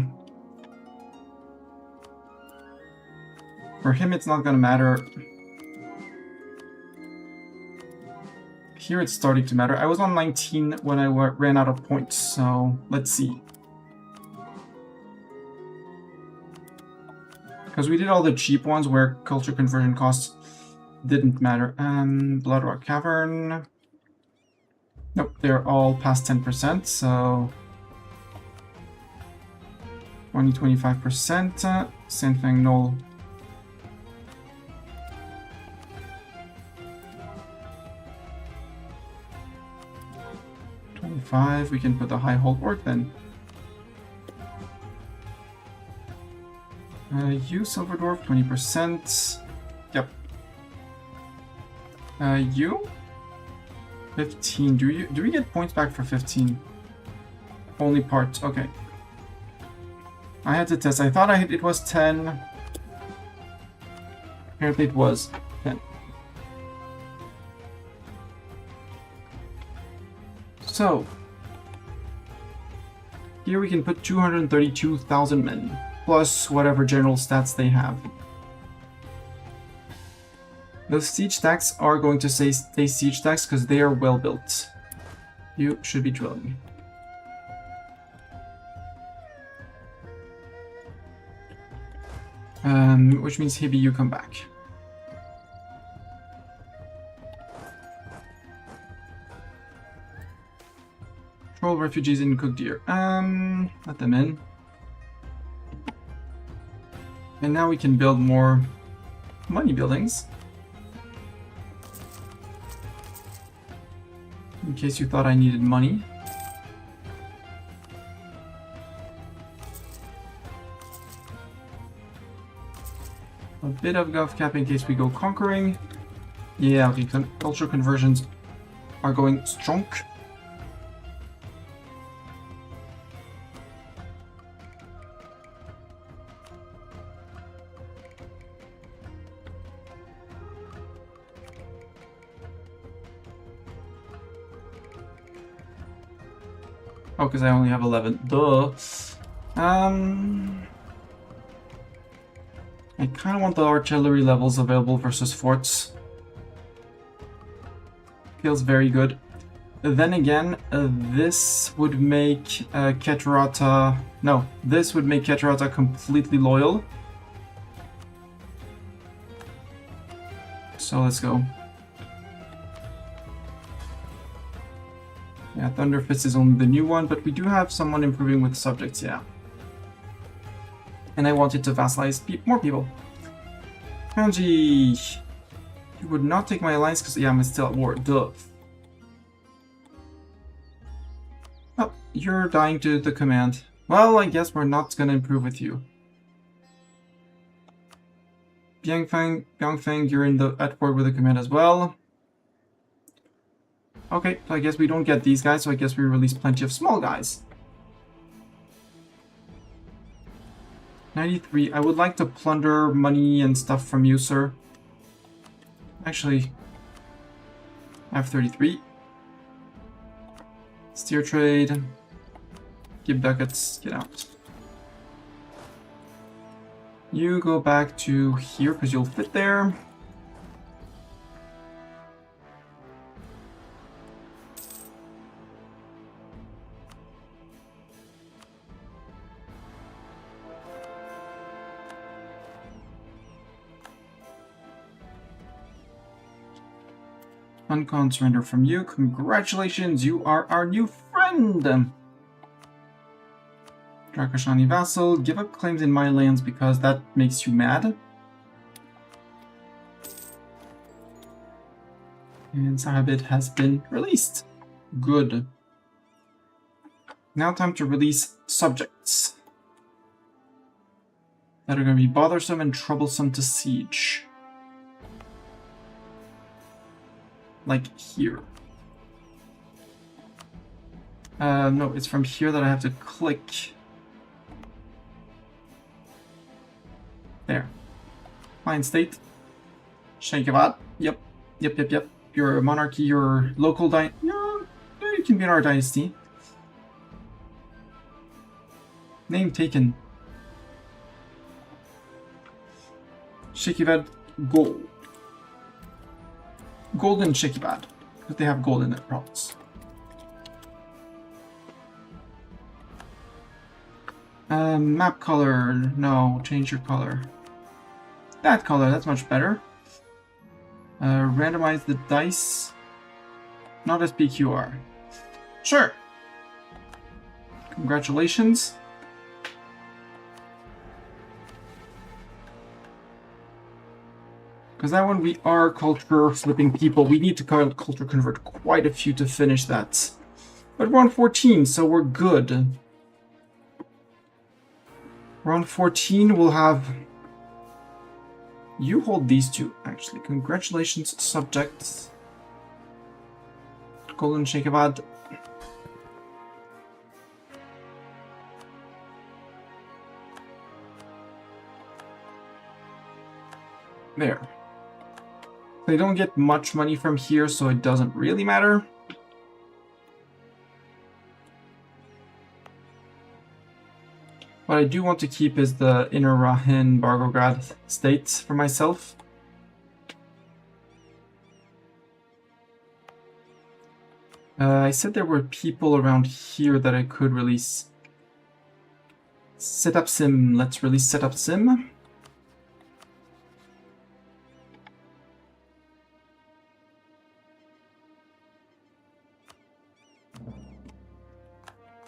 for him, it's not going to matter. Here it's starting to matter. I was on 19 when I ran out of points, so let's see. Because we did all the cheap ones where culture conversion costs didn't matter. Bloodrock Cavern. Nope, they're all past 10%, so 20-25%. Sandfang Knoll. We can put the high hold orc then. You Silver Dwarf, 20%. Yep. You 15. Do we get points back for 15? Only part. Okay. I had to test. I thought it was 10. Apparently it was 10. So, here we can put 232,000 men, plus whatever general stats they have. Those siege stacks are going to stay siege stacks because they are well built. You should be drilling. Which means Hibby, you come back. Troll refugees in cooked deer. Let them in. And now we can build more money buildings. In case you thought I needed money. A bit of gov cap in case we go conquering. Yeah, the culture conversions are going strong. Oh, because I only have 11. Duh. I kind of want the artillery levels available versus forts. Feels very good. Then again, this would make Keterata... No, this would make Keterata completely loyal. So let's go. Yeah, Thunderfist is only the new one, but we do have someone improving with subjects, yeah. And I wanted to vassalize more people. Kanji, you would not take my alliance because, yeah, I'm still at war. Duh. Oh, you're dying to the command. Well, I guess we're not gonna improve with you. Biangfang, you're at war with the command as well. Okay, so I guess we don't get these guys, so I guess we release plenty of small guys. 93. I would like to plunder money and stuff from you, sir. Actually, I have 33. Steer trade. Give ducats. Get out. You go back to here because you'll fit there. Uncon surrender from you. Congratulations, you are our new friend! Drakashani vassal, give up claims in my lands because that makes you mad. And Sahabit has been released. Good. Now time to release subjects that are going to be bothersome and troublesome to siege. Like here. No, it's from here that I have to click. There. Fine state. Shankavat. Yep. Yep. Your monarchy, your local no, you can be in our dynasty. Name taken. Shekivad gold. Golden Shekivad. Because they have gold in that province. Map color. No, change your color. That color, that's much better. Randomize the dice. Not as PQR. Sure. Congratulations. Because that one we are culture flipping people. We need to culture convert quite a few to finish that. But we're on 14, so we're good. We're on 14, we'll have... You hold these two, actually. Congratulations, subjects. Golden Shekivad. There. They don't get much money from here, so it doesn't really matter. What I do want to keep is the Inner Rahin Bargograd state for myself. I said there were people around here that I could release. Set up sim. Let's release set up sim.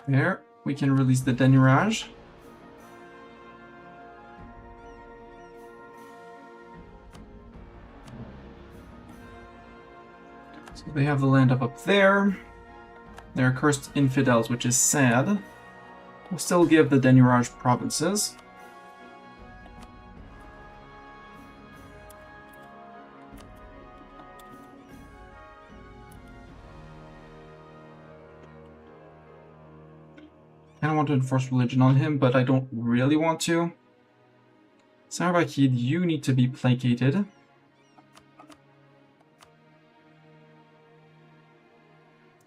There, we can release the Denurage. So they have the land up there. They're cursed infidels, which is sad. We'll still give the Denurage provinces. I don't want to enforce religion on him, but I don't really want to. Sarbakid, you need to be placated.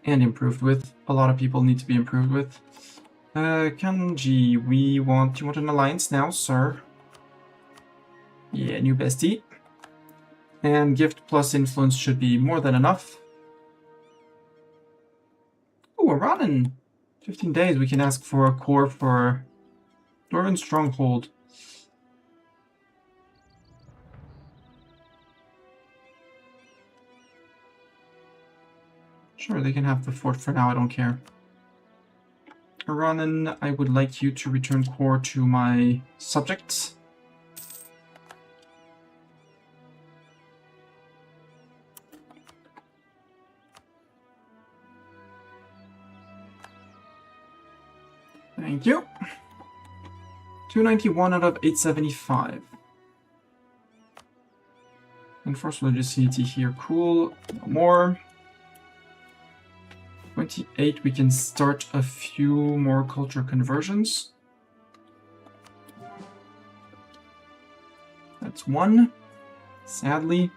And improved with. A lot of people need to be improved with. Kanji, you want an alliance now, sir? Yeah, new bestie. And gift plus influence should be more than enough. Oh, we're running! 15 days, we can ask for a core for Dwarven Stronghold. Sure, they can have the fort for now, I don't care. Aranan, I would like you to return core to my subjects. Thank you. 291 out of 875. Enforced legitimacy here, cool. No more. 28, we can start a few more culture conversions. That's one. Sadly.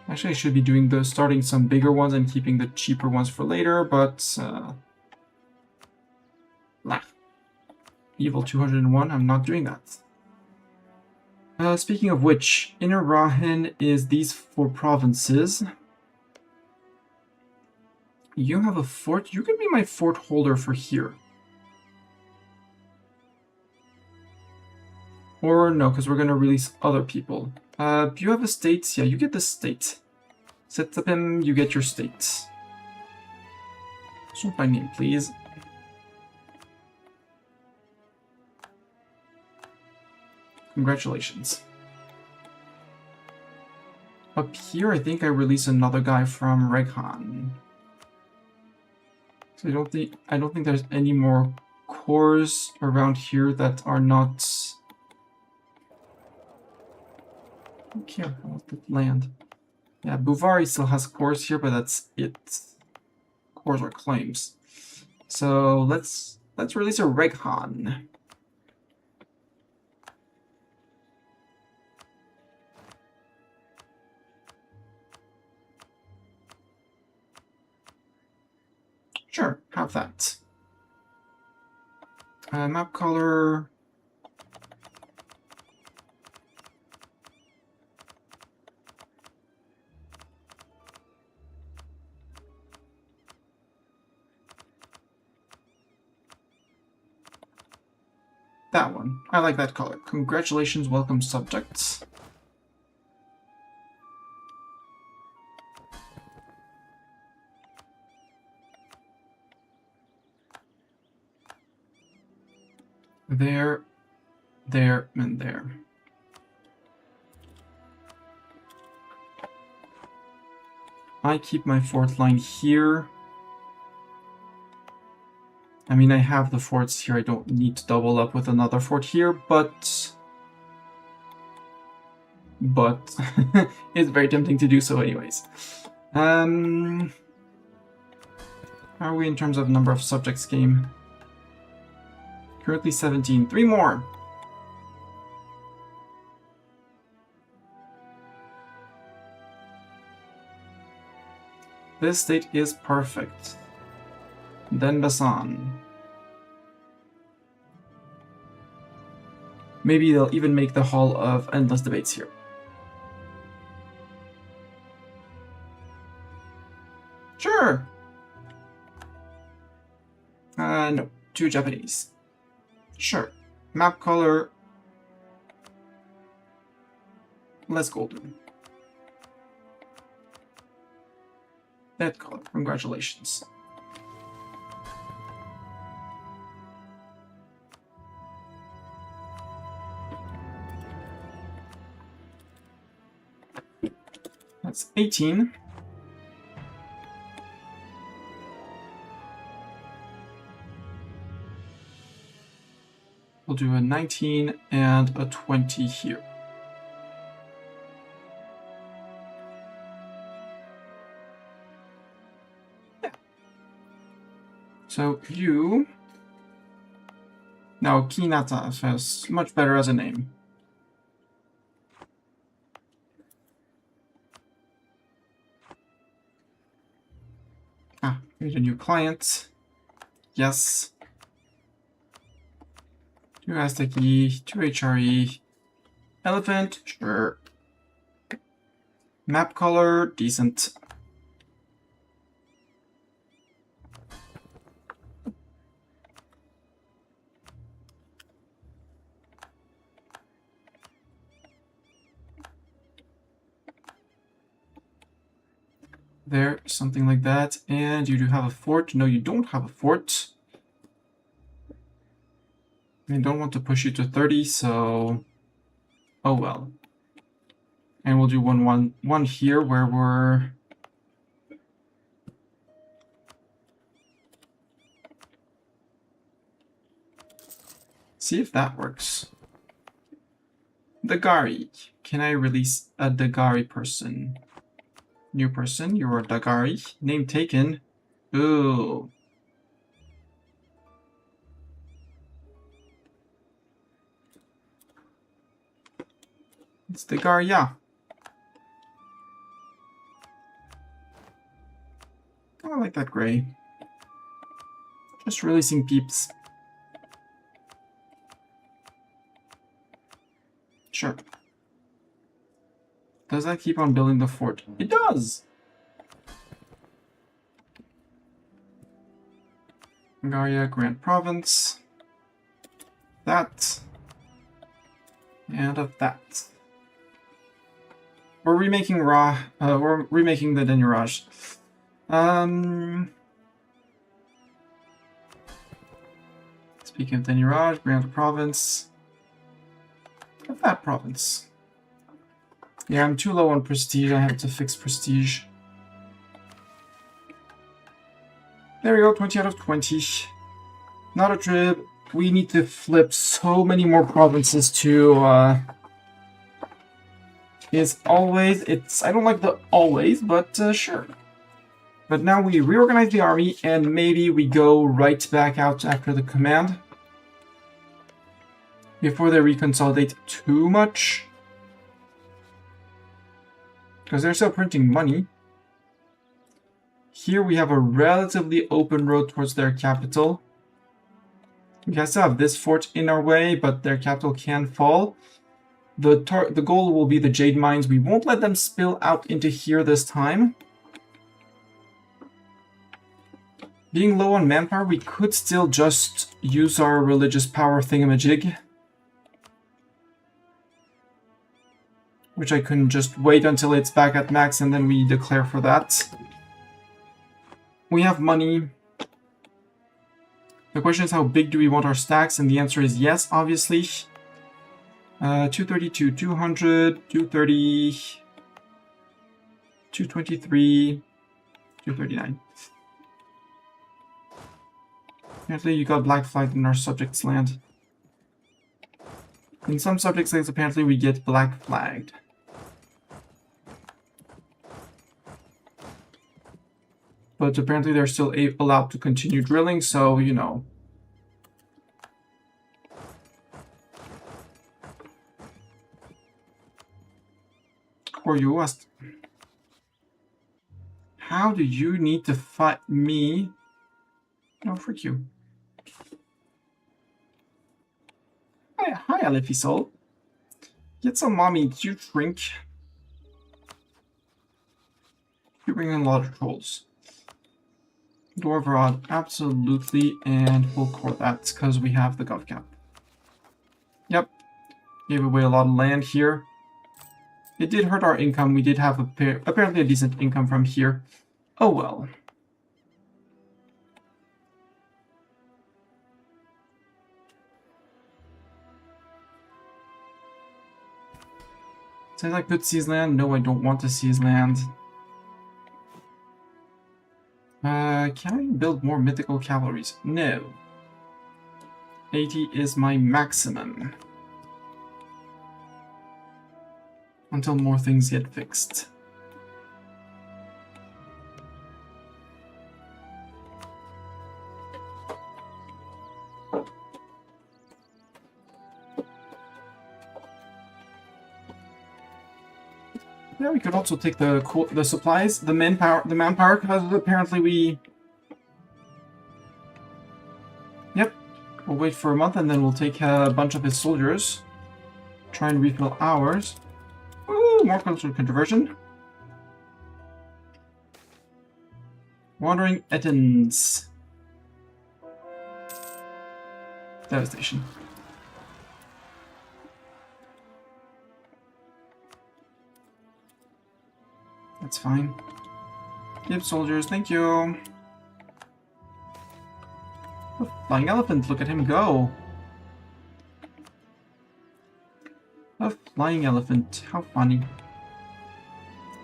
Actually, I should be doing starting some bigger ones and keeping the cheaper ones for later, but... Evil 201, I'm not doing that. Speaking of which, Inner Rahin is these 4 provinces. You have a fort? You can be my fort holder for here. Or no, because we're going to release other people. Do you have a state? Yeah, you get the state. Set up him, you get your state. Sort by name, please. Congratulations. Up here, I think I release another guy from Reghan. So I don't think there's any more cores around here that are not. I don't care about the land. Yeah, Buvari still has cores here, but that's it. Cores are claims. So let's release a Reghan. Sure, have that. Map color. That one. I like that color. Congratulations, welcome subjects. There, and there. I keep my fourth line here. I mean, I have the forts here. I don't need to double up with another fort here, but it's very tempting to do so anyways. How are we in terms of number of subjects game? Currently 17. 3 more! This state is perfect. Then Basan. Maybe they'll even make the Hall of Endless Debates here. Sure! No. 2 Japanese. Sure. Map color. Less golden. That color. Congratulations. That's 18. We'll do a 19 and a 20 here. Yeah. So you... Now Kinata is much better as a name. Create a new client. Yes. 2 Aztec E, 2 HRE. Elephant, sure. Map color, decent. There, something like that. And you do have a fort. No, you don't have a fort. I don't want to push you to 30, so... Oh well. And we'll do one here where we're... See if that works. Dagari. Can I release a Dagari person? New person, you're a Dagari. Name taken. Ooh. It's Dagari, yeah. I like that gray. Just releasing peeps. Sure. Does that keep on building the fort? It does! Garia, Grand Province. That. And of that. We're remaking we're remaking the Denurage. Speaking of Denurage, Grand Province. move that province. Yeah, I'm too low on prestige. I have to fix prestige. There we go, 20 out of 20. Not a trip. We need to flip so many more provinces to, I don't like the always, but sure. But now we reorganize the army, and maybe we go right back out after the command. Before they reconsolidate too much. Because they're still printing money. Here we have a relatively open road towards their capital. We can still have this fort in our way, but their capital can fall. The goal will be the jade mines. We won't let them spill out into here this time. Being low on manpower, we could still just use our religious power thingamajig. Which I can just wait until it's back at max and then we declare for that. We have money. The question is, how big do we want our stacks? And the answer is yes, obviously. 232, 200, 230, 223, 239. Apparently you got black flagged in our subject's land. In some subjects' lands, apparently we get black flagged. But apparently they're still allowed to continue drilling, so, you know. Or you asked, how do you need to fight me? No, frick you. Hi, Alefisol. Get some mommy, did you drink? You're bringing a lot of trolls. Dwarvarad, absolutely, and we'll core that because we have the gov cap. Yep, gave away a lot of land here. It did hurt our income. We did have apparently a decent income from here. Oh well. Says I could seize land. No, I don't want to seize land. Can I build more mythical cavalries? No. 80 is my maximum. Until more things get fixed. Yeah, we could also take the supplies, the manpower, because apparently we... Yep, we'll wait for a month and then we'll take a bunch of his soldiers. Try and refill ours. Ooh, more cultural conversion. Wandering Ettins. Devastation. That's fine. Give soldiers, thank you. A flying elephant, look at him go. A flying elephant, how funny.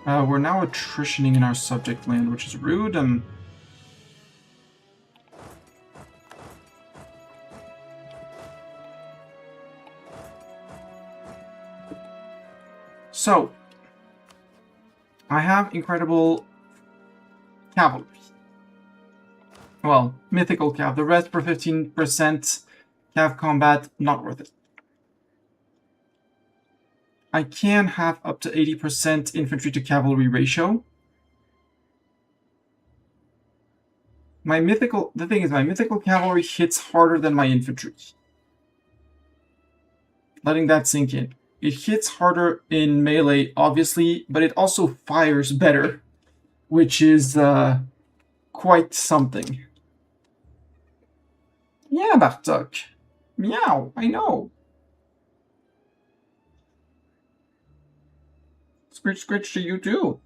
We're now attritioning in our subject land, which is rude. So, I have incredible cavalry. Well, mythical cav. The rest for 15% cav combat, not worth it. I can have up to 80% infantry to cavalry ratio. The thing is, my mythical cavalry hits harder than my infantry. Letting that sink in. It hits harder in melee, obviously, but it also fires better, which is quite something. Yeah, Bartok. Meow, I know. Scritch, scritch to you too.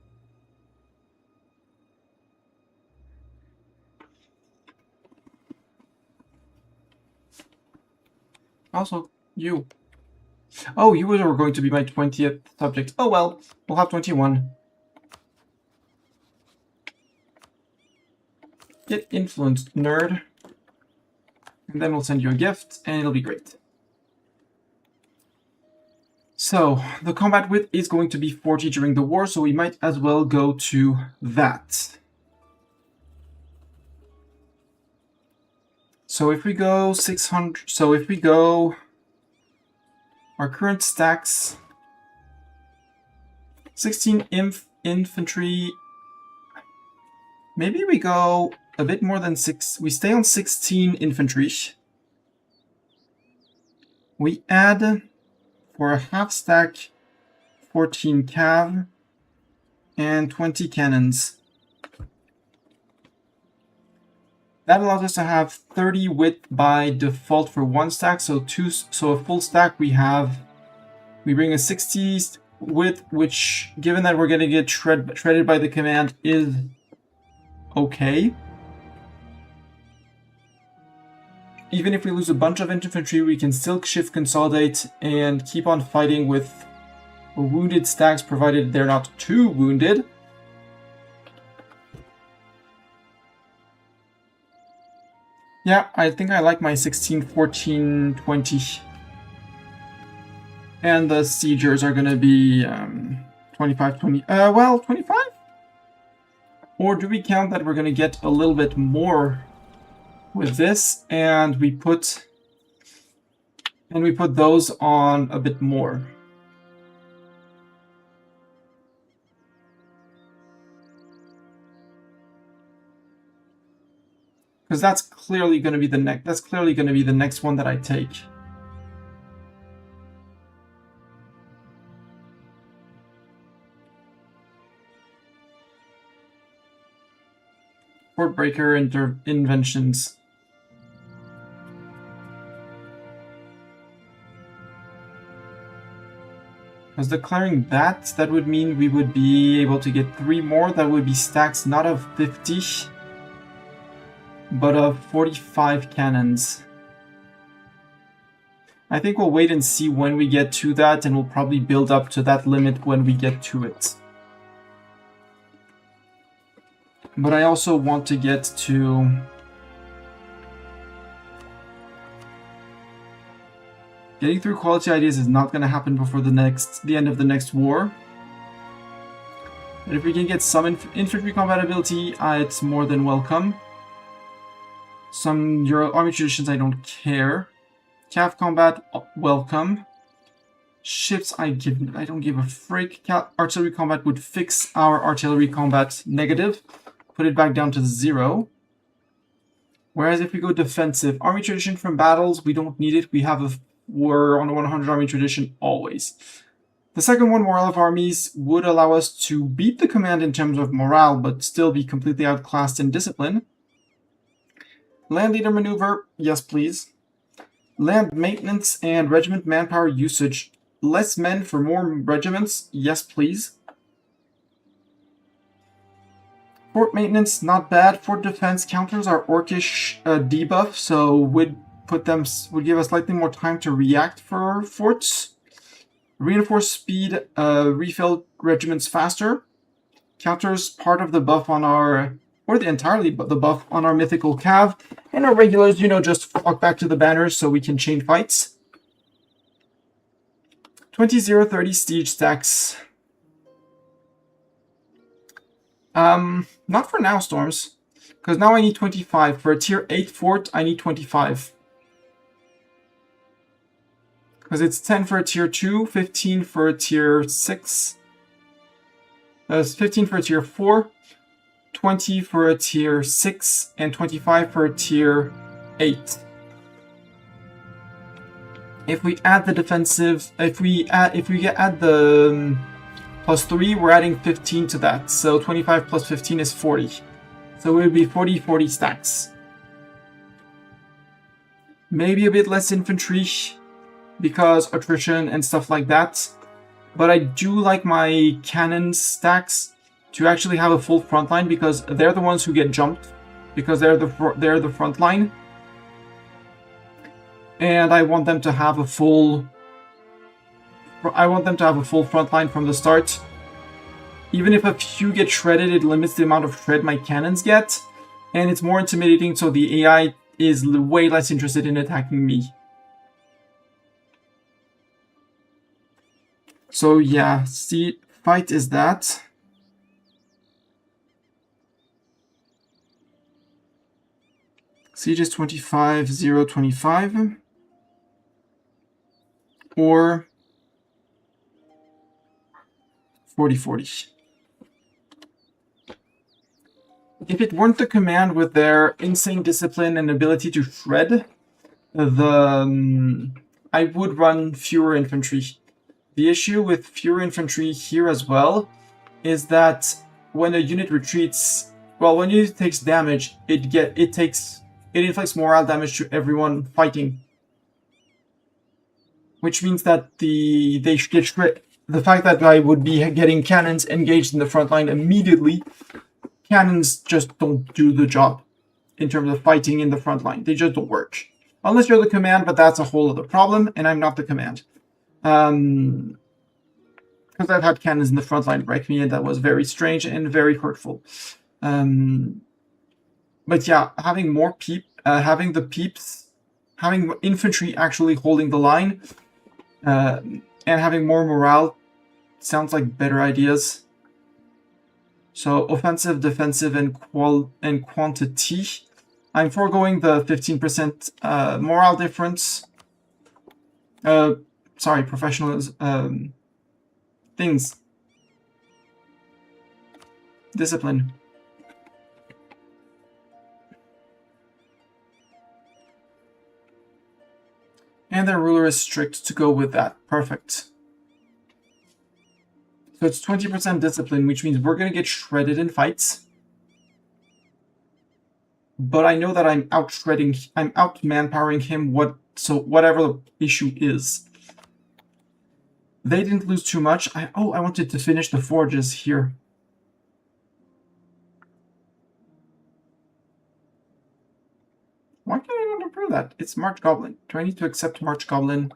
Also, you. Oh, you were going to be my 20th subject. Oh well, we'll have 21. Get influenced, nerd. And then we'll send you a gift, and it'll be great. So, the combat width is going to be 40 during the war, so we might as well go to that. So if we go 600, so if we go our current stacks, 16 infantry, maybe we go a bit more than 6, we stay on 16 infantry. We add, for a half stack, 14 cav and 20 cannons. That allows us to have 30 width by default for one stack, so a full stack we bring a 60 width, which, given that we're going to get shredded by the command, is okay. Even if we lose a bunch of infantry, we can still shift consolidate and keep on fighting with wounded stacks, provided they're not too wounded. Yeah, I think I like my 16, 14, 20. And the siegers are going to be 25, 20. Well, 25? Or do we count that we're going to get a little bit more with this, and we put those on a bit more? Because that's clearly going to be the next. That's clearly going to be the next one that I take. Fort breaker inventions. Because declaring that would mean we would be able to get 3 more. That would be stacks not of 50. But of 45 cannons. I think we'll wait and see when we get to that, and we'll probably build up to that limit when we get to it. But I also want to get to... Getting through quality ideas is not going to happen before the end of the next war. But if we can get some infantry compatibility, it's more than welcome. Some Euro army traditions, I don't care. Cav combat, welcome. Ships, I don't give a frick. Artillery combat would fix our artillery combat negative. Put it back down to 0. Whereas if we go defensive, army tradition from battles, we don't need it. We're on a 100 army tradition always. The second one, morale of armies, would allow us to beat the command in terms of morale, but still be completely outclassed in discipline. Land leader maneuver, yes please. Land maintenance and regiment manpower usage. Less men for more regiments, yes please. Fort maintenance, not bad. Fort defense counters our orcish debuff, so would give us slightly more time to react for forts. Reinforced speed, refill regiments faster. Counters part of the buff on our... or entirely the buff on our mythical cav, and our regulars, just flock back to the banners so we can chain fights. 20-0-30 siege stacks. Not for now, Storms, because now I need 25. For a tier 8 fort, I need 25. Because it's 10 for a tier 2, 15 for a tier 6. That's 15 for a tier 4. 20 for a tier 6, and 25 for a tier 8. If we add the defensive, if we add the plus 3, we're adding 15 to that. So 25 plus 15 is 40. So it would be 40 stacks. Maybe a bit less infantry because attrition and stuff like that. But I do like my cannon stacks to actually have a full front line, because they're the ones who get jumped, because they're the front line, and I want them to have a full I want them to have a full front line from the start. Even if a few get shredded, it limits the amount of shred my cannons get. And it's more intimidating, so the AI is way less interested in attacking me. So yeah, see, fight is that. Siege is 25, 0, 25. Or 40, 40. If it weren't the command with their insane discipline and ability to shred, I would run fewer infantry. The issue with fewer infantry here as well is that when a unit retreats, well, when a unit takes damage, it inflicts morale damage to everyone fighting, which means that they get shred. The fact that I would be getting cannons engaged in the front line immediately, cannons just don't do the job in terms of fighting in the front line. They just don't work. Unless you're the command, but that's a whole other problem, and I'm not the command. Because I've had cannons in the front line break me, and that was very strange and very hurtful. But yeah, having more having infantry actually holding the line, and having more morale sounds like better ideas. So offensive, defensive, and quantity. I'm foregoing the 15% morale difference. Sorry, professionalism. Things. Discipline. And their ruler is strict to go with that. Perfect. So it's 20% discipline, which means we're going to get shredded in fights. But I know that I'm out manpowering him, whatever the issue is. They didn't lose too much. I wanted to finish the forges here. Why can't I not improve that? It's March Goblin. Do I need to accept March Goblin?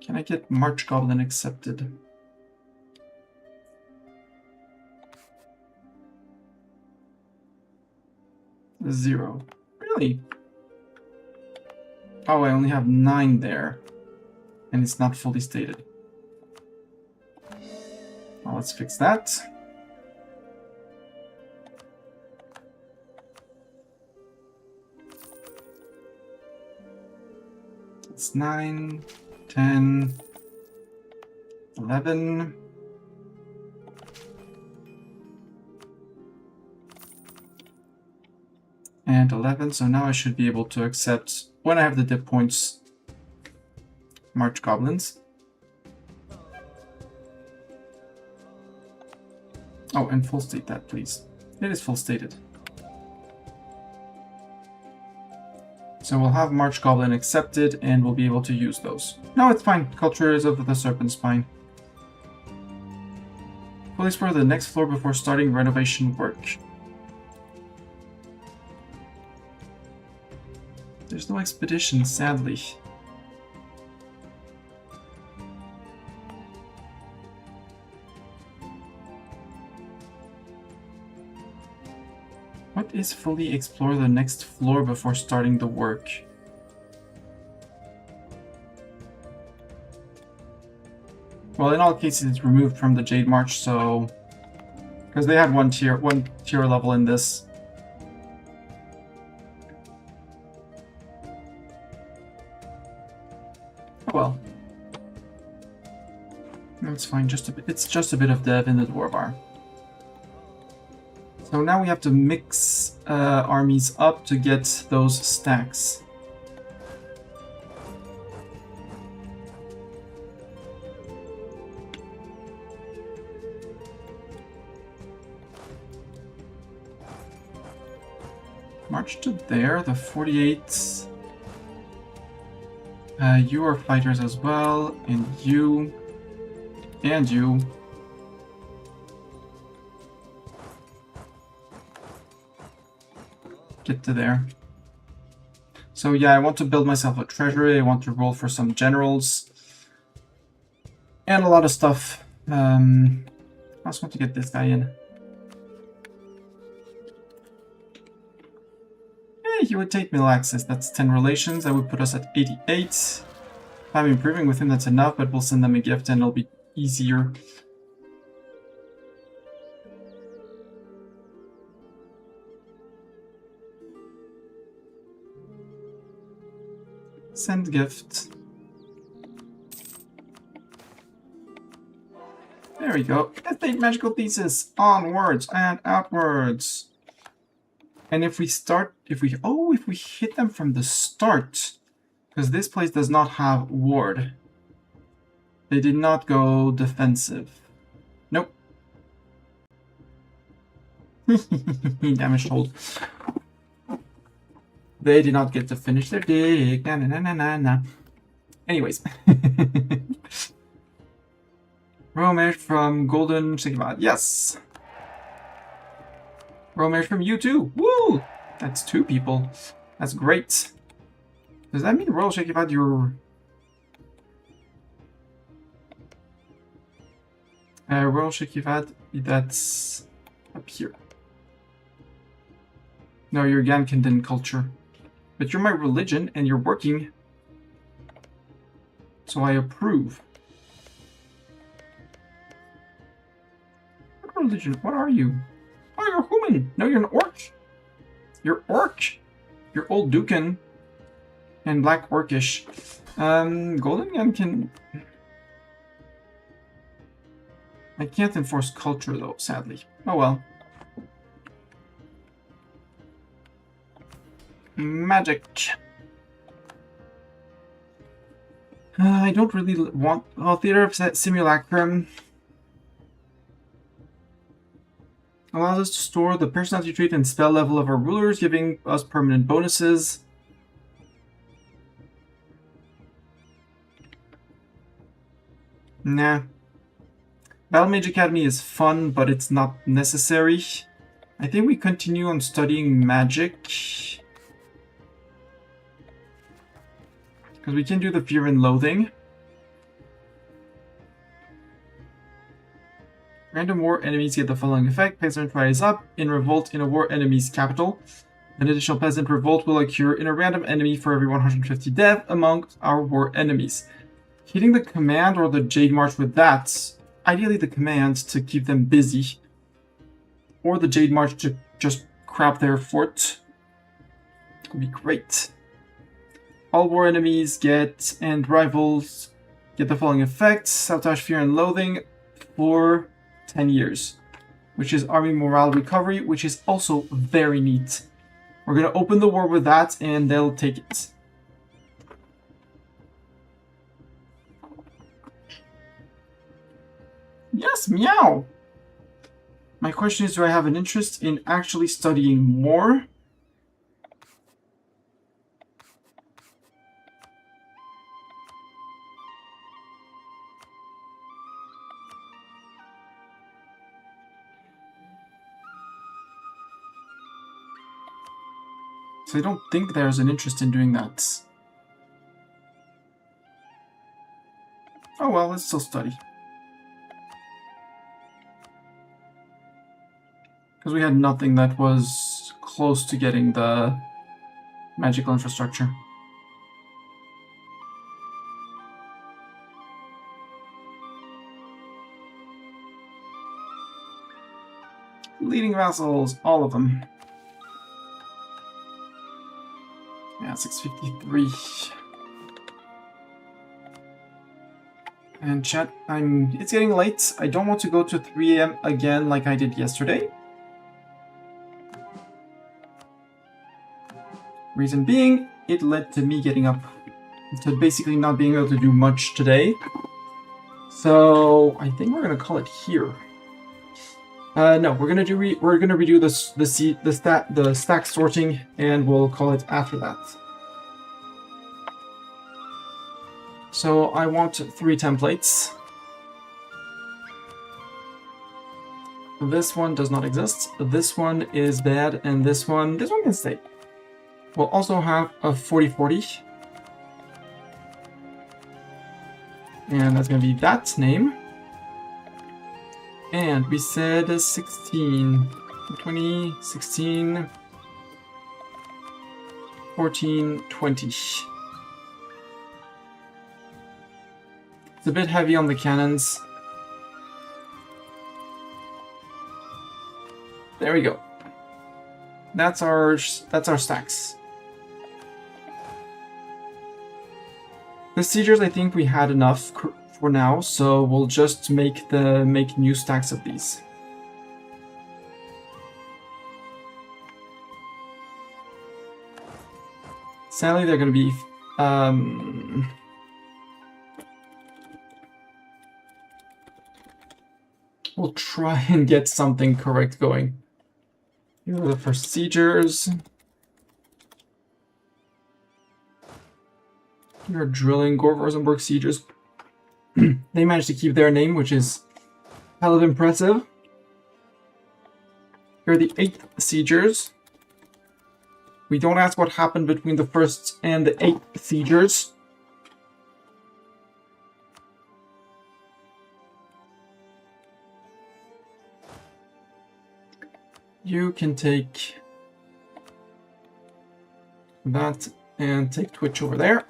Can I get March Goblin accepted? Zero. Really? Oh, I only have 9 there. And it's not fully stated. Well, let's fix that. It's 9, 10, 11. And 11, so now I should be able to accept, when I have the dip points, March Goblins. Oh, and full state that, please. It is full stated. So we'll have March Goblin accepted, and we'll be able to use those. No, it's fine. Cultures of the Serpent Spine. Fully explore the next floor before starting renovation work. There's no expedition, sadly. What is fully explore the next floor before starting the work? Well, in all cases, it's removed from the Jade March, so... Because they had one tier level in this. Oh well. That's fine, it's just a bit of dev in the Dwarvar. So now we have to mix armies up to get those stacks. March to there, the 48. You are fighters as well, and you. And you. get to there. So yeah, I want to build myself a treasury. I want to roll for some generals. And a lot of stuff. I also want to get this guy in. Hey, he would take middle access. That's 10 relations. That would put us at 88. If I'm improving with him, that's enough, but we'll send them a gift and it'll be easier. Send gift. There we go. Estate magical thesis. Onwards and outwards. And if we hit them from the start, because this place does not have ward. They did not go defensive. Nope. Damage hold. They did not get to finish their dig. Na, na, na, na, na, na. Anyways. Romance from Golden Skewered. Yes. Romance from you too. Woo! That's 2 people. That's great. Does that mean Royal Skewered your... Royal Skewered, that's up here. No, you're Gankendan culture. But you're my religion and you're working. So I approve. What religion? What are you? Oh, you're a human. No, you're an orc. You're orc. You're old Dukan. And black orcish. Golden Gun can... I can't enforce culture though, sadly. Oh well. Magic. I don't really want... Oh, Theater of Simulacrum. Allows us to store the personality trait and spell level of our rulers, giving us permanent bonuses. Nah. Battle Mage Academy is fun, but it's not necessary. I think we continue on studying magic. Because we can do the Fear and Loathing. Random war enemies get the following effect. Peasant rise up in revolt in a war enemy's capital. An additional peasant revolt will occur in a random enemy for every 150 death among our war enemies. Hitting the command or the Jade March with that, ideally the command to keep them busy, or the Jade March to just crap their fort, would be great. All war enemies get, and rivals get the following effects. Sabotage, Fear, and Loathing for 10 years, which is army morale recovery, which is also very neat. We're going to open the war with that, and they'll take it. Yes, meow! My question is, do I have an interest in actually studying more? So I don't think there's an interest in doing that. Oh well, let's still study. Because we had nothing that was close to getting the magical infrastructure. Leading vassals, all of them. Yeah, 653. And chat, it's getting late. I don't want to go to 3 AM again like I did yesterday. Reason being, it led to me getting up to basically not being able to do much today. So I think we're gonna call it here. No, we're gonna redo the stack sorting, and we'll call it after that. So I want 3 templates. This one does not exist. This one is bad, and this one can stay. We'll also have a 40-40. And that's going to be that name. And we said 16, 20, 16, 14, 20. It's a bit heavy on the cannons. There we go. That's our stacks. The siegers, I think we had enough for now, so we'll just make new stacks of these. Sadly, they're going to be we'll try and get something correct going. Here are the first siegers. You're drilling Gore-Rosenberg siegers. They managed to keep their name, which is hell of impressive. Here are the 8th siegers. We don't ask what happened between the 1st and the 8th siegers. You can take that and take Twitch over there.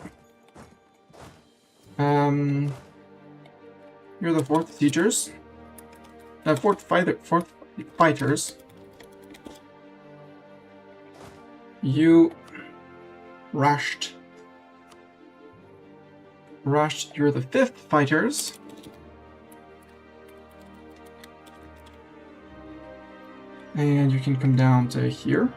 You're the 4th siegers. 4th fighters. You rushed. You're the 5th fighters. And you can come down to here.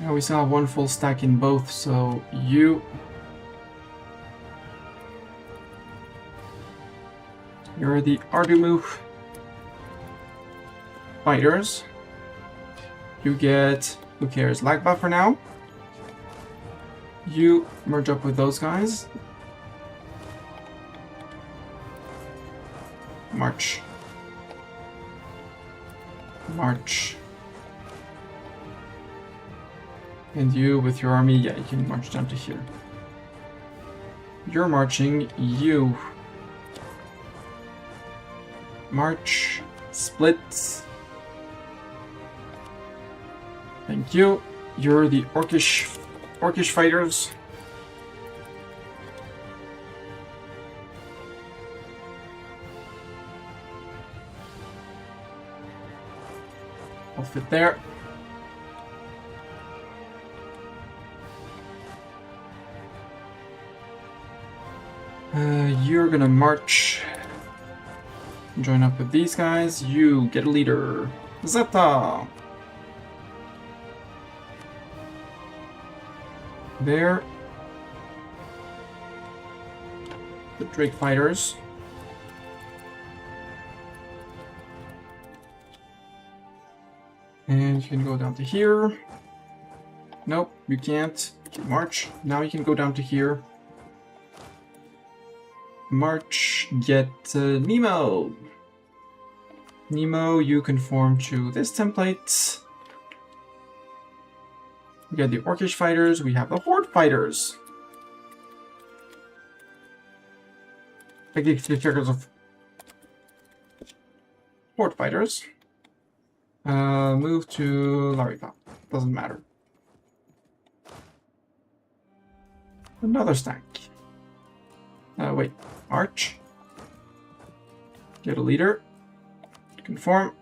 Now we still have one full stack in both, so you're the Ardumu fighters. You get, who cares, lag buffer now. You merge up with those guys. March. And you, with your army, yeah, you can march down to here. You're marching, you. March, split. Thank you. You're the orcish fighters. I'll fit there. You're gonna march. Join up with these guys. You get a leader. Zeta! There. The Drake fighters. And you can go down to here. Nope, you can't. Okay, march. Now you can go down to here. March, get Nemo. Nemo, you conform to this template. We got the Orcish fighters, we have the Horde fighters. Like the figures of Horde fighters. Move to Larika. Doesn't matter. Another stack. Wait. March. Get a leader. Conform.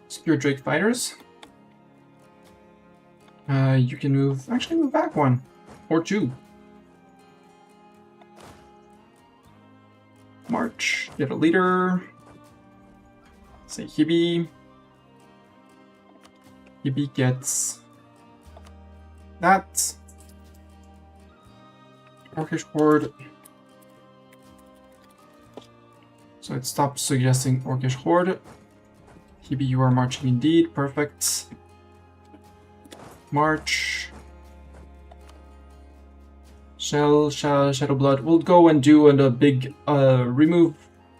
Secure Drake fighters. You can move back one or two. March. Get a leader. Say Hibi. Hibi gets that. Orcish Horde. So it stops suggesting Orcish Horde. Hibi, you are marching indeed. Perfect. March. Shadow Blood. We'll go and do a big remove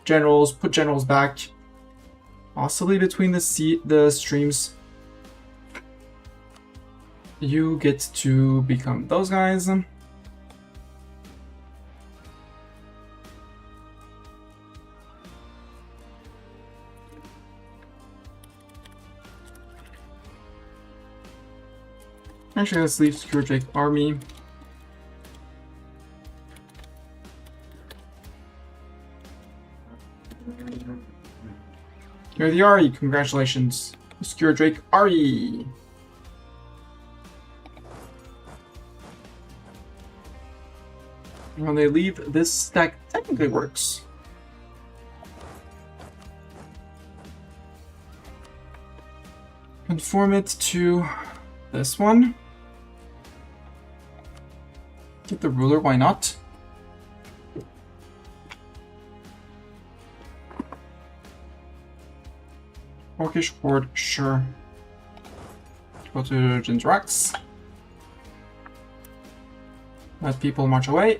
generals, put generals back. Possibly between the streams. You get to become those guys. Actually, let's leave Skewered army. You're the Ari, congratulations. Skewered Ari. When they leave, this stack technically works. Conform it to this one. Get the ruler, why not? Orcish horde, sure. Go to Jindrax. Let people march away.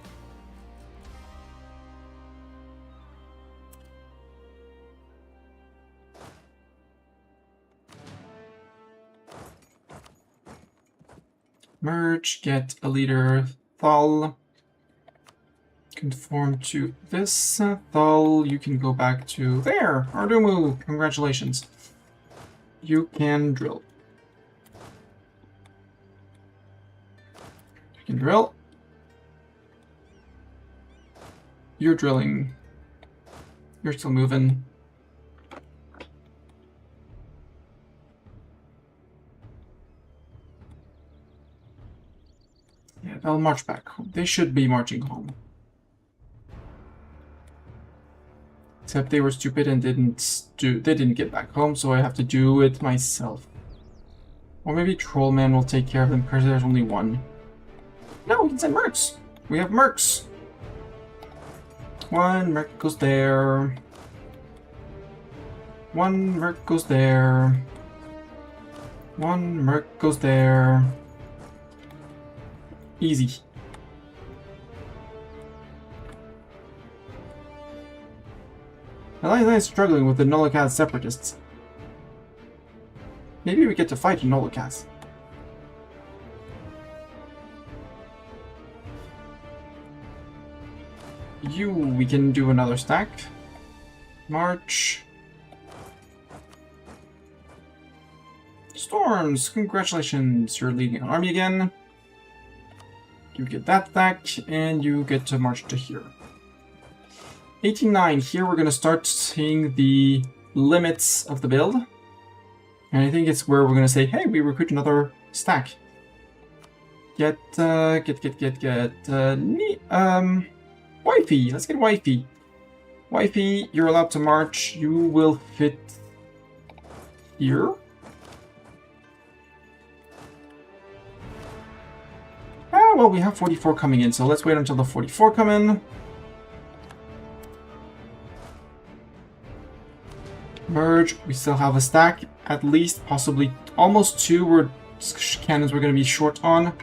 Merge, get a leader, Thal. Conform to this. Thal, you can go back to there. Ardumu, congratulations. You can drill. You can drill. You're drilling. You're still moving. Yeah, they'll march back home. They should be marching home. Except they were stupid and they didn't get back home, so I have to do it myself. Or maybe Trollman will take care of them because there's only one. No, we can send mercs. We have mercs. One merc goes there. One merc goes there. One merc goes there. Easy. I like struggling with the Nolocast separatists. Maybe we get to fight a Nolocast. We can do another stack. March. Storms, congratulations, you're leading an army again. You get that stack, and you get to march to here. 89, here we're going to start seeing the limits of the build. And I think it's where we're going to say, hey, we recruit another stack. Wifey, let's get Wifey. Wifey, you're allowed to march. You will fit here. Ah, well, we have 44 coming in, so let's wait until the 44 come in. Merge, we still have a stack, at least, possibly almost two where cannons we're going to be short on.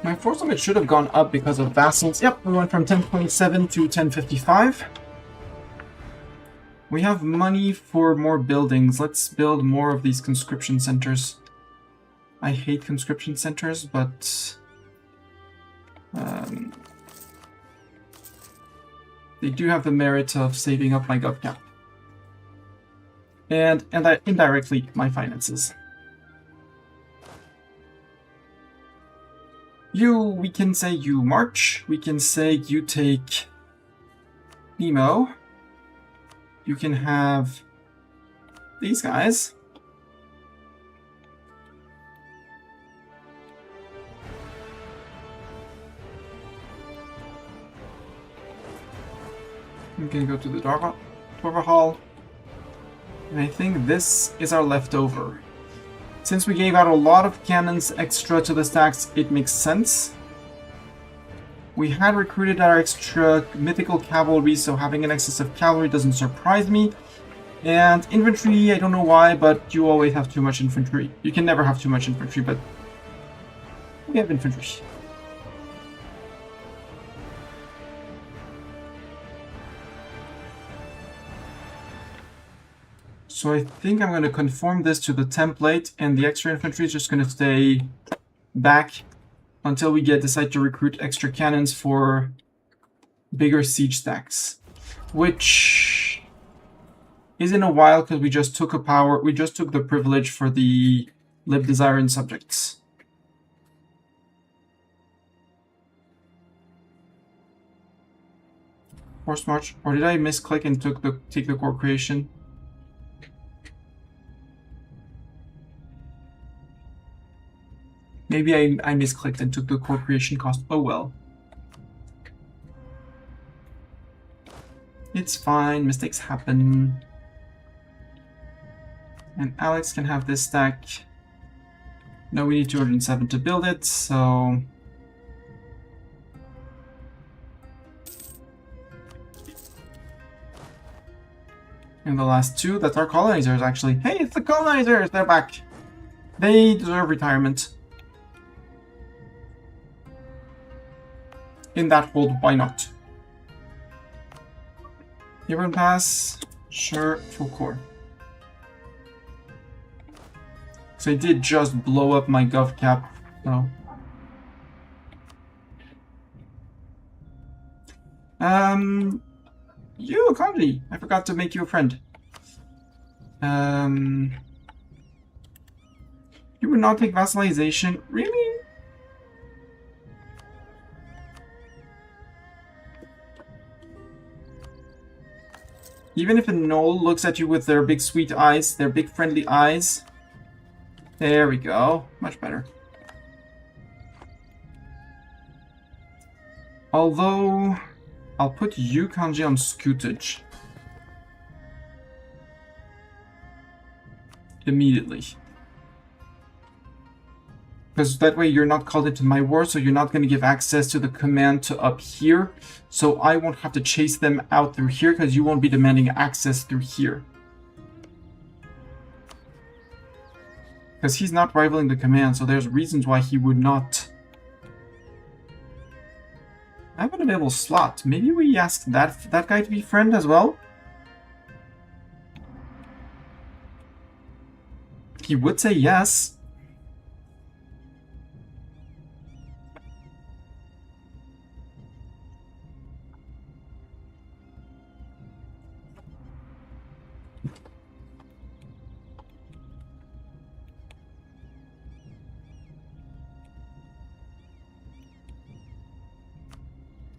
My force limit should have gone up because of vassals. Yep, we went from 1027 to 1055. We have money for more buildings. Let's build more of these conscription centers. I hate conscription centers, but they do have the merit of saving up my gov cap. And indirectly, my finances. We can say you march. We can say you take Nemo. You can have these guys. We can go to the Dorva Hall. And I think this is our leftover. Since we gave out a lot of cannons extra to the stacks, it makes sense. We had recruited our extra mythical cavalry, so having an excess of cavalry doesn't surprise me. And infantry, I don't know why, but you always have too much infantry. You can never have too much infantry, but we have infantry. So I think I'm going to conform this to the template, and the extra infantry is just going to stay back until we decide to recruit extra cannons for bigger siege stacks, which isn't a while because we just took the privilege for the Lib Desiring subjects. Force march, or did I misclick and take the core creation? Maybe I misclicked and took the core creation cost. Oh well. It's fine, mistakes happen. And Alex can have this stack. No, we need 207 to build it, so... And the last two, that's our colonizers actually. Hey, it's the colonizers! They're back! They deserve retirement. In that hold, why not? Neighborhood pass, sure, full core. So I did just blow up my gov cap, so. You, Kanji, I forgot to make you a friend. You would not take vassalization, really? Even if a gnoll looks at you with their big sweet eyes, their big friendly eyes. There we go. Much better. Although, I'll put you, Kanji, on Scootage. Immediately. Because that way you're not called into my war, so you're not going to give access to the command to up here. So I won't have to chase them out through here, because you won't be demanding access through here. Because he's not rivaling the command, so there's reasons why he would not. I have an available slot. Maybe we ask that guy to be friend as well? He would say yes.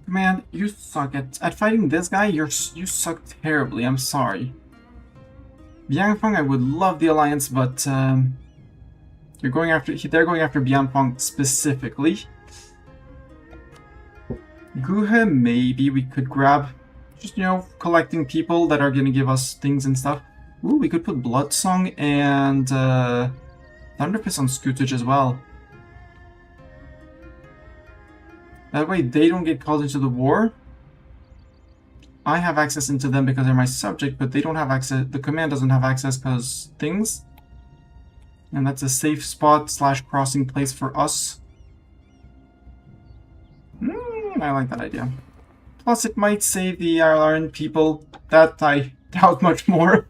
Man, you suck at fighting this guy. You suck terribly. I'm sorry. Bianfeng, I would love the alliance, but they're going after Bianfeng specifically. Guhe, maybe we could grab, just collecting people that are gonna give us things and stuff. Ooh, we could put Bloodsong and Thunderfist on Scootage as well. That way they don't get called into the war. I have access into them because they're my subject, but they don't have access. The command doesn't have access because things. And that's a safe spot / crossing place for us. I like that idea. Plus it might save the Ireland people. That I doubt much more.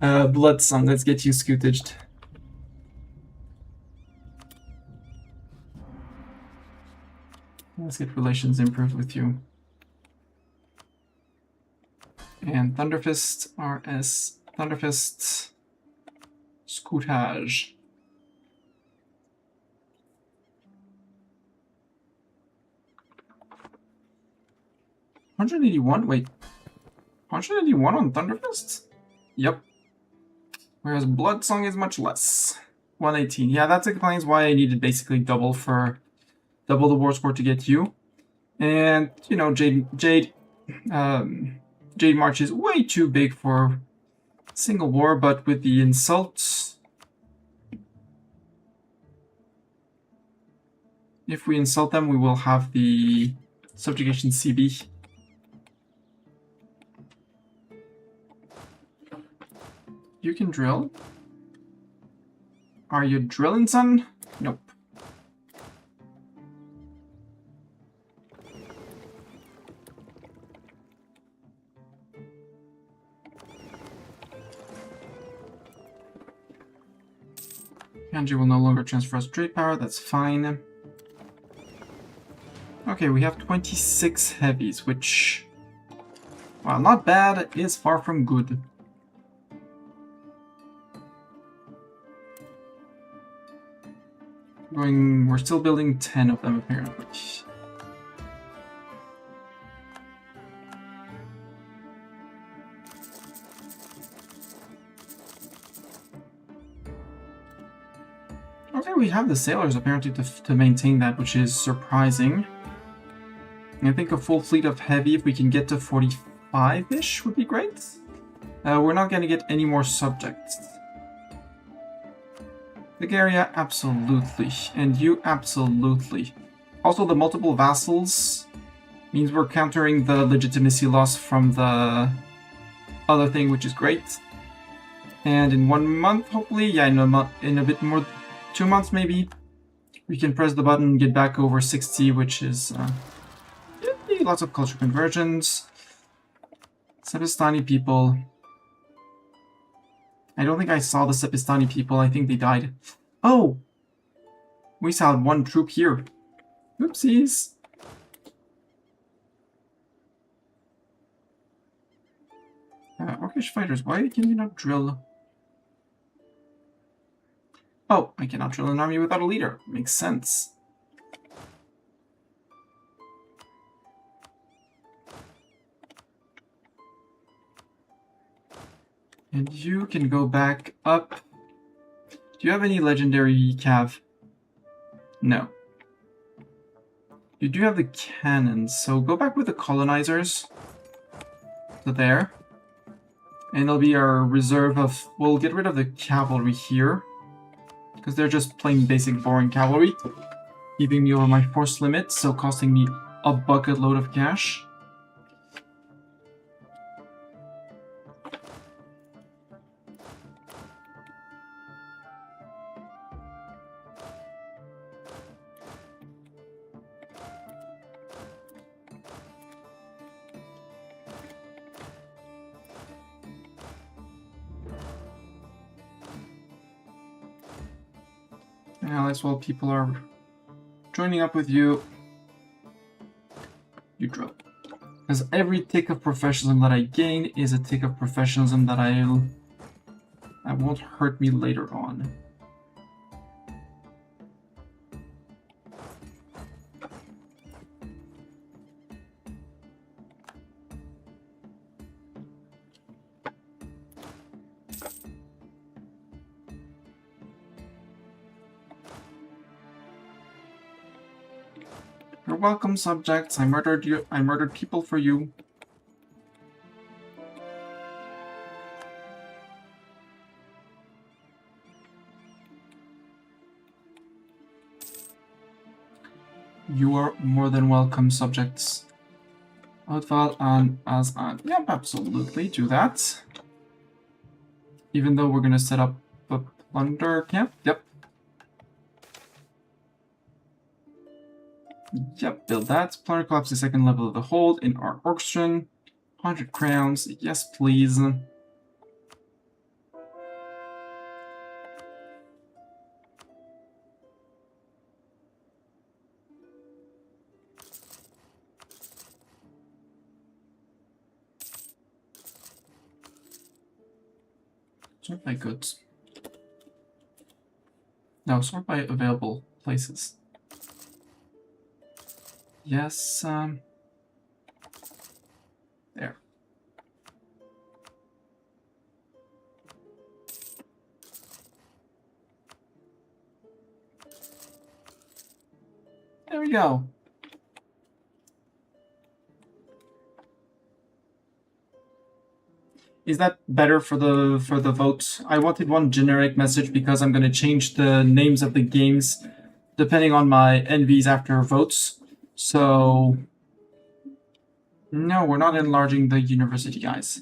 Bloodsong, let's get you scootaged. Let's get relations improved with you. And Thunderfist, RS, Thunderfist, Scootage. $181? Wait. $181 on Thunderfist? Yep. Whereas Bloodsong is much less. 118. Yeah, that explains why I needed basically double the war score to get you. And, Jade March is way too big for single war, but with the insults... If we insult them, we will have the subjugation CB. You can drill. Are you drilling, son? Nope. Kanji will no longer transfer us trade power, that's fine. Okay, we have 26 heavies, which, while not bad, is far from good. We're still building 10 of them, apparently. Okay, we have the sailors apparently to maintain that, which is surprising. I think a full fleet of heavy, if we can get to 45-ish, would be great. We're not going to get any more subjects. Bulgaria, absolutely. And you, absolutely. Also, the multiple vassals means we're countering the legitimacy loss from the other thing, which is great. And in 1 month, hopefully, yeah, in a bit more, 2 months maybe, we can press the button and get back over 60, which is lots of culture conversions. Sepistani people. I don't think I saw the Sepistani people. I think they died. Oh! We saw one troop here. Oopsies. Orcish fighters, why can you not drill? Oh, I cannot drill an army without a leader. Makes sense. And you can go back up. Do you have any legendary cav? No. You do have the cannons, so go back with the colonizers. To there. And it'll be our reserve of... We'll get rid of the cavalry here. Because they're just plain basic boring cavalry. Keeping me over my force limit, so costing me a bucket load of cash. As well, people are joining up with you. You drill. Because every tick of professionalism that I gain is a tick of professionalism that won't hurt me later on. You're welcome, subjects. I murdered you. I murdered people for you. You are more than welcome, subjects. Outval and Azan. Yep, absolutely. Do that. Even though we're gonna set up a plunder camp. Yep. Yep, build that. Plunder collapse the second level of the hold in our auction. 100 crowns. Yes, please. Sort by goods. No, sort by available places. Yes, there. There we go. Is that better for the vote? I wanted one generic message because I'm going to change the names of the games depending on my envies after votes. So, no, we're not enlarging the university, guys.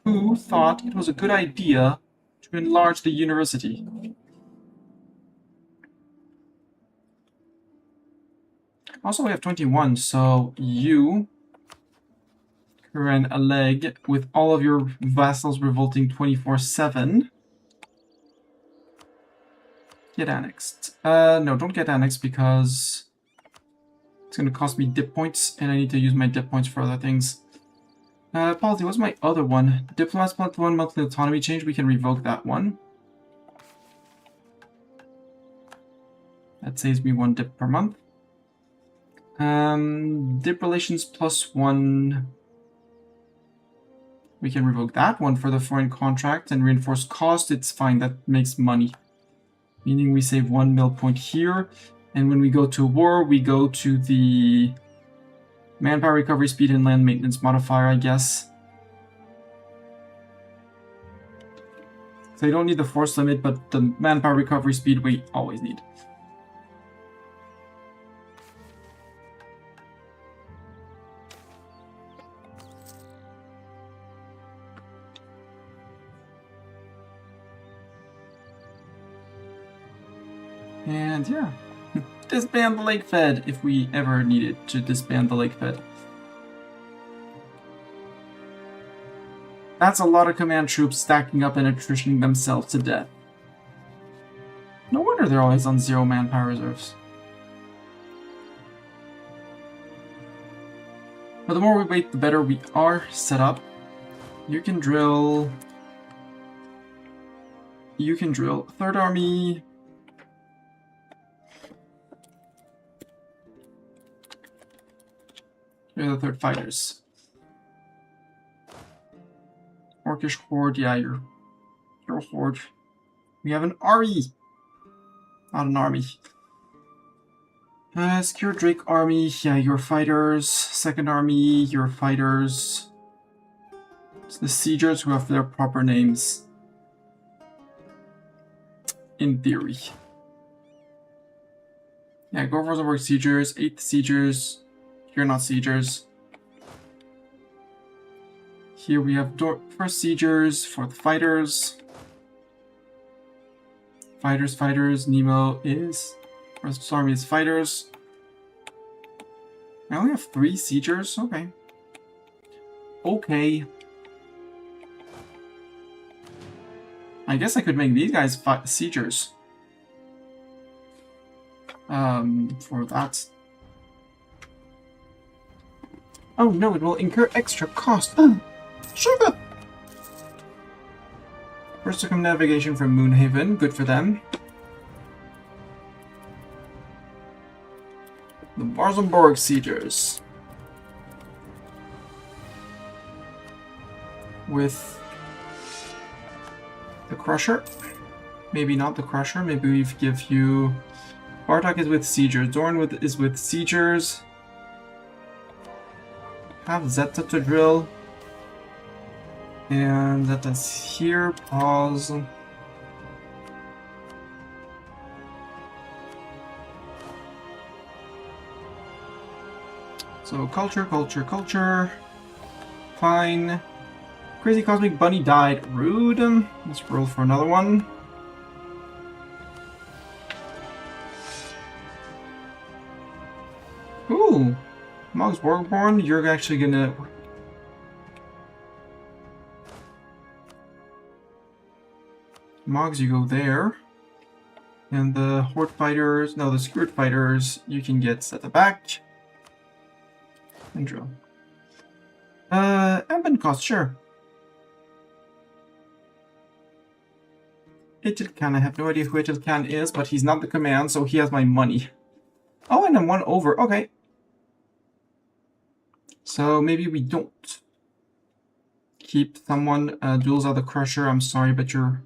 Who thought it was a good idea to enlarge the university? Also, we have 21, so you ran a leg with all of your vassals revolting 24/7. Get annexed. No, don't get annexed because it's going to cost me dip points, and I need to use my dip points for other things. Policy, what's my other one? Diplomats plus 1 monthly autonomy change, we can revoke that one. That saves me 1 dip per month. Dip relations plus 1. We can revoke that one for the foreign contract and reinforce cost. It's fine, that makes money. Meaning we save 1 mil point here. And when we go to war, we go to the manpower recovery speed and land maintenance modifier, I guess. So you don't need the force limit, but the manpower recovery speed we always need. And yeah, disband the Lake Fed if we ever needed to disband the Lake Fed. That's a lot of command troops stacking up and attritioning themselves to death. No wonder they're always on 0 manpower reserves. But the more we wait, the better we are set up. You can drill... Third Army... Here are the 3rd Fighters. Orcish Horde, yeah, you're a Horde. We have an army! Not an army. Skewered Drake Army, yeah, your fighters. 2nd Army, your fighters. It's the Siegers who have their proper names. In theory. Yeah, go for the work Siegers, 8th Siegers. You're not Siegers. Here we have 1st Siegers for the fighters. Fighters. Nemo is... First Army is fighters. I only have 3 Siegers? Okay. Okay. I guess I could make these guys Siegers. For that. Oh no, it will incur extra cost. Sugar! First circumnavigation from Moonhaven, good for them. The Barzenborg Siegers. With the Crusher. Maybe not the Crusher, maybe we give you... Bartok is with Siegers, Dorn is with Siegers. Have Zeta to drill. And Zeta's here, pause. So culture. Fine. Crazy Cosmic Bunny died. Rude. Let's roll for another one. Ooh. Mog's Borgborn, you're actually gonna... Mogs, you go there. And the Horde Fighters, no, the Skewered Fighters, you can get set the back. And drill. Anbennar cost, sure. Itilkan, I have no idea who Itilkan is, but he's not the command, so he has my money. Oh, and I'm 1 over, okay. So maybe we don't keep someone duels out the Crusher. I'm sorry, but you're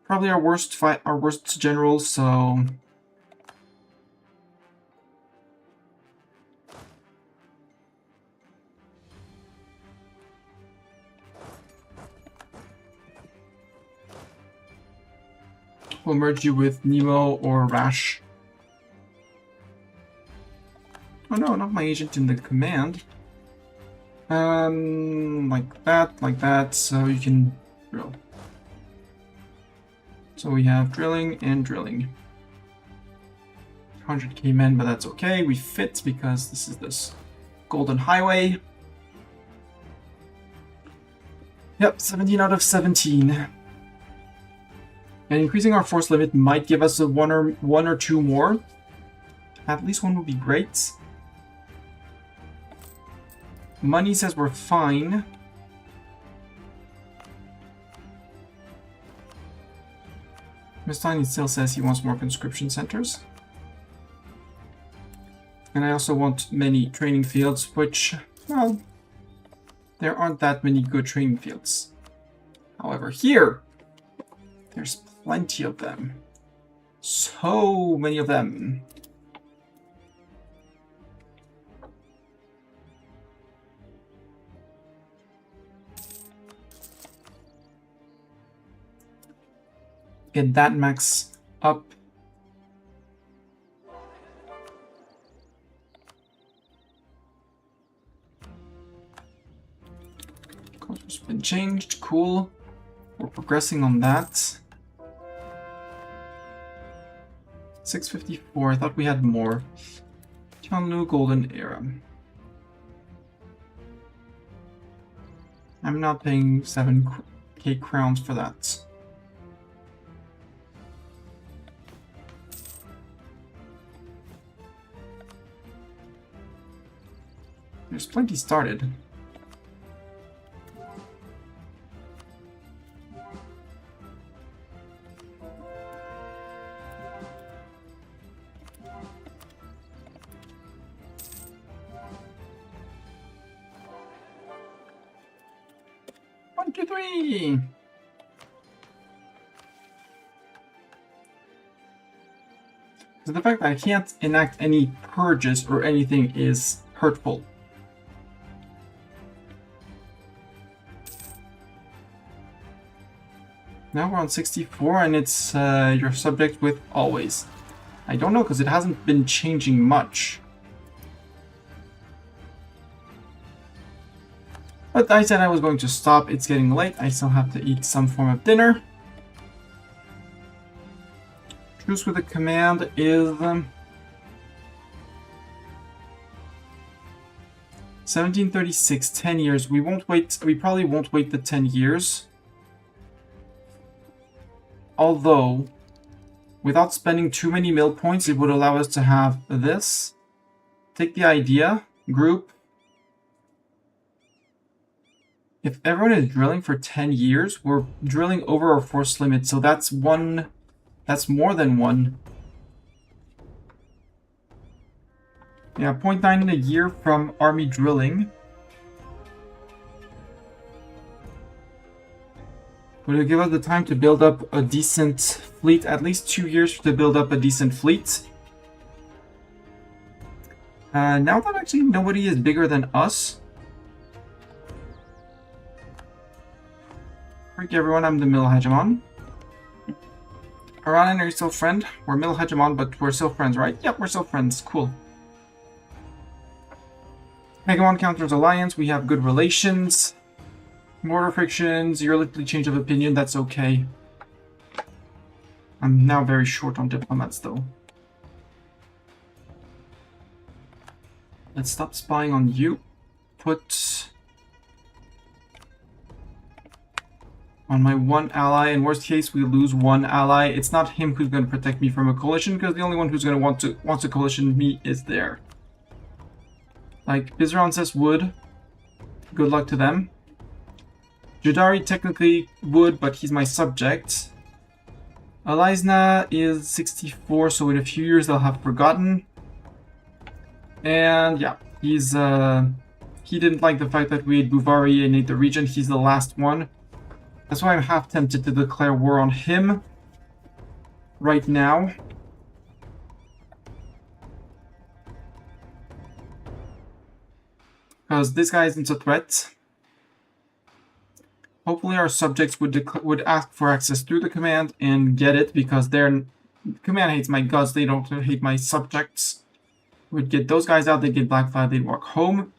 probably our worst general, so We'll merge you with Nemo or Rash. Oh no, not my agent in the command. Like that, so you can drill. So we have drilling and drilling. 100k men, but that's okay. We fit because this is this golden highway. Yep, 17 out of 17. And increasing our force limit might give us a one or two more. At least one would be great. Money says we're fine. Mr. still says he wants more conscription centers. And I also want many training fields, which, well, there aren't that many good training fields. However, here, there's plenty of them. So many of them. Get that max up. Culture's been changed. Cool. We're progressing on that. 654. I thought we had more. Tianlu Golden Era. I'm not paying 7k crowns for that. There's plenty started. One, two, three. So the fact that I can't enact any purges or anything is hurtful. Now we're on 64 and it's your subject with always. I don't know because it hasn't been changing much. But I said I was going to stop. It's getting late. I still have to eat some form of dinner. Truce with the command is 1736, 10 years. We probably won't wait the 10 years. Although, without spending too many mill points, it would allow us to have this. Take the idea, group. If everyone is drilling for 10 years, we're drilling over our force limit, so that's more than one. Yeah, 0.9 in a year from army drilling. Would it give us the time to build up a decent fleet? At least 2 years to build up a decent fleet. Now that actually nobody is bigger than us. Thank you everyone, I'm the Mill Hegemon. Aranan, are you still friend? We're Mill Hegemon, but we're still friends, right? Yep, we're still friends. Cool. Hegemon counters alliance, we have good relations. Mortar frictions, yearly change of opinion, that's okay. I'm now very short on diplomats though. Let's stop spying on you. Put on my one ally. In worst case, we lose one ally. It's not him who's going to protect me from a coalition, because the only one who's going to want to coalition me is there. Like, Bizaron says would. Good luck to them. Jadari technically would, but he's my subject. Alizna is 64, so in a few years they'll have forgotten. And yeah, he didn't like the fact that we had Buvari and ate the region. He's the last one. That's why I'm half tempted to declare war on him right now. Because this guy isn't a threat. Hopefully our subjects would ask for access through the command and get it, because their command hates my guts, they don't hate my subjects. We'd get those guys out, they'd get Black Flag, they'd walk home.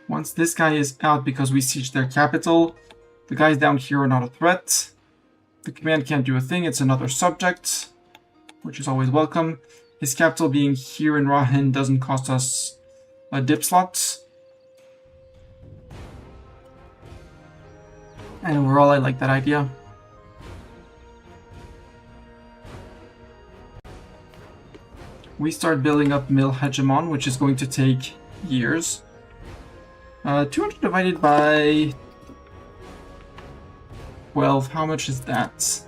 Once this guy is out because we siege their capital, the guys down here are not a threat. The command can't do a thing, it's another subject, which is always welcome. His capital being here in Rahin doesn't cost us a dip slot. And overall, I like that idea. We start building up Mill Hegemon, which is going to take years. 200 divided by 12, how much is that?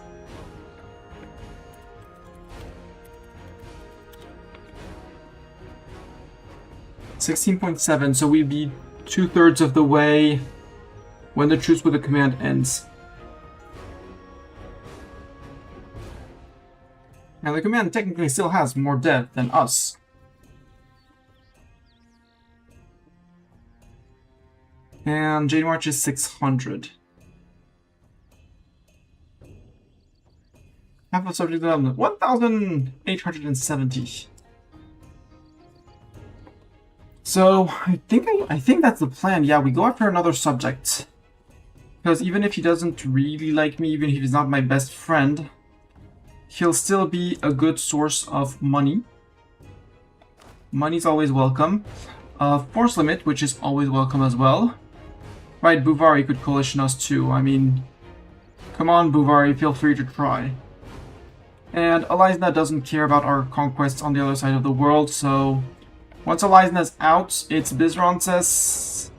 $16.7, so we'd be 2/3 of the way when the truce with the command ends. And the command technically still has more dev than us. And Jade March is 600. Half of subject development, 1,870. So I think that's the plan. Yeah, we go after another subject. Because even if he doesn't really like me, even if he's not my best friend, he'll still be a good source of money. Money's always welcome. Force limit, which is always welcome as well. Right, Buvari could coalition us too. I mean, come on, Buvari, feel free to try. And Alizna doesn't care about our conquests on the other side of the world, so once Alizna's out, it's Bizronces.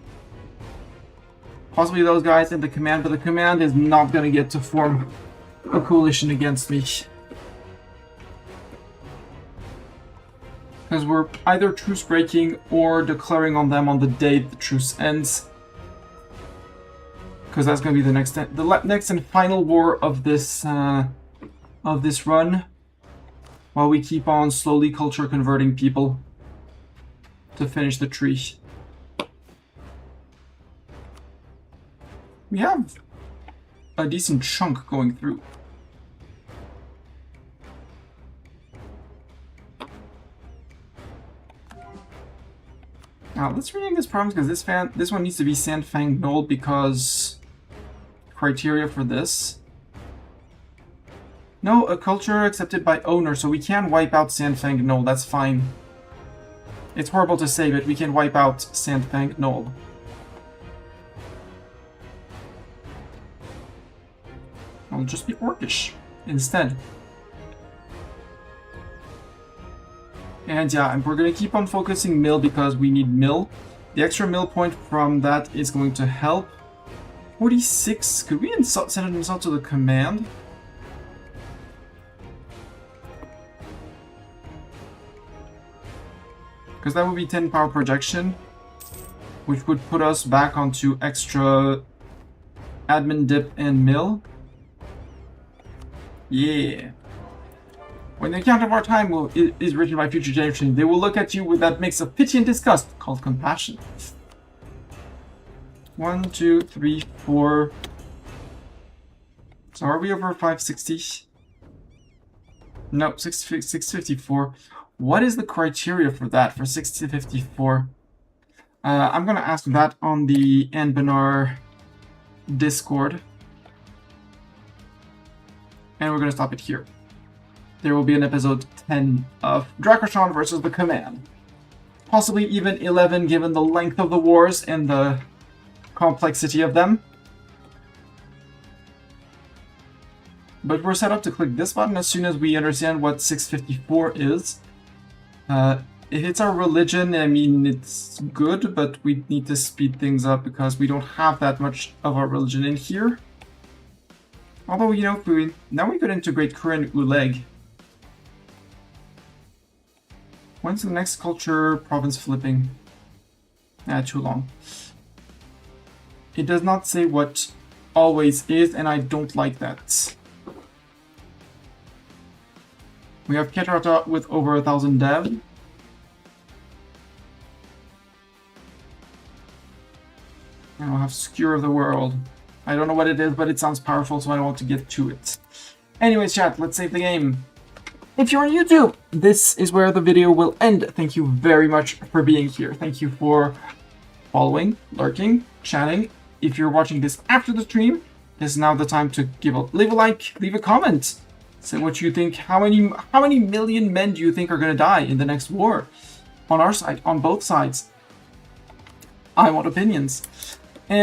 Possibly those guys in the command, but the command is not going to get to form a coalition against me. Because we're either truce breaking or declaring on them on the day the truce ends. Because that's going to be the next and final war of this run, while we keep on slowly culture converting people to finish the tree. We have a decent chunk going through. Now let's rename this province, because this one needs to be Sandfang Knoll, because criteria for this. No, a culture accepted by owner, so we can wipe out Sandfang Knoll, that's fine. It's horrible to say, but we can wipe out Sandfang Knoll. I'll just be orcish instead. And yeah, we're going to keep on focusing mill because we need mill. The extra mill point from that is going to help. 46, could we send an insult to the command? Because that would be 10 power projection, which would put us back onto extra admin dip and mill. Yeah. When the account of our time is written by future generations, they will look at you with that mix of pity and disgust called compassion. 1, 2, 3, 4. So are we over 560? No, 654. What is the criteria for that, for 654? I'm going to ask that on the Anbennar Discord. And we're going to stop it here. There will be an episode 10 of Drakoshan versus the Command. Possibly even 11, given the length of the wars and the complexity of them. But we're set up to click this button as soon as we understand what 654 is. If it's our religion, I mean, it's good, but we need to speed things up because we don't have that much of our religion in here. Although, you know, now we could integrate Kuren Uleg. When's the next culture province flipping? Too long. It does not say what always is, and I don't like that. We have Ketrata with over 1,000 dev. And we'll have Skewer of the World. I don't know what it is, but it sounds powerful, so I want to get to it. Anyways, chat, let's save the game. If you're on YouTube, this is where the video will end. Thank you very much for being here. Thank you for following, lurking, chatting. If you're watching this after the stream, this is now the time to leave a like, leave a comment. Say what you think. How many million men do you think are gonna die in the next war? On our side, on both sides. I want opinions. And